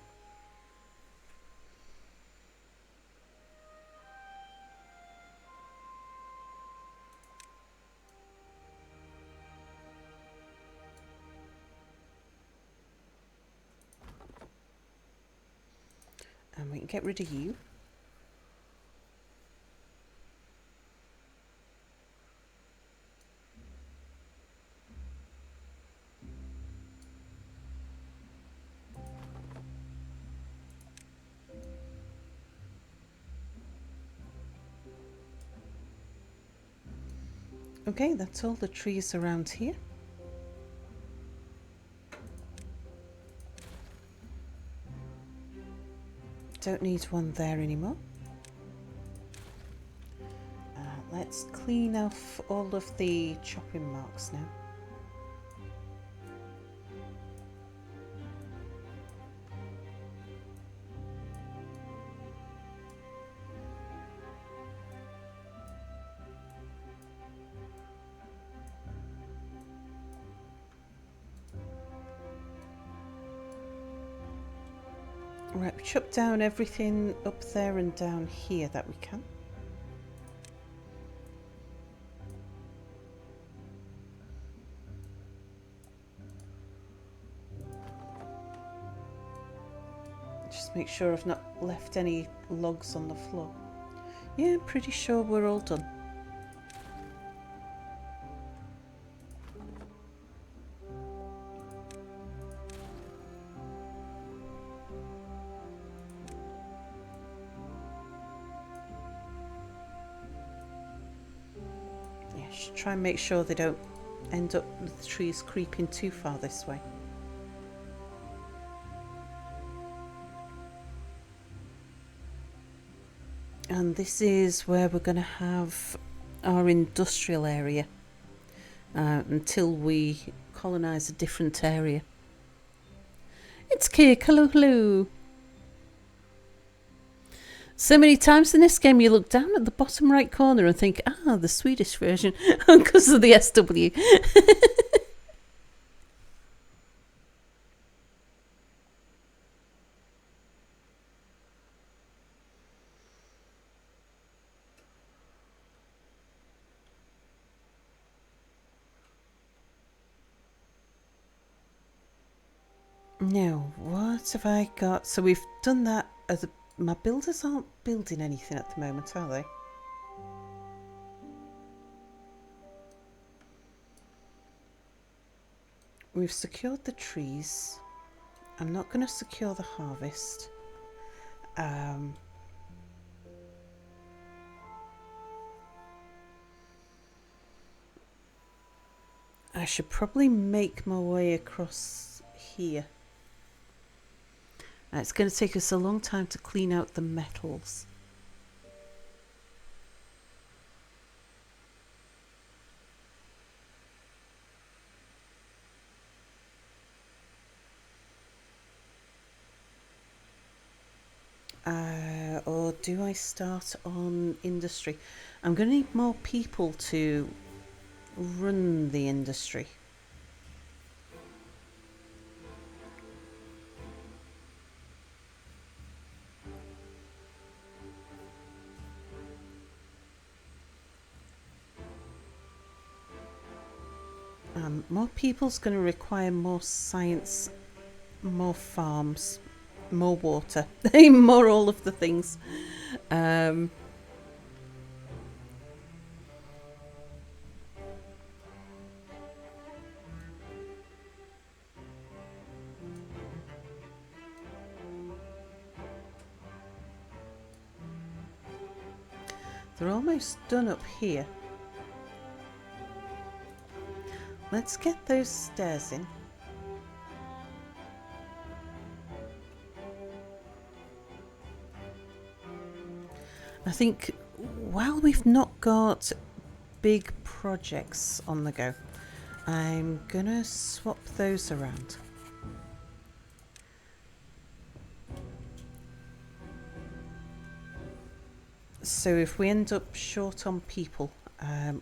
And we can get rid of you. Okay, that's all the trees around here. Don't need one there anymore. Let's clean off all of the chopping marks now. Right, we chop down everything up there and down here that we can. Just make sure I've not left any logs on the floor. Yeah, I'm pretty sure we're all done. Yeah, should try and make sure they don't end up with the trees creeping too far this way. And this is where we're going to have our industrial area until we colonise a different area. It's Kirk, hello. So many times in this game you look down at the bottom right corner and think, the Swedish version, because of the SW. Now, what have I got? So we've done that. My builders aren't building anything at the moment, are they? We've secured the trees. I'm not going to secure the harvest. I should probably make my way across here. It's going to take us a long time to clean out the metals. do I start on industry? I'm going to need more people to run the industry. More people's going to require more science, more farms, more water, more all of the things. They're almost done up here. Let's get those stairs in. I think while we've not got big projects on the go, I'm gonna swap those around. So if we end up short on people,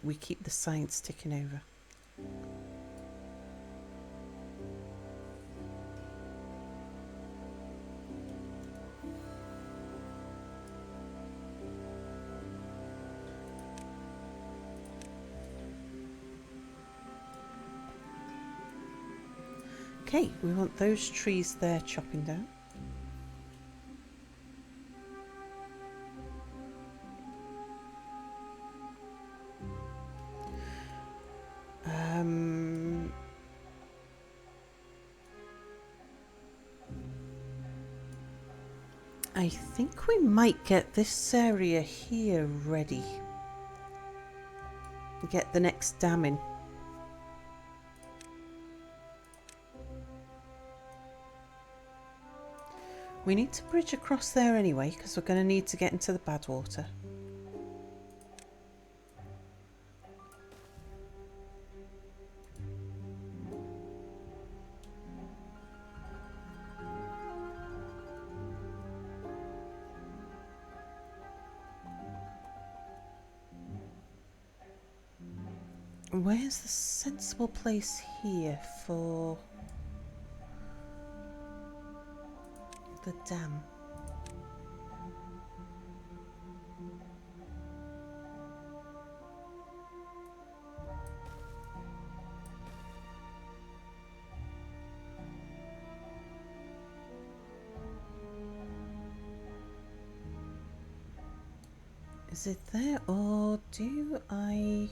we keep the science ticking over. Okay, we want those trees there chopping down. I think we might get this area here ready. Get the next dam in. We need to bridge across there anyway, because we're going to need to get into the bad water. Where's the sensible place here for the dam? Is it there, or do I...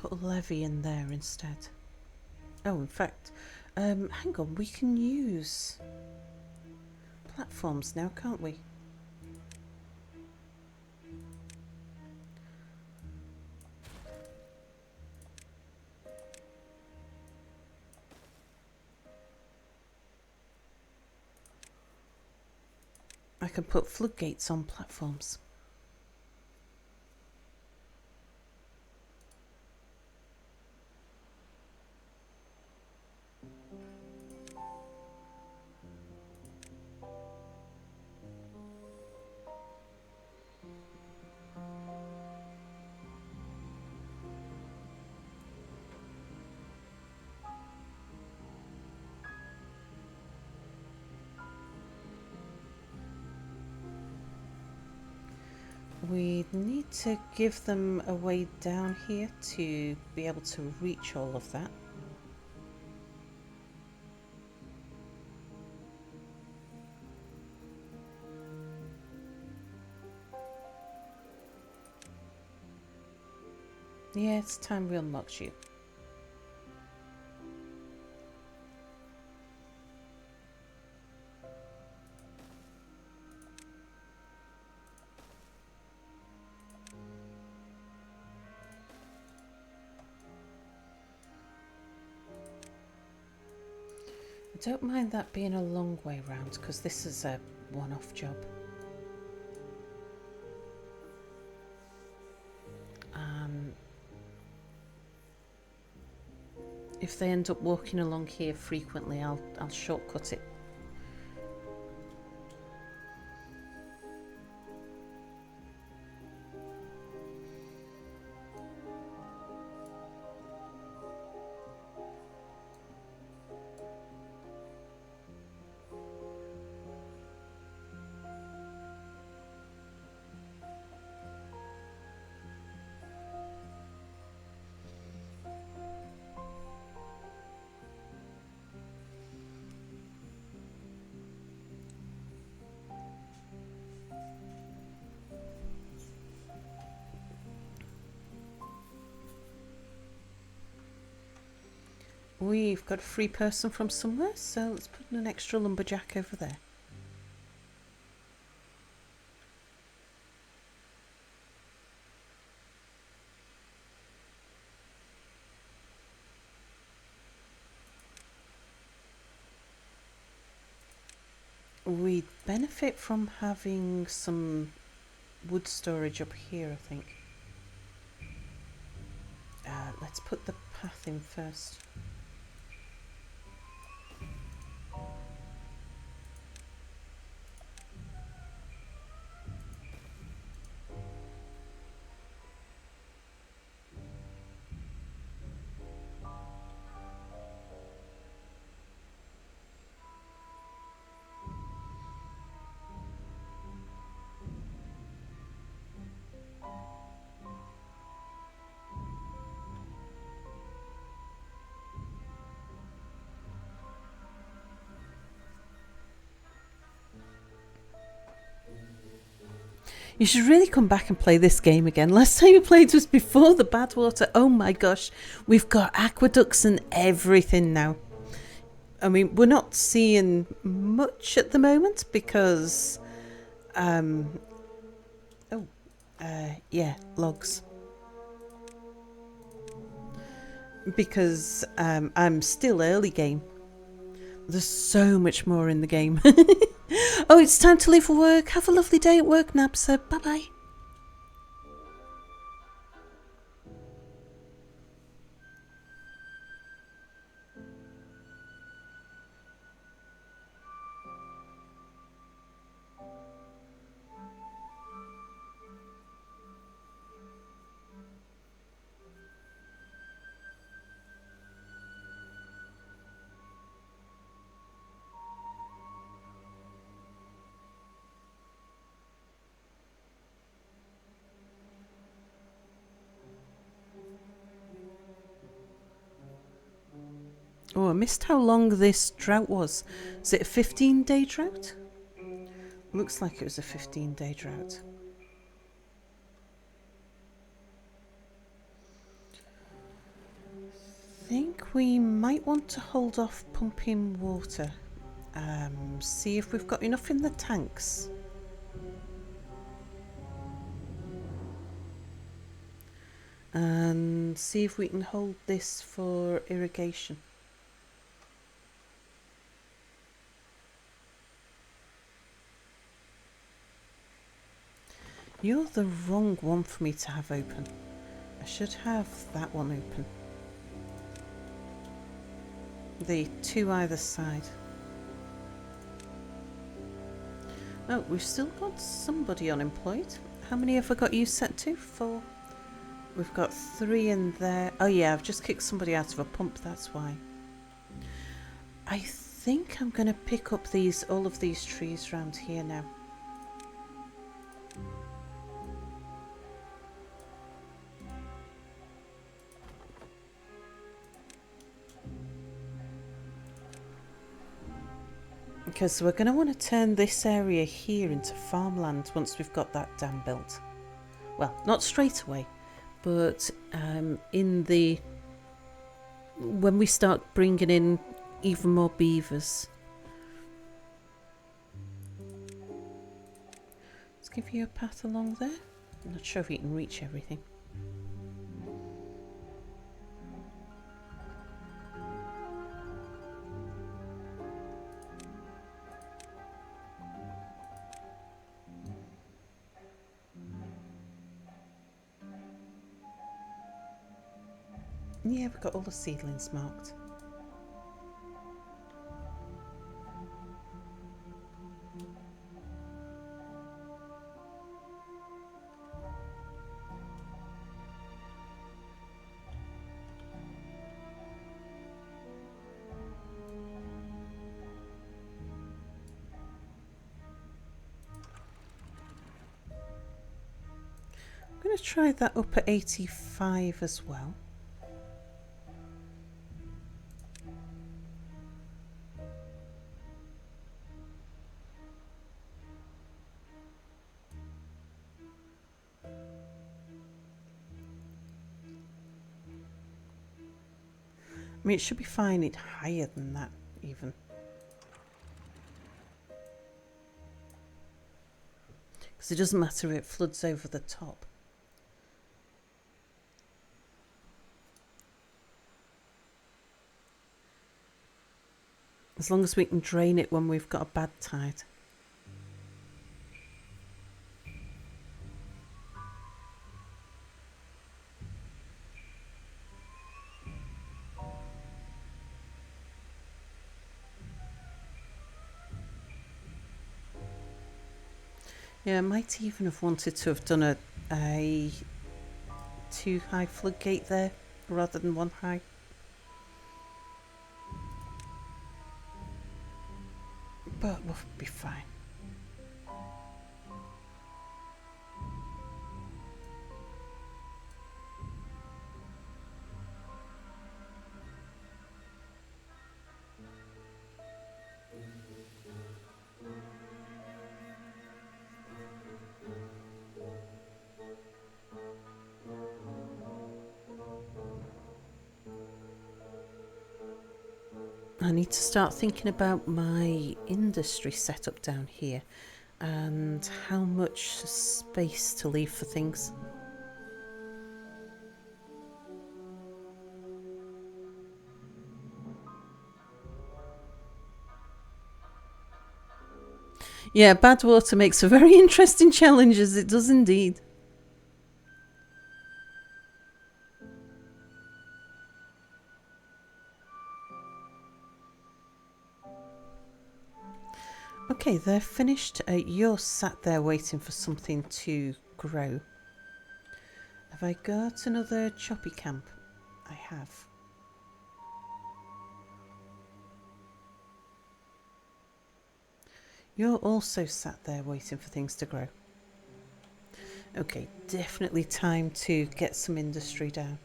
put a levee in there instead? Oh, in fact, hang on, we can use platforms now, can't we? I can put floodgates on platforms. We need to give them a way down here to be able to reach all of that. Yeah, it's time we unlocked you. I don't mind that being a long way round because this is a one-off job. If they end up walking along here frequently, I'll shortcut it. We've got a free person from somewhere, so let's put an extra lumberjack over there. We benefit from having some wood storage up here, I think. Let's put the path in first. You should really come back and play this game again. Last time you played was before the Badwater. Oh my gosh, we've got aqueducts and everything now. I mean, we're not seeing much at the moment because, yeah, logs. Because I'm still early game. There's so much more in the game. Oh, it's time to leave for work. Have a lovely day at work, Nabsa. Bye-bye. Oh, I missed how long this drought was. Is it a 15-day drought? Looks like it was a 15-day drought. I think we might want to hold off pumping water. See if we've got enough in the tanks. And see if we can hold this for irrigation. You're the wrong one for me to have open. I should have that one open. The two either side. Oh, we've still got somebody unemployed. How many have I got you set to? 4. We've got 3 in there. Oh yeah, I've just kicked somebody out of a pump, that's why. I think I'm going to pick up all of these trees around here now. Because we're going to want to turn this area here into farmland once we've got that dam built. Well, not straight away, but when we start bringing in even more beavers. Let's give you a path along there. I'm not sure if you can reach everything. Yeah, we've got all the seedlings marked. I'm going to try that up at 85 as well. I mean, it should be fine. It's higher than that, even. Because it doesn't matter if it floods over the top. As long as we can drain it when we've got a bad tide. Yeah, I might even have wanted to have done a 2 high floodgate there rather than 1 high. But we'll be fine. I need to start thinking about my industry setup down here and how much space to leave for things. Yeah, bad water makes for very interesting challenges. It does indeed. Okay, they're finished. You're sat there waiting for something to grow. Have I got another choppy camp? I have. You're also sat there waiting for things to grow. Okay, definitely time to get some industry down.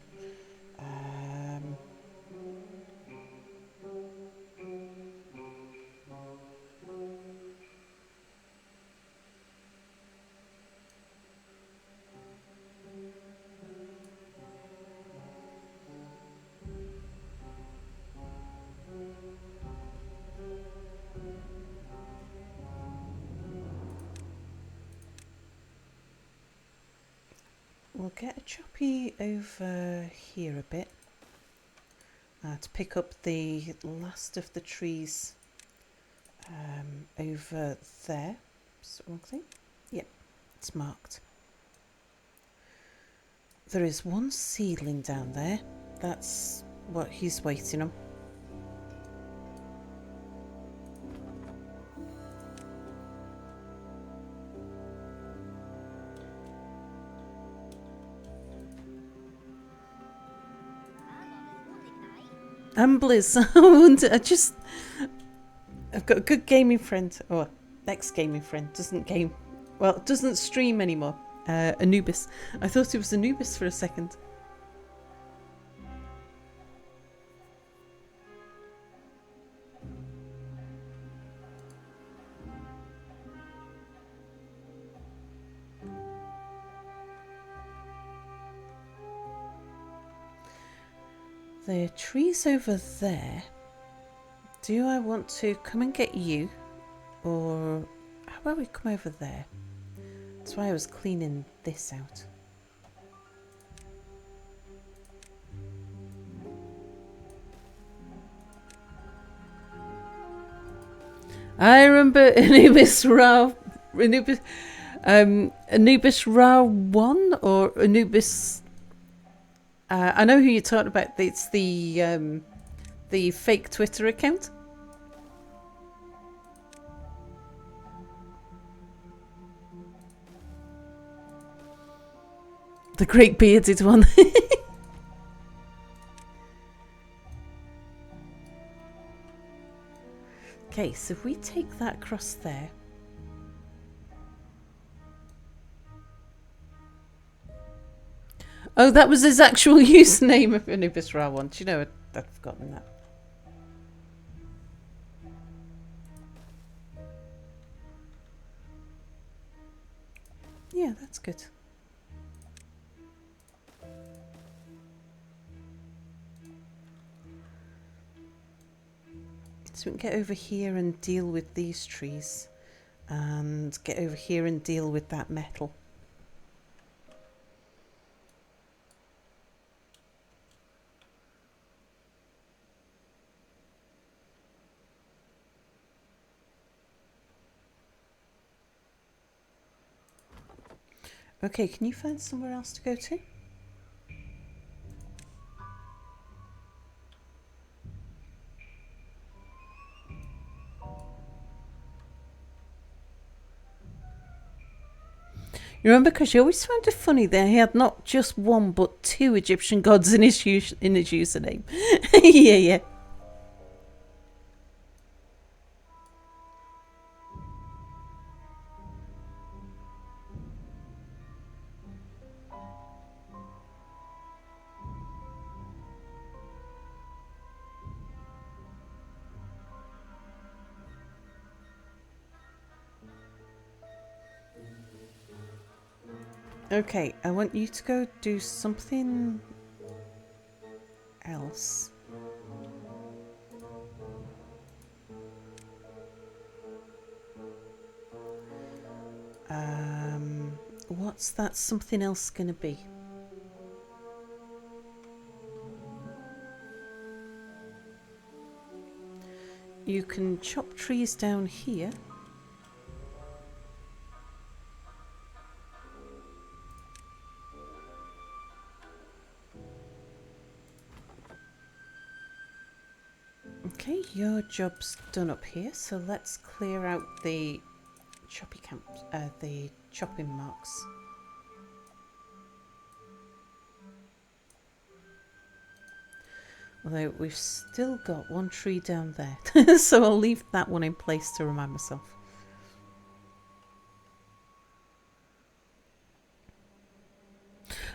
We'll get a choppy over here a bit to pick up the last of the trees over there. Is that the wrong thing? Yep, it's marked. There is one seedling down there. That's what he's waiting on. And Blizz, I've got a good gaming friend, or ex-gaming friend, doesn't stream anymore. Anubis. I thought it was Anubis for a second. The trees over there. Do I want to come and get you? Or how about we come over there? That's why I was cleaning this out. I remember Anubis Ra 1 or Anubis I know who you're talking about. It's the fake Twitter account. The great bearded one. Okay, so if we take that across there. Oh, that was his actual username of Anubis Ra one. Do you know, I'd forgotten that. Yeah, that's good. So we can get over here and deal with these trees. And get over here and deal with that metal. Okay, can you find somewhere else to go to? You remember, because you always found it funny that he had not just one but two Egyptian gods in his username. Yeah, yeah. Okay, I want you to go do something else. What's that something else going to be? You can chop trees down here. Okay, your job's done up here, so let's clear out the the chopping marks. Although we've still got one tree down there, so I'll leave that one in place to remind myself.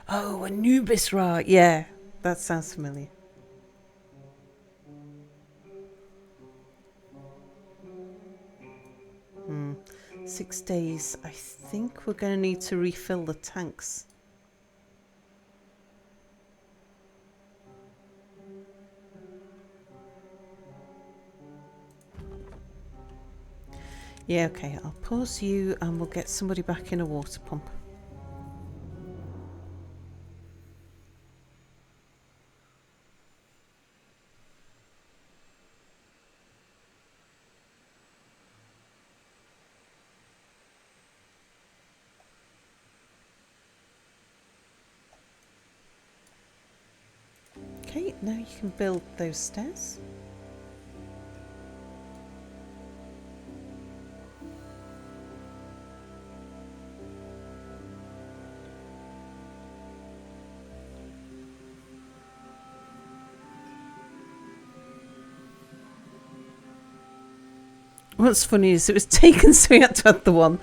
Oh, Anubis Ra, yeah, that sounds familiar. 6 days. I think we're going to need to refill the tanks. Yeah, okay, I'll pause you and we'll get somebody back in a water pump. Okay, now you can build those stairs. What's funny is it was taken, so we had to add the one.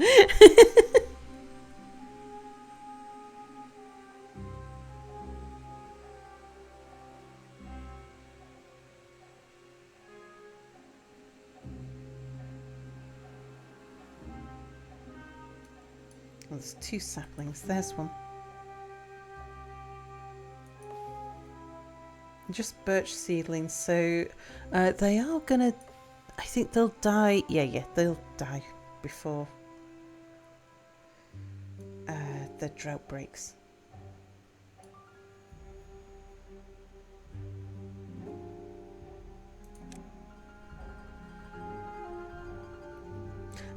Well, there's 2 saplings. There's one. Just birch seedlings, so they are gonna, I think they'll die. Yeah, they'll die before the drought breaks.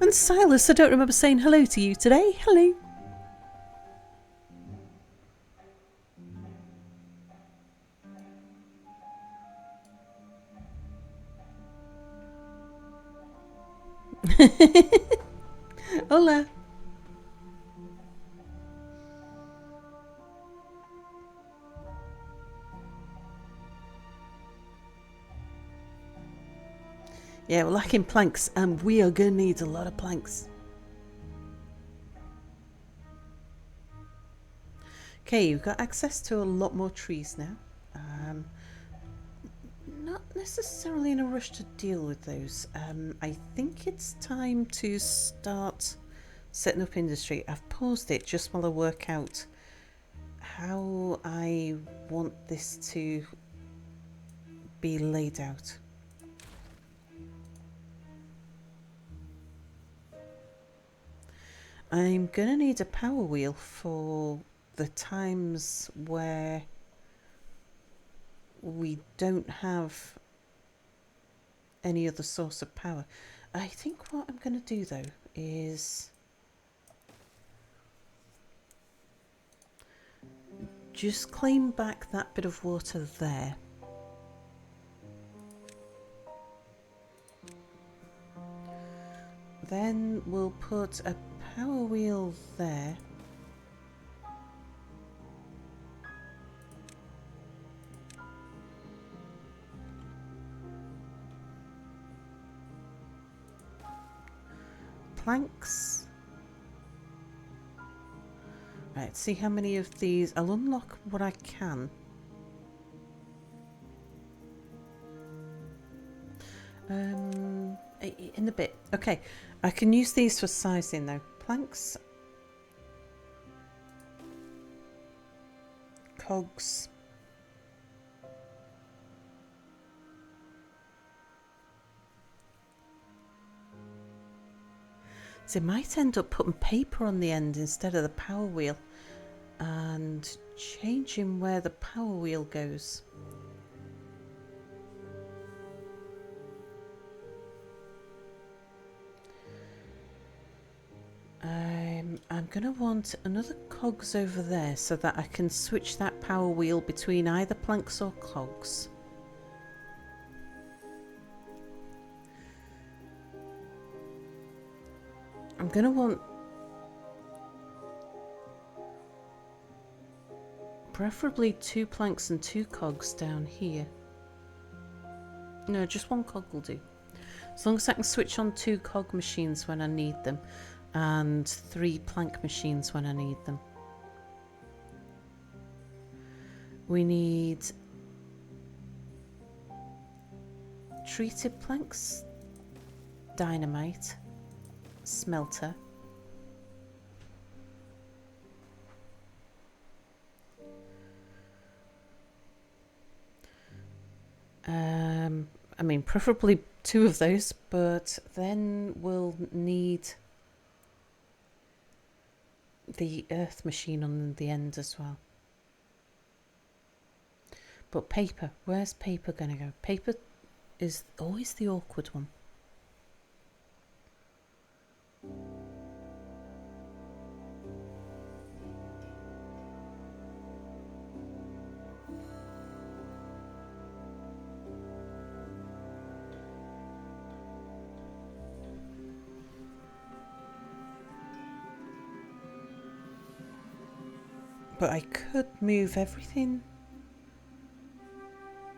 And Silas, I don't remember saying hello to you today. Hello. Hola. Yeah, we're lacking planks, and we are going to need a lot of planks. Okay, you've got access to a lot more trees now. Not necessarily in a rush to deal with those. I think it's time to start setting up industry. I've paused it just while I work out how I want this to be laid out. I'm going to need a power wheel for the times where we don't have any other source of power. I think what I'm going to do though is just claim back that bit of water there. Then we'll put a power wheel there. Planks. Right, see how many of these. I'll unlock what I can. In a bit. Okay, I can use these for sizing though. Planks. Cogs. So I might end up putting paper on the end instead of the power wheel and changing where the power wheel goes. I'm going to want another cogs over there so that I can switch that power wheel between either planks or cogs. I'm going to want preferably 2 planks and 2 cogs down here. No, just 1 cog will do. As long as I can switch on 2 cog machines when I need them and 3 plank machines when I need them. We need treated planks, dynamite, smelter, I mean preferably 2 of those, but then we'll need the earth machine on the end as well. But paper, where's paper gonna go? Paper is always the awkward one. But I could move everything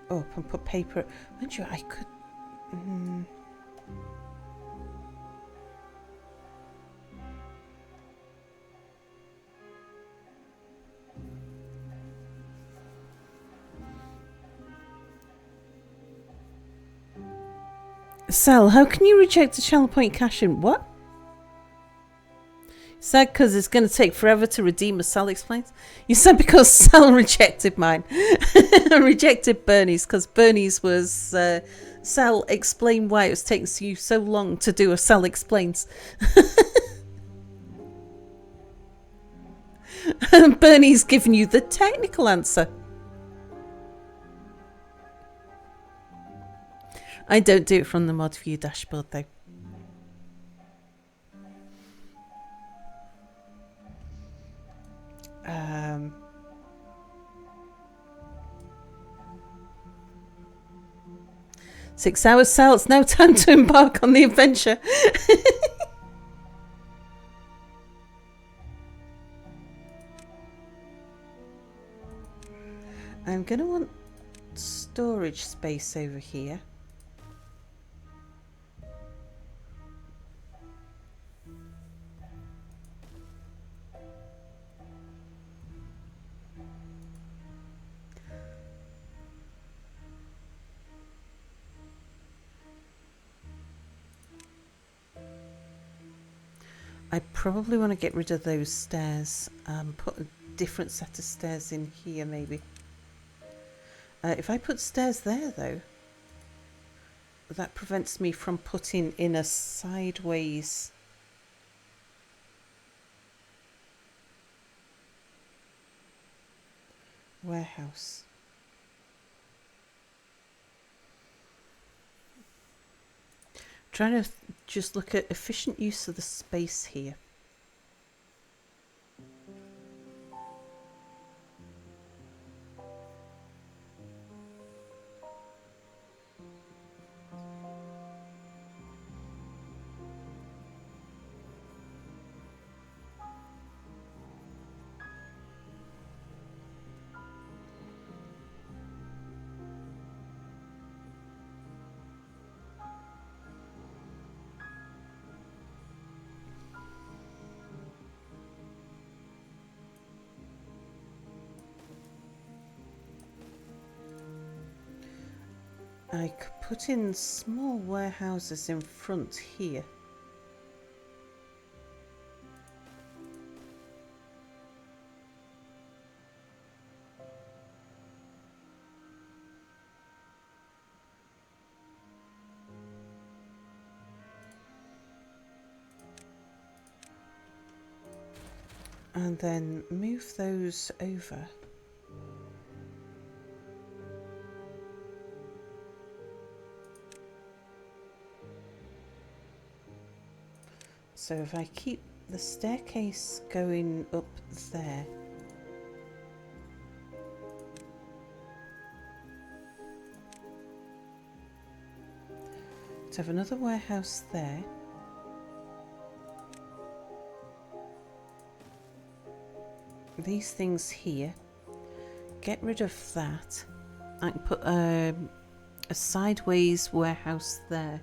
up and put paper. Aren't you? I could. Sal, how can you reject a channel point cash in? What? Said because it's going to take forever to redeem, as Sal explains. You said because Sal rejected mine. Rejected Bernie's because Bernie's was... Sal, explain why it was taking you so long to do a Sal explains. And Bernie's given you the technical answer. I don't do it from the mod view dashboard though. Six hours, Sal. It's now time to embark on the adventure. I'm going to want storage space over here. I probably want to get rid of those stairs and put a different set of stairs in here maybe. If I put stairs there though, that prevents me from putting in a sideways warehouse. Trying to just look at efficient use of the space here. I could put in small warehouses in front here. And then move those over. So if I keep the staircase going up there, to have another warehouse there, these things here, get rid of that. I can put a sideways warehouse there.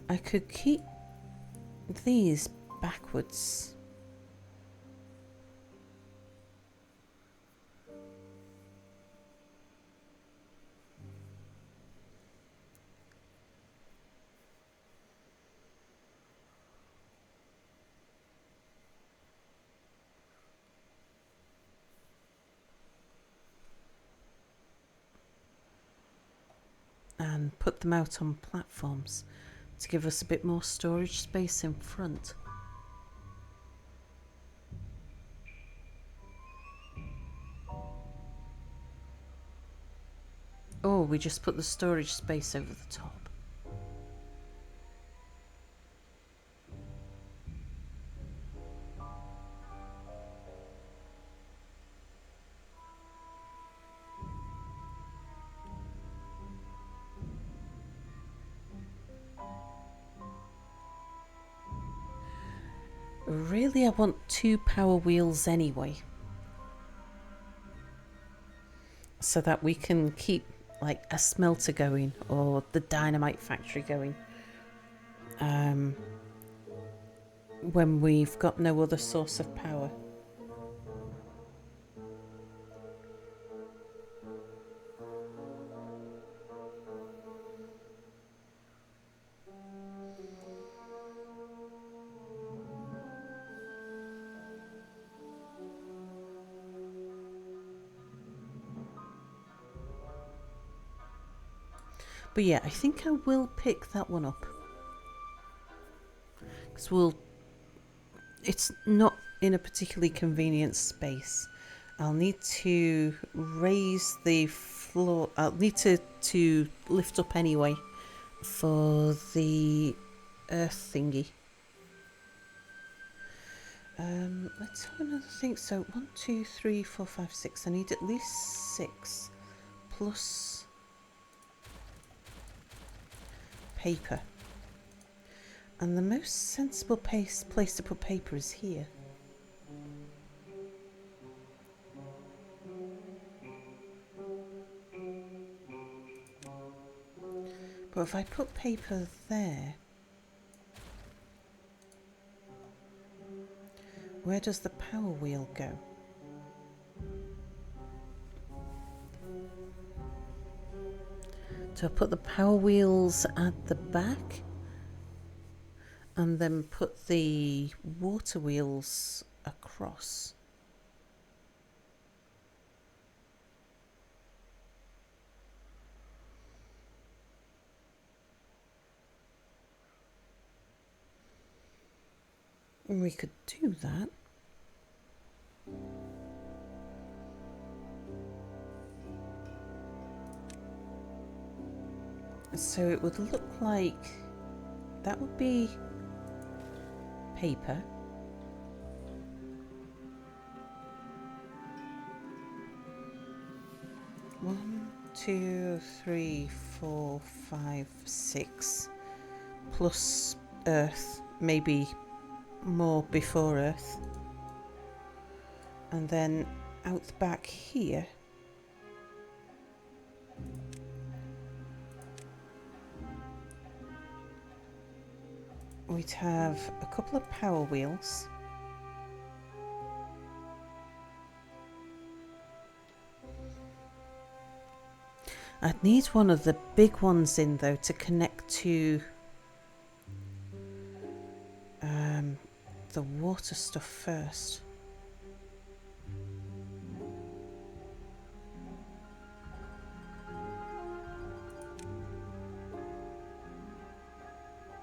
I could keep these backwards. And put them out on platforms to give us a bit more storage space in front. Or we just put the storage space over the top. Really, I want 2 power wheels anyway, so that we can keep like a smelter going or the dynamite factory going when we've got no other source of power. But yeah, I think I will pick that one up, because it's not in a particularly convenient space. I'll need to raise the floor. I'll need to lift up anyway for the earth thingy. Let's have another thing. So 1, 2, 3, 4, 5, 6. I need at least 6 plus paper. And the most sensible place to put paper is here. But if I put paper there, where does the power wheel go? So I put the power wheels at the back and then put the water wheels across. And we could do that. So it would look like that would be paper. One, two, three, four, five, six, plus earth, maybe more before earth. And then out the back here, we'd have a couple of power wheels. I'd need one of the big ones in though to connect to the water stuff first.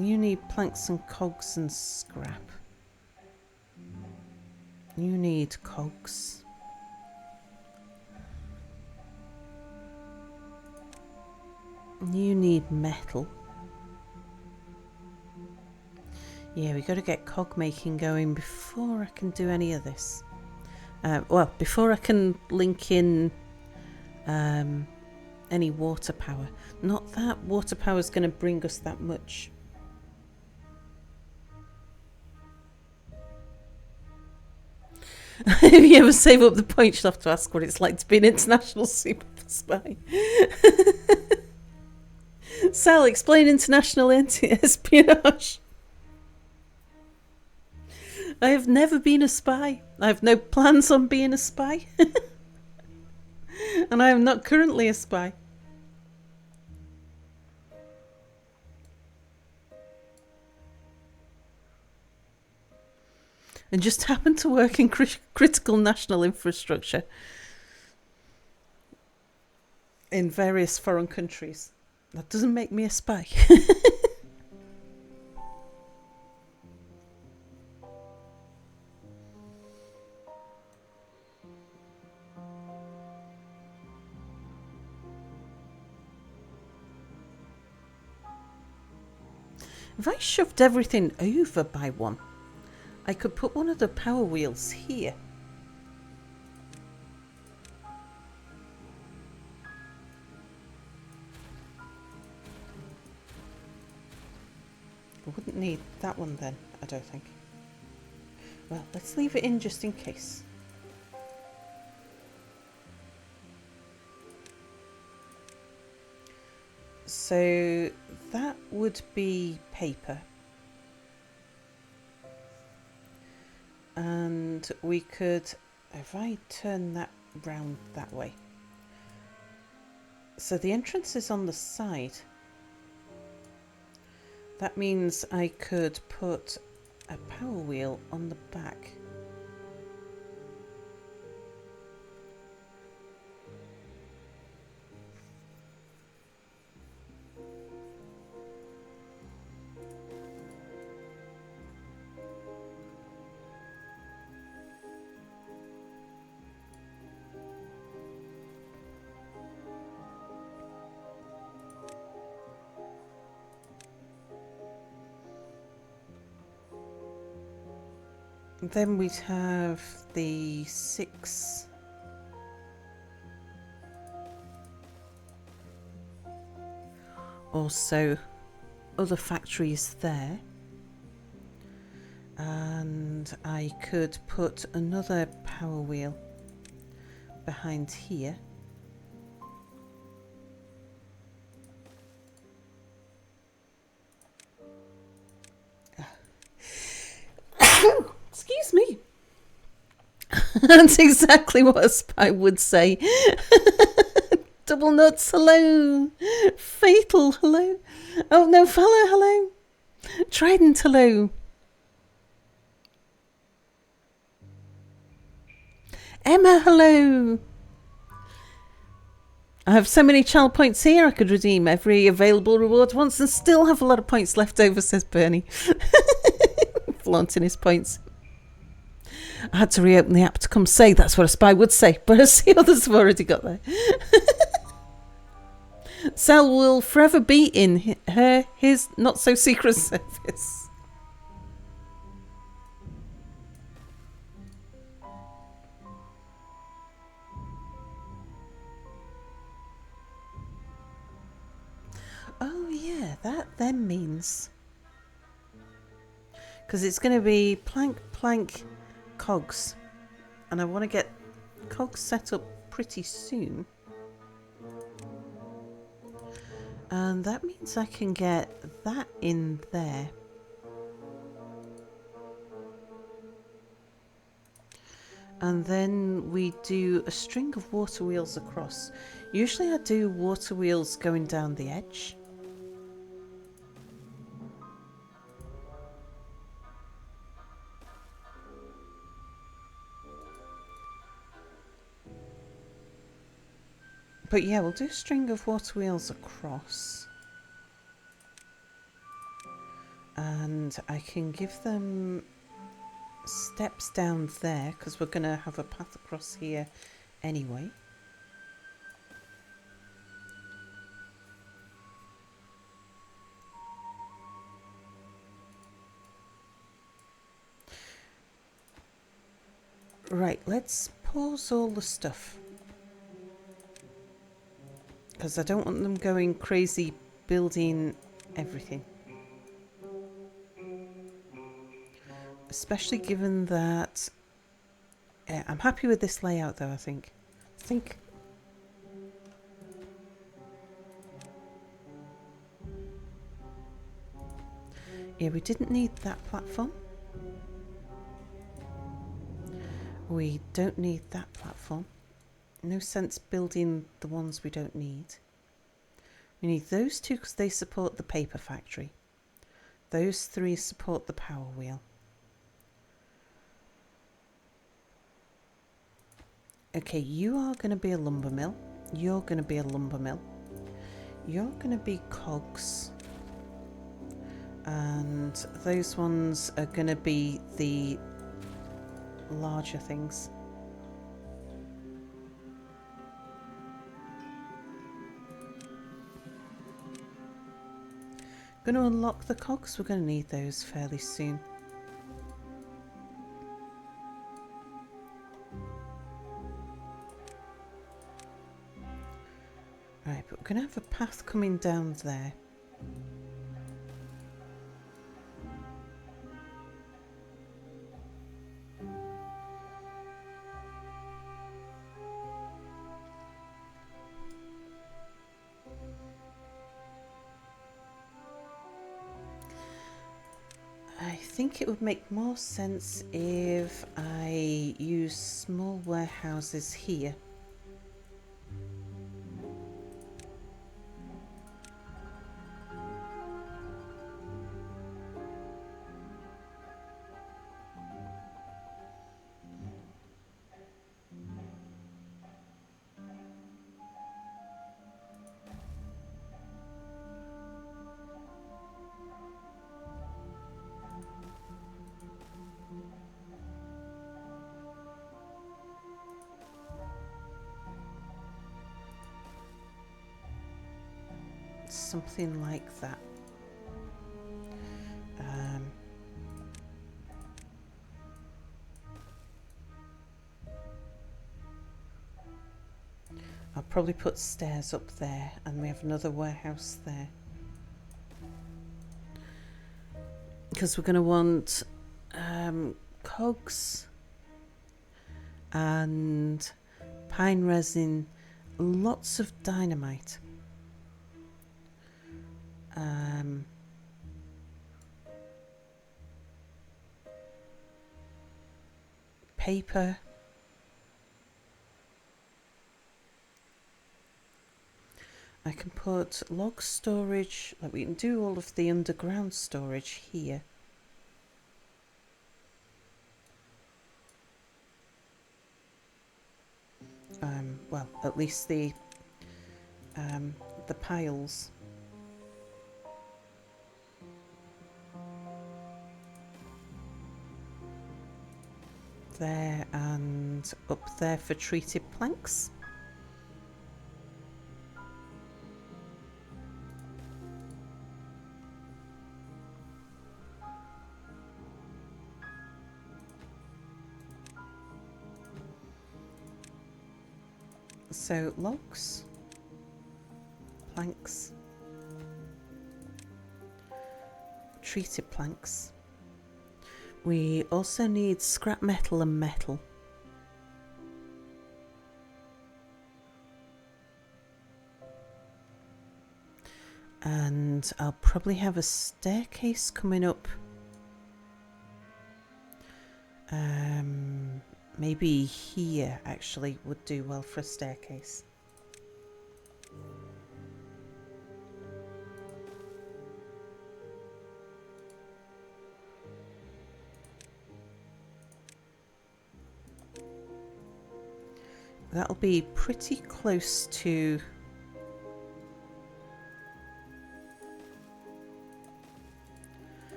You need planks and cogs and scrap. You need cogs. You need metal. Yeah, we got to get cog making going before I can do any of this. Well, before I can link in any water power. Not that water power is going to bring us that much. If you ever save up the points, you'll have to ask what it's like to be an international super spy. Sal, explain international espionage. I have never been a spy. I have no plans on being a spy. And I am not currently a spy. And just happen to work in critical national infrastructure in various foreign countries. That doesn't make me a spy. If I shoved everything over by one, I could put one of the power wheels here. I wouldn't need that one then, I don't think. Well, let's leave it in just in case. So that would be paper. And we could, if I turn that round that way. So the entrance is on the side. That means I could put a power wheel on the back. Then we'd have the 6 or so other factories there. And I could put another power wheel behind here. Excuse me. That's exactly what a spy would say. Double nuts, hello. Fatal, hello. Oh no, Fowler, hello. Trident, hello. Emma, hello. I have so many child points here, I could redeem every available reward once and still have a lot of points left over, says Bernie. Flaunting his points. I had to reopen the app to come say that's what a spy would say, but I see others have already got there. Sal will forever be in his not-so-secret service. Oh yeah, that then means... Because it's going to be plank, cogs. And I want to get cogs set up pretty soon. And that means I can get that in there. And then we do a string of water wheels across. Usually I do water wheels going down the edge. But yeah, we'll do a string of water wheels across. And I can give them steps down there because we're going to have a path across here anyway. Right, let's pause all the stuff. Because I don't want them going crazy building everything. Especially given that... I'm happy with this layout though, I think. Yeah, we didn't need that platform. We don't need that platform. No sense building the ones we don't need. We need those two because they support the paper factory. Those three support the power wheel. Okay, you are going to be a lumber mill. You're going to be a lumber mill. You're going to be cogs. And those ones are going to be the larger things. Going to unlock the cogs. We're going to need those fairly soon. Right, but we're going to have a path coming down there. I think it would make more sense if I use small warehouses here. Something like that. I'll probably put stairs up there and we have another warehouse there. because we're going to want cogs and pine resin, lots of dynamite. Paper. I can put log storage, like we can do all of the underground storage here. Well, at least the piles. There and up there for treated planks. So logs, planks, treated planks. We also need scrap metal and metal. And I'll probably have a staircase coming up. Maybe here actually would do well for a staircase. That'll be pretty close to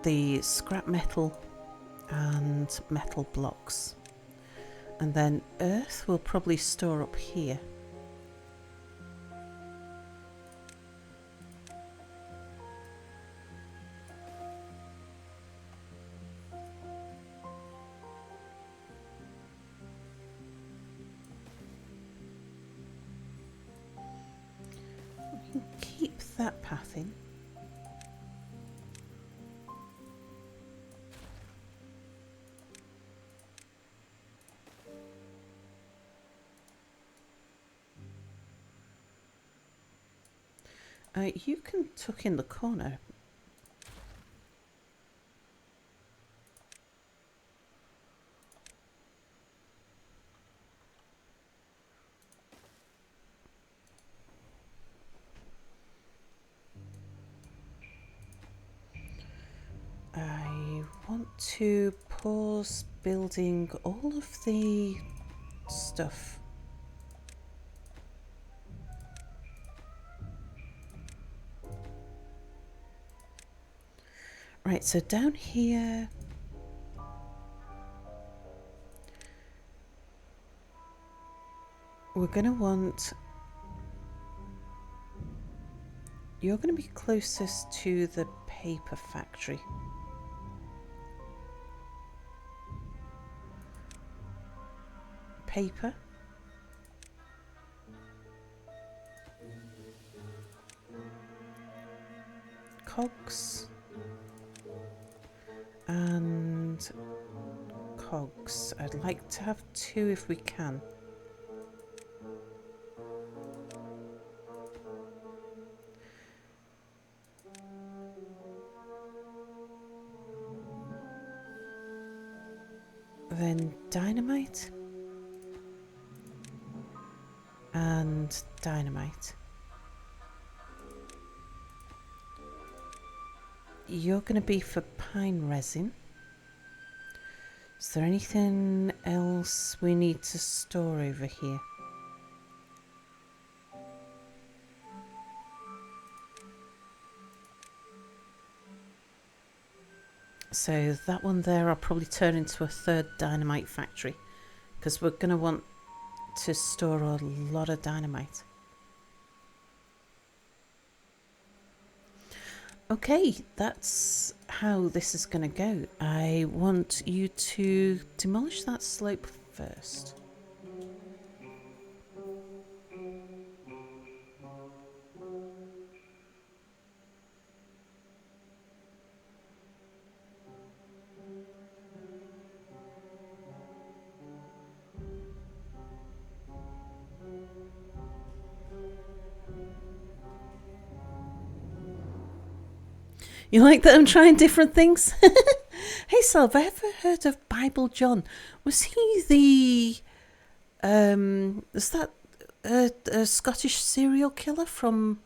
the scrap metal and metal blocks. And then earth will probably store up here. We can keep that path in. You can tuck in the corner. I want to pause building all of the stuff. Right, so down here, we're going to want, you're going to be closest to the paper factory. Paper. Cogs. And cogs. I'd like to have 2 if we can. Then dynamite and dynamite. You're going to be for pine resin. Is there anything else we need to store over here? So that one there I'll probably turn into a 3rd dynamite factory, because we're going to want to store a lot of dynamite. Okay, that's how this is going to go. I want you to demolish that slope first. You like that I'm trying different things? Hey, Selv, I ever heard of Bible John. Was he is that a Scottish serial killer from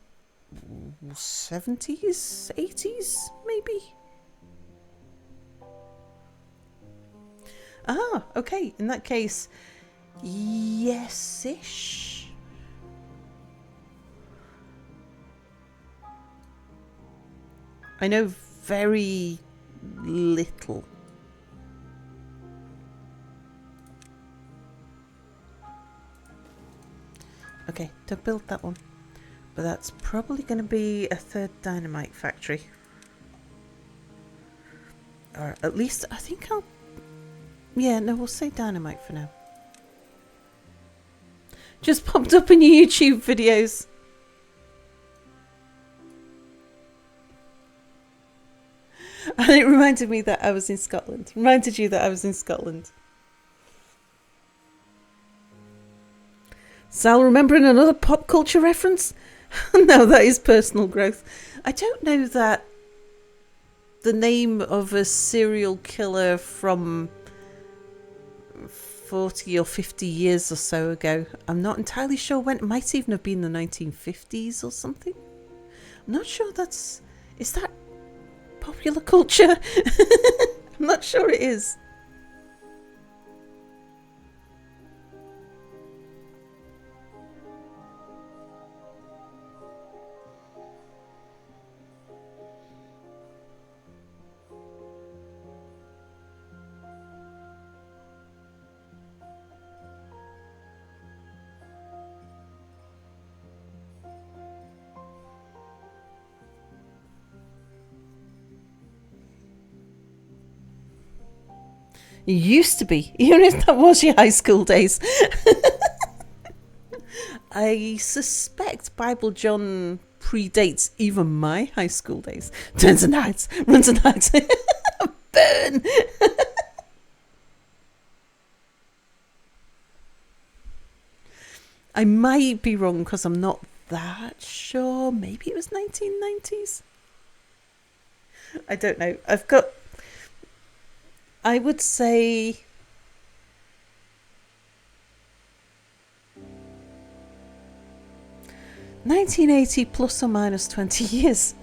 70s, 80s, maybe? Ah, okay. In that case, yes-ish. I know very little. Okay, don't build that one. But that's probably going to be a third dynamite factory. Or at least, I think I'll... Yeah, no, we'll say dynamite for now. Just popped up in your YouTube videos. And it reminded me that I was in Scotland. Reminded you that I was in Scotland. Sal, remembering another pop culture reference? No, that is personal growth. I don't know that the name of a serial killer from 40 or 50 years or so ago. I'm not entirely sure when. It might even have been the 1950s or something. I'm not sure that's... Is that popular culture? I'm not sure it is. You used to be, even if that was your high school days. I suspect Bible John predates even my high school days. Turns and hides, runs and hides. Burn! I might be wrong because I'm not that sure. Maybe it was 1990s. I don't know. I would say... ...1980 plus or minus 20 years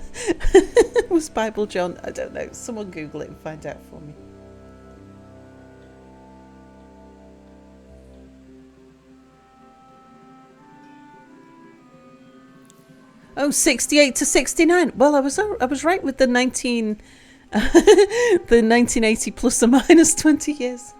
was Bible John. I don't know. Someone Google it and find out for me. Oh, 68 to 69. Well, I was right with the 1980 plus or minus 20 years.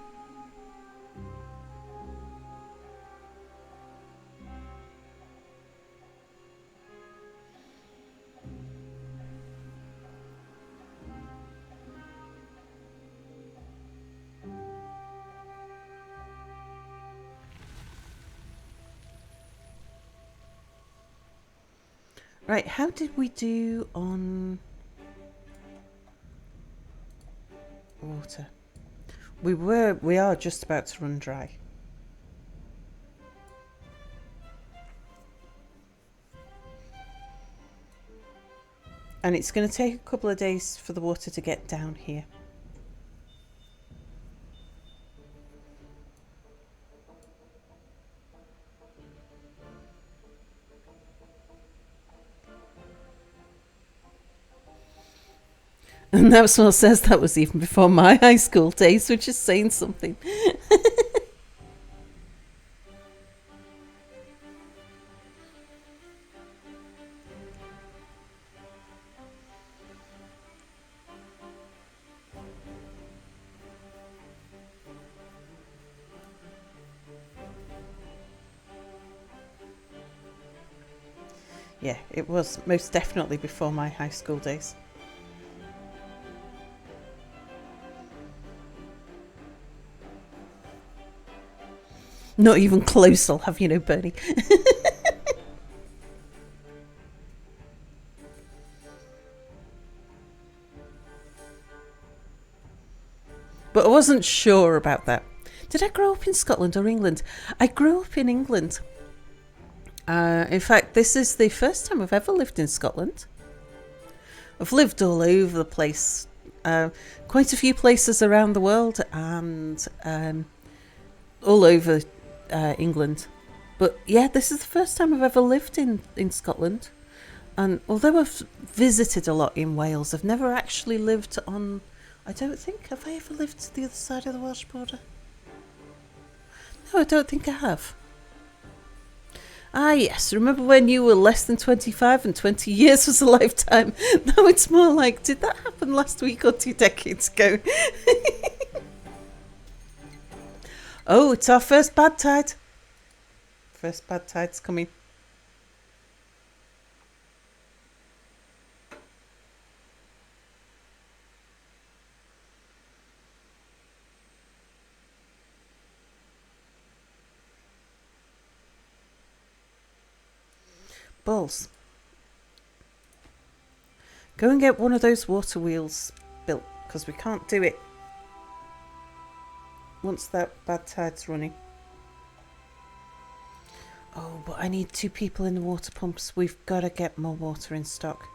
Right, how did we do on water? We are just about to run dry. And it's going to take a couple of days for the water to get down here. And that someone says that was even before my high school days, which is saying something. Yeah, it was most definitely before my high school days. Not even close, I'll have you know, Bernie. But I wasn't sure about that. Did I grow up in Scotland or England? I grew up in England. In fact, this is the first time I've ever lived in Scotland. I've lived all over the place, quite a few places around the world, and all over England. But yeah, this is the first time I've ever lived in Scotland. And although I've visited a lot in Wales, I've never actually lived on... I don't think... Have I ever lived to the other side of the Welsh border? No, I don't think I have. Ah, yes. Remember when you were less than 25 and 20 years was a lifetime? Now it's more like, did that happen last week or 2 decades ago? Oh, it's our first bad tide. First bad tide's coming. Balls. Go and get one of those water wheels built, because we can't do it once that bad tide's running. Oh, but I need 2 people in the water pumps. We've got to get more water in stock.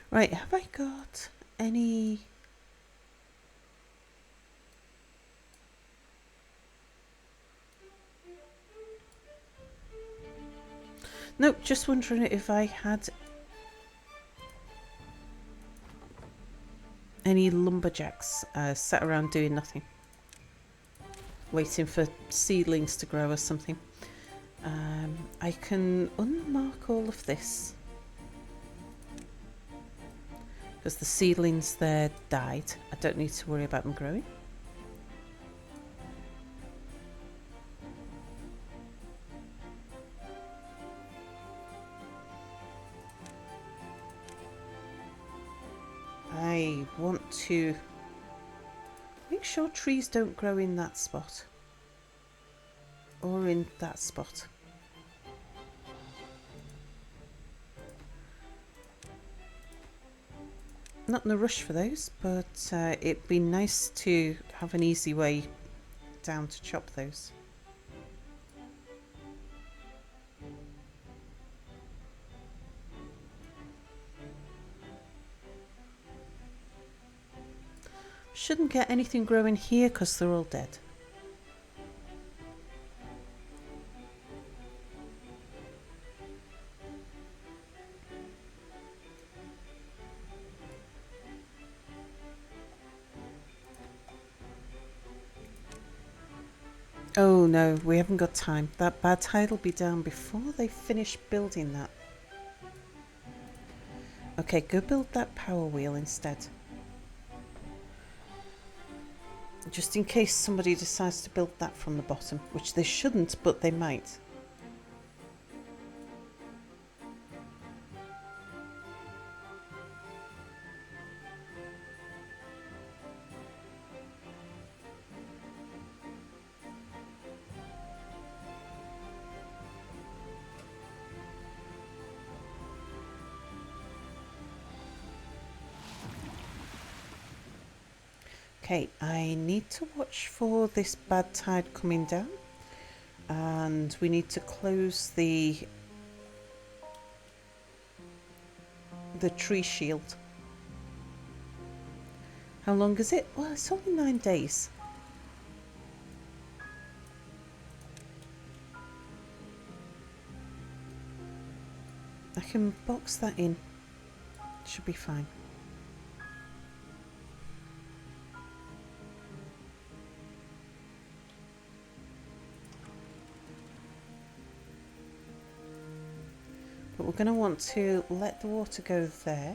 Right, have I got any... Nope, just wondering if I had any lumberjacks sat around doing nothing. Waiting for seedlings to grow or something. I can unmark all of this. Because the seedlings there died. I don't need to worry about them growing. I want to make sure trees don't grow in that spot. Or in that spot. Not in a rush for those, but it'd be nice to have an easy way down to chop those. Shouldn't get anything growing here because they're all dead. Oh no, we haven't got time. That bad tide will be down before they finish building that. Okay, go build that power wheel instead. Just in case somebody decides to build that from the bottom, which they shouldn't, but they might. Okay, I need to watch for this bad tide coming down, and we need to close the tree shield. How long is it? Well, it's only 9 days. I can box that in. Should be fine. But we're going to want to let the water go there.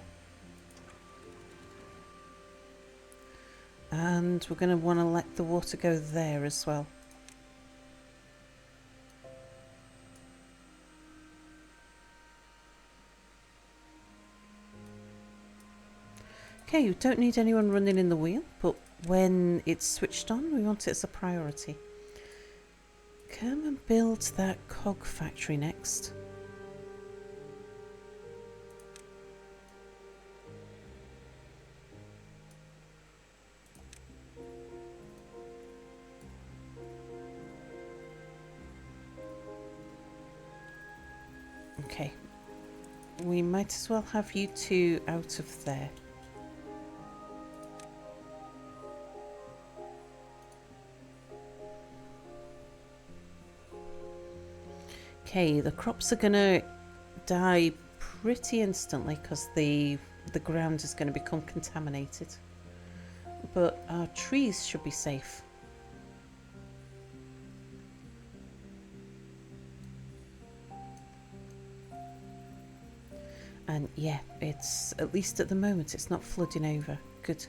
And we're going to want to let the water go there as well. Okay, you don't need anyone running in the wheel, but when it's switched on, we want it as a priority. Come and build that cog factory next. Okay, we might as well have you two out of there. Okay, the crops are gonna die pretty instantly because the ground is going to become contaminated, but our trees should be safe. And yeah, it's, at least at the moment, it's not flooding over. Good.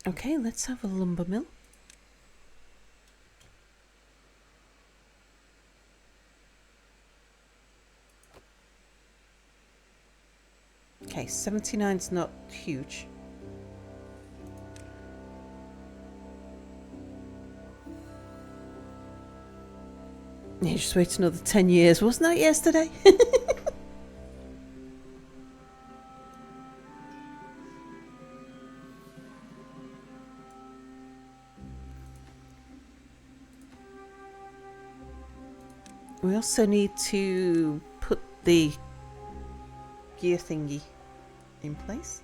Okay, let's have a lumber mill. Okay, 79's not huge. You just wait another 10 years, wasn't that yesterday? We also need to put the gear thingy in place.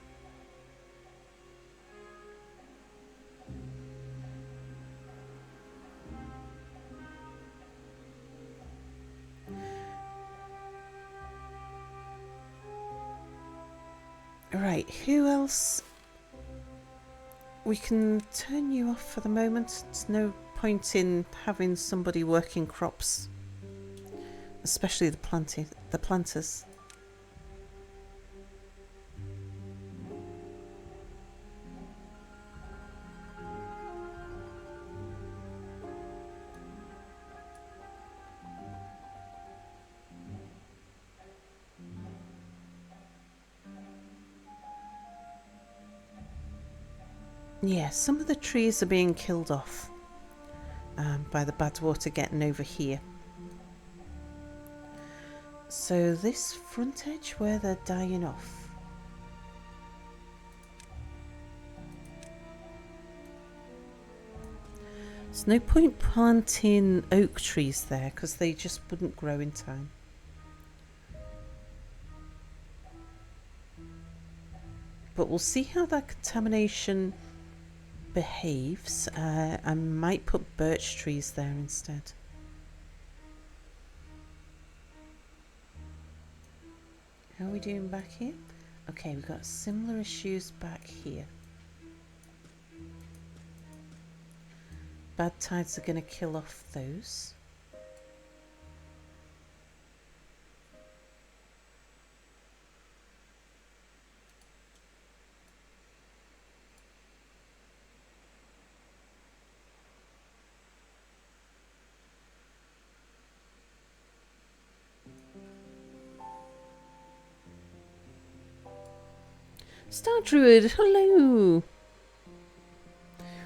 Right, who else? We can turn you off for the moment. There's no point in having somebody working crops, especially the planters. Yeah, some of the trees are being killed off by the bad water getting over here. So this front edge where they're dying off. There's no point planting oak trees there because they just wouldn't grow in time. But we'll see how that contamination behaves. I might put birch trees there instead. How are we doing back here? Okay, we've got similar issues back here. Bad tides are going to kill off those. Star Druid, hello!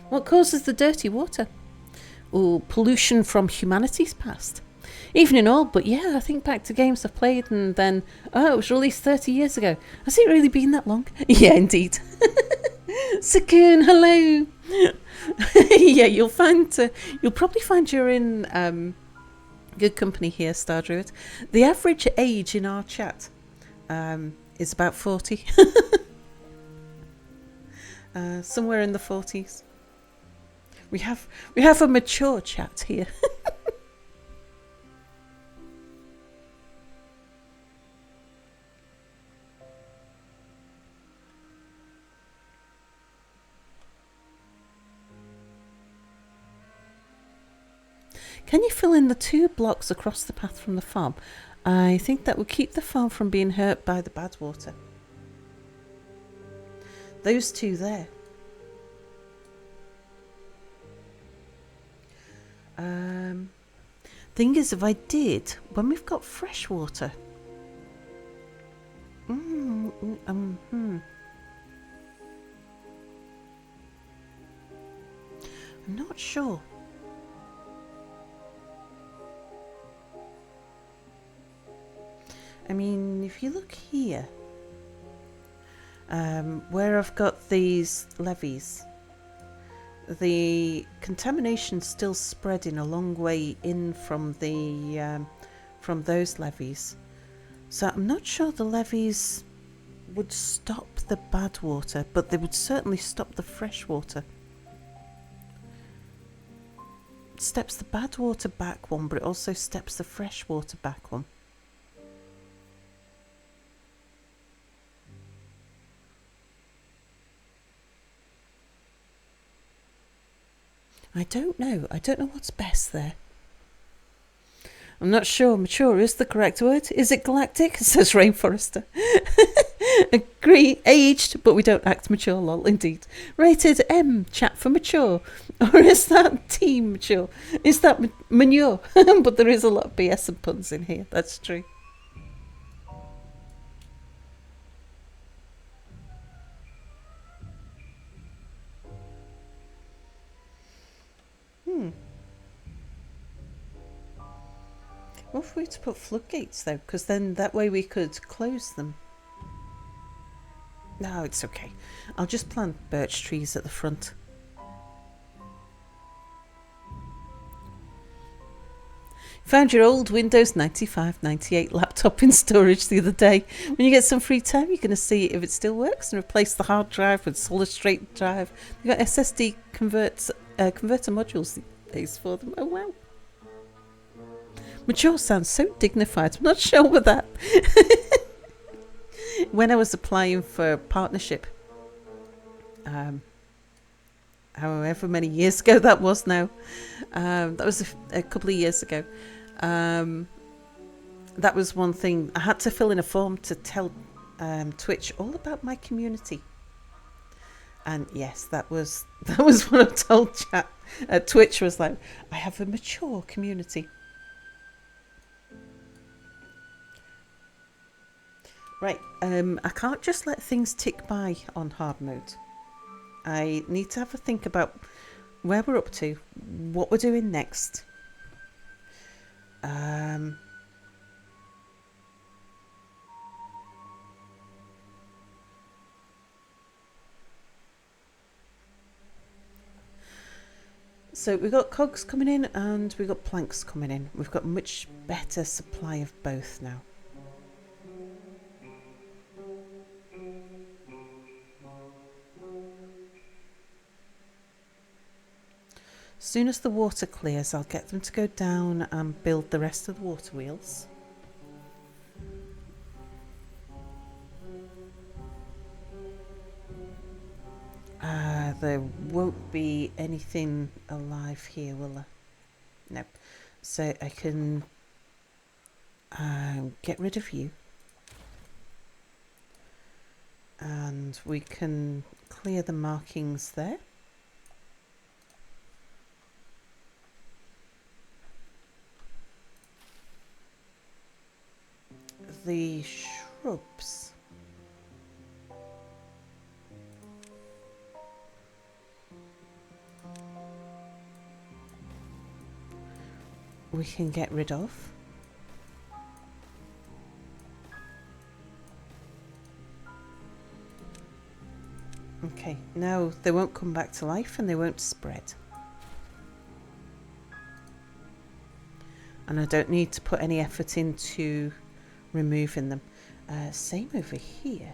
What causes the dirty water? Oh, pollution from humanity's past. Even in all, but yeah, I think back to games I've played and then, oh, it was released 30 years ago. Has it really been that long? Yeah, indeed. Sakun, hello! Yeah, you'll probably find you're in good company here, Star Druid. The average age in our chat is about 40. Somewhere in the 40s. We have a mature chat here. Can you fill in the 2 blocks across the path from the farm? I think that would keep the farm from being hurt by the bad water. Those 2 there. Thing is, if I did, when we've got fresh water. I'm not sure. I mean, if you look here, where I've got these levees, the contamination's still spreading a long way in from the from those levees. So I'm not sure the levees would stop the bad water, but they would certainly stop the fresh water. It steps the bad water back one, but it also steps the fresh water back one. I don't know. I don't know what's best there. I'm not sure. Mature is the correct word. Is it galactic? Says Rainforester. Agree. Aged, but we don't act mature. Lol, indeed. Rated M. Chat for mature. Or is that T mature? Is that manure? But there is a lot of BS and puns in here. That's true. What if we were to put floodgates though? Because then that way we could close them. No, it's okay. I'll just plant birch trees at the front. Found your old Windows 95, 98 laptop in storage the other day. When you get some free time, you're going to see if it still works and replace the hard drive with solid state drive. You've got SSD converter modules these for them. Oh, wow. Mature sounds so dignified. I'm not sure with that. When I was applying for partnership, however many years ago that was now, that was a couple of years ago. That was one thing. I had to fill in a form to tell Twitch all about my community. And yes, that was what I told chat. Twitch was like, I have a mature community. Right, I can't just let things tick by on hard mode. I need to have a think about where we're up to, what we're doing next. So we've got cogs coming in and we've got planks coming in. We've got much better supply of both now. As soon as the water clears, I'll get them to go down and build the rest of the water wheels. There won't be anything alive here, will there? No. So I can get rid of you. And we can clear the markings there. The shrubs. We can get rid of. Okay, now they won't come back to life and they won't spread. And I don't need to put any effort into removing them. Same over here.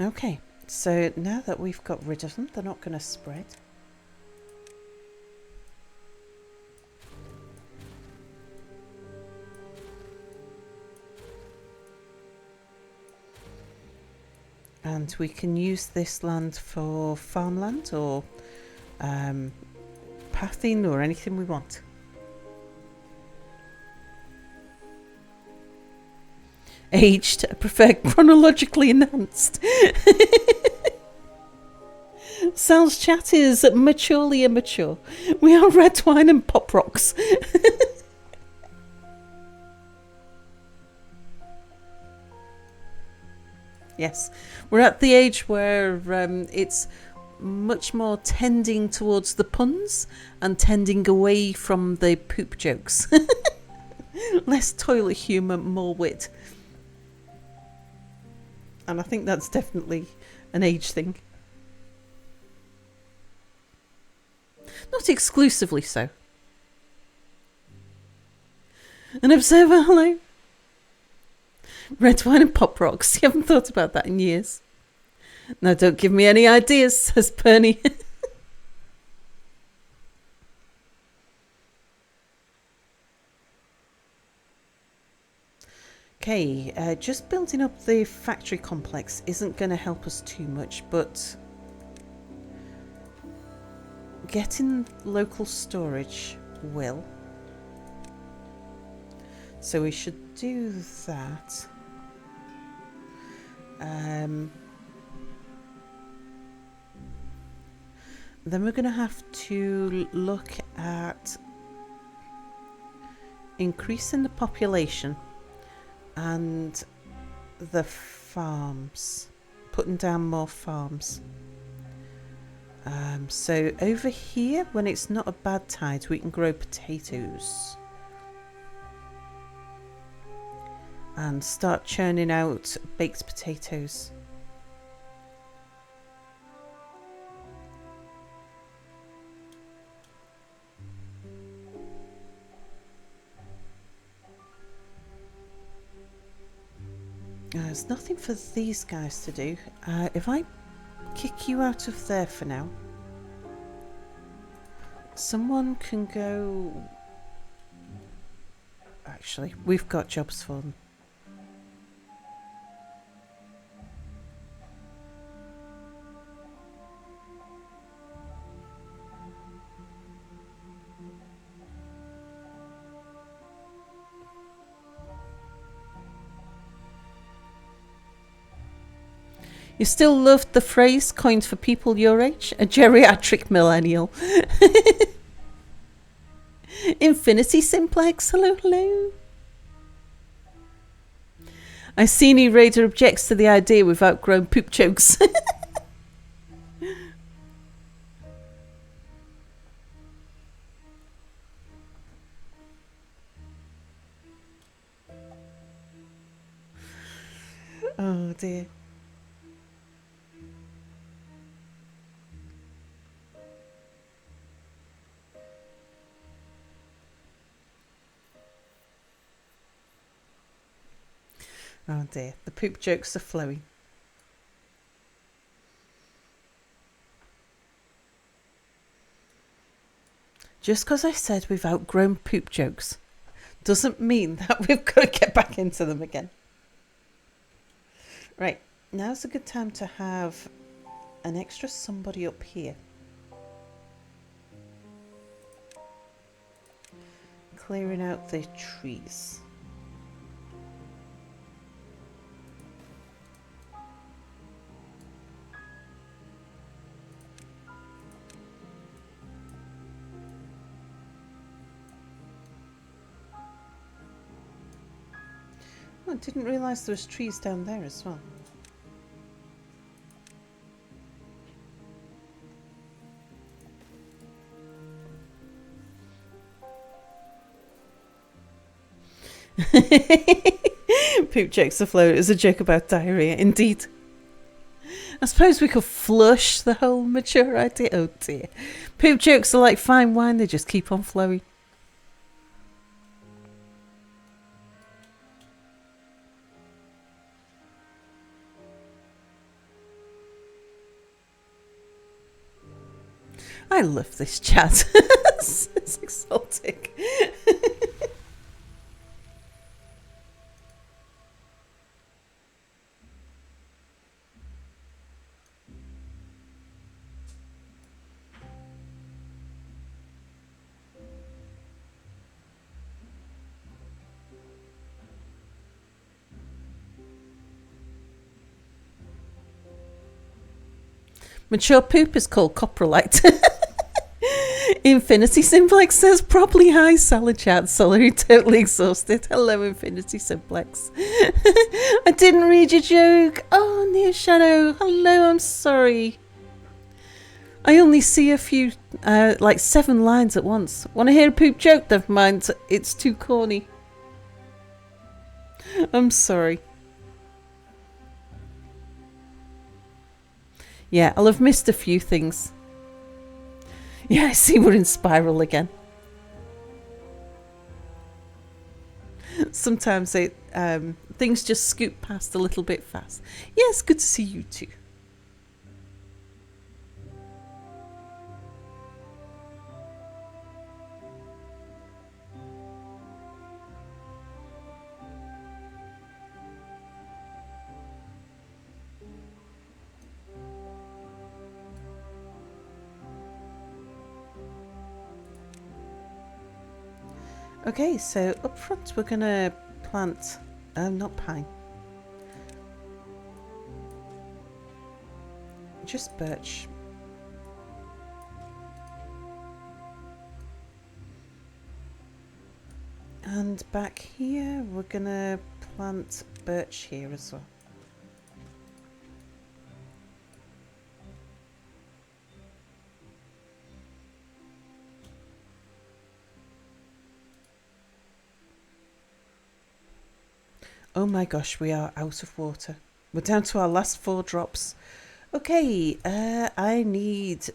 Okay, so now that we've got rid of them, they're not going to spread. And we can use this land for farmland or pathing or anything we want. Aged, I prefer chronologically enhanced. Sal's chat is maturely immature. We are red wine and pop rocks. Yes, we're at the age where it's much more tending towards the puns and tending away from the poop jokes. Less toilet humour, more wit. And I think that's definitely an age thing. Not exclusively so. An observer, hello. Red wine and pop rocks. You haven't thought about that in years. No, don't give me any ideas, says Perny. Okay, just building up the factory complex isn't going to help us too much, but getting local storage will. So we should do that. Then we're going to have to look at increasing the population and the farms, putting down more farms. So over here, when it's not a bad tide, we can grow potatoes and start churning out baked potatoes. There's nothing for these guys to do. If I kick you out of there for now, someone can go... Actually, we've got jobs for them. You still loved the phrase coined for people your age? A geriatric millennial. Infinity Simplex, hello, hello. Iceni Raider objects to the idea we've outgrown poop jokes. Oh dear. Oh dear, the poop jokes are flowing. Just because I said we've outgrown poop jokes doesn't mean that we've got to get back into them again. Right, now's a good time to have an extra somebody up here. Clearing out the trees. I didn't realise there was trees down there as well. Poop jokes afloat is a joke about diarrhea, indeed. I suppose we could flush the whole mature idea. Oh dear. Poop jokes are like fine wine, they just keep on flowing. I love this chat. It's exotic. Mature poop is called coprolite. Infinity Simplex says, probably high salad chat. Celery totally exhausted. Hello, Infinity Simplex. I didn't read your joke. Oh, Near Shadow. Hello, I'm sorry. I only see a few, like 7 lines at once. Want to hear a poop joke? Never mind. It's too corny. I'm sorry. Yeah, I'll have missed a few things. Yeah, I see we're in spiral again. Sometimes things just scoot past a little bit fast. Yes, good to see you too. Okay, so up front we're going to plant, not pine, just birch. And back here we're going to plant birch here as well. Oh my gosh, we are out of water. We're down to our last 4 drops. Okay, I need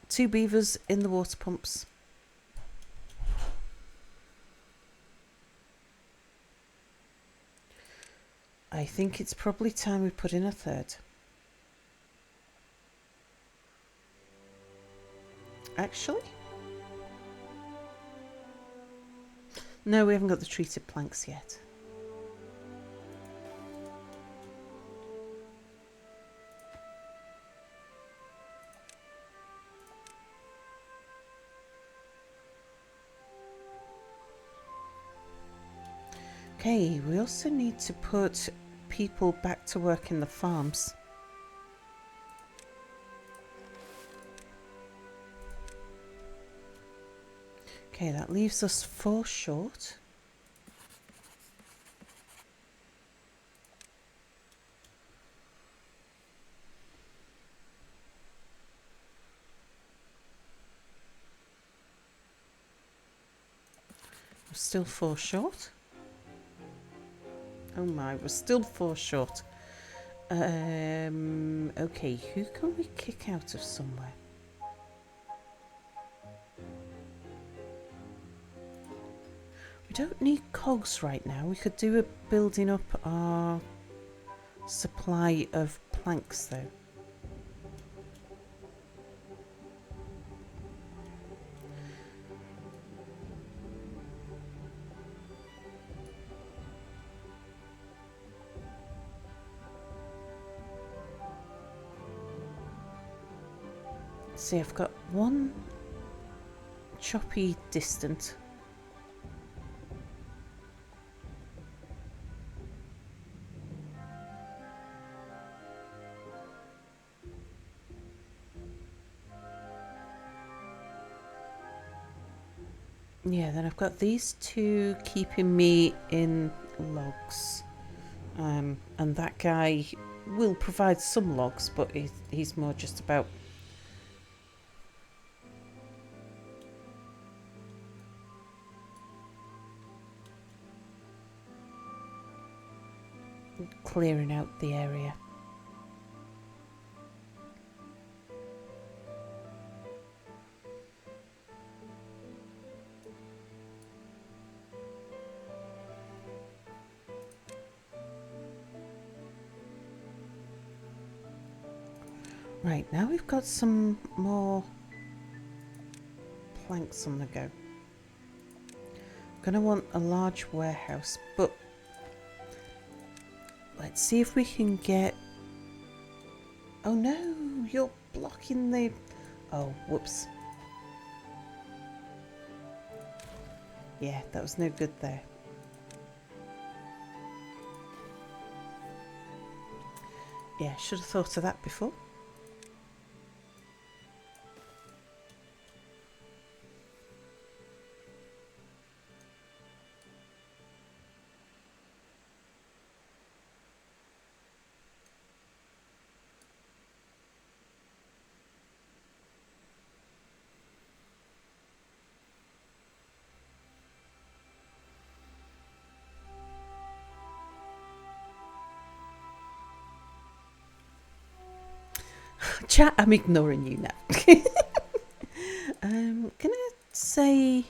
2 beavers in the water pumps. I think it's probably time we put in a 3rd. Actually? No, we haven't got the treated planks yet. Okay, we also need to put people back to work in the farms. Okay, that leaves us 4 short. We're still 4 short. Oh my, we're still 4 short. Okay, who can we kick out of somewhere? We don't need cogs right now. We could do a building up our supply of planks though. See, I've got 1 choppy distant. Yeah, then I've got these 2 keeping me in logs. And that guy will provide some logs, but he's more just about clearing out the area. Right, now we've got some more planks on the go. I'm going to want a large warehouse, but let's see if we can get... Oh no, you're blocking the... Oh, whoops. Yeah, that was no good there. Yeah, should have thought of that before. Chat, I'm ignoring you now. Can I say...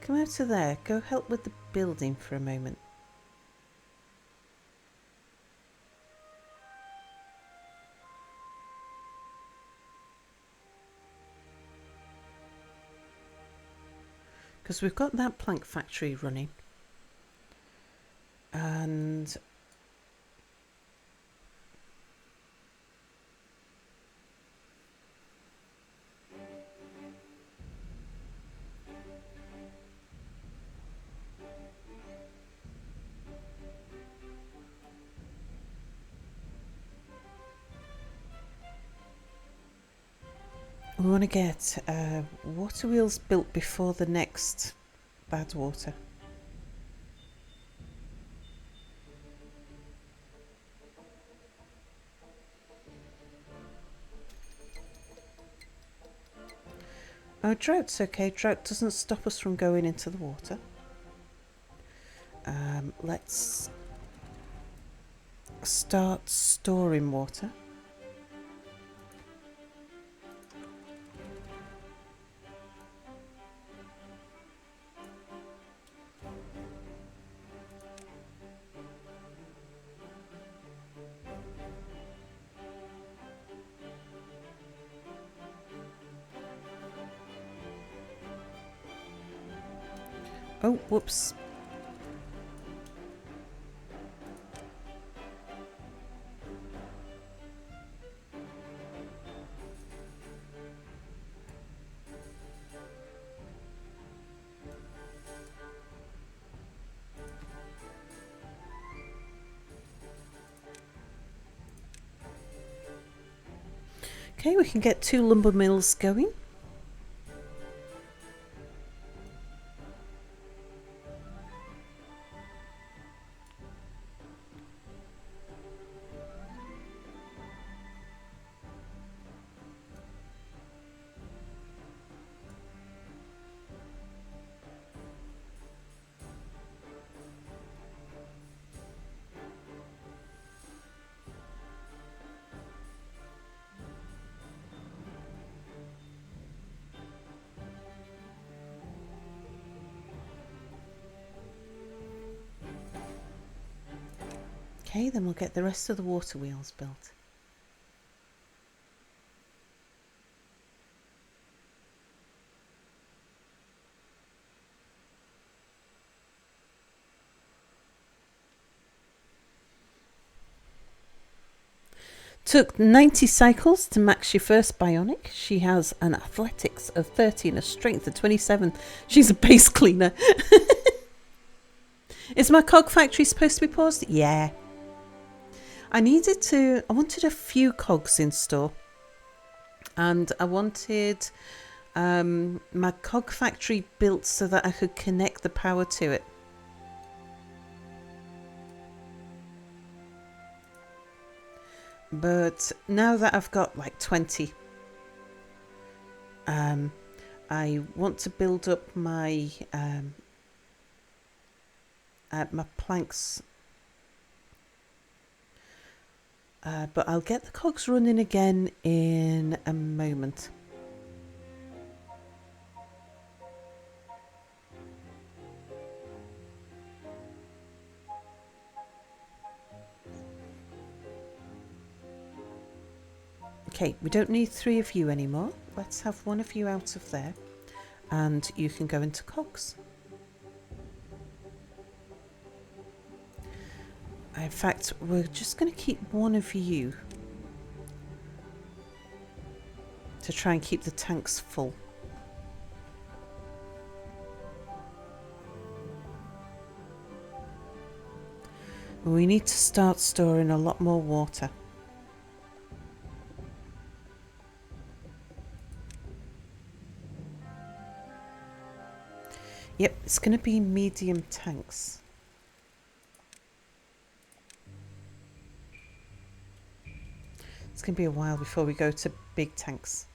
Come out to there. Go help with the building for a moment. Because we've got that plank factory running. And... we want to get water wheels built before the next bad water. Oh, drought's okay. Drought doesn't stop us from going into the water. Let's start storing water. Oh, whoops. Okay, we can get 2 lumber mills going. Okay, then we'll get the rest of the water wheels built. Took 90 cycles to max your first bionic. She has an athletics of 30 and a strength of 27. She's a base cleaner. Is my cog factory supposed to be paused? Yeah. I wanted a few cogs in store. And I wanted my cog factory built so that I could connect the power to it. But now that I've got like 20, I want to build up my my planks. But I'll get the cogs running again in a moment. Okay, we don't need 3 of you anymore. Let's have 1 of you out of there. And you can go into cogs. In fact, we're just going to keep 1 of you to try and keep the tanks full. We need to start storing a lot more water. Yep, it's going to be medium tanks. It's going to be a while before we go to big tanks.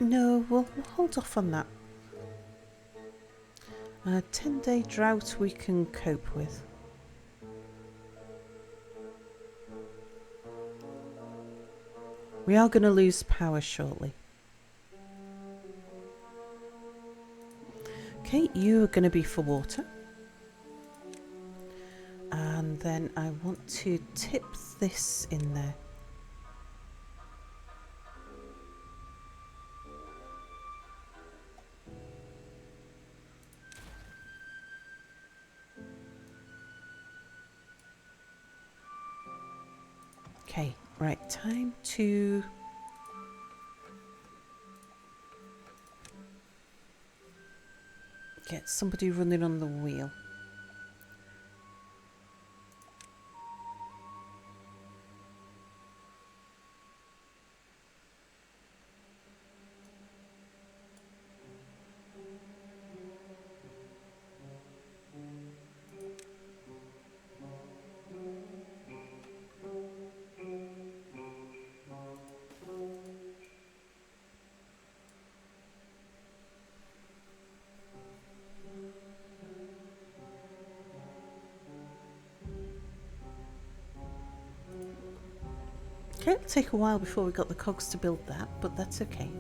No, we'll hold off on that. A 10-day drought we can cope with. We are going to lose power shortly. Okay, you are going to be for water. And then I want to tip this in there. Okay, right, time to get somebody running on the wheel. Okay, it'll take a while before we got the cogs to build that, but that's okay.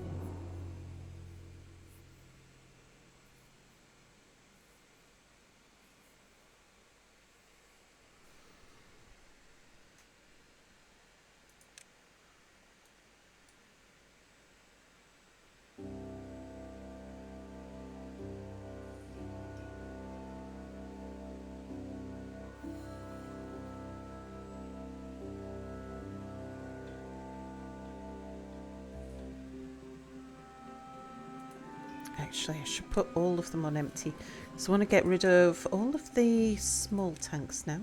Actually, I should put all of them on empty. So I want to get rid of all of the small tanks now.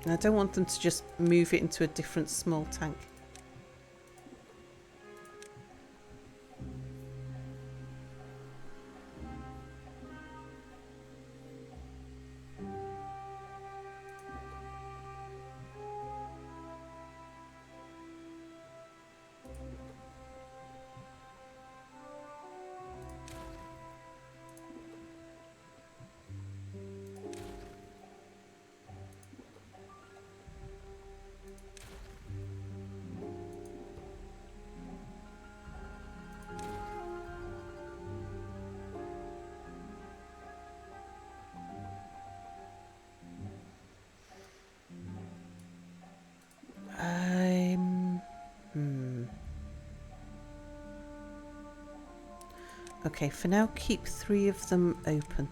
And I don't want them to just move it into a different small tank. Okay, for now, keep 3 of them open.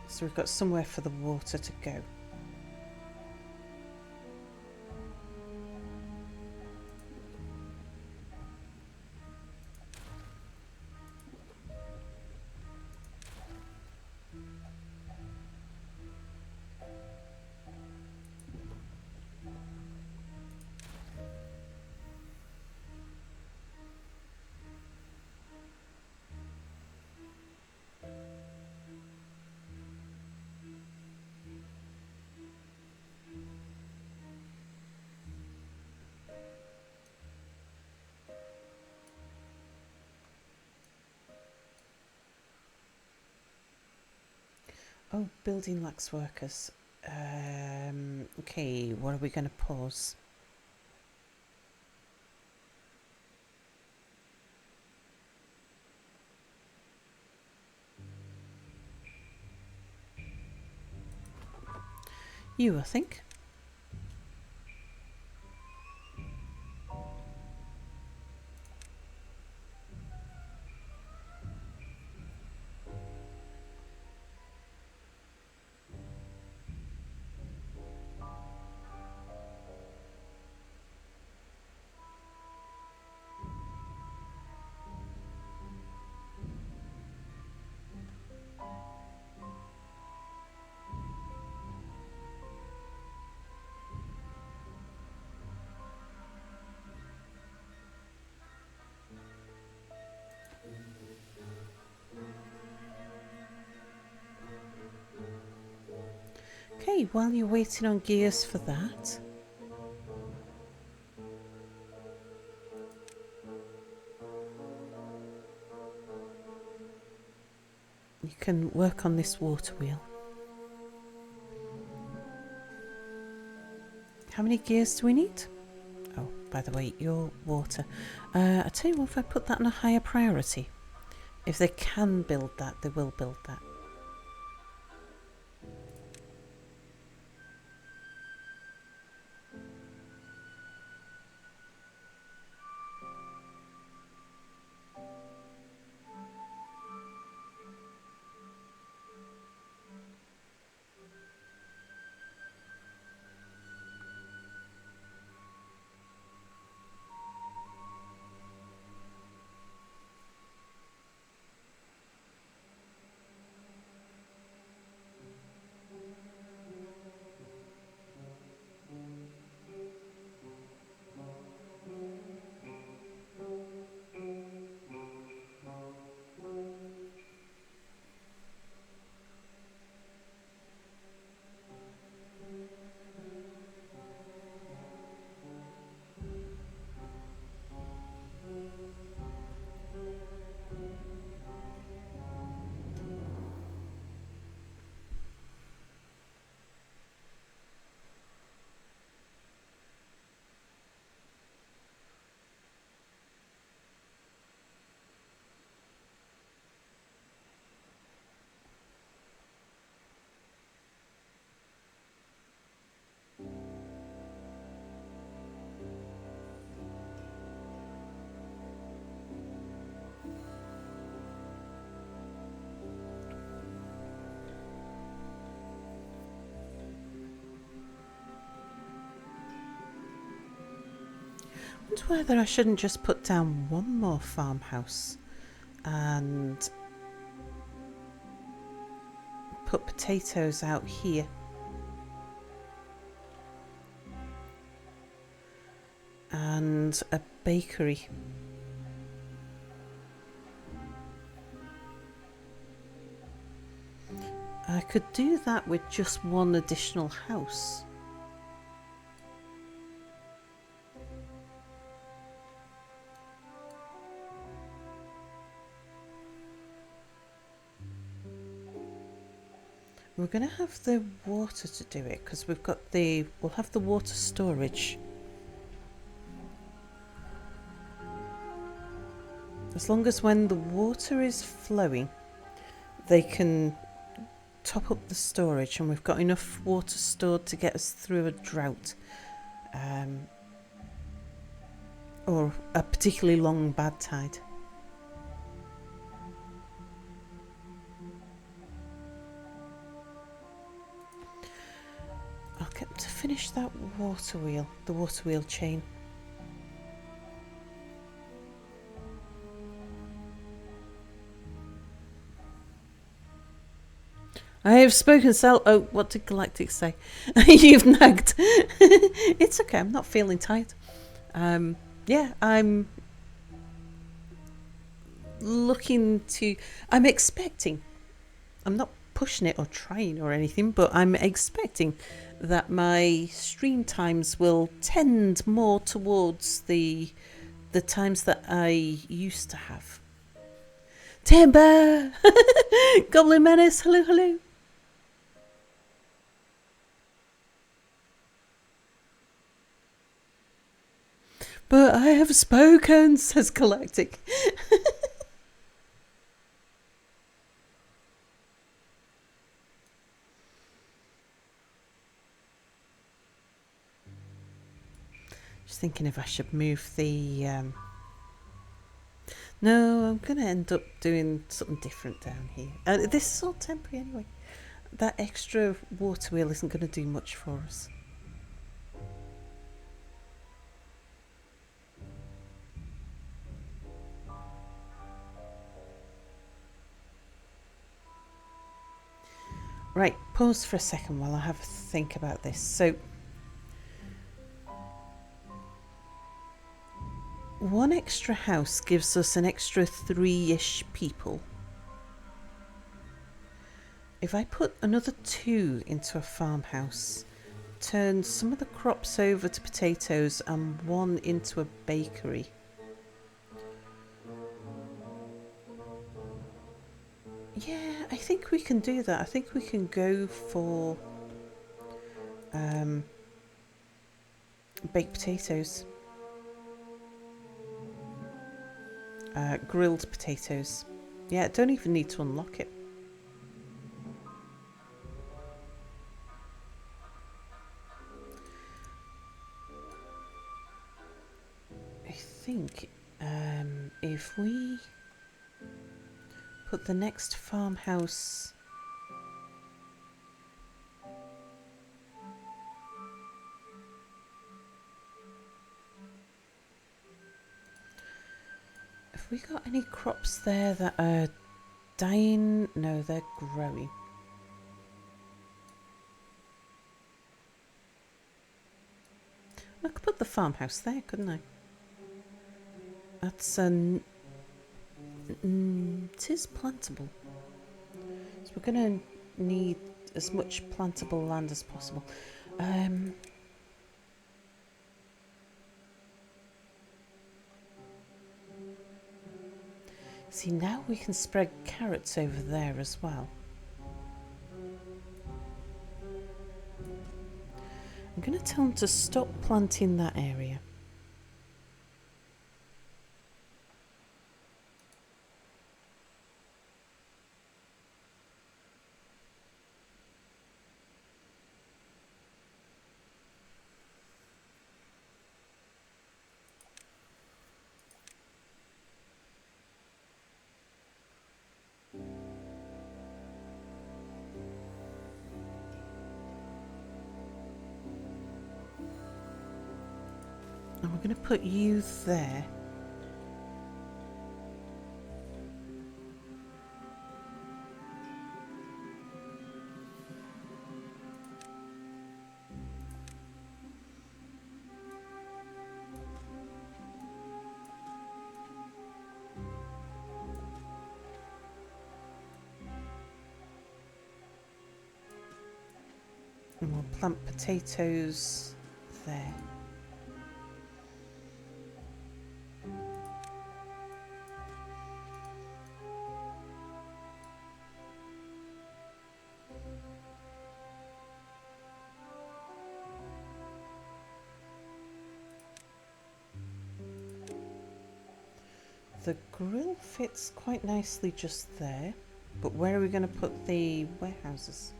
So we've got somewhere for the water to go. Oh, building lacks workers. Okay, what are we going to pause? You, I think. Okay, while you're waiting on gears for that, you can work on this water wheel. How many gears do we need? Oh, by the way, your water. I tell you what, if I put that on a higher priority, if they can build that, they will build that. I wonder whether I shouldn't just put down one more farmhouse and put potatoes out here. And a bakery. I could do that with just one additional house. We're going to have the water to do it because we'll have the water storage. As long as when the water is flowing, they can top up the storage, and we've got enough water stored to get us through a drought. Or a particularly long bad tide. I'll get to finish that water wheel, the water wheel chain. I have spoken, Sal. Oh, what did Galactic say? You've nagged. It's okay, I'm not feeling tired. Yeah, I'm expecting, I'm not pushing it or trying or anything, but I'm expecting that my stream times will tend more towards the times that I used to have. Timber! Goblin Menace, hello. But I have spoken, says Galactic. Just thinking if I should move the... No, I'm going to end up doing something different down here. This is all temporary anyway. That extra water wheel isn't going to do much for us. Right, pause for a second while I have a think about this. So, one extra house gives us an extra 3-ish people. If I put another 2 into a farmhouse, turn some of the crops over to potatoes and 1 into a bakery. Yeah, I think we can do that. I think we can go for baked potatoes. Grilled potatoes. Yeah, don't even need to unlock it. I think if we put the next farmhouse... Have we got any crops there that are dying? No, they're growing. I could put the farmhouse there, couldn't I? That's it is plantable. So we're going to need as much plantable land as possible. See, now we can spread carrots over there as well. I'm going to tell them to stop planting that area. And we're going to put you there. And we'll plant potatoes there. The grill fits quite nicely just there, but where are we going to put the warehouses?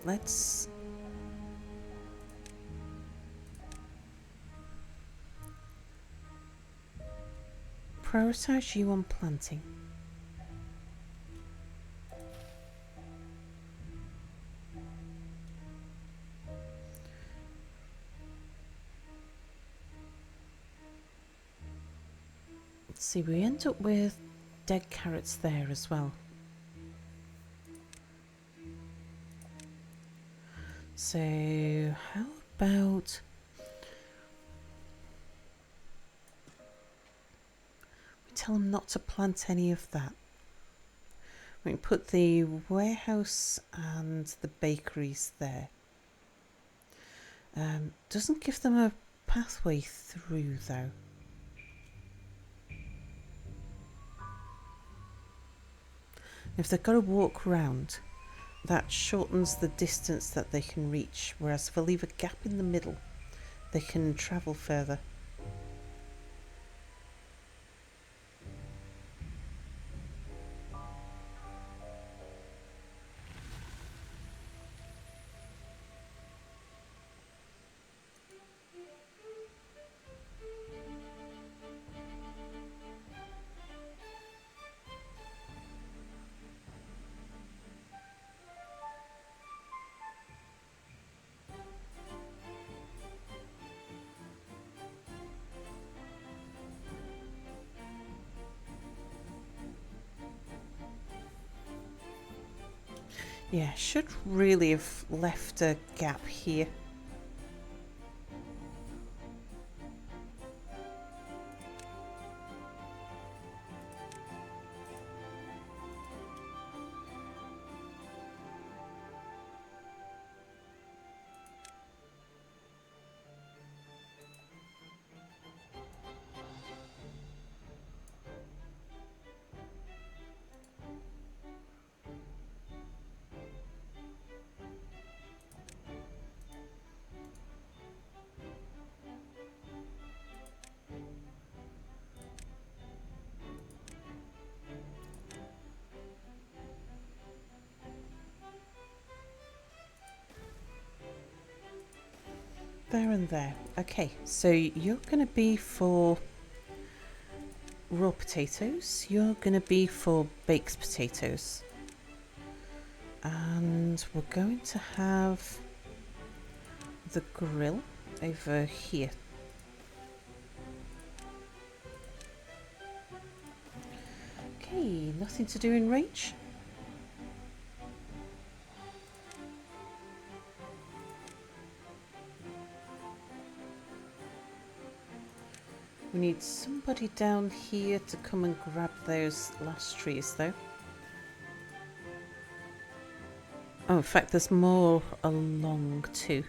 Let's prioritize you on planting. Let's see, we end up with dead carrots there as well. So how about we tell them not to plant any of that? We can put the warehouse and the bakeries there. Doesn't give them a pathway through though. If they've got to walk round, that shortens the distance that they can reach, whereas if I leave a gap in the middle, they can travel further. Yeah, should really have left a gap here. There and there. Okay, so you're going to be for raw potatoes. You're going to be for baked potatoes. And we're going to have the grill over here. Okay, nothing to do in range. We need somebody down here to come and grab those last trees though. Oh, in fact, there's more along too.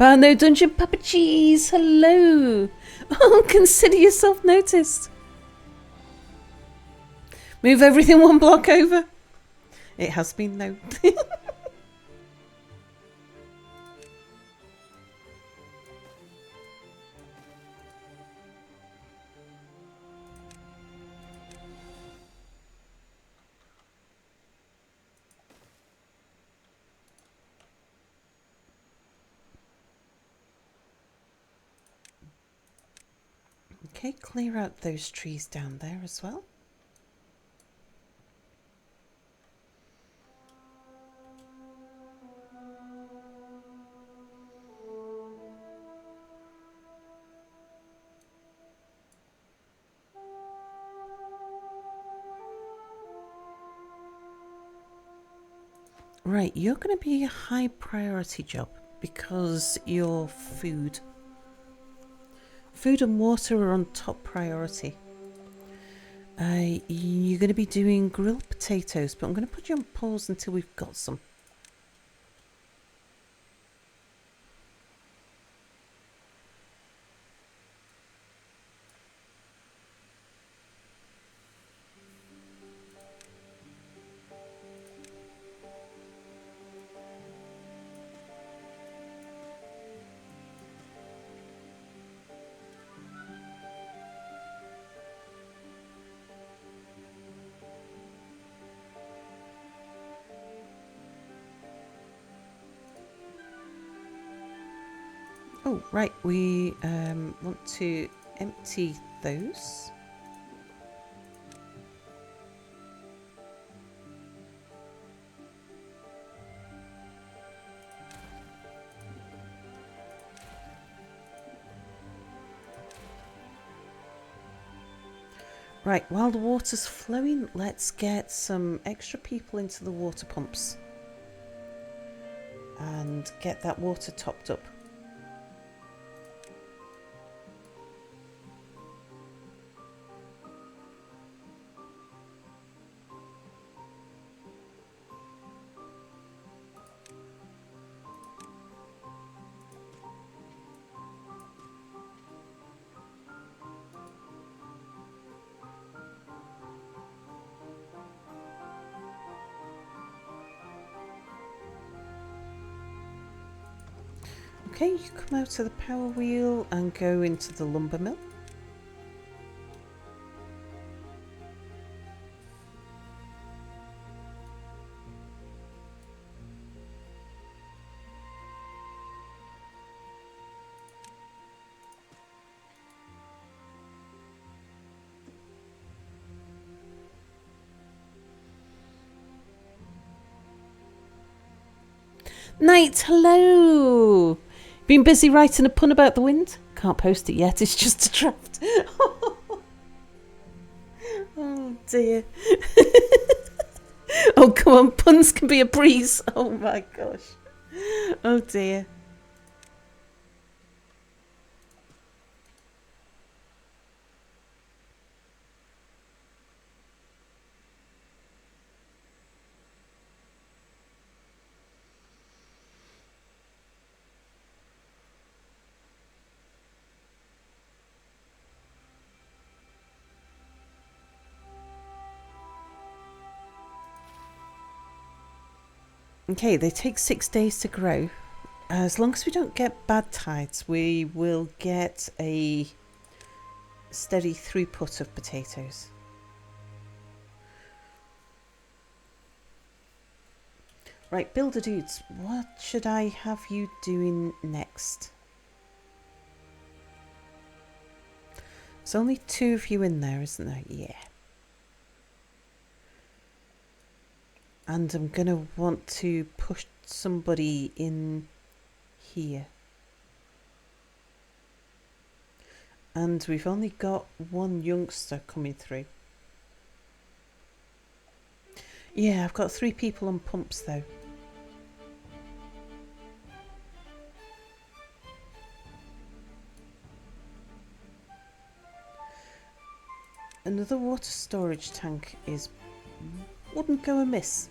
Barno Dungeon Papa Cheese, hello! Oh, consider yourself noticed. Move everything one block over. It has been no. Okay, clear out those trees down there as well. Right, you're going to be a high priority job because your food and water are on top priority. You're going to be doing grilled potatoes, but I'm going to put you on pause until we've got some. Oh, right, we want to empty those. Right, while the water's flowing, let's get some extra people into the water pumps and get that water topped up. Okay, you come out of the power wheel and go into the lumber mill. Night, hello! Been busy writing a pun about the wind? Can't post it yet, it's just a draft. Oh dear. Oh, come on, puns can be a breeze. Oh my gosh. Oh dear. Okay, they take 6 days to grow. As long as we don't get bad tides, we will get a steady throughput of potatoes. Right, builder dudes, what should I have you doing next? There's only 2 of you in there, isn't there? Yeah. And I'm going to want to push somebody in here. And we've only got 1 youngster coming through. Yeah, I've got 3 people on pumps though. Another water storage tank wouldn't go amiss.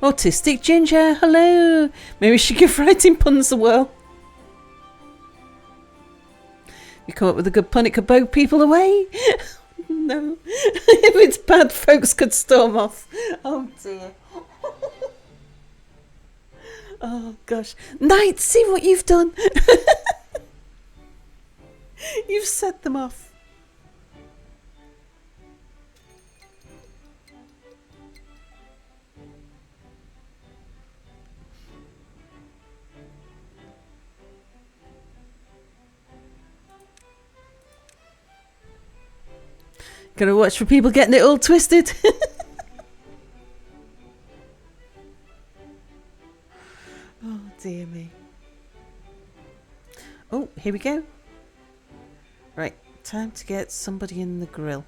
Autistic Ginger, hello! Maybe she give writing puns a whirl. You come up with a good pun, it could blow people away. No. If it's bad, folks could storm off. Oh dear. Oh gosh. Knight, see what you've done. You've set them off. Gotta watch for people getting it all twisted. Oh dear me. Oh, here we go. Right, time to get somebody in the grill.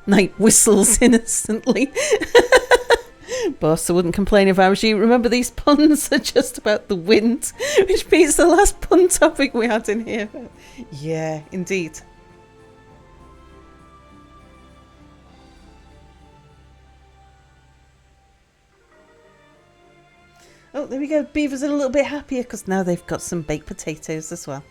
Knight whistles innocently. Boss, I wouldn't complain if I was you. Remember, these puns are just about the wind, which beats the last pun topic we had in here. Yeah, indeed. Oh, there we go. Beavers are a little bit happier because now they've got some baked potatoes as well.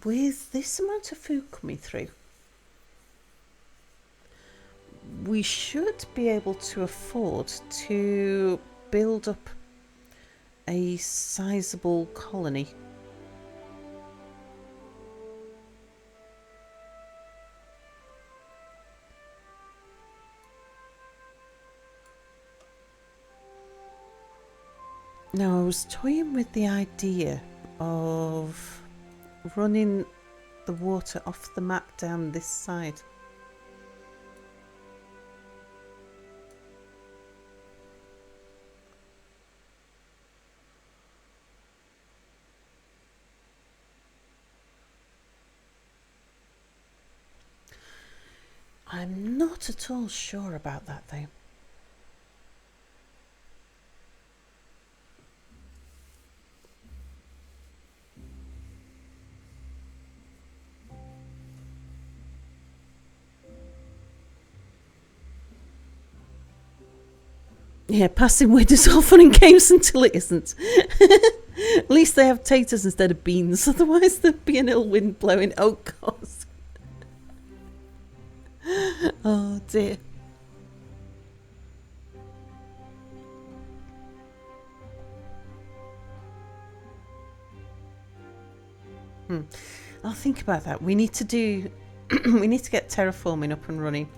With this amount of food coming through, we should be able to afford to build up a sizable colony. Now, I was toying with the idea of running the water off the map down this side. I'm not at all sure about that though. Yeah, passing wind is all fun and games until it isn't. At least they have taters instead of beans, otherwise there'd be an ill wind blowing. Oh, God. Oh, dear. I'll think about that. We need to do... we need to get terraforming up and running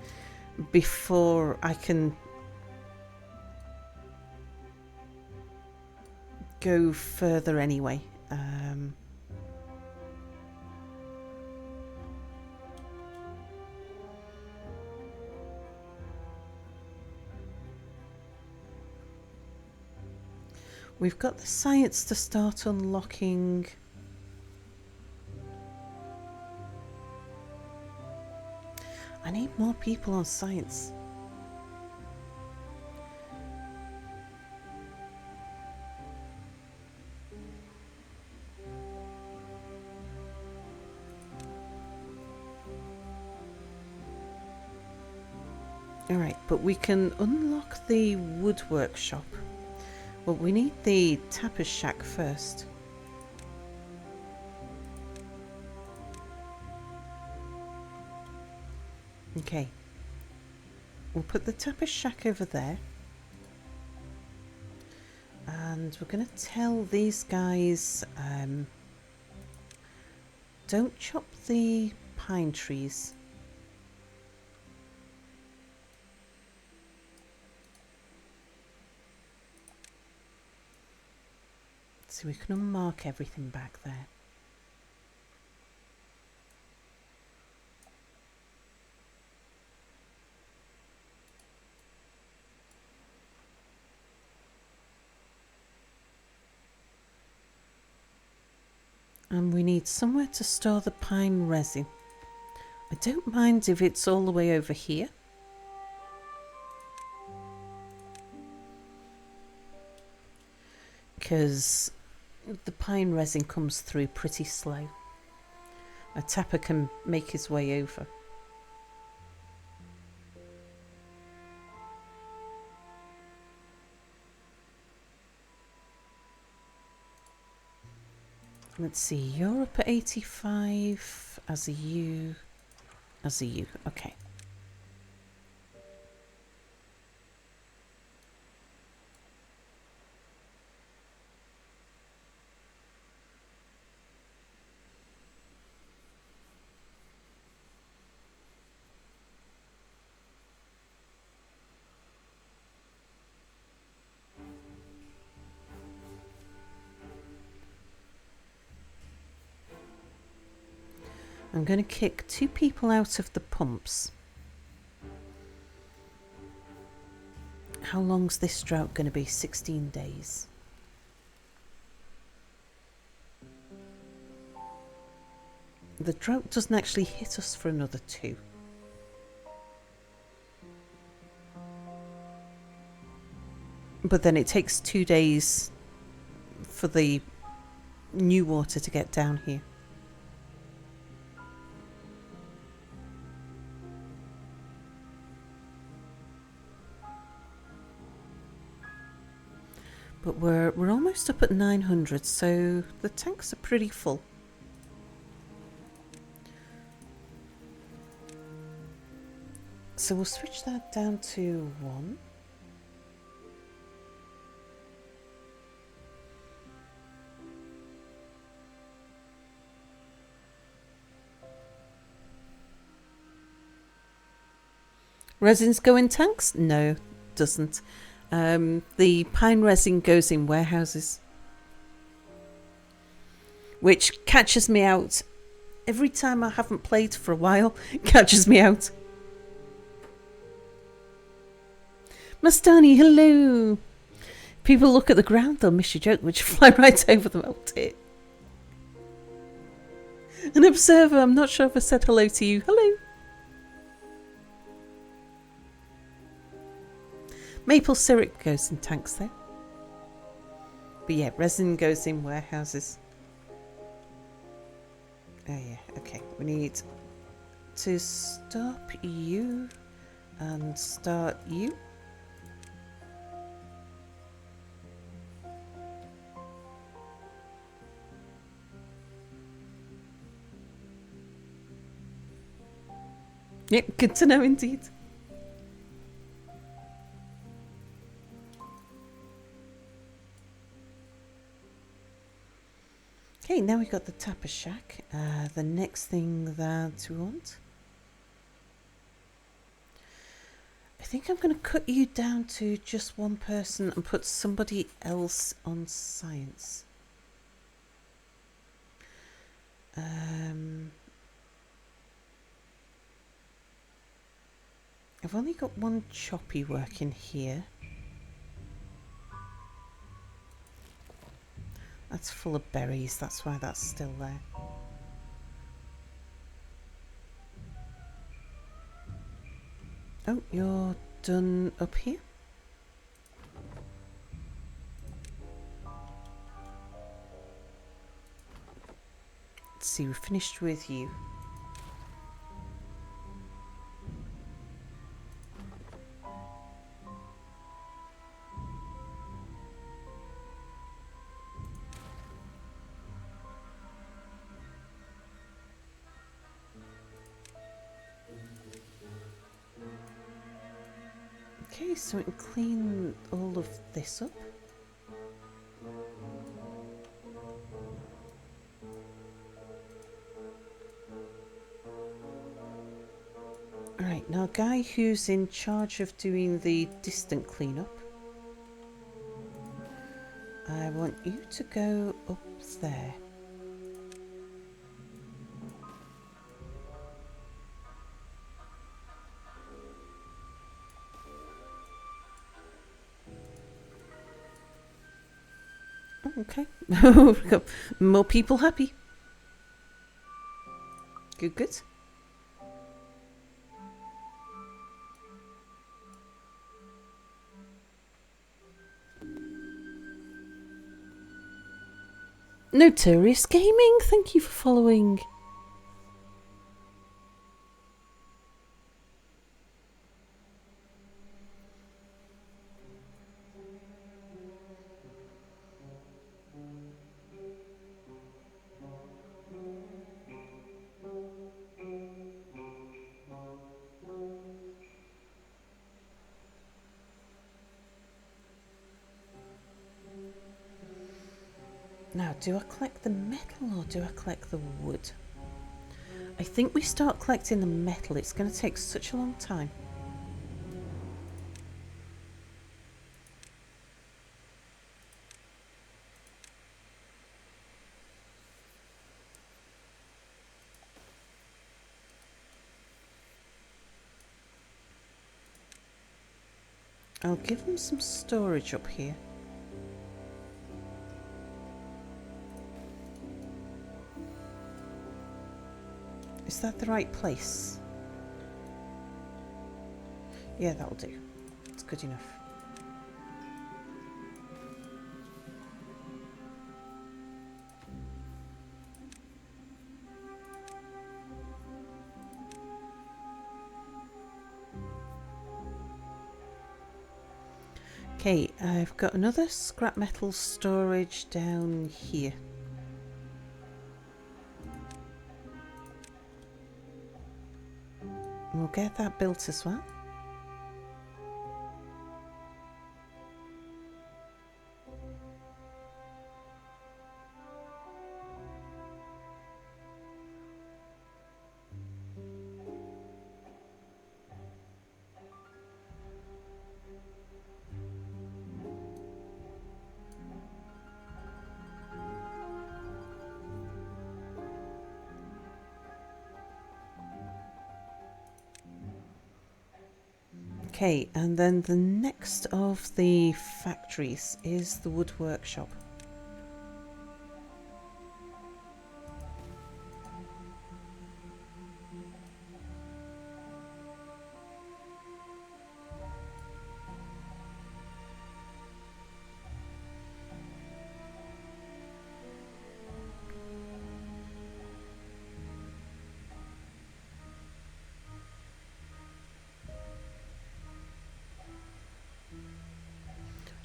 before I can go further anyway. We've got the science to start unlocking. I need more people on science. Alright, but we can unlock the wood workshop. Well, we need the tapper's shack first. Okay. We'll put the tapper's shack over there. And we're going to tell these guys, don't chop the pine trees. So we can unmark everything back there. And we need somewhere to store the pine resin. I don't mind if it's all the way over here. Because the pine resin comes through pretty slow. A tapper can make his way over. Let's see, you're up at 85 as a U. Okay. I'm going to kick 2 people out of the pumps. How long's this drought going to be? 16 days. The drought doesn't actually hit us for another 2. But then it takes 2 days for the new water to get down here. But we're almost up at 900, so the tanks are pretty full. So we'll switch that down to 1. Resins go in tanks? No, doesn't. The pine resin goes in warehouses, which catches me out every time I haven't played for a while. Catches me out. Mastani, hello. People look at the ground, they'll miss your joke, which fly right over them. Oh dear. An observer, I'm not sure if I said hello to you. Hello. Maple syrup goes in tanks though. But yeah, resin goes in warehouses. Oh yeah, okay. We need to stop you and start you. Yep, good to know indeed. Okay, now we've got the tapper shack. The next thing that we want, I think I'm going to cut you down to just one person and put somebody else on science. I've only got one choppy working here. That's full of berries, that's why that's still there. Oh, you're done up here? Let's see, we're finished with you. Okay, so we can clean all of this up. Alright, now guy who's in charge of doing the distant cleanup, I want you to go up there. Oh, okay. We've got more people happy. Good, good. Notorious Gaming, thank you for following. Now, do I collect the metal or do I collect the wood? I think we start collecting the metal. It's going to take such a long time. I'll give them some storage up here. Is that the right place? Yeah, that'll do. It's good enough. Okay, I've got another scrap metal storage down here. We'll get that built as well. Okay, and then the next of the factories is the wood workshop.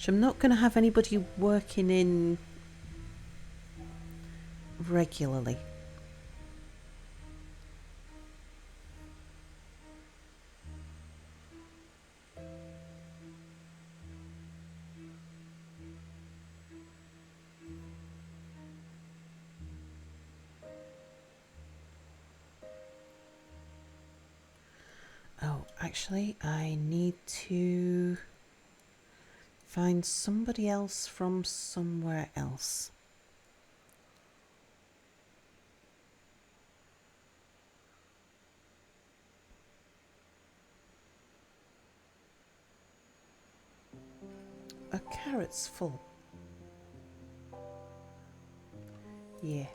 So I'm not going to have anybody working in regularly. actually, I need to find somebody else from somewhere else. A carrot's full. Yeah.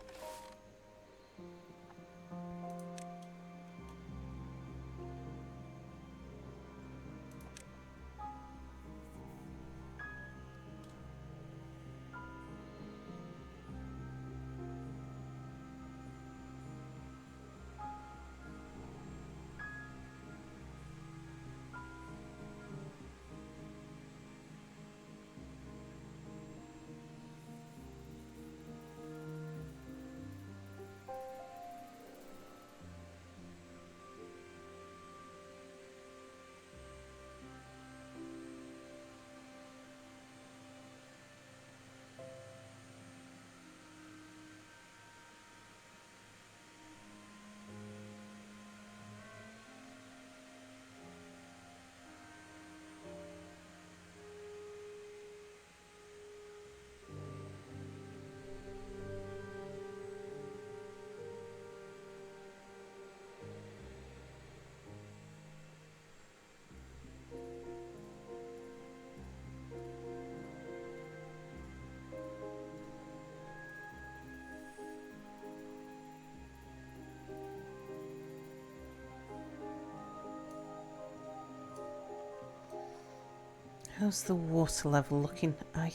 How's the water level looking? I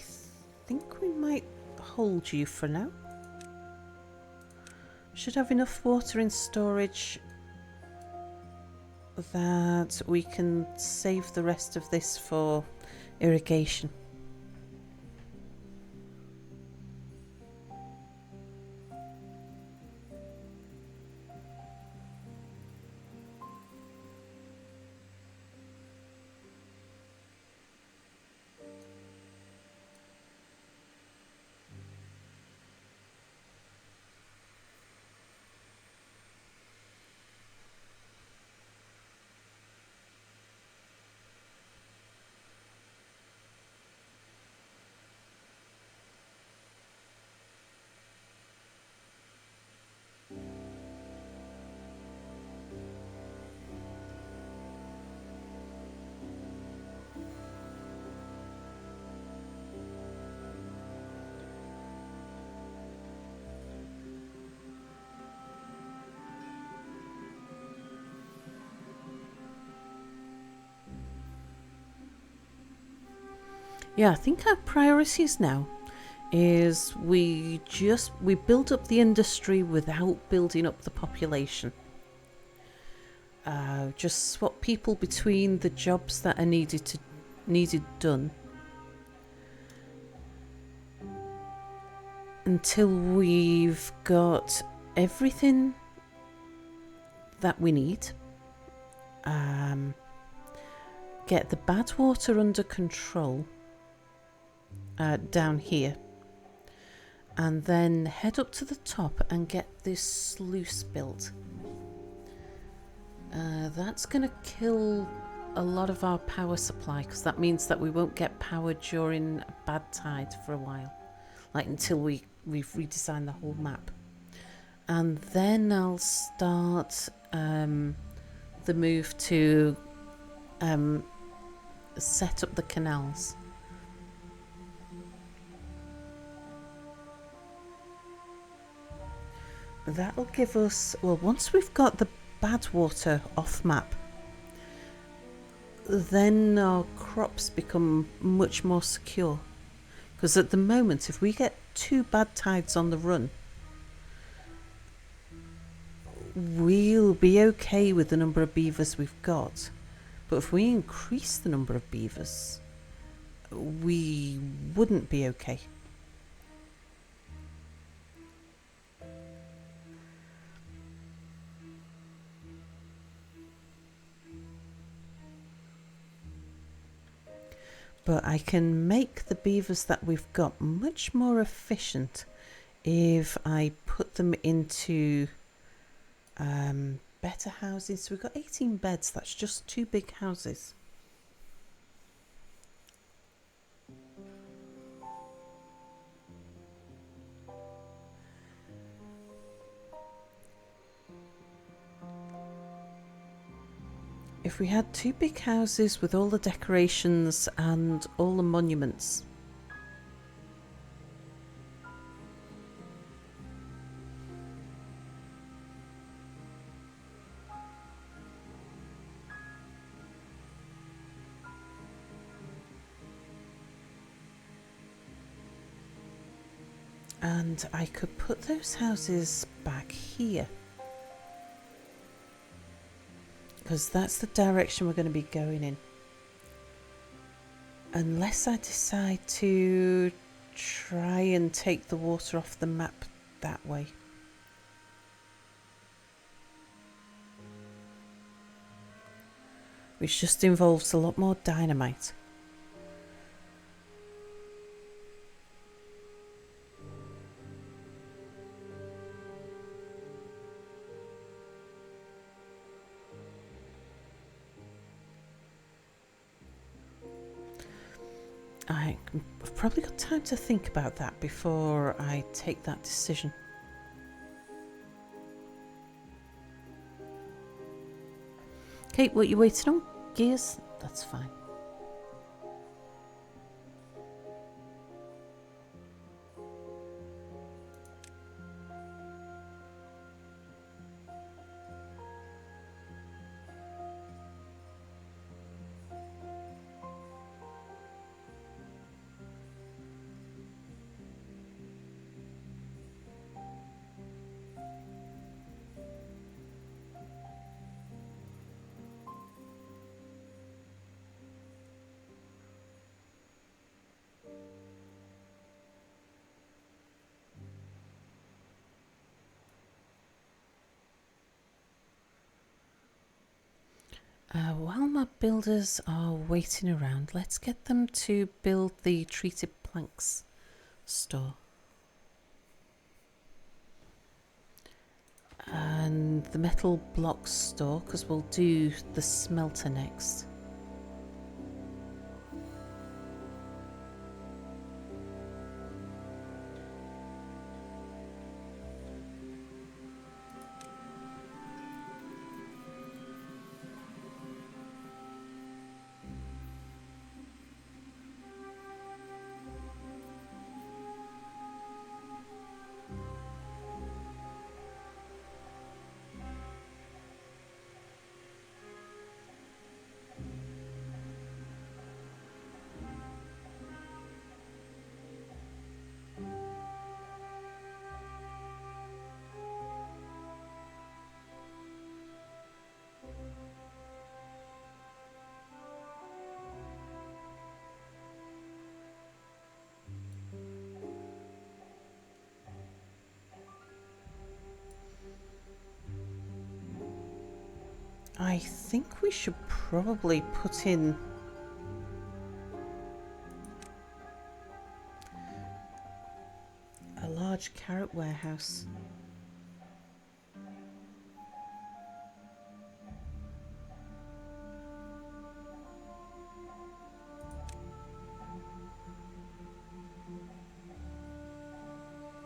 think we might hold you for now. Should have enough water in storage that we can save the rest of this for irrigation. Yeah, I think our priorities now is we build up the industry without building up the population. Just swap people between the jobs that are needed done until we've got everything that we need. Get the bad water under control down here, and then head up to the top and get this sluice built. That's going to kill a lot of our power supply, because that means that we won't get power during a bad tide for a while, like until we've redesigned the whole map. And then I'll start the move to set up the canals. That'll give us, well, once we've got the bad water off map, then our crops become much more secure. Because at the moment, if we get 2 bad tides on the run, we'll be okay with the number of beavers we've got. But if we increase the number of beavers, we wouldn't be okay. But I can make the beavers that we've got much more efficient if I put them into better housing. So we've got 18 beds. That's just 2 big houses. If we had 2 big houses with all the decorations and all the monuments, and I could put those houses back here, because that's the direction we're going to be going in. Unless I decide to try and take the water off the map that way. Which just involves a lot more dynamite. I've probably got time to think about that before I take that decision. Okay, what you waiting on? Gears? That's fine. While my builders are waiting around, let's get them to build the treated planks store. And the metal blocks store, because we'll do the smelter next. I think we should probably put in a large carrot warehouse.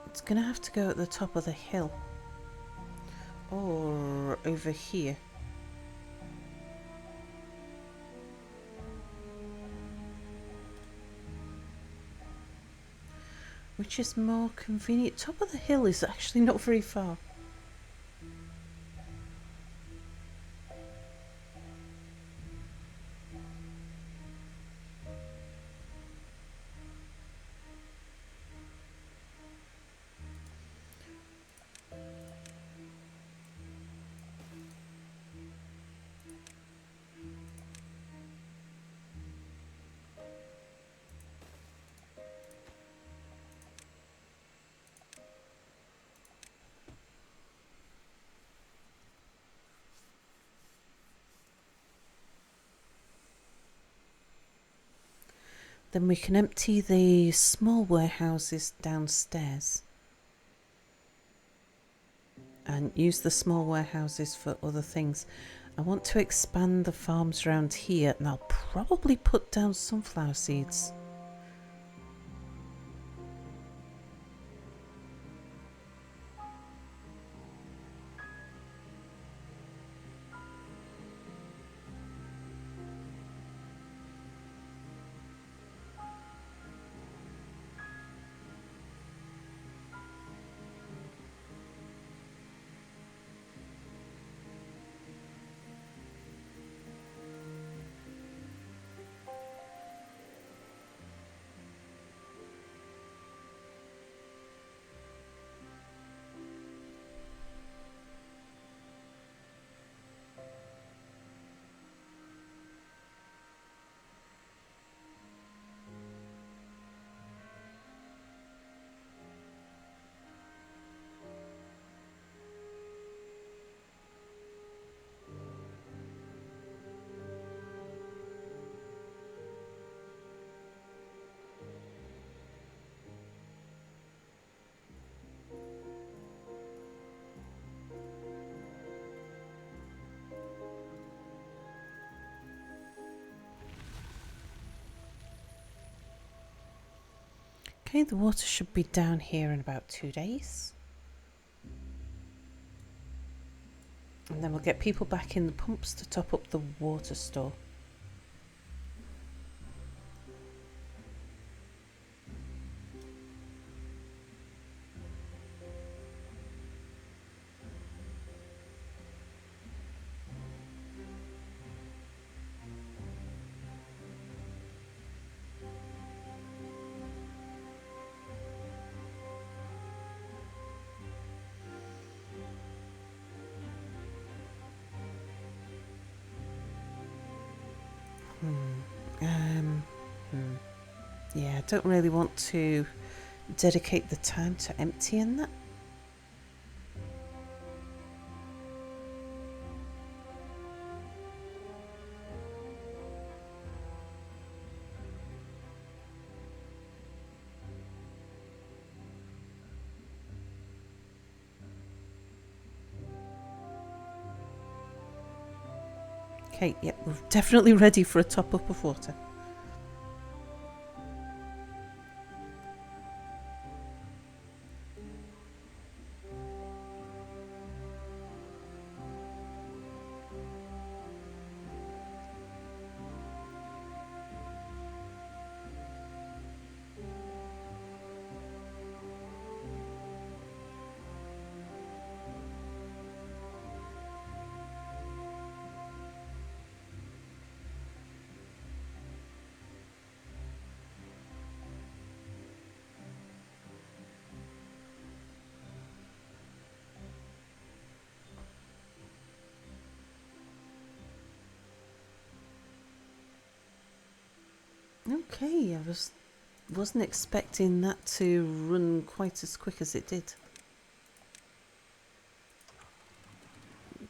It's going to have to go at the top of the hill or over here. Which is more convenient? Top of the hill is actually not very far. Then we can empty the small warehouses downstairs and use the small warehouses for other things. I want to expand the farms around here, and I'll probably put down sunflower seeds. Okay, the water should be down here in about 2 days. And then we'll get people back in the pumps to top up the water store. Yeah, I don't really want to dedicate the time to emptying that. Okay, yep, we're definitely ready for a top up of water. Okay, wasn't expecting that to run quite as quick as it did.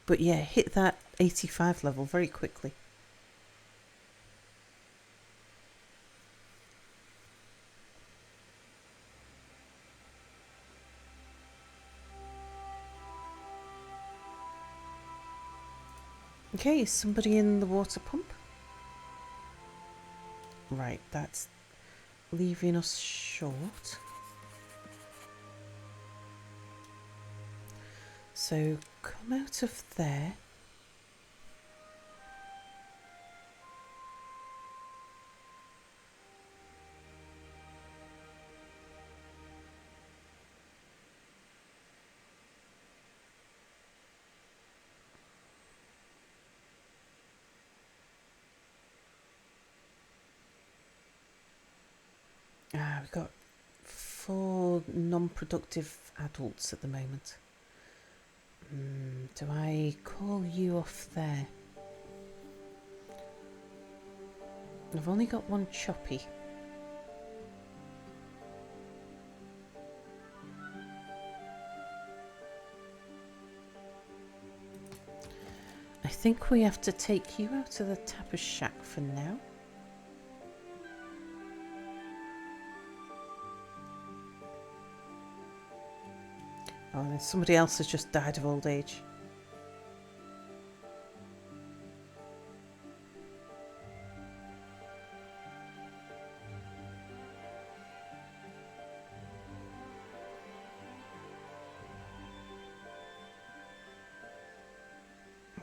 But yeah, hit that 85 level very quickly. Okay, is somebody in the water pump? Right, that's leaving us short. So come out of there. We've got 4 non-productive adults at the moment. Do I call you off there? I've only got 1 choppy. I think we have to take you out of the tapper shack for now. Oh, and somebody else has just died of old age.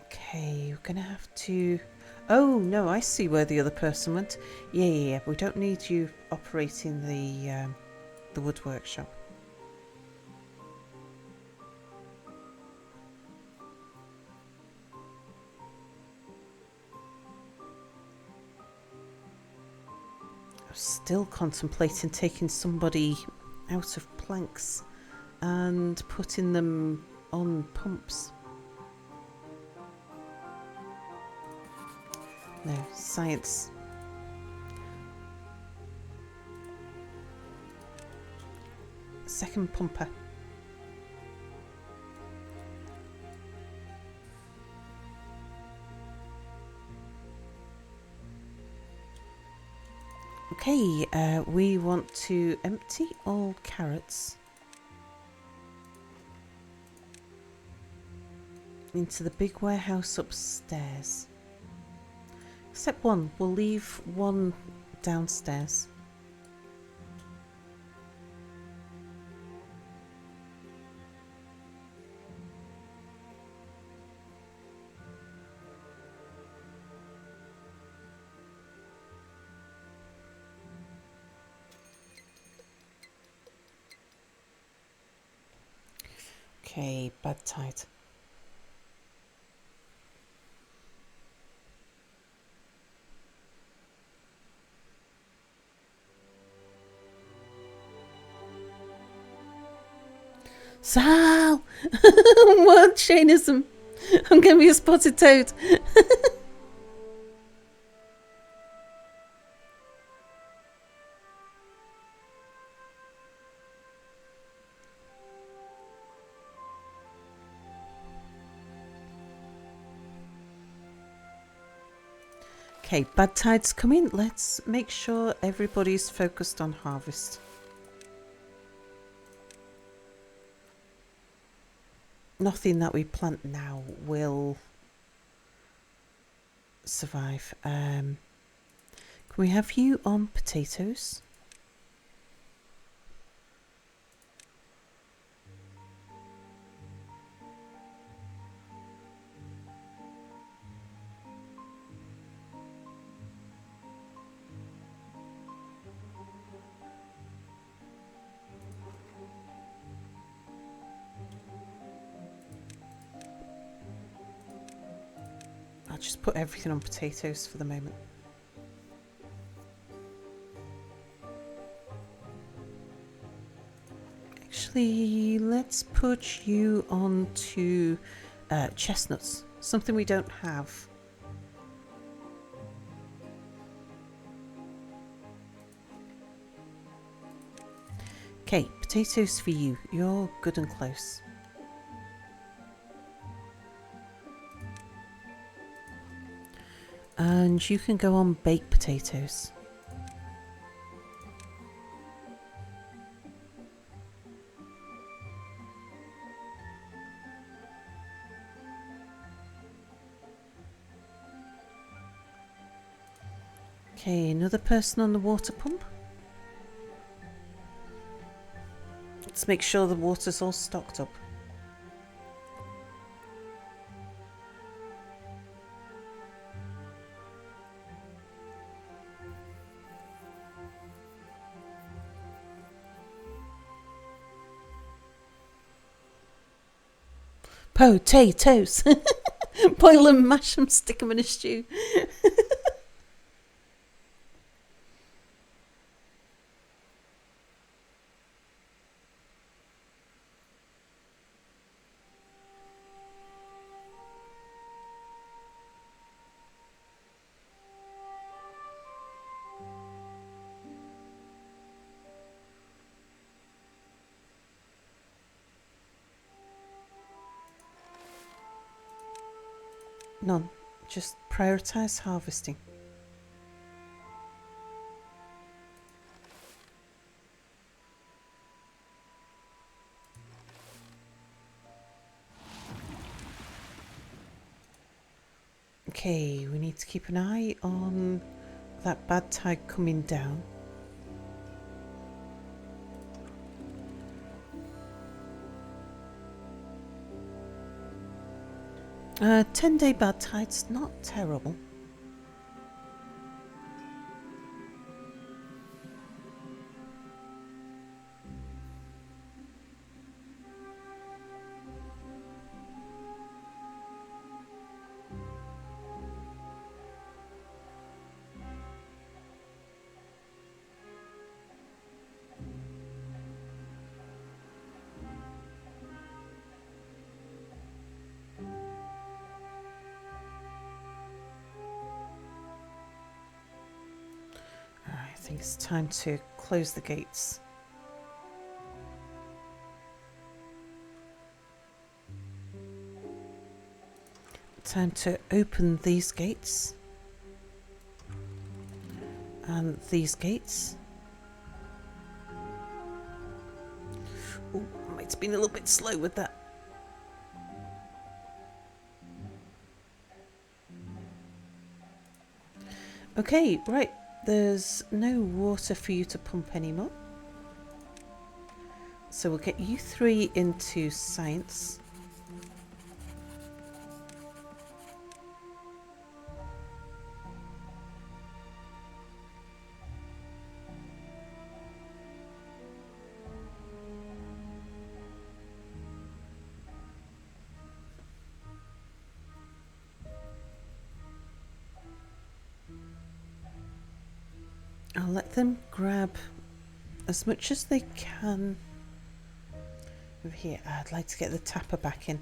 Okay, we're gonna have to... Oh, no, I see where the other person went. Yeah. We don't need you operating the wood workshop. I'm still contemplating taking somebody out of planks and putting them on pumps. No, science. Second pumper. Okay, we want to empty all carrots into the big warehouse upstairs. Except one. We'll leave one downstairs. Okay, bad tide. Sal! What chainism? I'm going to be a spotted toad. Okay, bad tide's coming. Let's make sure everybody's focused on harvest. Nothing that we plant now will survive. Can we have you on potatoes? I'll just put everything on potatoes for the moment. Actually, let's put you on to chestnuts. Something we don't have. Okay, potatoes for you. You're good and close. And you can go on baked potatoes. Okay, another person on the water pump. Let's make sure the water's all stocked up. Potatoes! Boil them, mash them, stick them in a stew. None. Just prioritise harvesting. Okay, we need to keep an eye on that bad tide coming down. Uh, 10-day bad tide's not terrible. I think it's time to close the gates. Time to open these gates. And these gates. Oh, it's been a little bit slow with that. Okay, right. There's no water for you to pump anymore. So we'll get you 3 into science. I'll let them grab as much as they can over here. I'd like to get the tapper back in.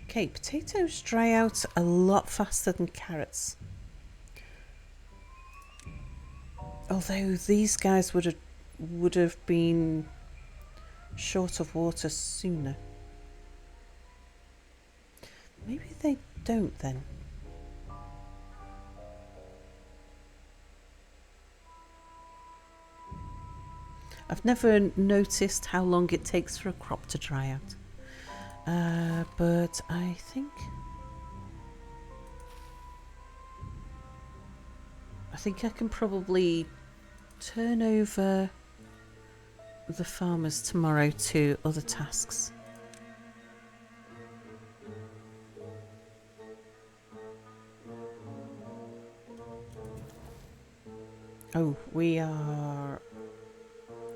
Okay, potatoes dry out a lot faster than carrots. Although these guys would have been short of water sooner. Maybe they don't then. I've never noticed how long it takes for a crop to dry out. But I think I can probably turn over the farmers tomorrow to other tasks. Oh, we are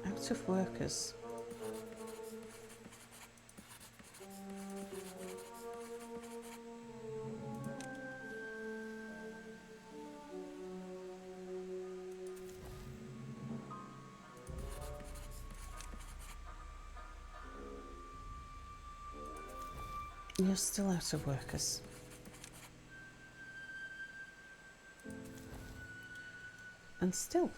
out of workers. You're still out of workers. And still,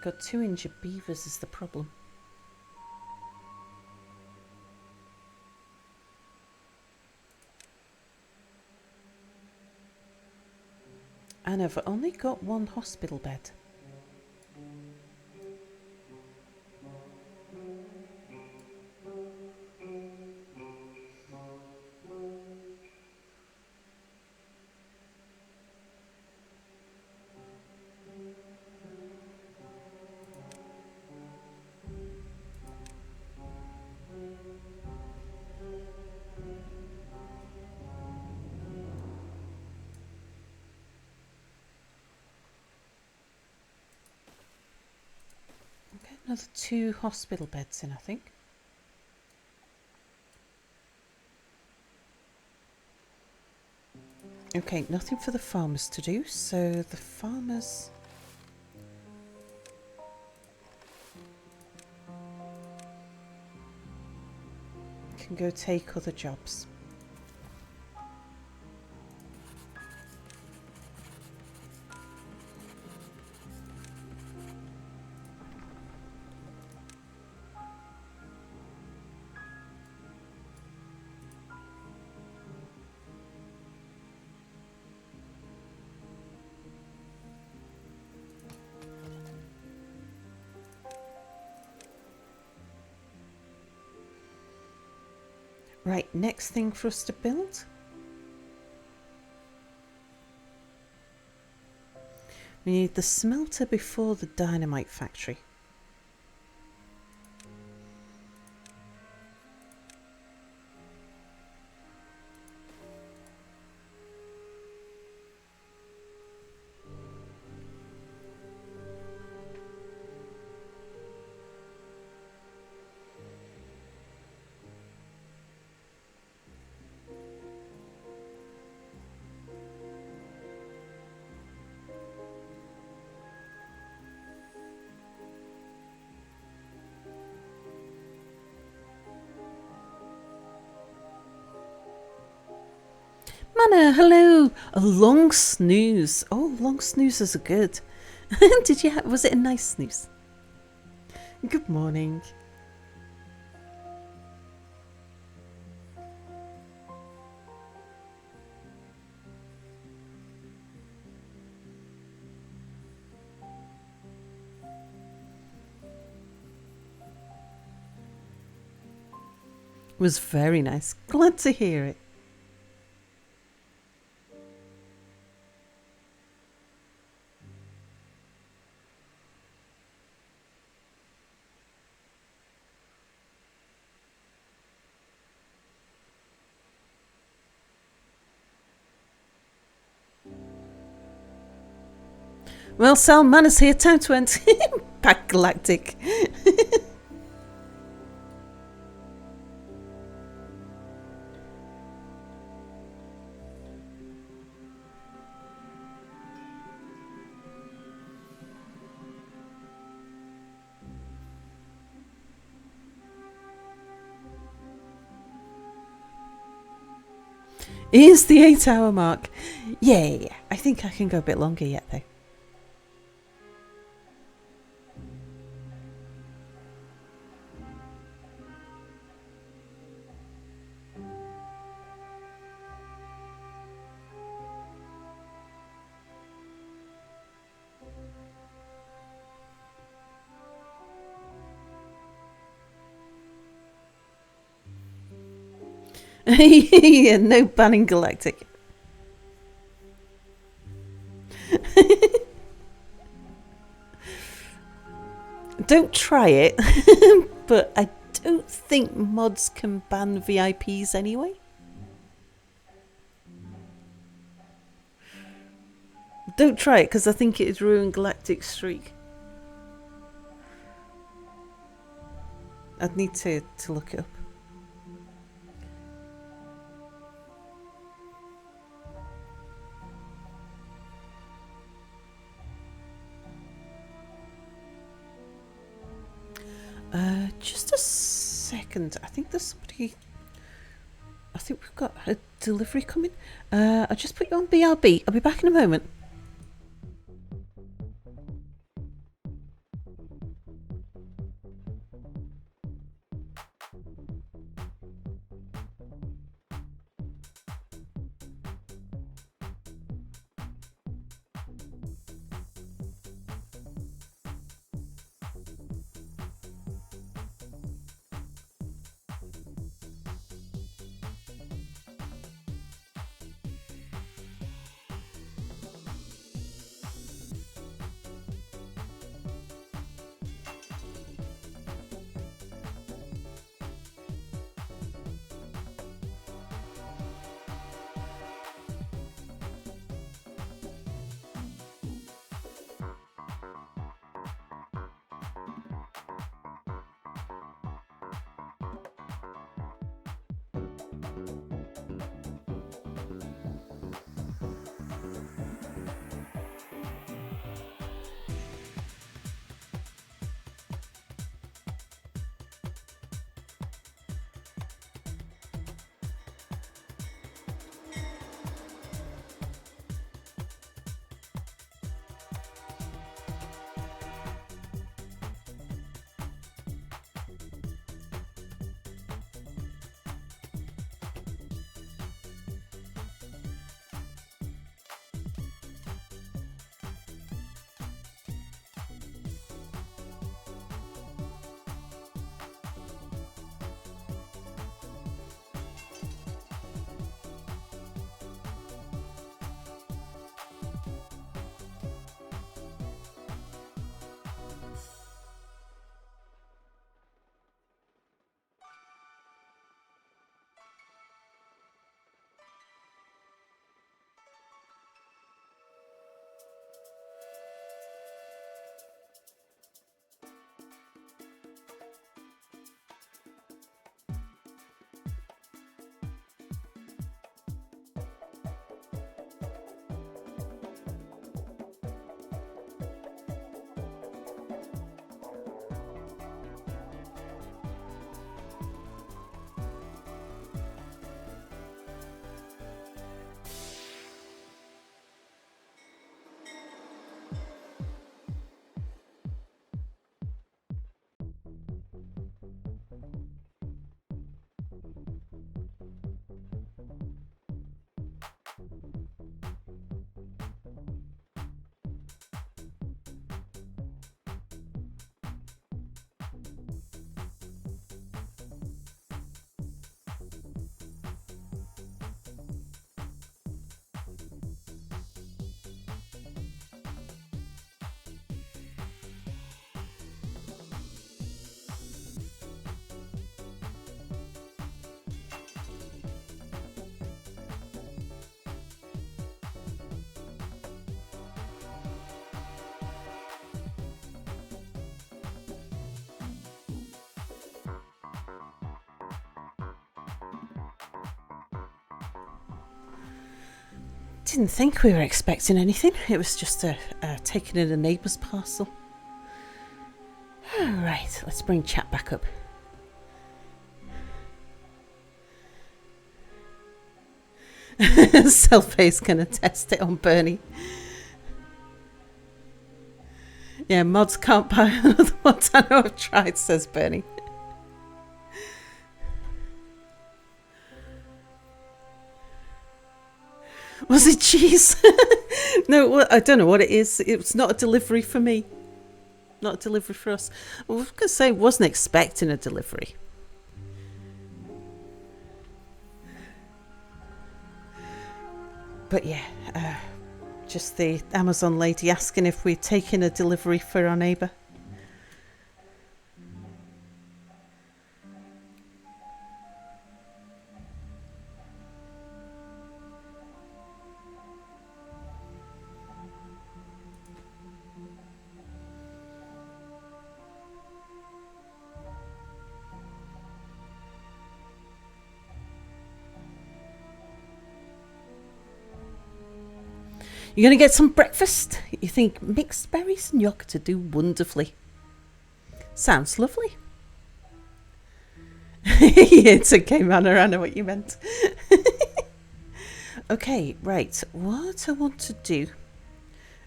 got 2 injured beavers is the problem. And I've only got 1 hospital bed. Okay, another 2 hospital beds in, I think. Okay, nothing for the farmers to do, so the farmers... can go take other jobs. Right, next thing for us to build. We need the smelter before the dynamite factory. Manna, hello! A long snooze. Oh, long snoozes are good. Did you was it a nice snooze? Good morning. Was very nice. Glad to hear it. Well, Sal, Manna's here. Time to enter back galactic. Here's the 8-hour mark. Yay! I think I can go a bit longer yet, though. Yeah, no banning galactic. Don't try it, but I don't think mods can ban VIPs anyway. Don't try it because I think it would ruin Galactic Streak. I'd need to look it up. Just a second. I think there's somebody. I think we've got a delivery coming. I'll just put you on BRB. I'll be back in a moment. didn't think we were expecting anything. It was just taking in a neighbour's parcel. Right, let's bring chat back up. Self-Ace can attest it on Bernie. Yeah, mods can't buy another mod. I know I've tried, says Bernie. Was it cheese? No, I don't know what it is. It's not a delivery for me. Not a delivery for us. I was going to say, wasn't expecting a delivery. But yeah, just the Amazon lady asking if we're taking a delivery for our neighbour. You're going to get some breakfast? You think mixed berries and yogurt to do wonderfully. Sounds lovely. It's okay, Manor. I know what you meant. Okay, right. What I want to do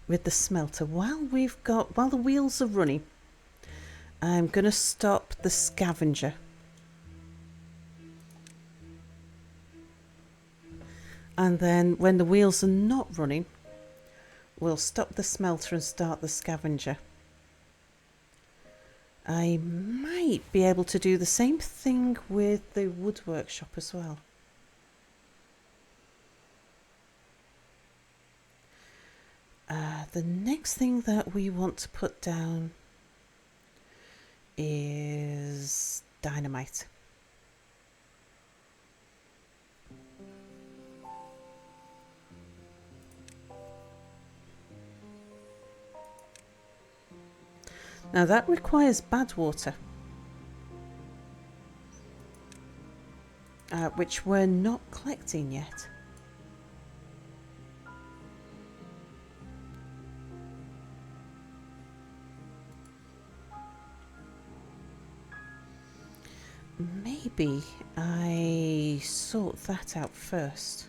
with the smelter, while the wheels are running, I'm going to stop the scavenger. And then when the wheels are not running, we'll stop the smelter and start the scavenger. I might be able to do the same thing with the wood workshop as well. The next thing that we want to put down is dynamite. Now that requires bad water, which we're not collecting yet. Maybe I sort that out first.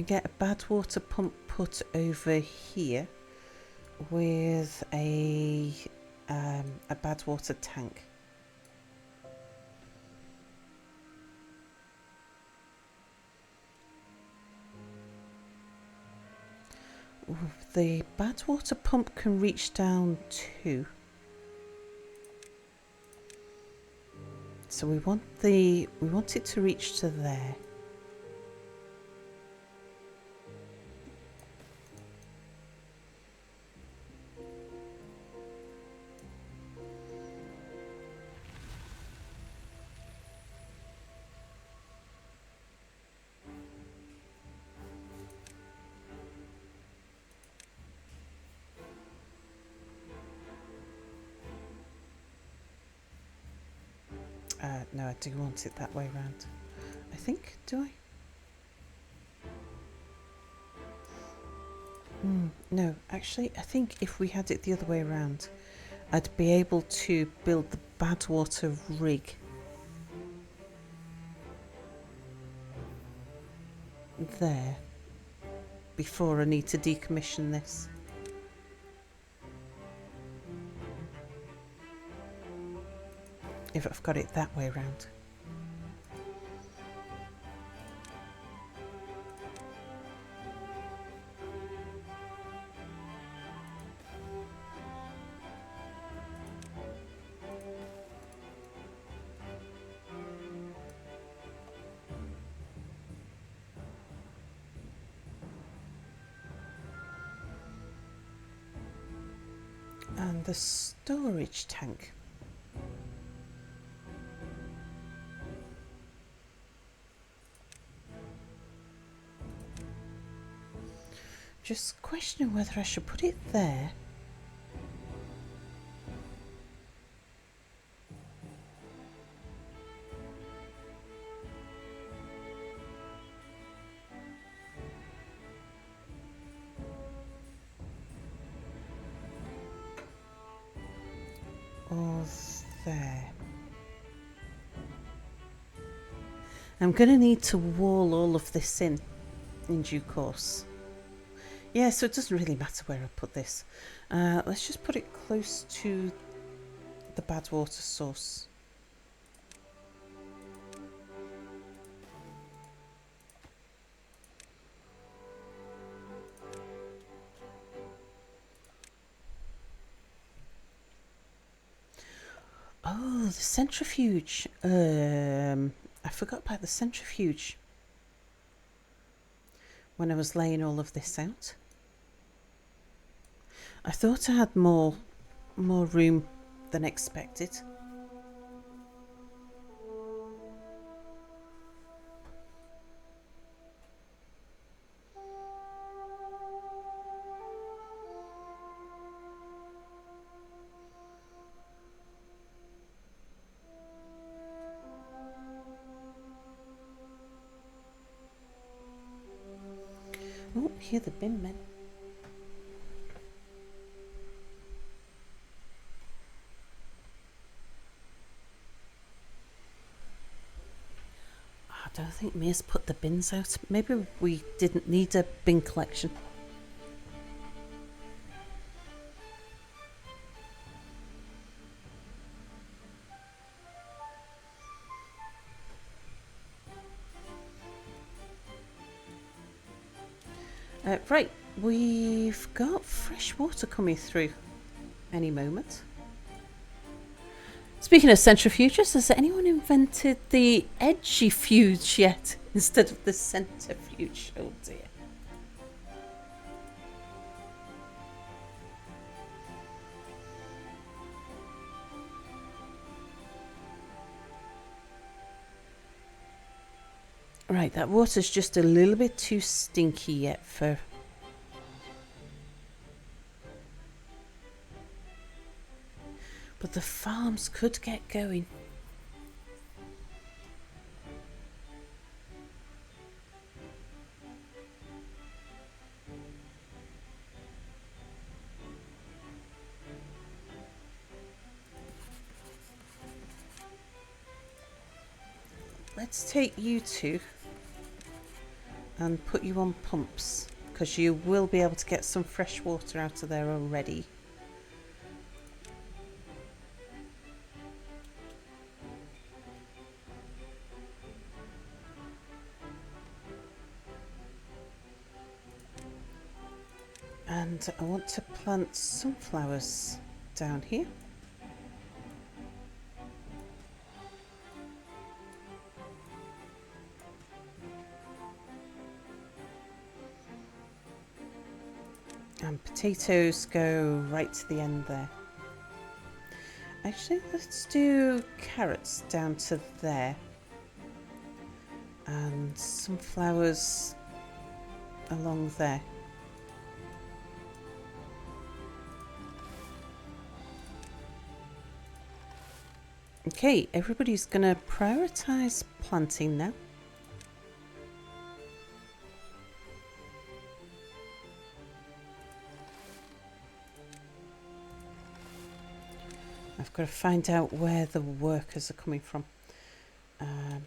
Get a bad water pump put over here with a bad water tank. The bad water pump can reach down to. So we want it to reach to there. No, I do want it that way round. I think, do I? No, actually, I think if we had it the other way around, I'd be able to build the bad water rig there before I need to decommission this. If I've got it that way around. And the storage tank. Just questioning whether I should put it there. or there. I'm going to need to wall all of this in due course. Yeah, so it doesn't really matter where I put this. Let's just put it close to the bad water source. Oh, the centrifuge. I forgot about the centrifuge when I was laying all of this out. I thought I had more room than expected. Oh, hear the bin men. I don't think Mia's put the bins out. Maybe we didn't need a bin collection. Right, we've got fresh water coming through any moment. Speaking of centrifuges, has anyone invented the edgy fuge yet instead of the centrifuge? Oh dear. Right, that water's just a little bit too stinky yet for... But the farms could get going. Let's take you two and put you on pumps, because you will be able to get some fresh water out of there already. And I want to plant sunflowers down here. And potatoes go right to the end there. Actually, let's do carrots down to there. And sunflowers along there. Okay, everybody's going to prioritise planting now. I've got to find out where the workers are coming from. I'm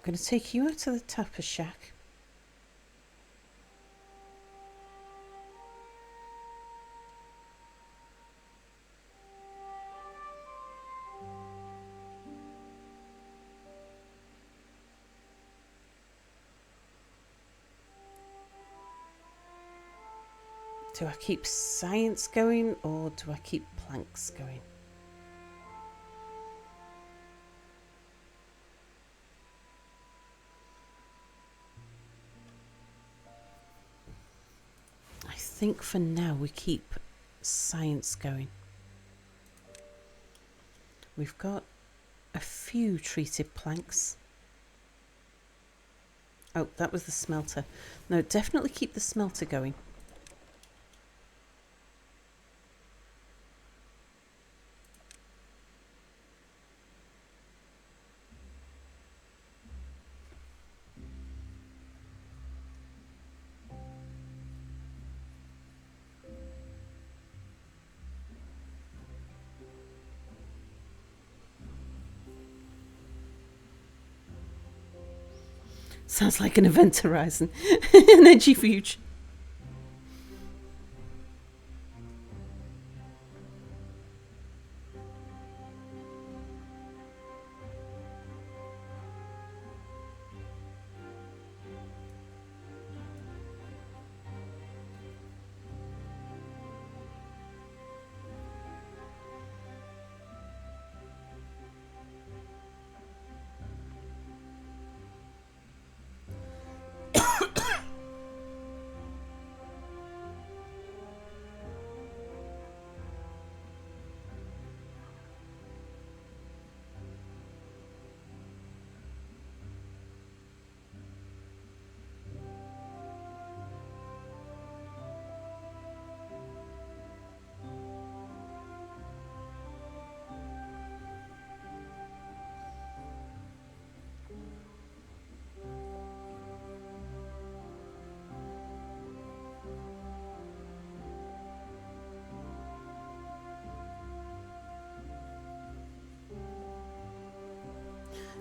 going to take you out to the tapper shack. Do I keep science going or do I keep planks going? I think for now we keep science going. We've got a few treated planks. Oh, that was the smelter. No, definitely keep the smelter going. Sounds like an event horizon. An edgy future.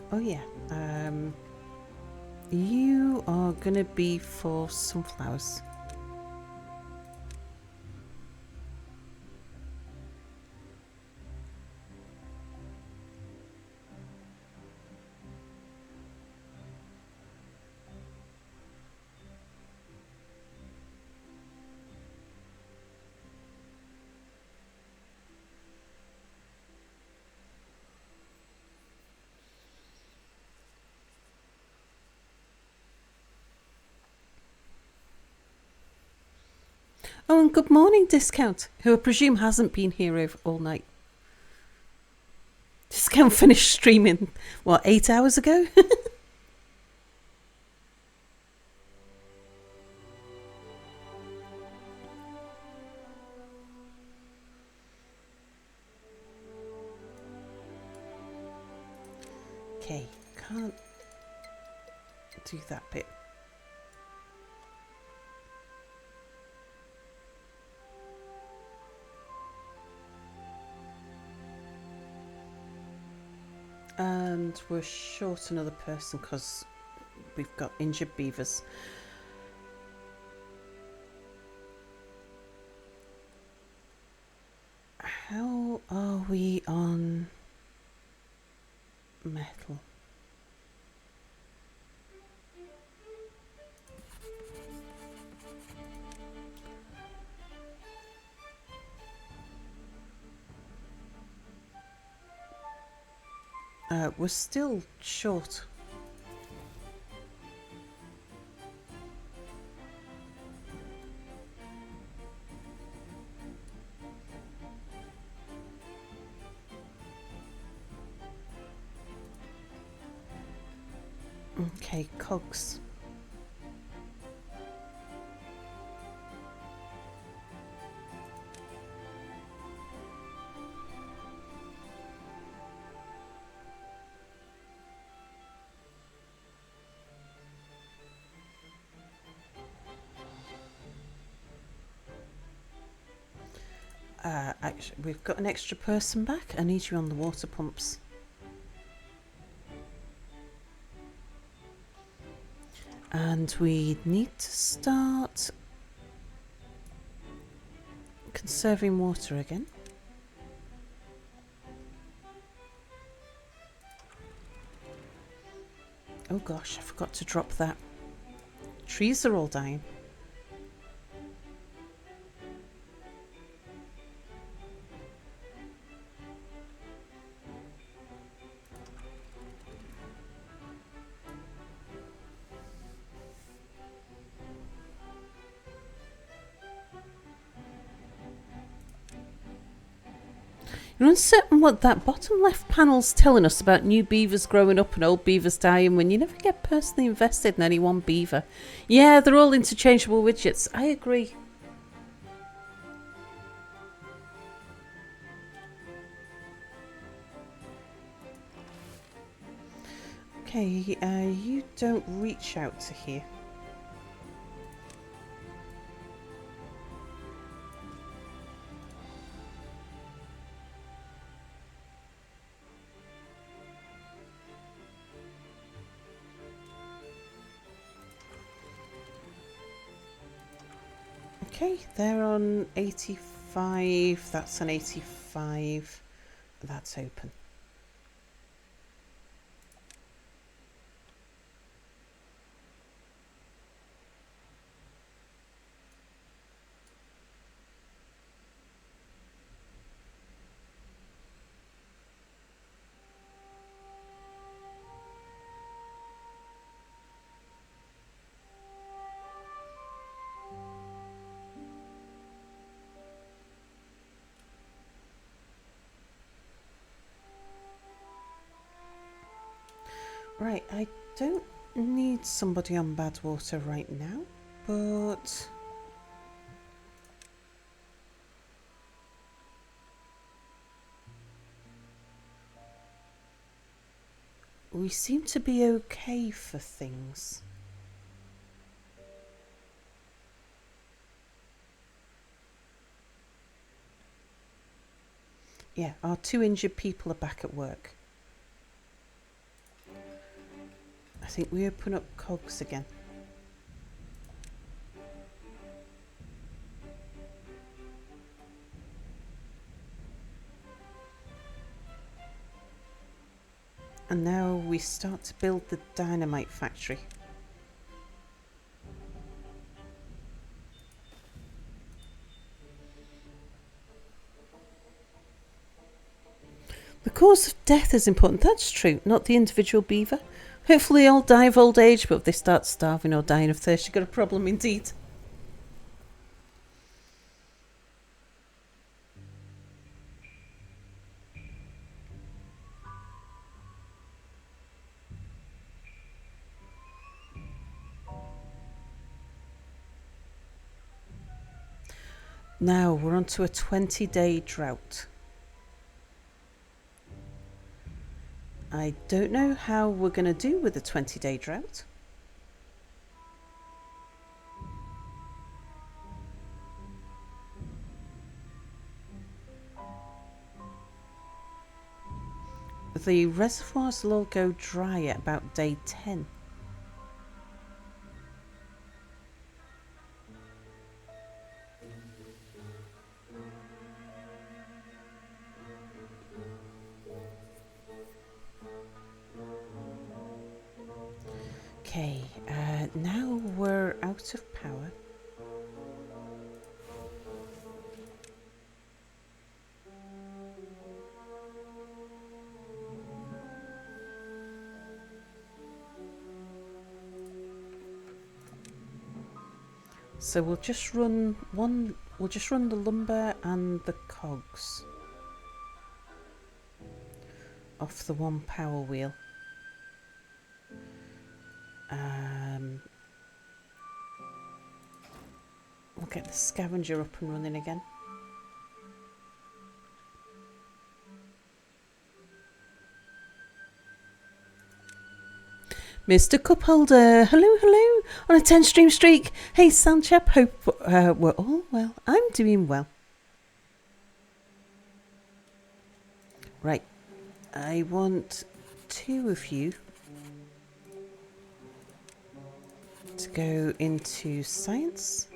Oh yeah. You are gonna be for sunflowers. Oh, and good morning, Discount, who I presume hasn't been here all night. Discount finished streaming, 8 hours ago? Okay, can't do that bit. And we're short another person because we've got injured beavers. How are we on metal? We're still short. Okay, cogs. Actually, we've got an extra person back. I need you on the water pumps. And we need to start conserving water again. Oh gosh, I forgot to drop that. Trees are all dying. You're uncertain what that bottom left panel's telling us about new beavers growing up and old beavers dying when you never get personally invested in any one beaver. Yeah, they're all interchangeable widgets. I agree. Okay, you don't reach out to here. Okay, they're on 85. That's an 85. That's open. Right, I don't need somebody on Badwater right now, but we seem to be okay for things. Yeah, our 2 injured people are back at work. I think we open up cogs again. And now we start to build the dynamite factory. The cause of death is important, that's true, not the individual beaver. Hopefully they'll die of old age, but if they start starving or dying of thirst, you've got a problem indeed. Now we're on to a 20-day drought. I don't know how we're going to do with a 20-day drought. The reservoirs will all go dry at about day 10. Okay, now we're out of power. So we'll just run the lumber and the cogs off the 1 power wheel. We'll get the scavenger up and running again. Mr. Cupholder, hello, on a 10 stream streak. Hey, Soundchap, hope we're all well. I'm doing well. Right, I want 2 of you to go into science.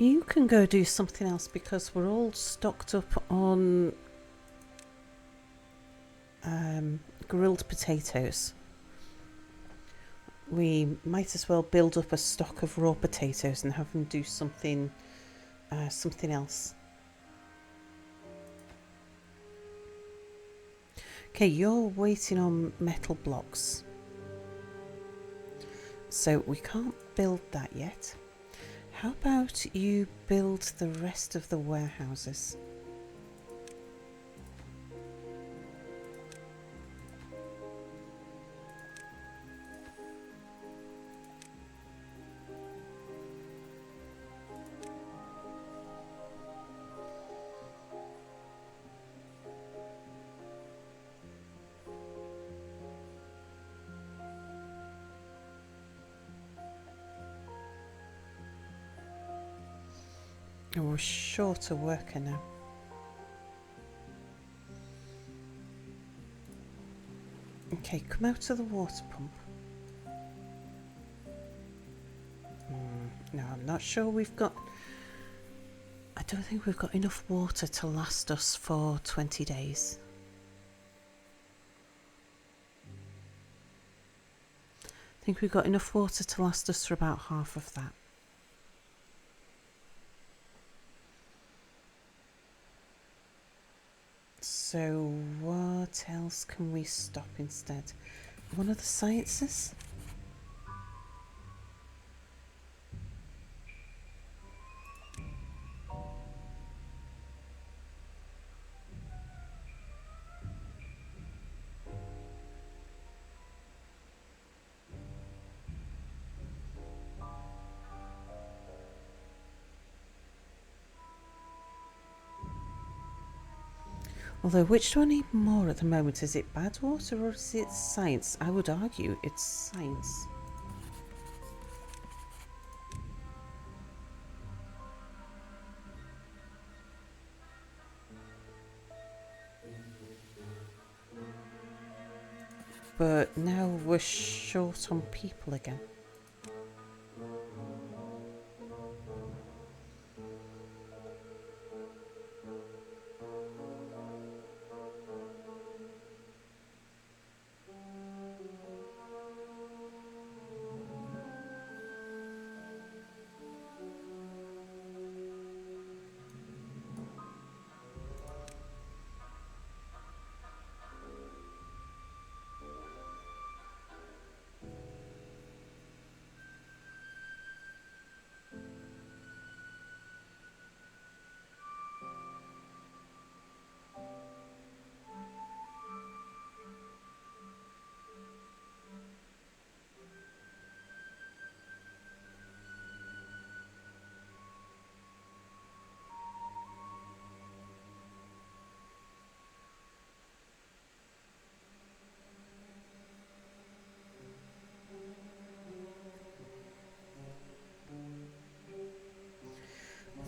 You can go do something else because we're all stocked up on grilled potatoes. We might as well build up a stock of raw potatoes and have them do something else. Okay, you're waiting on metal blocks, so we can't build that yet. How about you build the rest of the warehouses? And we're short a worker now. Okay, come out to the water pump. No, I'm not sure we've got... I don't think we've got enough water to last us for 20 days. I think we've got enough water to last us for about half of that. So what else can we stop instead? One of the sciences? Although, which do I need more at the moment? Is it bad water or is it science? I would argue it's science. But now we're short on people again.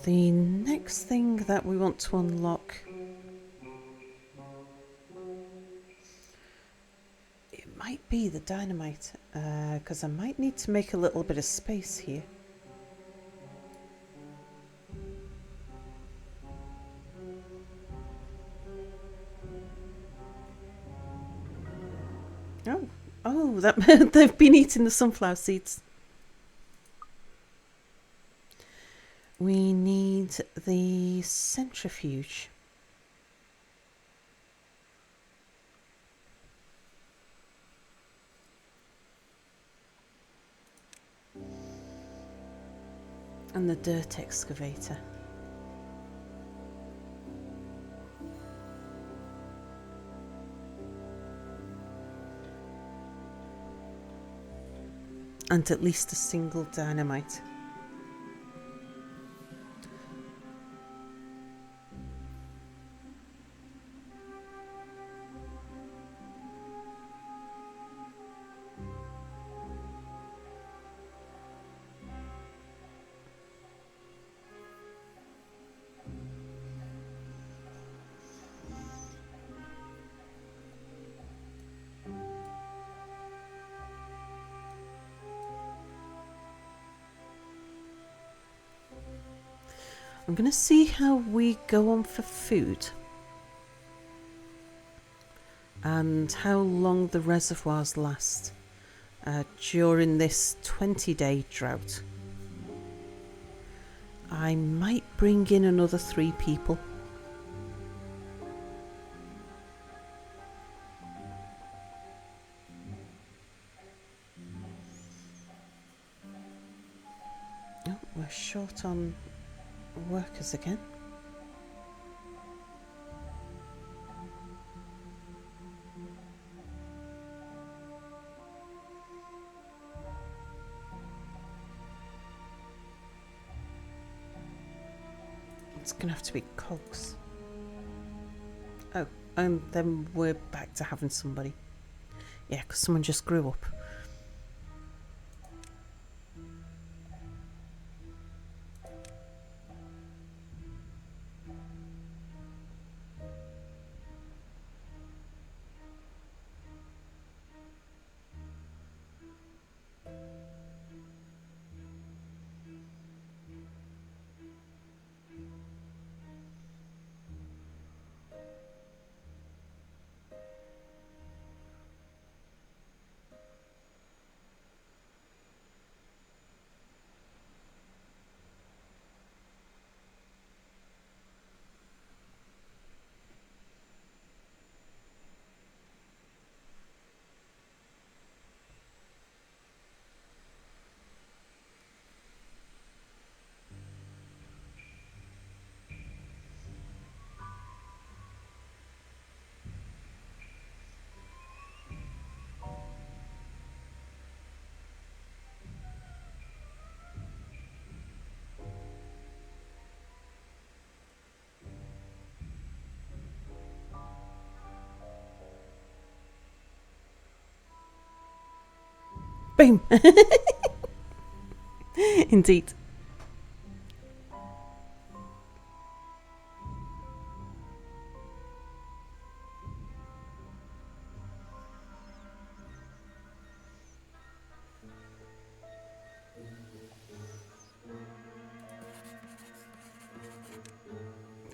The next thing that we want to unlock, it might be the dynamite, because I might need to make a little bit of space here. Oh, that they've been eating the sunflower seeds. We need the centrifuge. And the dirt excavator. And at least a single dynamite. I'm going to see how we go on for food and how long the reservoirs last during this 20-day drought. I might bring in another 3 people. Oh, we're short on workers again. It's going to have to be cogs. Oh, and then we're back to having somebody. Yeah, because someone just grew up. Boom! Indeed.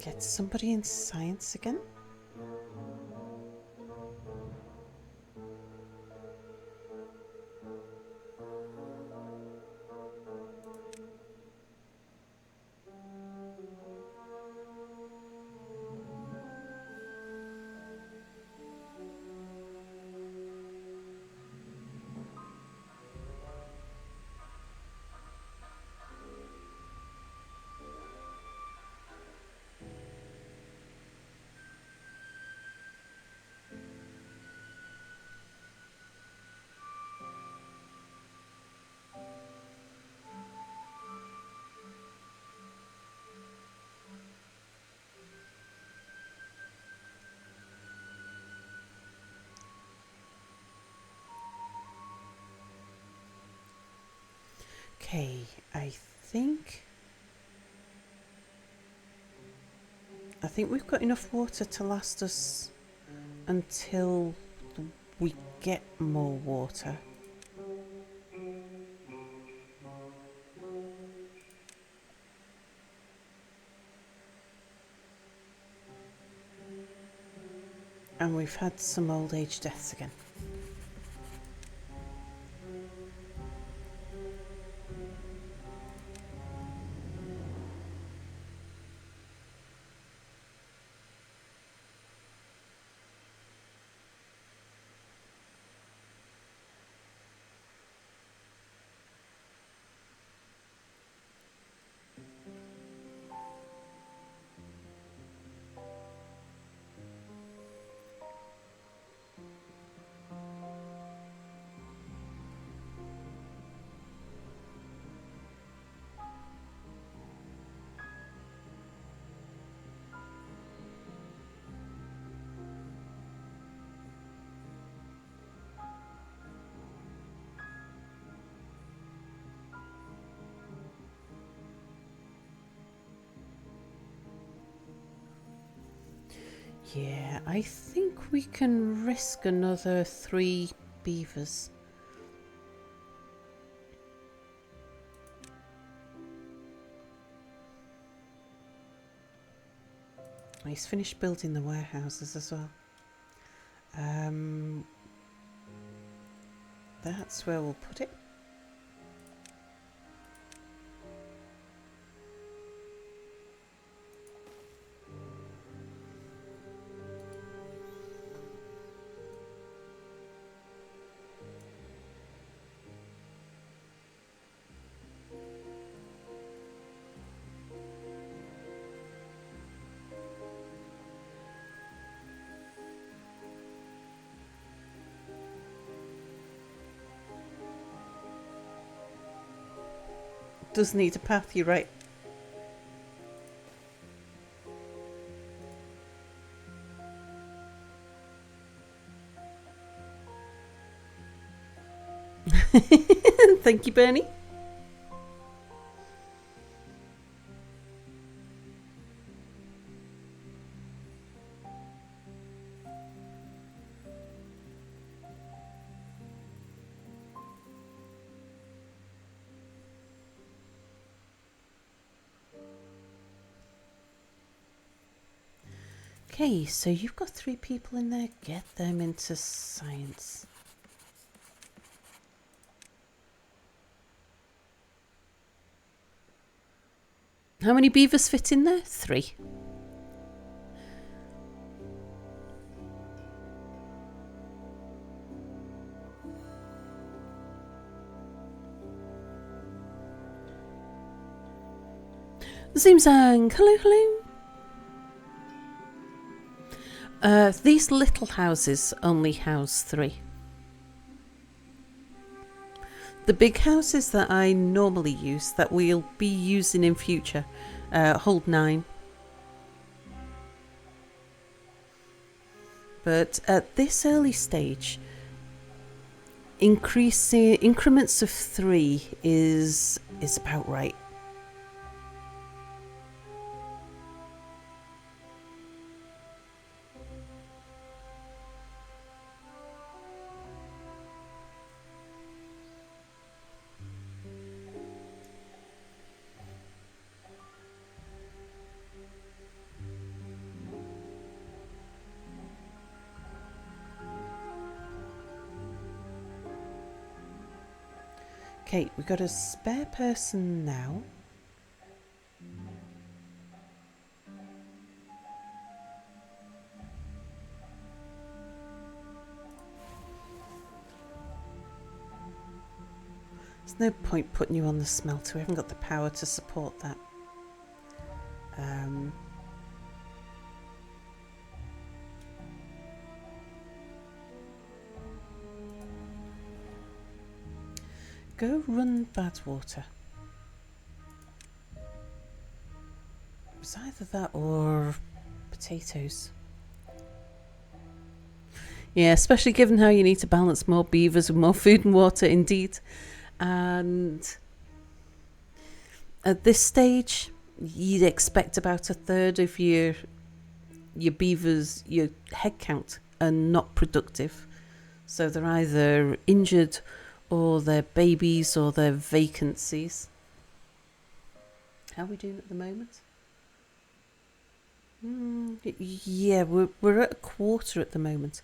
Get somebody in science again. Okay, I think we've got enough water to last us until we get more water. And we've had some old age deaths again. Yeah, I think we can risk another 3 beavers. He's finished building the warehouses as well. That's where we'll put it. Does need a path, you're right. Thank you, Bernie. Okay, so you've got 3 people in there. Get them into science. How many beavers fit in there? 3. Zoom-zang, hello, hello. These little houses only house 3. The big houses that I normally use, that we'll be using in future, hold 9. But at this early stage, increasing increments of 3 is about right. Okay, we've got a spare person now. There's no point putting you on the smelter. We haven't got the power to support that. Go run bad water. It was either that or potatoes. Yeah, especially given how you need to balance more beavers with more food and water, indeed. And at this stage, you'd expect about a third of your beavers, your head count, are not productive. So they're either injured, or they're babies, or they're vacancies. How are we doing at the moment? Yeah, we're at a quarter at the moment.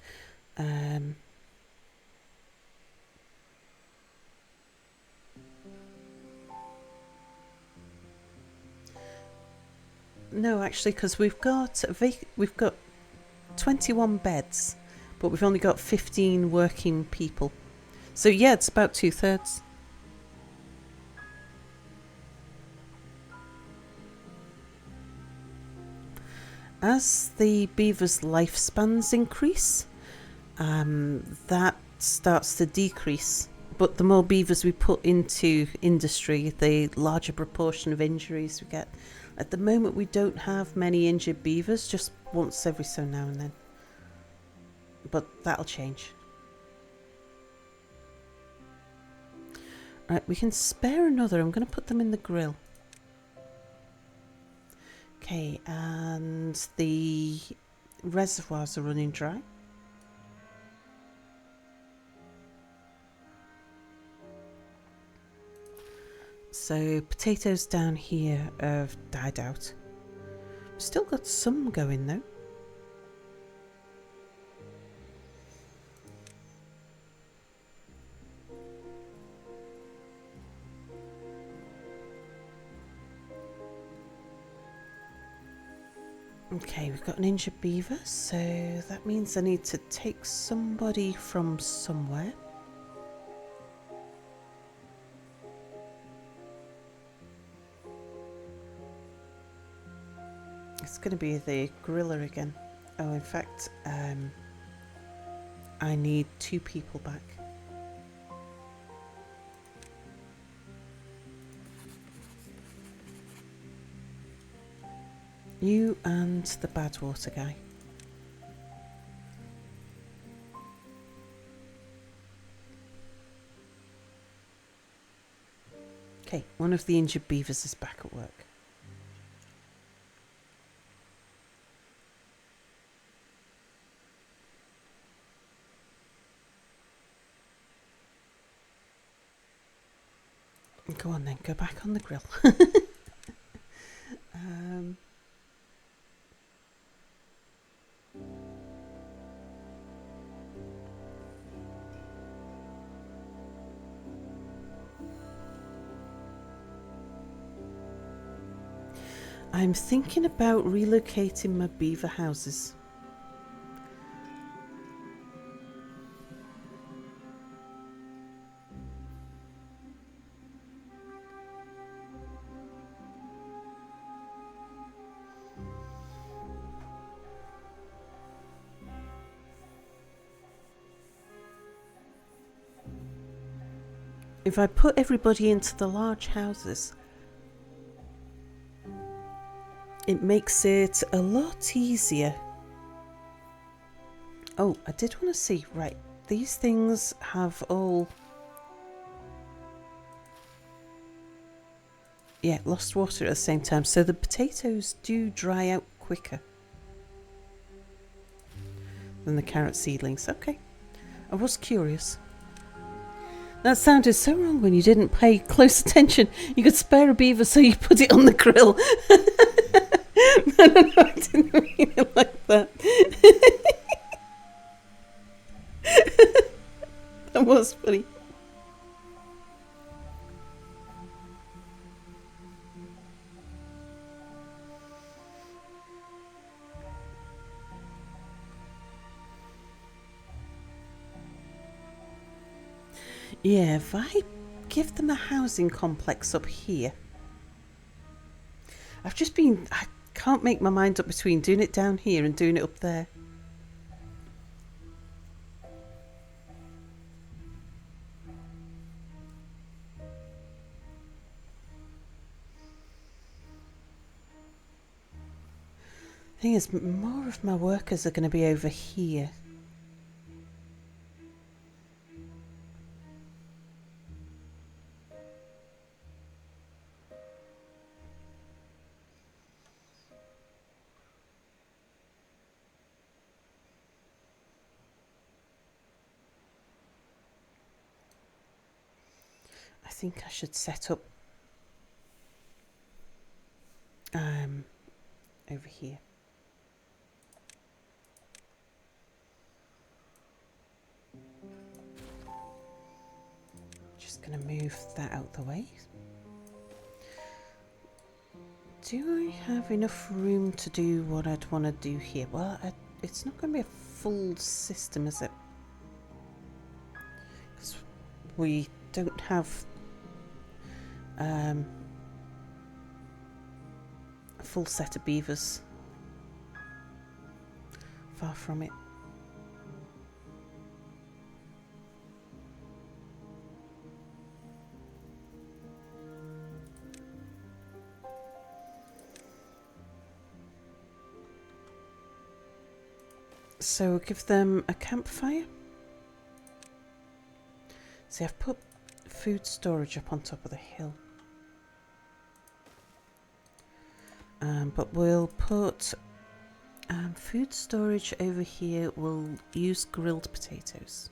No, actually, because we've got 21 beds, but we've only got 15 working people. So yeah, it's about 2/3. As the beavers' lifespans increase, that starts to decrease. But the more beavers we put into industry, the larger proportion of injuries we get. At the moment, we don't have many injured beavers, just once every so now and then. But that'll change. Right, we can spare another. I'm going to put them in the grill. Okay, and the reservoirs are running dry. So potatoes down here have died out. Still got some going though. Okay, we've got an injured beaver, so that means I need to take somebody from somewhere. It's going to be the gorilla again. Oh, in fact, I need 2 people back. You and the Badwater guy. Okay, one of the injured beavers is back at work. Go on then, go back on the grill. I'm thinking about relocating my beaver houses. If I put everybody into the large houses, it makes it a lot easier. Oh, I did want to see, right, these things have all... Yeah, lost water at the same time, so the potatoes do dry out quicker than the carrot seedlings. Okay, I was curious. That sounded so wrong when you didn't pay close attention. You could spare a beaver, so you put it on the grill. No, I didn't mean it like that. That was funny. Yeah, if I give them a housing complex up here. I can't make my mind up between doing it down here and doing it up there. Thing is, more of my workers are going to be over here. I think I should set up over here. Just going to move that out the way. Do I have enough room to do what I'd want to do here? Well, it's not going to be a full system, is it? Because we don't have a full set of beavers. Far from it. So we'll give them a campfire. See, I've put food storage up on top of the hill. But we'll put food storage over here. We'll use grilled potatoes.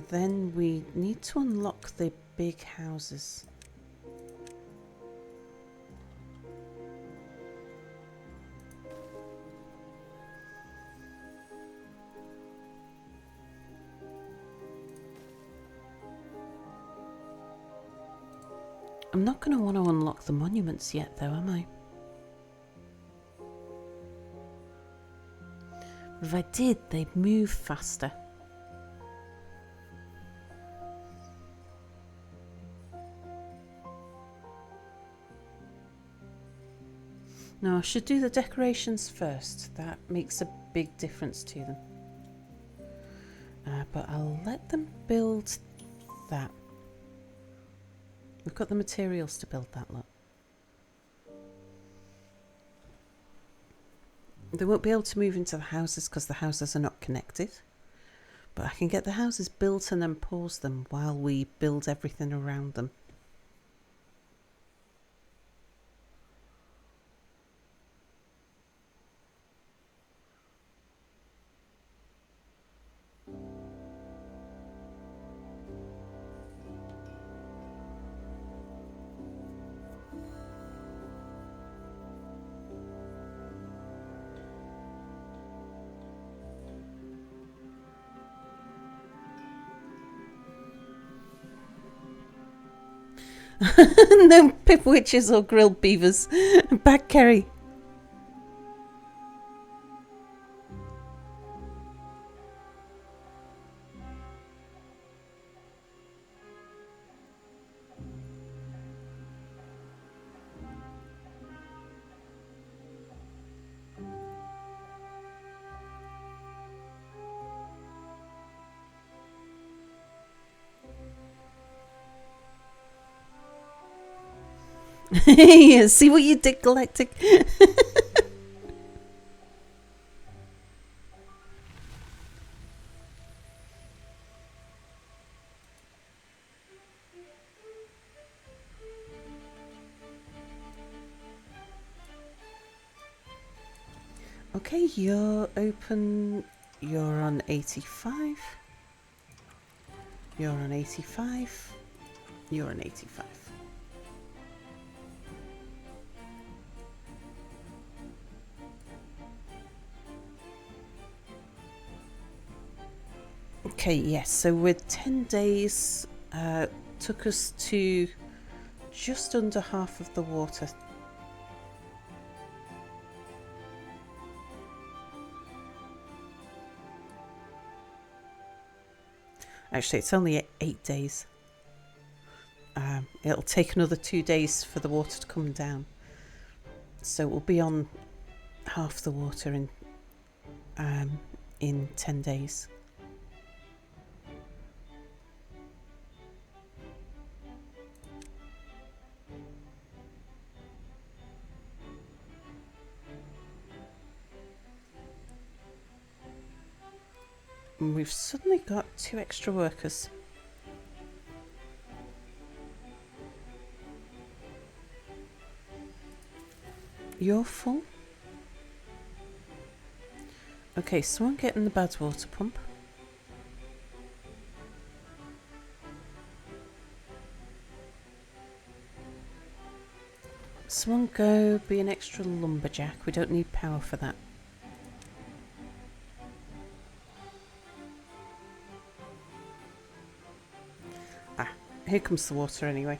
Then we need to unlock the big houses. I'm not going to want to unlock the monuments yet though, am I? If I did, they'd move faster. No, I should do the decorations first. That makes a big difference to them. But I'll let them build that. We've got the materials to build that, look. They won't be able to move into the houses because the houses are not connected. But I can get the houses built and then pause them while we build everything around them. No pip witches or grilled beavers. Back Kerry. Yeah, see what you did, Galactic. Okay, you're open. You're on 85. You're on 85. You're on 85. Okay, yes, so with 10 days, took us to just under half of the water. Actually, it's only 8 days. It'll take another 2 days for the water to come down. So we'll be on half the water in 10 days. And we've suddenly got 2 extra workers. You're full? Okay, someone getting the bad water pump. Someone go be an extra lumberjack. We don't need power for that. Ah, here comes the water anyway.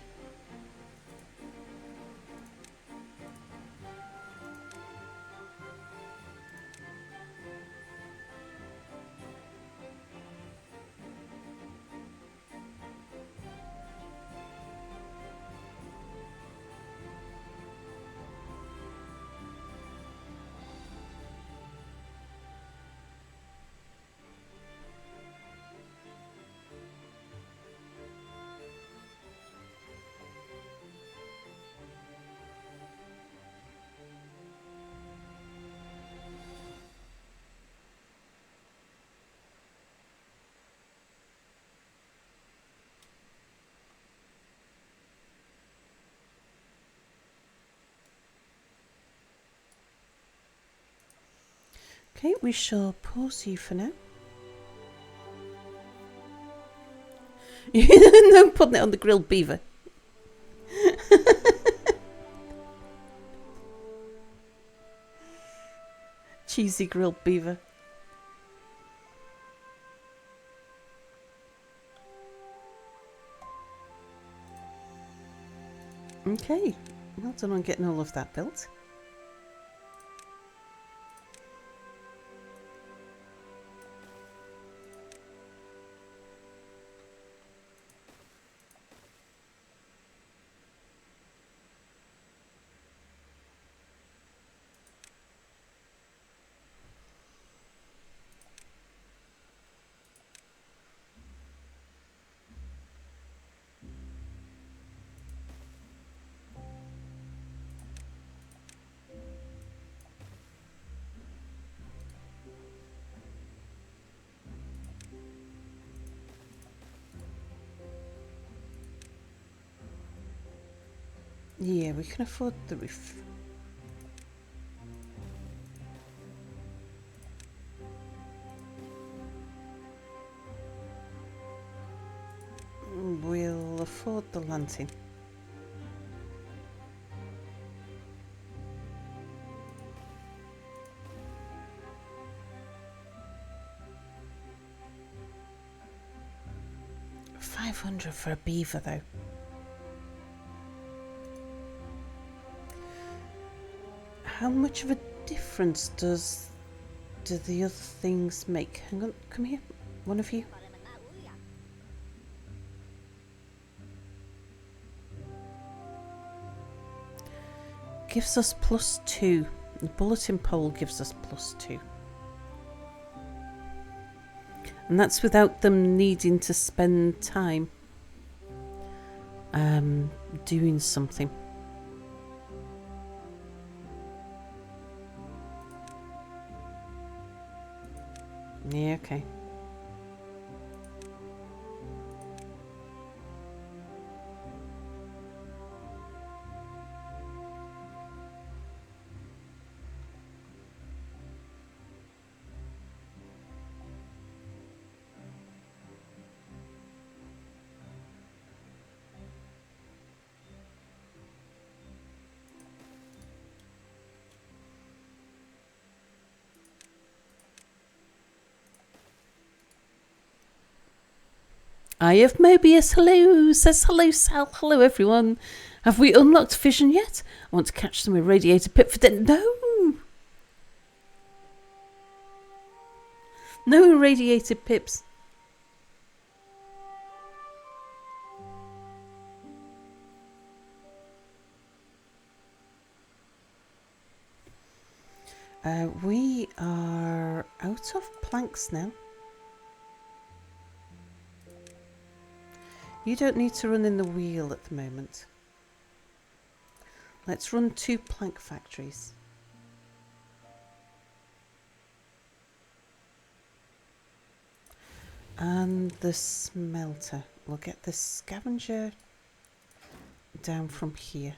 Okay, we shall pause you for now. No, putting it on the grilled beaver. Cheesy grilled beaver. Okay, well done on getting all of that built. Yeah, we can afford the roof. We'll afford the lantern. $500 for a beaver, though. How much of a difference do the other things make? Hang on, come here, one of you. Gives us +2. The bulletin pole gives us +2. And that's without them needing to spend time doing something. Yeah, okay. Eye of Mobius, hello, says hello Sal, hello everyone. Have we unlocked vision yet? I want to catch some irradiated pip for dinner. No! No irradiated pips. We are out of planks now. You don't need to run in the wheel at the moment. Let's run 2 plank factories. And the smelter. We'll get the scavenger down from here.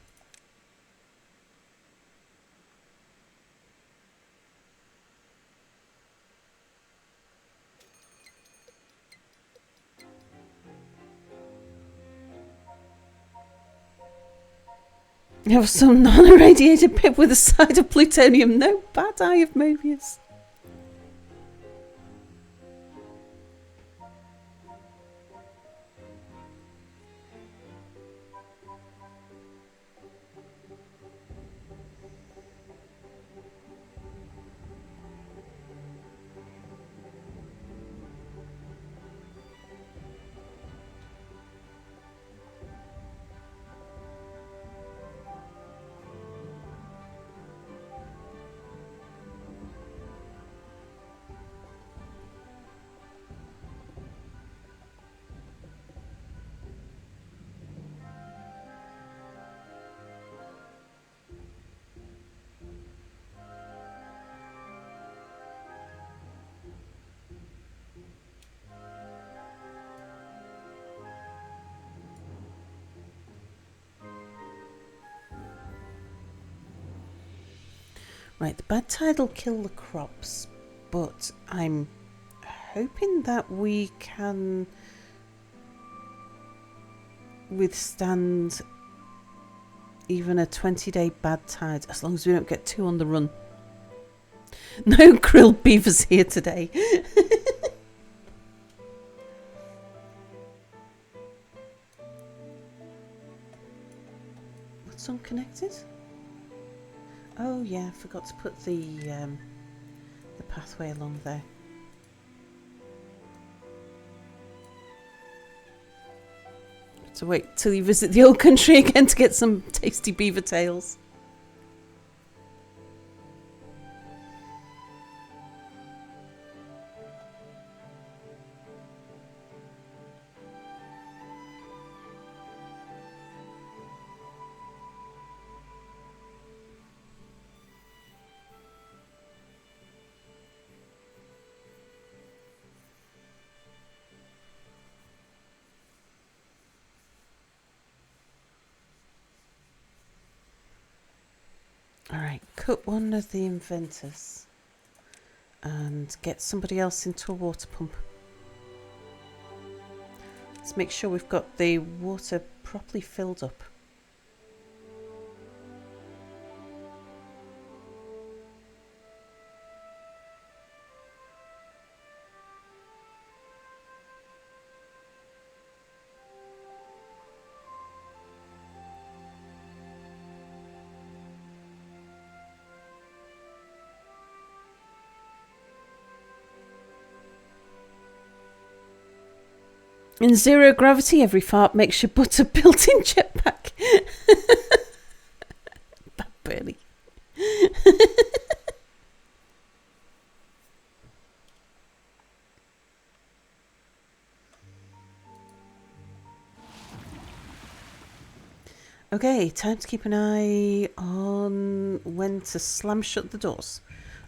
You have some non-irradiated pip with a side of plutonium. No bad, Eye of Mobius. Right, the bad tide will kill the crops, but I'm hoping that we can withstand even a 20-day bad tide, as long as we don't get too on the run. No grilled beavers here today. What's unconnected? Oh yeah, I forgot to put the pathway along there. So wait till you visit the old country again to get some tasty beaver tails. Alright, cut one of the inventors and get somebody else into a water pump. Let's make sure we've got the water properly filled up. In zero gravity, every fart makes your butt a built-in jetpack. Bad Bernie. Okay, time to keep an eye on when to slam shut the doors.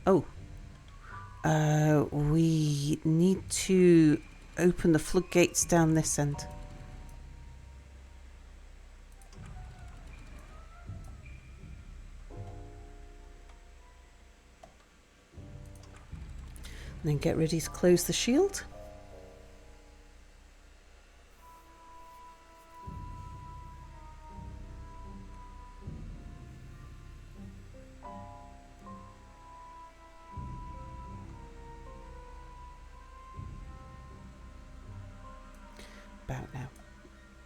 Oh, we need to open the floodgates down this end. And then get ready to close the shield. About now.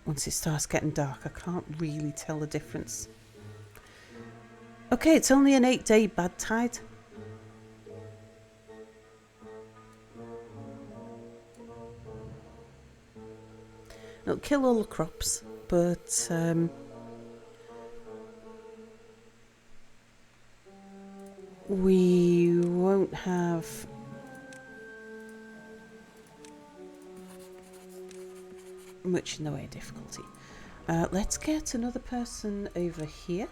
Once it starts getting dark, I can't really tell the difference. Okay, it's only an 8-day bad tide. It'll kill all the crops, but we won't have much in the way of difficulty. Let's get another person over here.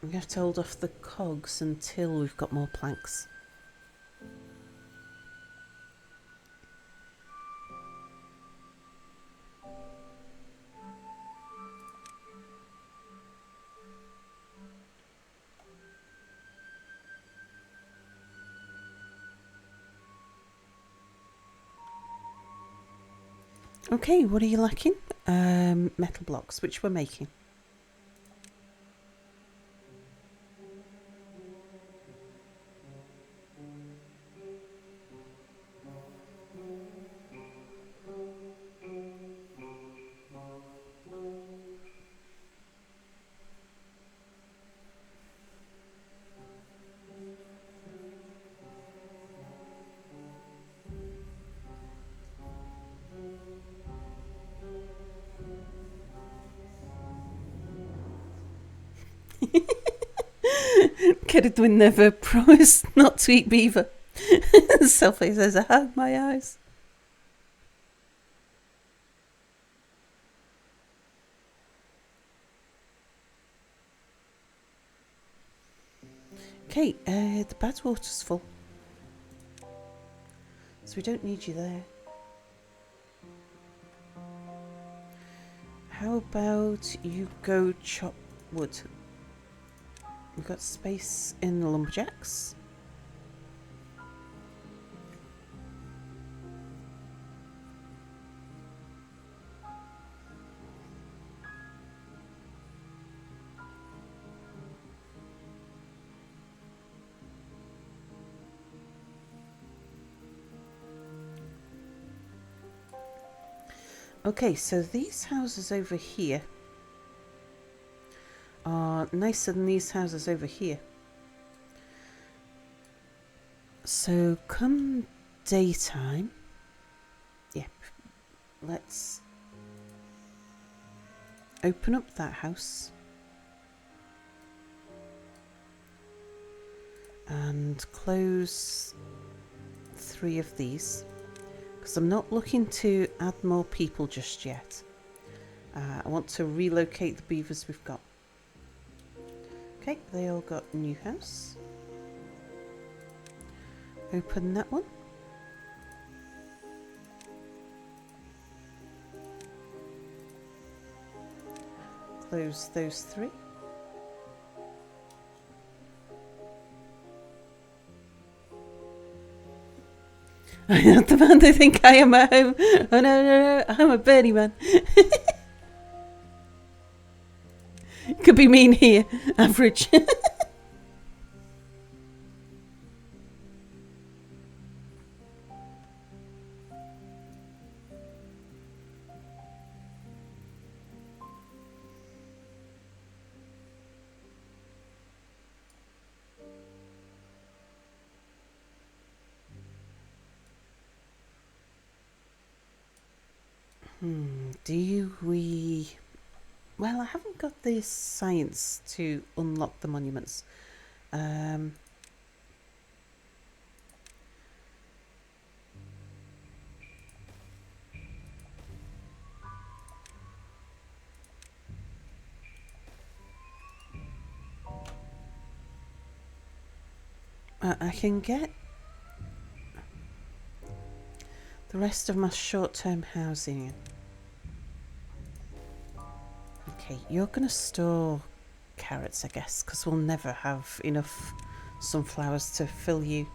We have to hold off the cogs until we've got more planks. Okay, what are you lacking? Metal blocks, which we're making. Ceridwen never promised not to eat beaver. Selfie says, I have my eyes. Okay, the Badwater's full. So we don't need you there. How about you go chop wood? We've got space in the lumberjacks. Okay, so these houses over here are nicer than these houses over here. So come daytime, yep, let's open up that house and close 3 of these, because I'm not looking to add more people just yet. I want to relocate the beavers we've got. Okay, they all got a new house. Open that one. Close those 3. I'm not the man they think I am at home. Oh no, I'm a birdie man. Could be mean here. Average. Well, I haven't got the science to unlock the monuments. I can get the rest of my short-term housing in. Okay, you're going to store carrots, I guess, because we'll never have enough sunflowers to fill you.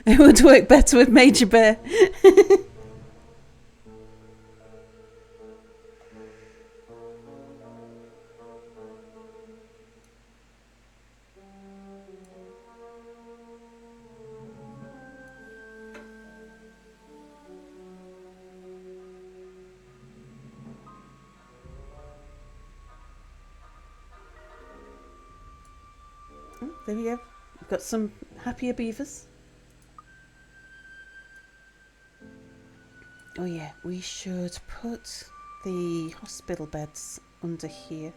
It would work better with Major Bear. There we go. We've got some happier beavers. Oh yeah, we should put the hospital beds under here.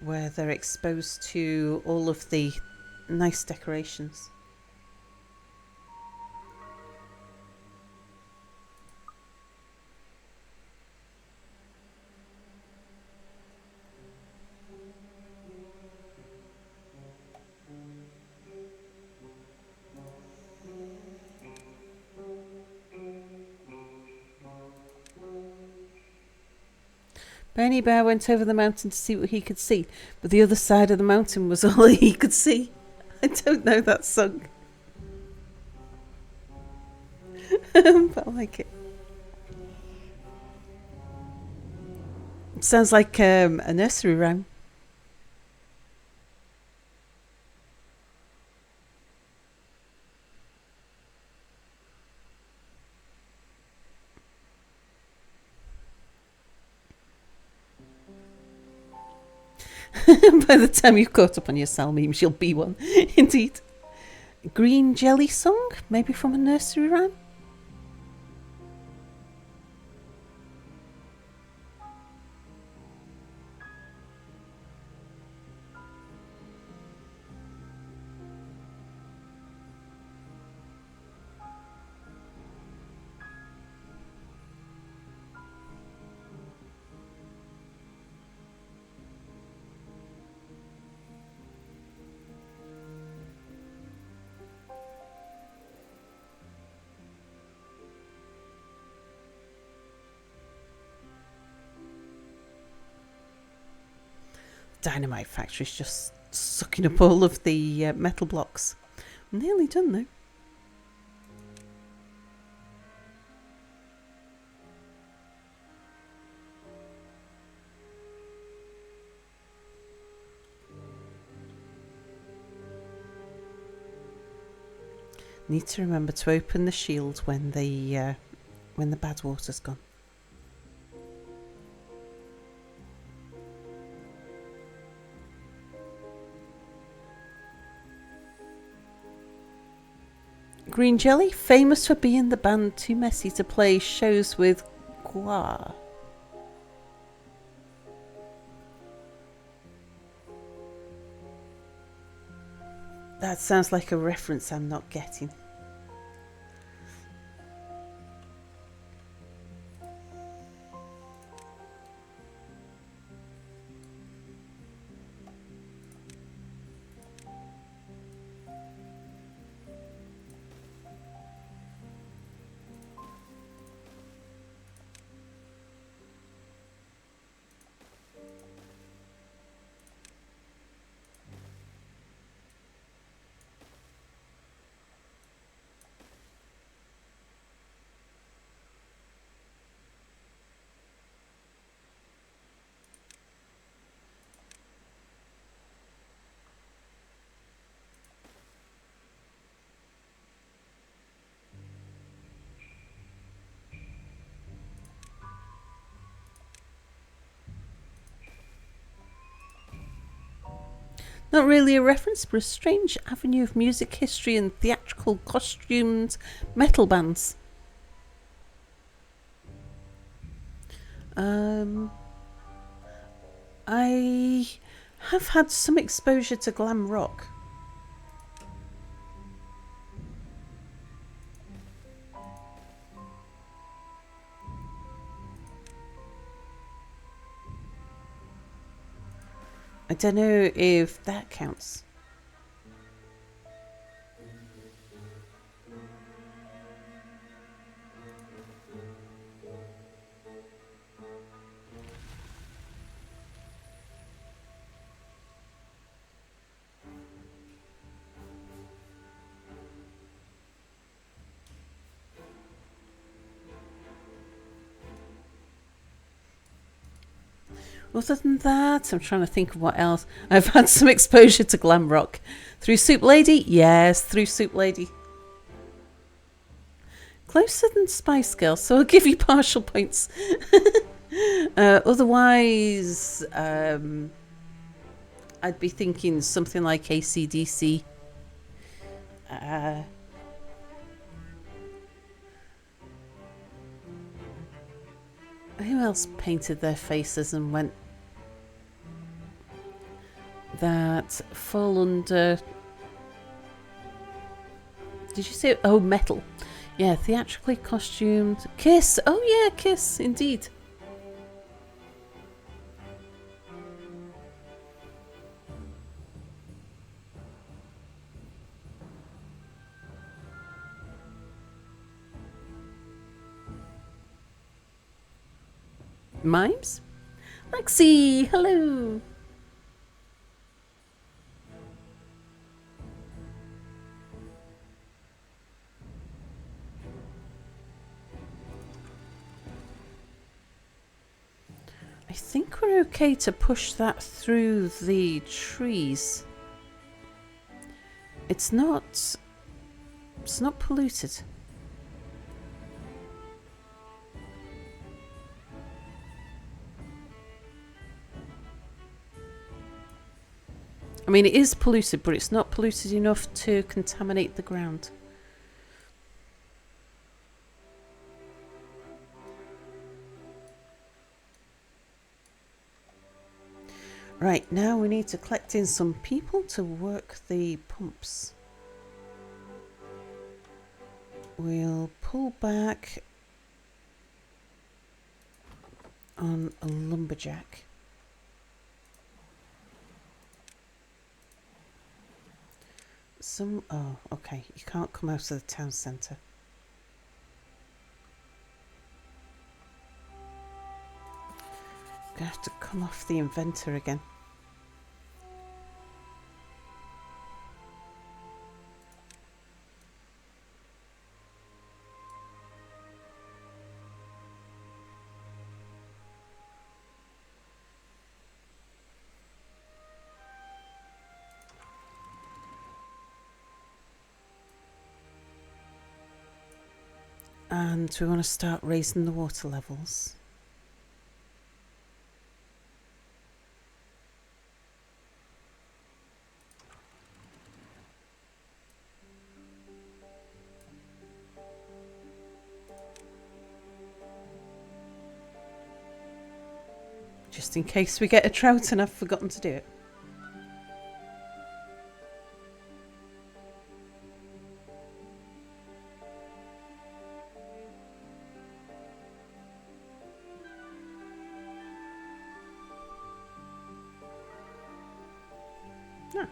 Where they're exposed to all of the nice decorations. Bernie Bear went over the mountain to see what he could see, but the other side of the mountain was all he could see. I don't know that song. But I like it. It sounds like a nursery rhyme. By the time you've caught up on your Sal memes, you'll be one. Indeed. Green jelly song? Maybe from a nursery rhyme? dynamite factory's just sucking up all of the metal blocks. I'm nearly done though. Need to remember to open the shield when the bad water's gone. Green Jelly, famous for being the band too messy to play shows with Gua. That sounds like a reference I'm not getting. Not really a reference, but a strange avenue of music history and theatrical costumed metal bands. I have had some exposure to glam rock. I don't know if that counts. Other than that, I'm trying to think of what else. I've had some exposure to glam rock. Through Soup Lady? Yes, through Soup Lady. Closer than Spice Girl, so I'll give you partial points. Otherwise, I'd be thinking something like AC/DC. Who else painted their faces and went that fall under... Did you say... Oh, metal. Yeah, theatrically costumed. Kiss. Oh yeah, Kiss, indeed. Mimes? Lexi, hello. I think we're okay to push that through the trees. It's not polluted. I mean, it is polluted, but it's not polluted enough to contaminate the ground. Right, now we need to collect in some people to work the pumps. We'll pull back on a lumberjack. Oh, okay, you can't come out of the town centre. Gonna have to come off the inventor again. And we want to start raising the water levels. Just in case we get a trout and I've forgotten to do it. Ah.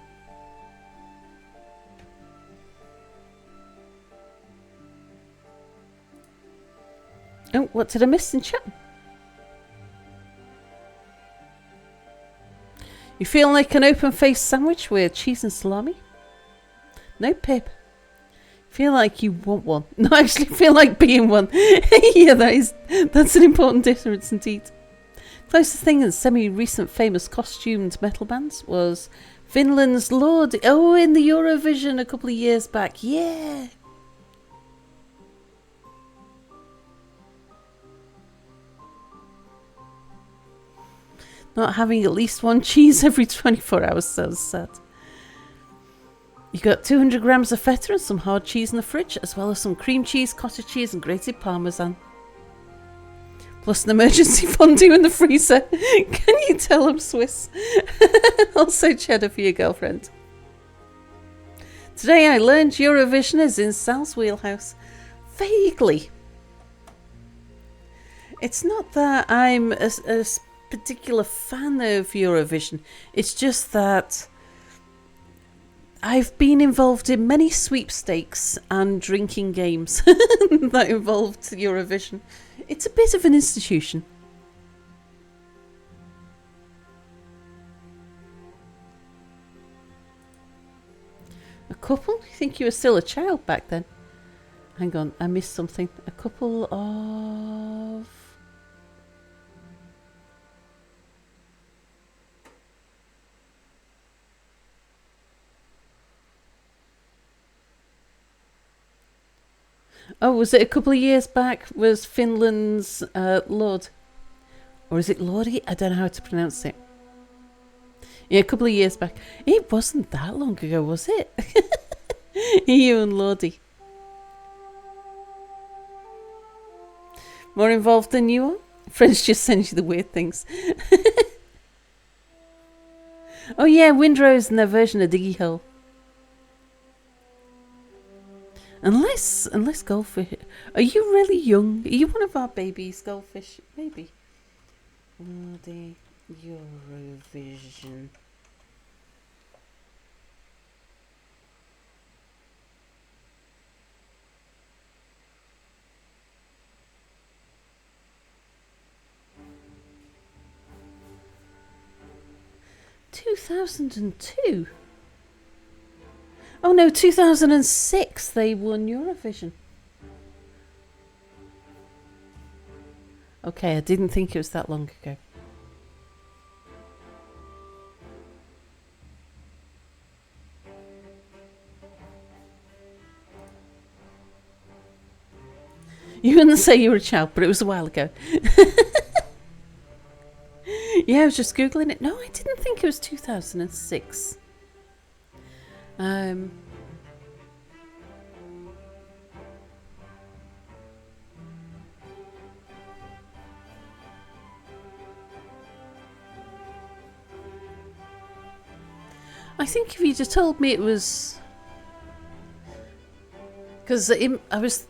Oh, what did I miss in chat? You feel like an open-faced sandwich with cheese and salami? No, Pip. Feel like you want one. No, actually feel like being one. Yeah, that's an important difference indeed. Closest thing in semi-recent famous costumed metal bands was Finland's Lord. Oh, in the Eurovision a couple of years back. Yeah. Not having at least one cheese every 24 hours sounds sad. You got 200 grams of feta and some hard cheese in the fridge, as well as some cream cheese, cottage cheese and grated parmesan. Plus an emergency fondue in the freezer. Can you tell I'm Swiss? Also cheddar for your girlfriend. Today I learned Eurovision is in Sal's wheelhouse. Vaguely. It's not that I'm a particular fan of Eurovision. It's just that I've been involved in many sweepstakes and drinking games that involved Eurovision. It's a bit of an institution. A couple? You think you were still a child back then? Hang on, I missed something. A couple of... Oh, was it a couple of years back? Was Finland's Lord? Or is it Lordy? I don't know how to pronounce it. Yeah, a couple of years back. It wasn't that long ago, was it? You and Lordy. More involved than you are? Friends just send you the weird things. Oh yeah, Windrose and their version of Diggy Hole. Unless Goldfish... Are you really young? Are you one of our babies, Goldfish? Maybe. The Eurovision. (2002). Oh no, 2006 they won Eurovision. Okay, I didn't think it was that long ago. You wouldn't say you were a child, but it was a while ago. Yeah, I was just Googling it. No, I didn't think it was 2006. I think if you just told me it was... Because I was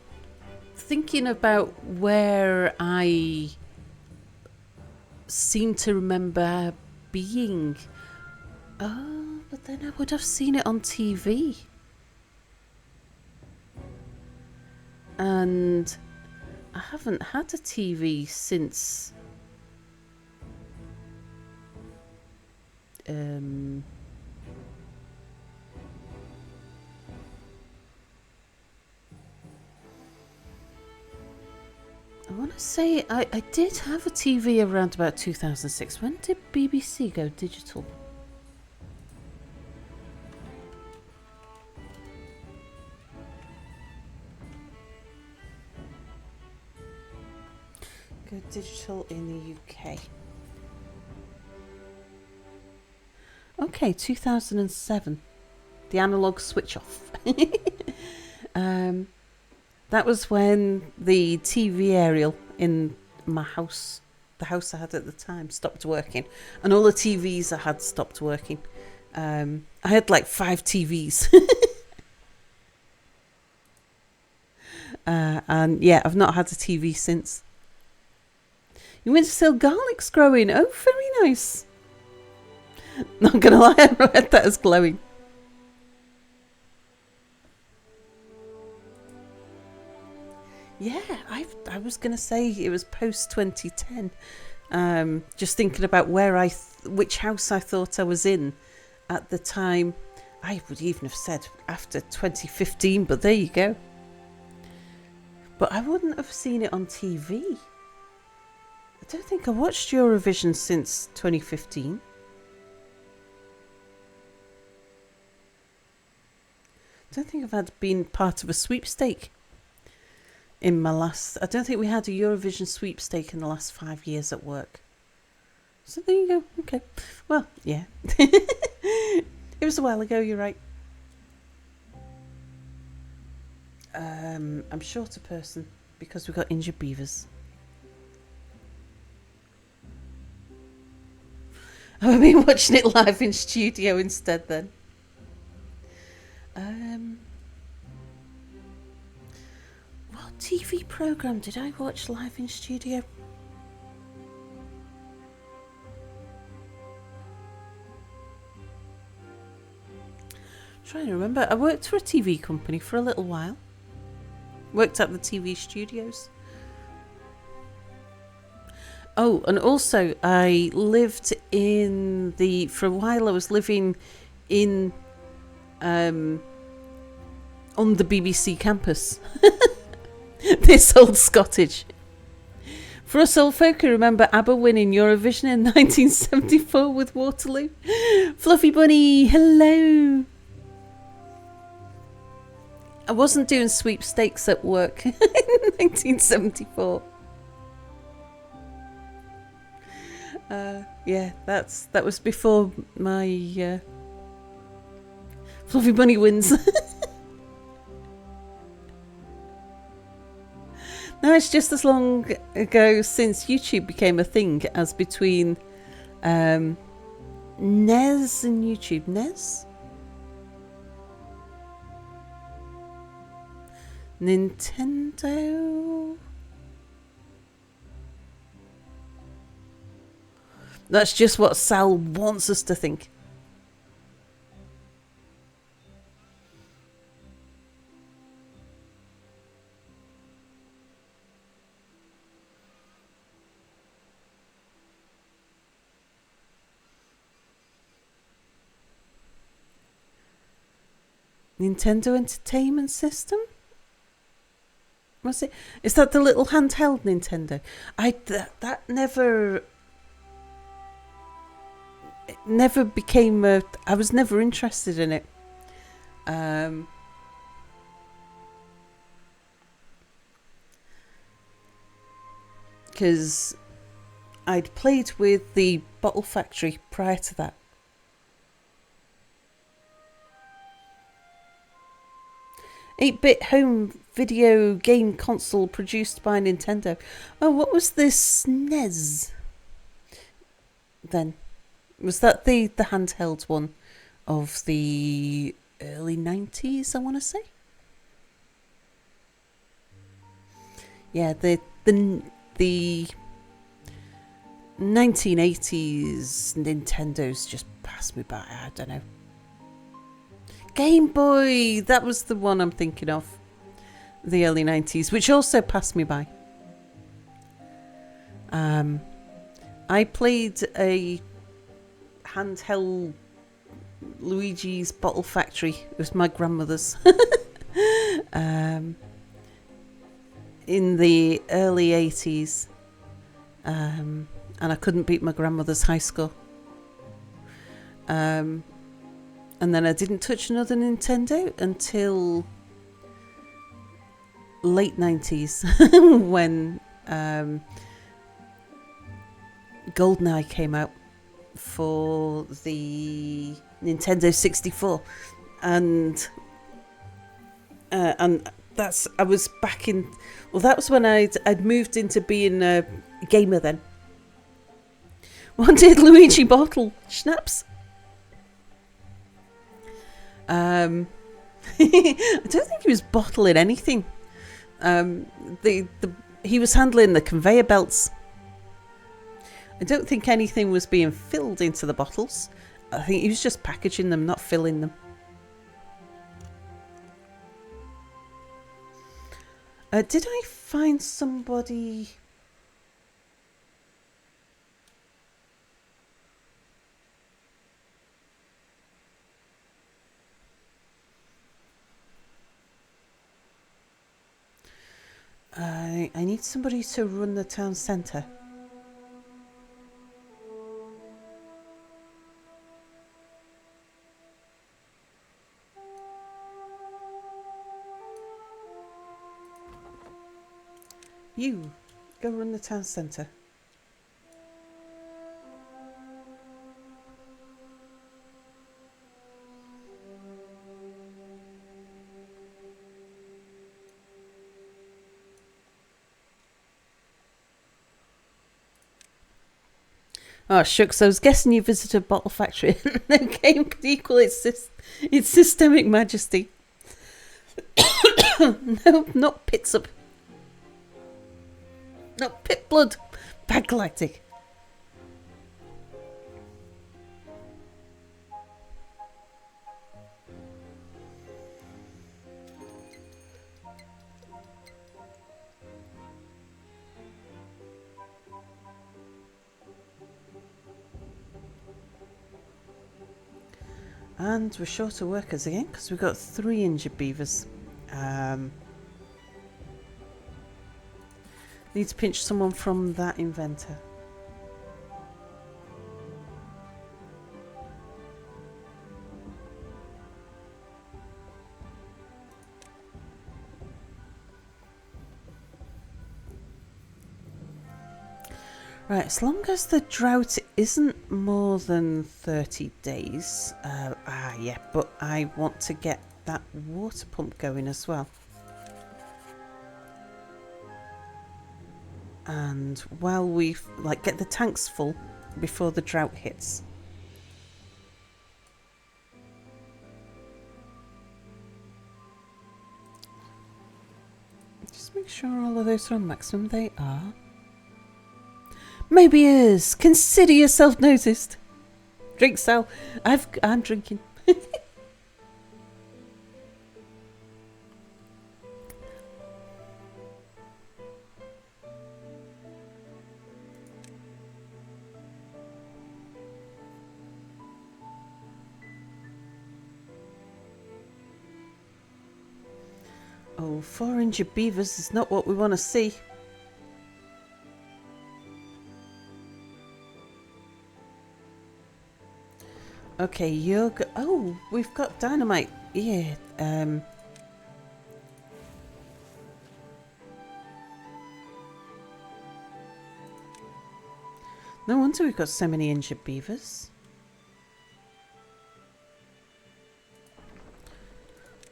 thinking about where I seem to remember being. Oh, but then I would have seen it on TV. And I haven't had a TV since... I want to say I did have a TV around about 2006. When did BBC go digital? go digital in the UK. Okay, 2007. The analog switch off. That was when the TV aerial in my house, the house I had at the time, stopped working. And all the TVs I had stopped working. I had like 5 TVs. And yeah, I've not had a TV since. You went to sell garlic's growing. Oh, very nice. Not gonna lie, I read that as glowing. Yeah, I was gonna say it was post 2010. Just thinking about which house I thought I was in at the time. I would even have said after 2015, but there you go. But I wouldn't have seen it on TV. I don't think I watched Eurovision since 2015. I don't think I've been part of a sweepstake in my last... I don't think we had a Eurovision sweepstake in the last 5 years at work. So there you go. Okay. Well, yeah. It was a while ago, you're right. I'm short a person because we got injured beavers. I've been watching it live in studio instead then. What TV programme did I watch live in studio? Trying to remember. I worked for a TV company for a little while. Worked at the TV studios. Oh, and also I lived for a while I was living in on the BBC campus. This old Scottish. For us old folk who remember ABBA winning Eurovision in 1974 with Waterloo. Fluffy Bunny, hello. I wasn't doing sweepstakes at work in 1974. Yeah, that was before my Fluffy Bunny wins. Now it's just as long ago since YouTube became a thing as between NES and YouTube. NES? Nintendo? That's just what Sal wants us to think. Nintendo Entertainment System? Was it? Is that the little handheld Nintendo? That never became I was never interested in it. Because I'd played with the Bottle Factory prior to that. Eight-bit home video game console produced by Nintendo. Oh, what was this NES then? Was that the handheld one of the early 90s, I want to say? Yeah, the 1980s Nintendos just passed me by. I don't know. Game Boy, that was the one I'm thinking of. The early 90s, which also passed me by. I played a handheld Luigi's Bottle Factory. It was my grandmother's. In the early 80s. And I couldn't beat my grandmother's high score. And then I didn't touch another Nintendo until late 90s when GoldenEye came out for the Nintendo 64, and that's I was back in. Well, that was when I'd moved into being a gamer then. What did Luigi bottle? Schnapps? I don't think he was bottling anything. He was handling the conveyor belts. I don't think anything was being filled into the bottles. I think he was just packaging them, not filling them. Did I find somebody? I need somebody to run the town centre. You, go run the town centre. Oh, shucks, I was guessing you visited a bottle factory and the game could equal its systemic majesty. No, not pits up. Not pit blood. Bad galactic. And we're short of workers again because we've got 3 injured beavers. Need to pinch someone from that inventor. Right, as long as the drought isn't more than 30 days. Yeah, but I want to get that water pump going as well. And while we get the tanks full before the drought hits. Just make sure all of those are on maximum. They are. Mobius, consider yourself noticed. Drink, Sal. I'm drinking. Oh, 4 injured beavers is not what we want to see. Okay, you're oh, we've got dynamite. Yeah, no wonder we've got so many injured beavers.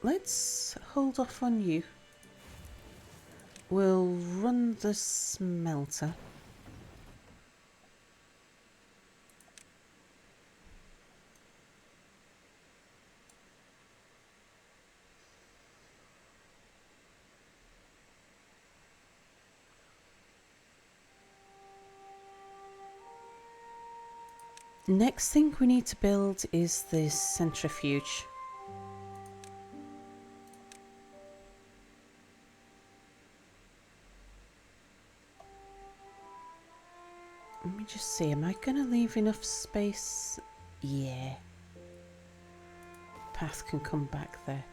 Let's hold off on you. We'll run the smelter. Next thing we need to build is this centrifuge. Let me just see, am I going to leave enough space? Yeah. Path can come back there.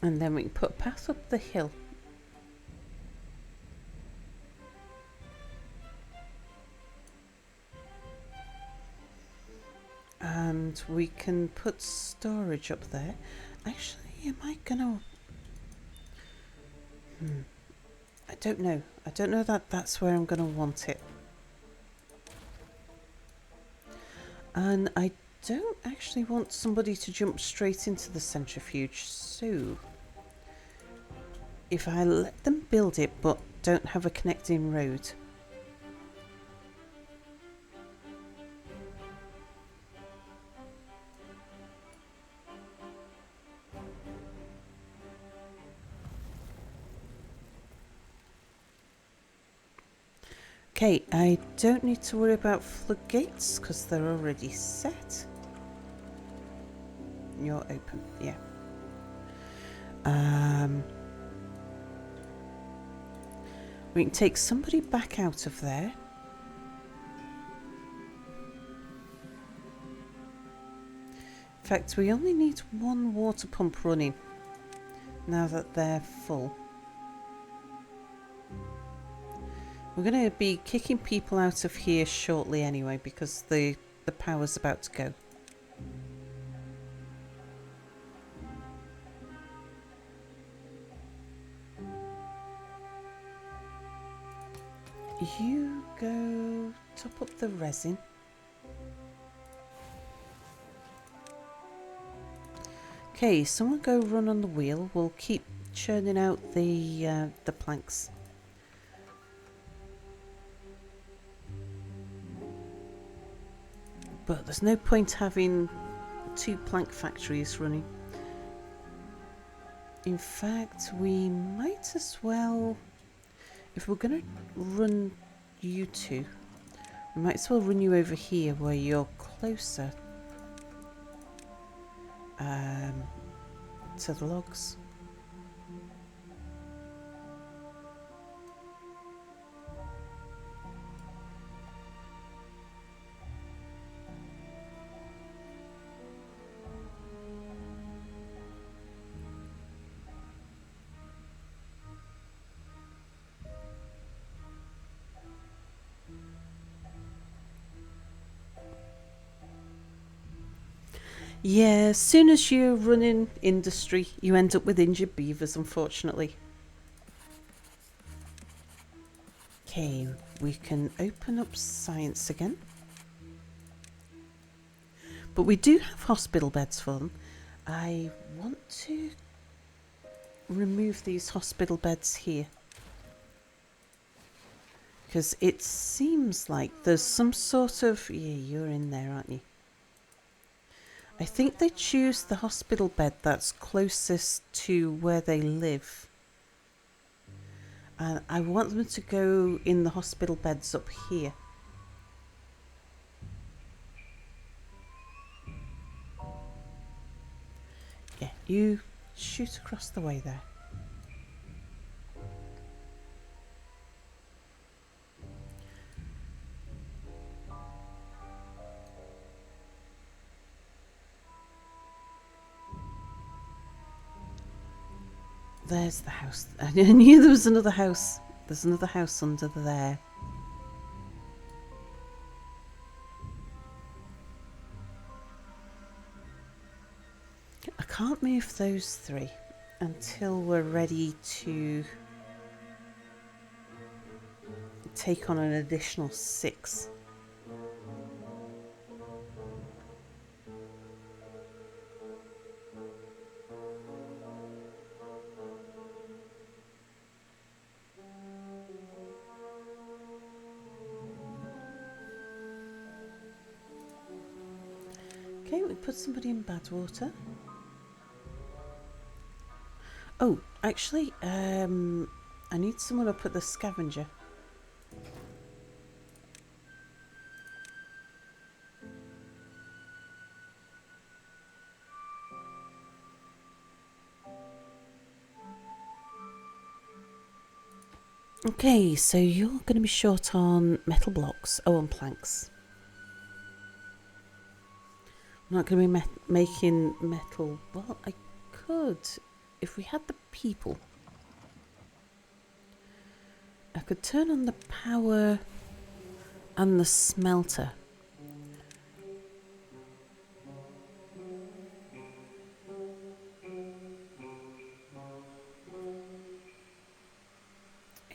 And then we can put a path up the hill. And we can put storage up there. Actually, am I gonna... I don't know. I don't know that that's where I'm gonna want it. And I don't actually want somebody to jump straight into the centrifuge, so if I let them build it but don't have a connecting road, okay, I don't need to worry about floodgates because they're already set. You're open, yeah. We can take somebody back out of there. In fact, we only need one water pump running now that they're full. We're going to be kicking people out of here shortly anyway because the power's about to go. You go top up the resin. Okay, someone go run on the wheel. We'll keep churning out the planks. But there's no point having 2 plank factories running. In fact, we might as well, if we're going to run you two, we might as well run you over here where you're closer to the logs. Yeah, as soon as you're running industry, you end up with injured beavers, unfortunately. Okay, we can open up science again. But we do have hospital beds for them. I want to remove these hospital beds here, because it seems like there's some sort of... Yeah, you're in there, aren't you? I think they choose the hospital bed that's closest to where they live. And I want them to go in the hospital beds up here. Yeah, you shoot across the way there. There's the house. I knew there was another house. There's another house under there. I can't move those 3 until we're ready to take on an additional 6. Okay, we put somebody in Badwater. Oh, actually, I need someone up at the scavenger. Okay, so you're going to be short on metal blocks. Oh, on planks. I'm not going to be making metal. Well, I could if we had the people, I could turn on the power and the smelter.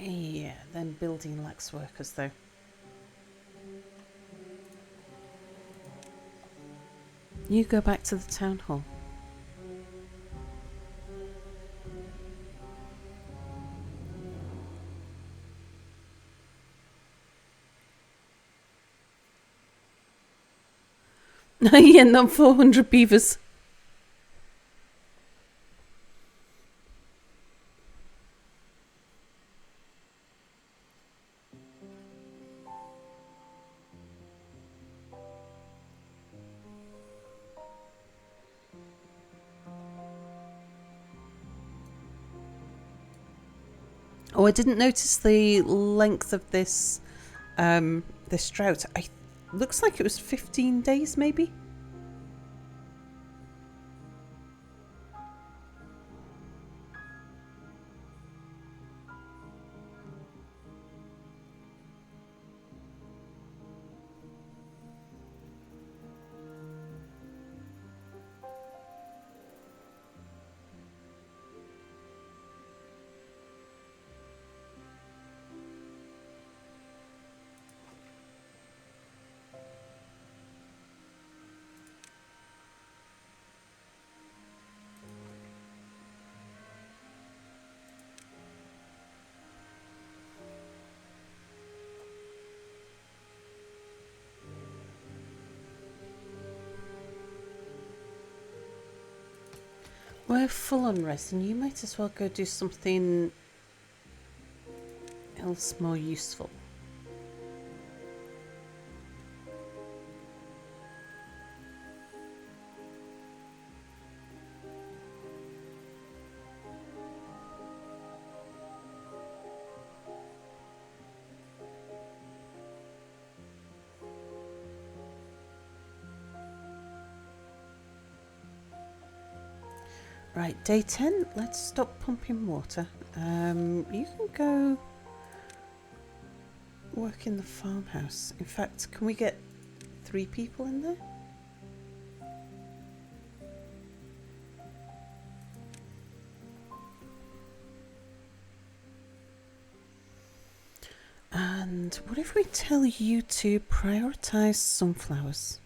Yeah, then building lacks workers though. You go back to the town hall. Yeah, not 400 beavers. Oh, I didn't notice the length of this drought. Looks like it was 15 days, maybe. We're full on rest, and you might as well go do something else more useful. Right, day 10, let's stop pumping water. You can go work in the farmhouse. In fact, can we get 3 people in there? And what if we tell you to prioritize sunflowers?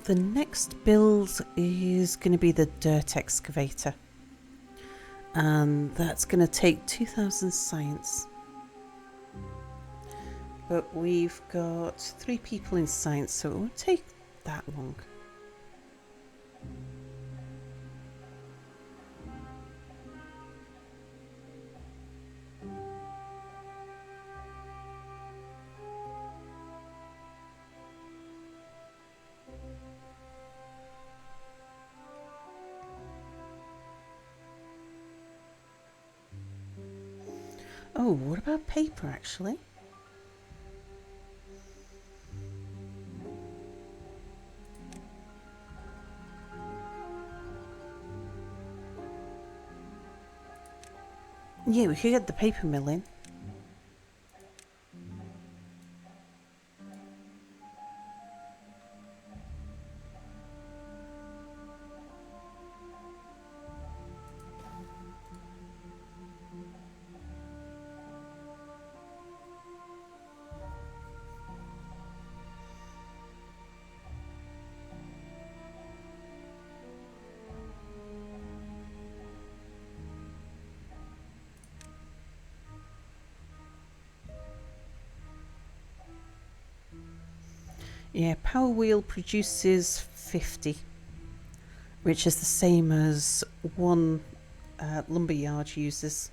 The next build is going to be the dirt excavator, and that's going to take 2,000 science. But we've got 3 people in science, so it won't take that long. Oh, what about paper actually? Yeah, we could get the paper mill in. Yeah, power wheel produces 50. which is the same as one lumberyard uses.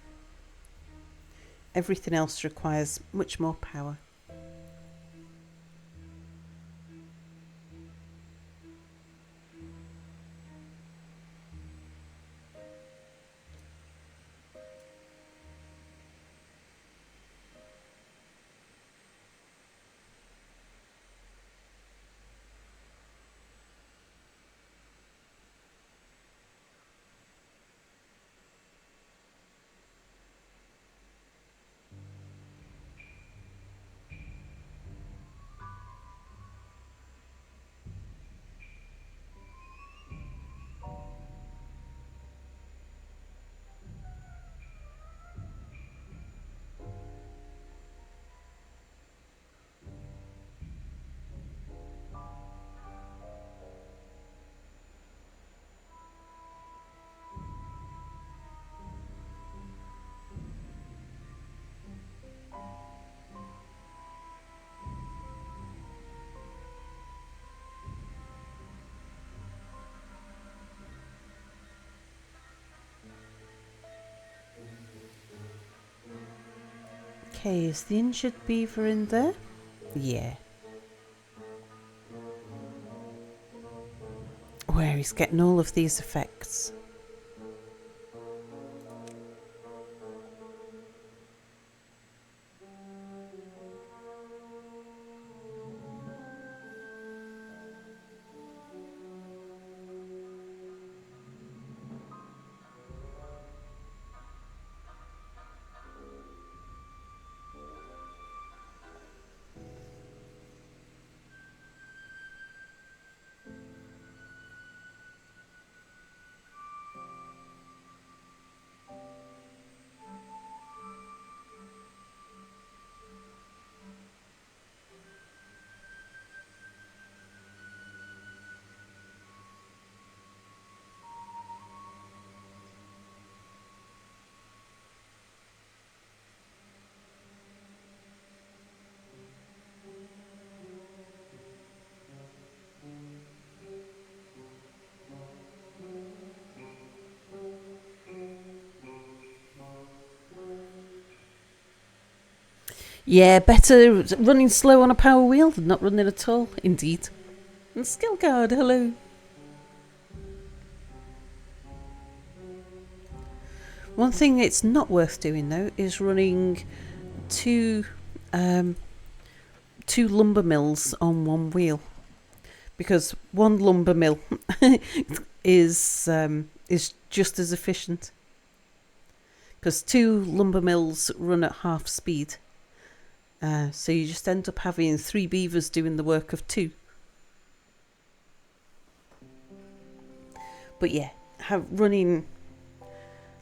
Everything else requires much more power. Okay, is the injured beaver in there? Yeah. Where he's getting all of these effects. Yeah, better running slow on a power wheel than not running at all, indeed. And skill guard, hello. One thing it's not worth doing though is running two lumber mills on one wheel, because one lumber mill is just as efficient, because two lumber mills run at half speed. So you just end up having 3 beavers doing the work of 2. But yeah, having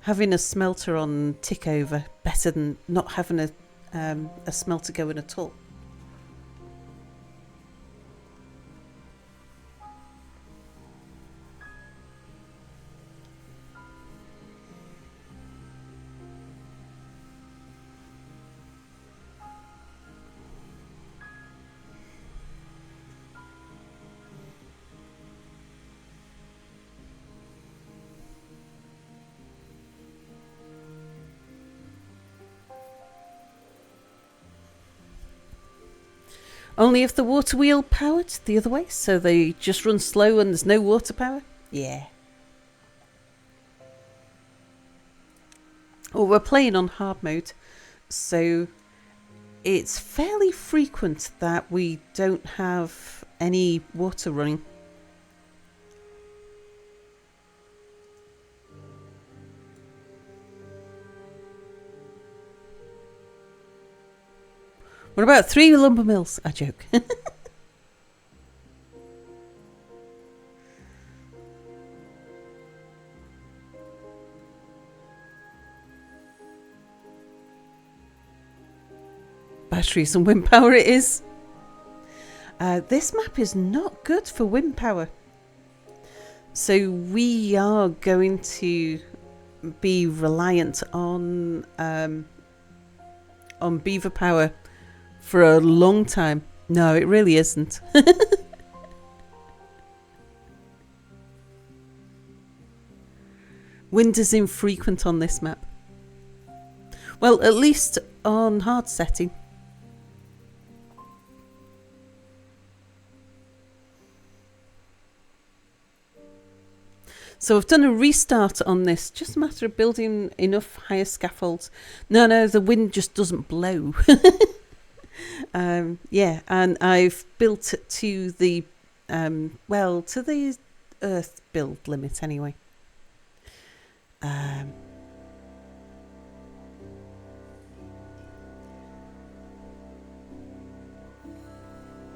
a smelter on tick over better than not having a smelter going at all. Only if the water wheel powered the other way, so they just run slow and there's no water power? Yeah. Well, we're playing on hard mode, so it's fairly frequent that we don't have any water running. What about 3 lumber mills? I joke. Batteries and wind power it is. This map is not good for wind power. So we are going to be reliant on beaver power for a long time. No, it really isn't. Wind is infrequent on this map. Well, at least on hard setting. So I've done a restart on this. Just a matter of building enough higher scaffolds. No, the wind just doesn't blow. Yeah, and I've built it to the, to the earth build limit anyway.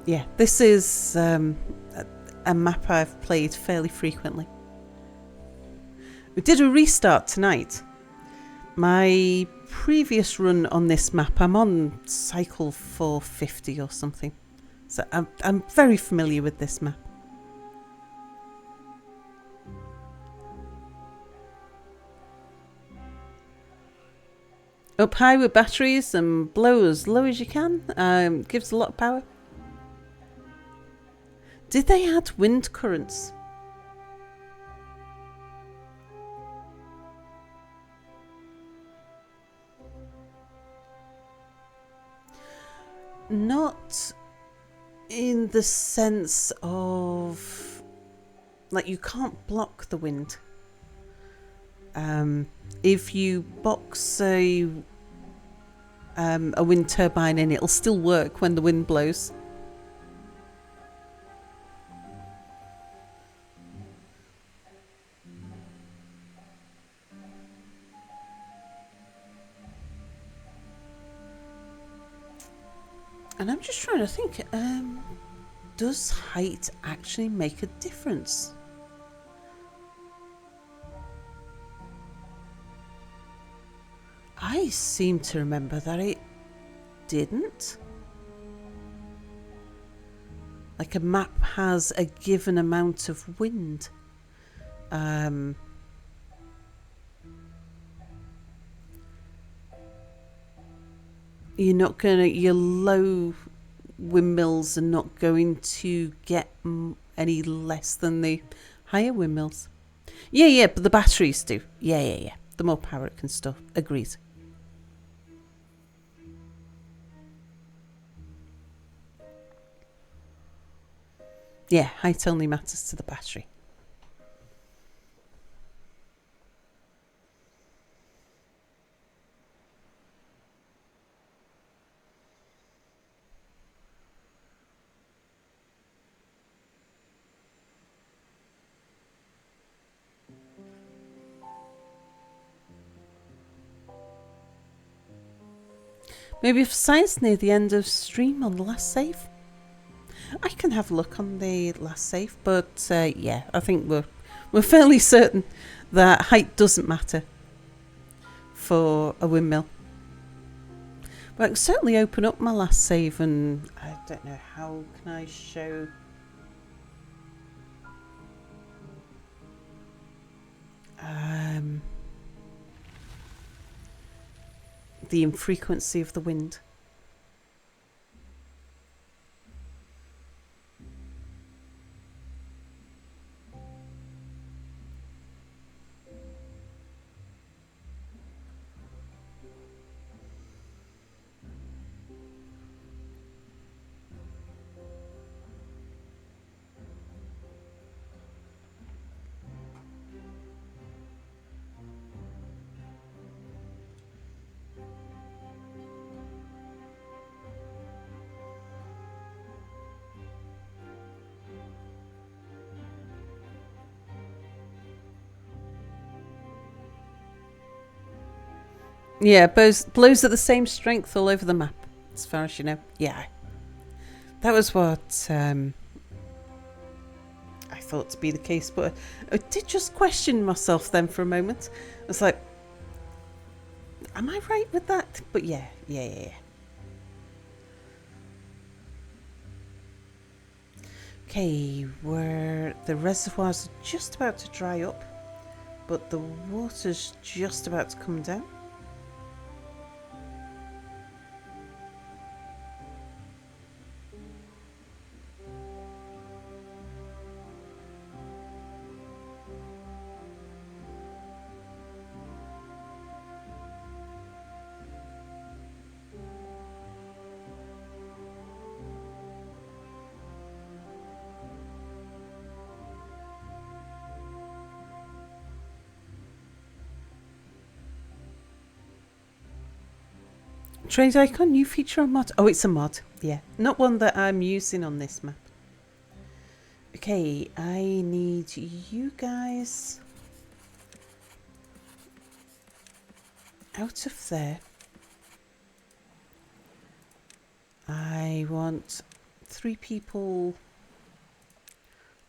Yeah, this is a map I've played fairly frequently. We did a restart tonight. My previous run on this map, I'm on cycle 450 or something. So I'm very familiar with this map. Up high with batteries and blow as low as you can. Gives a lot of power. Did they add wind currents? Not in the sense of, like, you can't block the wind. If you box a wind turbine in, it'll still work when the wind blows. And I'm just trying to think, does height actually make a difference? I seem to remember that it didn't. Like, a map has a given amount of wind. Your low windmills are not going to get any less than the higher windmills. Yeah, but the batteries do. Yeah. The more power it can store. Agreed. Yeah, height only matters to the battery. Maybe if science near the end of stream on the last save? I can have a look on the last save, but yeah, I think we're fairly certain that height doesn't matter for a windmill. But I can certainly open up my last save, and I don't know, how can I show? The infrequency of the wind. Yeah, blows at the same strength all over the map, as far as you know. Yeah. That was what I thought to be the case, but I did just question myself then for a moment. I was like, am I right with that? But yeah. Okay, where the reservoirs are just about to dry up, but the water's just about to come down. Trade icon, new feature on mod. Oh, it's a mod. Yeah, not one that I'm using on this map. Okay, I need you guys out of there. I want 3 people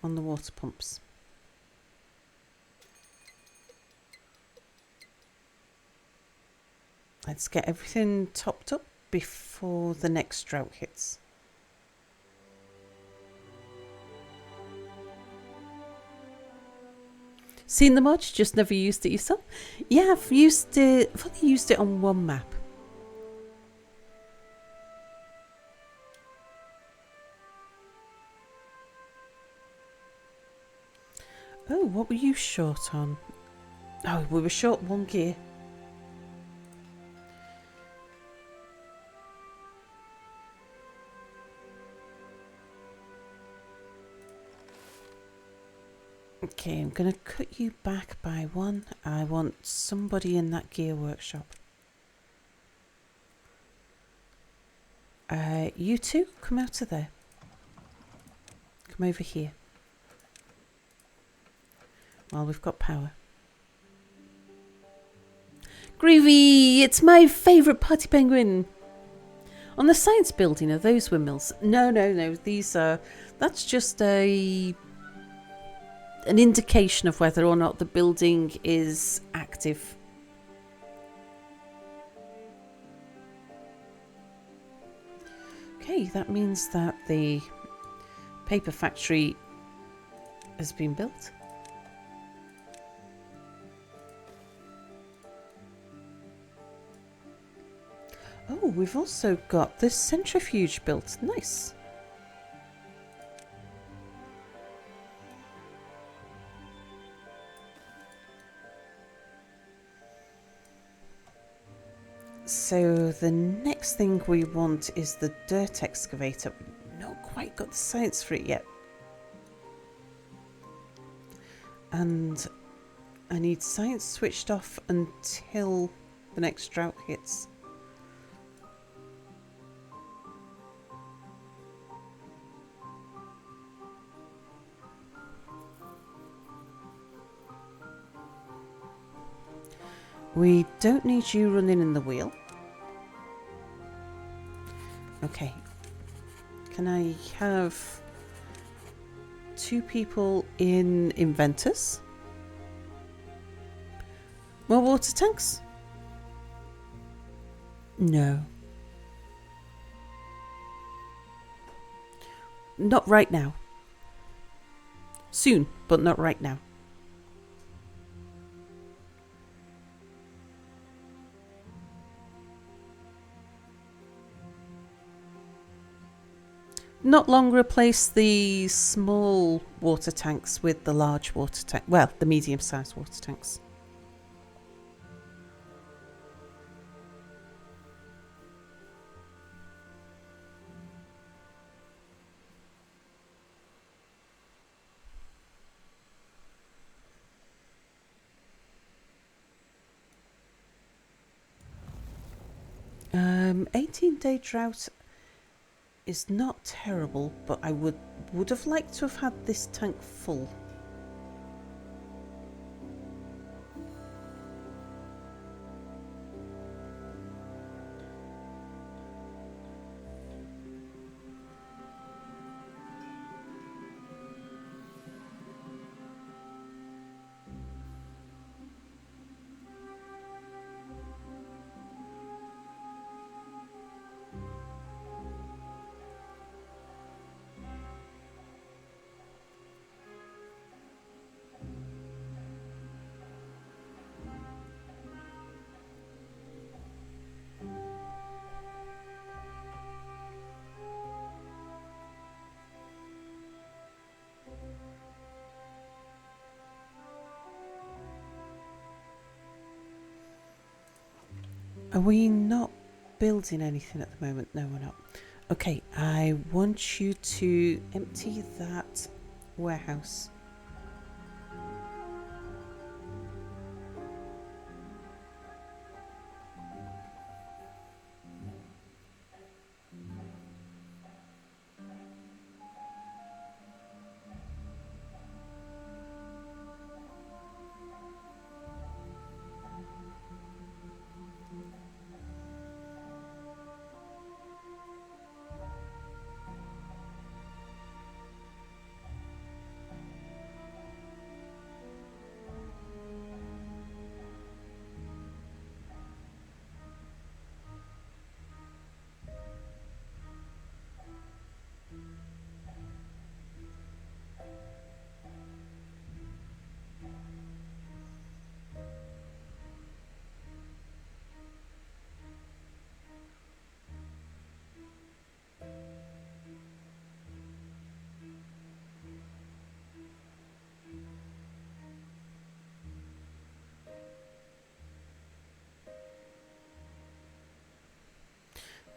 on the water pumps. Let's get everything topped up before the next drought hits. Seen the mod, just never used it yourself? Yeah, I've used it. I've only used it on one map. Oh, what were you short on? Oh, we were short 1 gear. Okay, I'm going to cut you back by 1. I want somebody in that gear workshop. You 2, come out of there. Come over here. Well, we've got power. Groovy! It's my favourite party penguin! On the science building are those windmills? No. These are... That's just an indication of whether or not the building is active. Okay, that means that the paper factory has been built. Oh, we've also got this centrifuge built. Nice. So the next thing we want is the dirt excavator. We've not quite got the science for it yet. And I need science switched off until the next drought hits. We don't need you running in the wheel. Okay. Can I have 2 people in inventors? More water tanks? No. Not right now. Soon, but not right now. Not long replace the small water tanks with the large water tank. Well, the medium-sized water tanks. Um, 18-day drought is not terrible, but I would have liked to have had this tank full. Are we not building anything at the moment? No, we're not. Okay, I want you to empty that warehouse.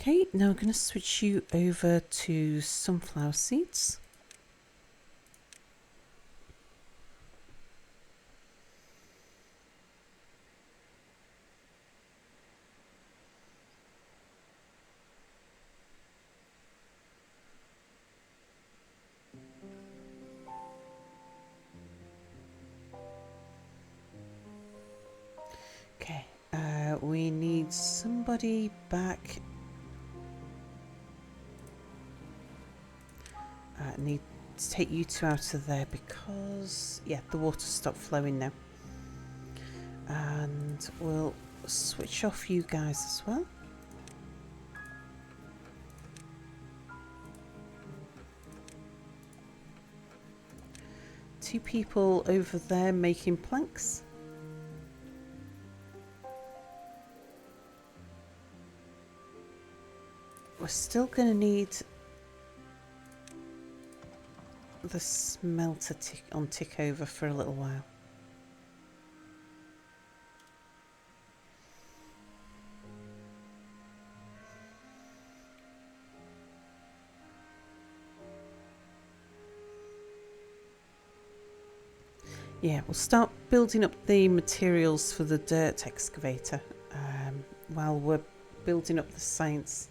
Okay, now I'm going to switch you over to sunflower seeds. Okay, we need somebody back. I need to take you two out of there because, yeah, the water stopped flowing now. And we'll switch off you guys as well. Two people over there making planks. We're still going to need the smelter on tick over for a little while. Yeah, we'll start building up the materials for the dirt excavator while we're building up the science.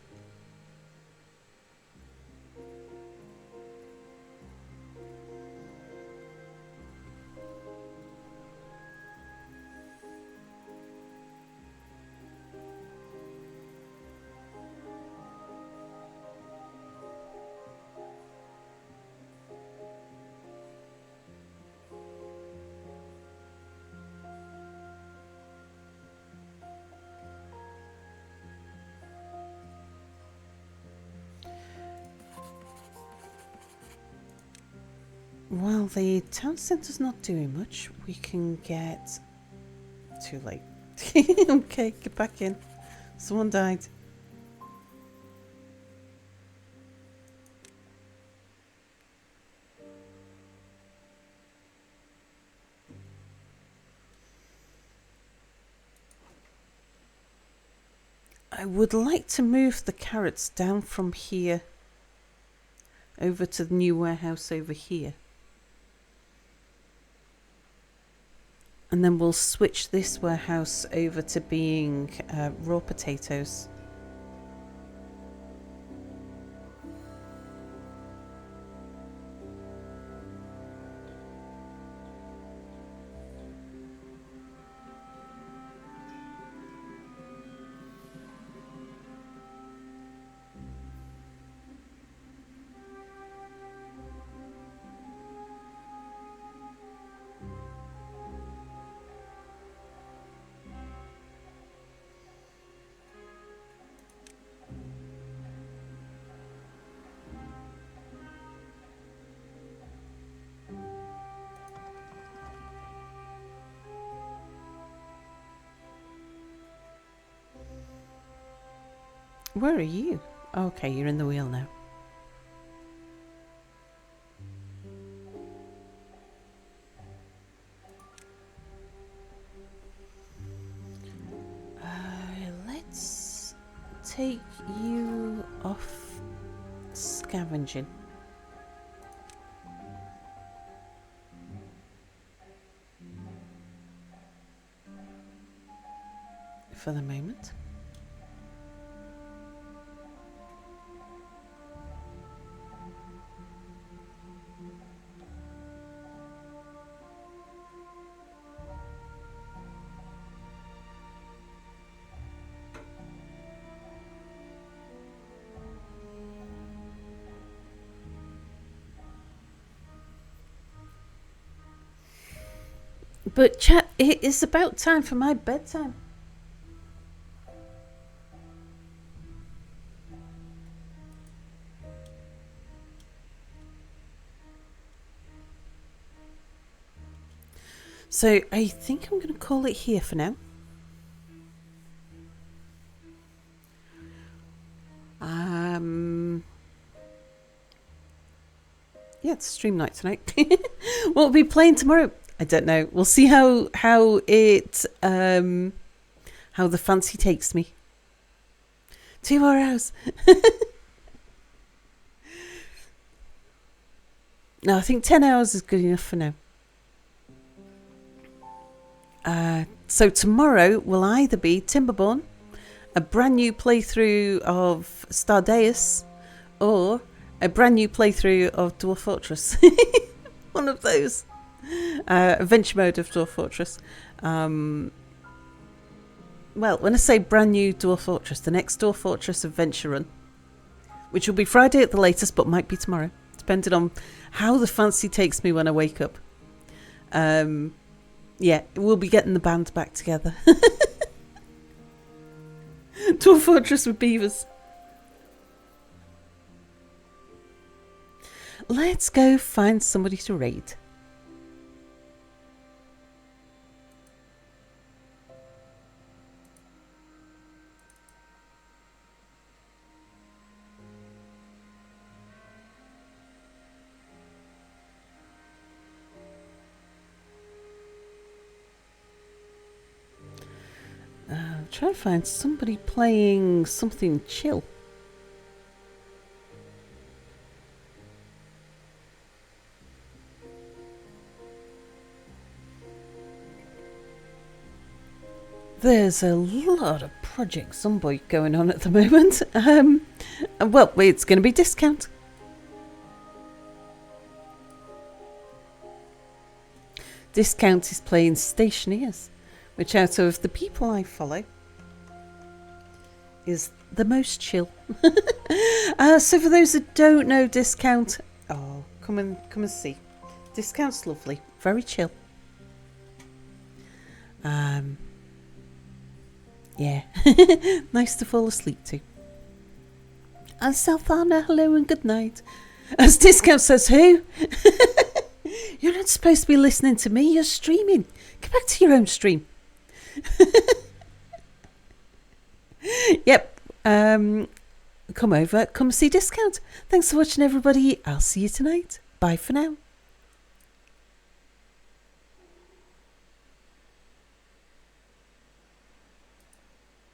While the town centre's not doing much, we can get... Too late. Okay, get back in. Someone died. I would like to move the carrots down from here over to the new warehouse over here. And then we'll switch this warehouse over to being raw potatoes. Where are you? Okay, you're in the wheel now. Let's take you off scavenging. For the moment. But chat, it is about time for my bedtime. So I think I'm going to call it here for now. Yeah, it's stream night tonight. What we'll be playing tomorrow, I don't know. We'll see how it how the fancy takes me. 2 more hours. No, I think 10 hours is good enough for now. So tomorrow will either be Timberborn, a brand new playthrough of Stardeus, or a brand new playthrough of Dwarf Fortress. One of those. Adventure mode of Dwarf Fortress. Well, when I say brand new Dwarf Fortress, the next Dwarf Fortress adventure run, which will be Friday at the latest, but might be tomorrow, depending on how the fancy takes me when I wake up. Yeah, we'll be getting the band back together. Dwarf Fortress with beavers. Let's go find somebody to raid. Try to find somebody playing something chill. There's a lot of Project Zomboid going on at the moment. Well, it's going to be discount. Discount is playing Stationeers, which out of the people I follow is the most chill. So for those that don't know Discount, come and see. Discount's lovely, very chill. Yeah, nice to fall asleep to. And Southana, hello and good night. As Discount says, who? You're not supposed to be listening to me, you're streaming. Get back to your own stream. Yep. Come over, come see Discount. Thanks for watching, everybody. I'll see you tonight. Bye for now.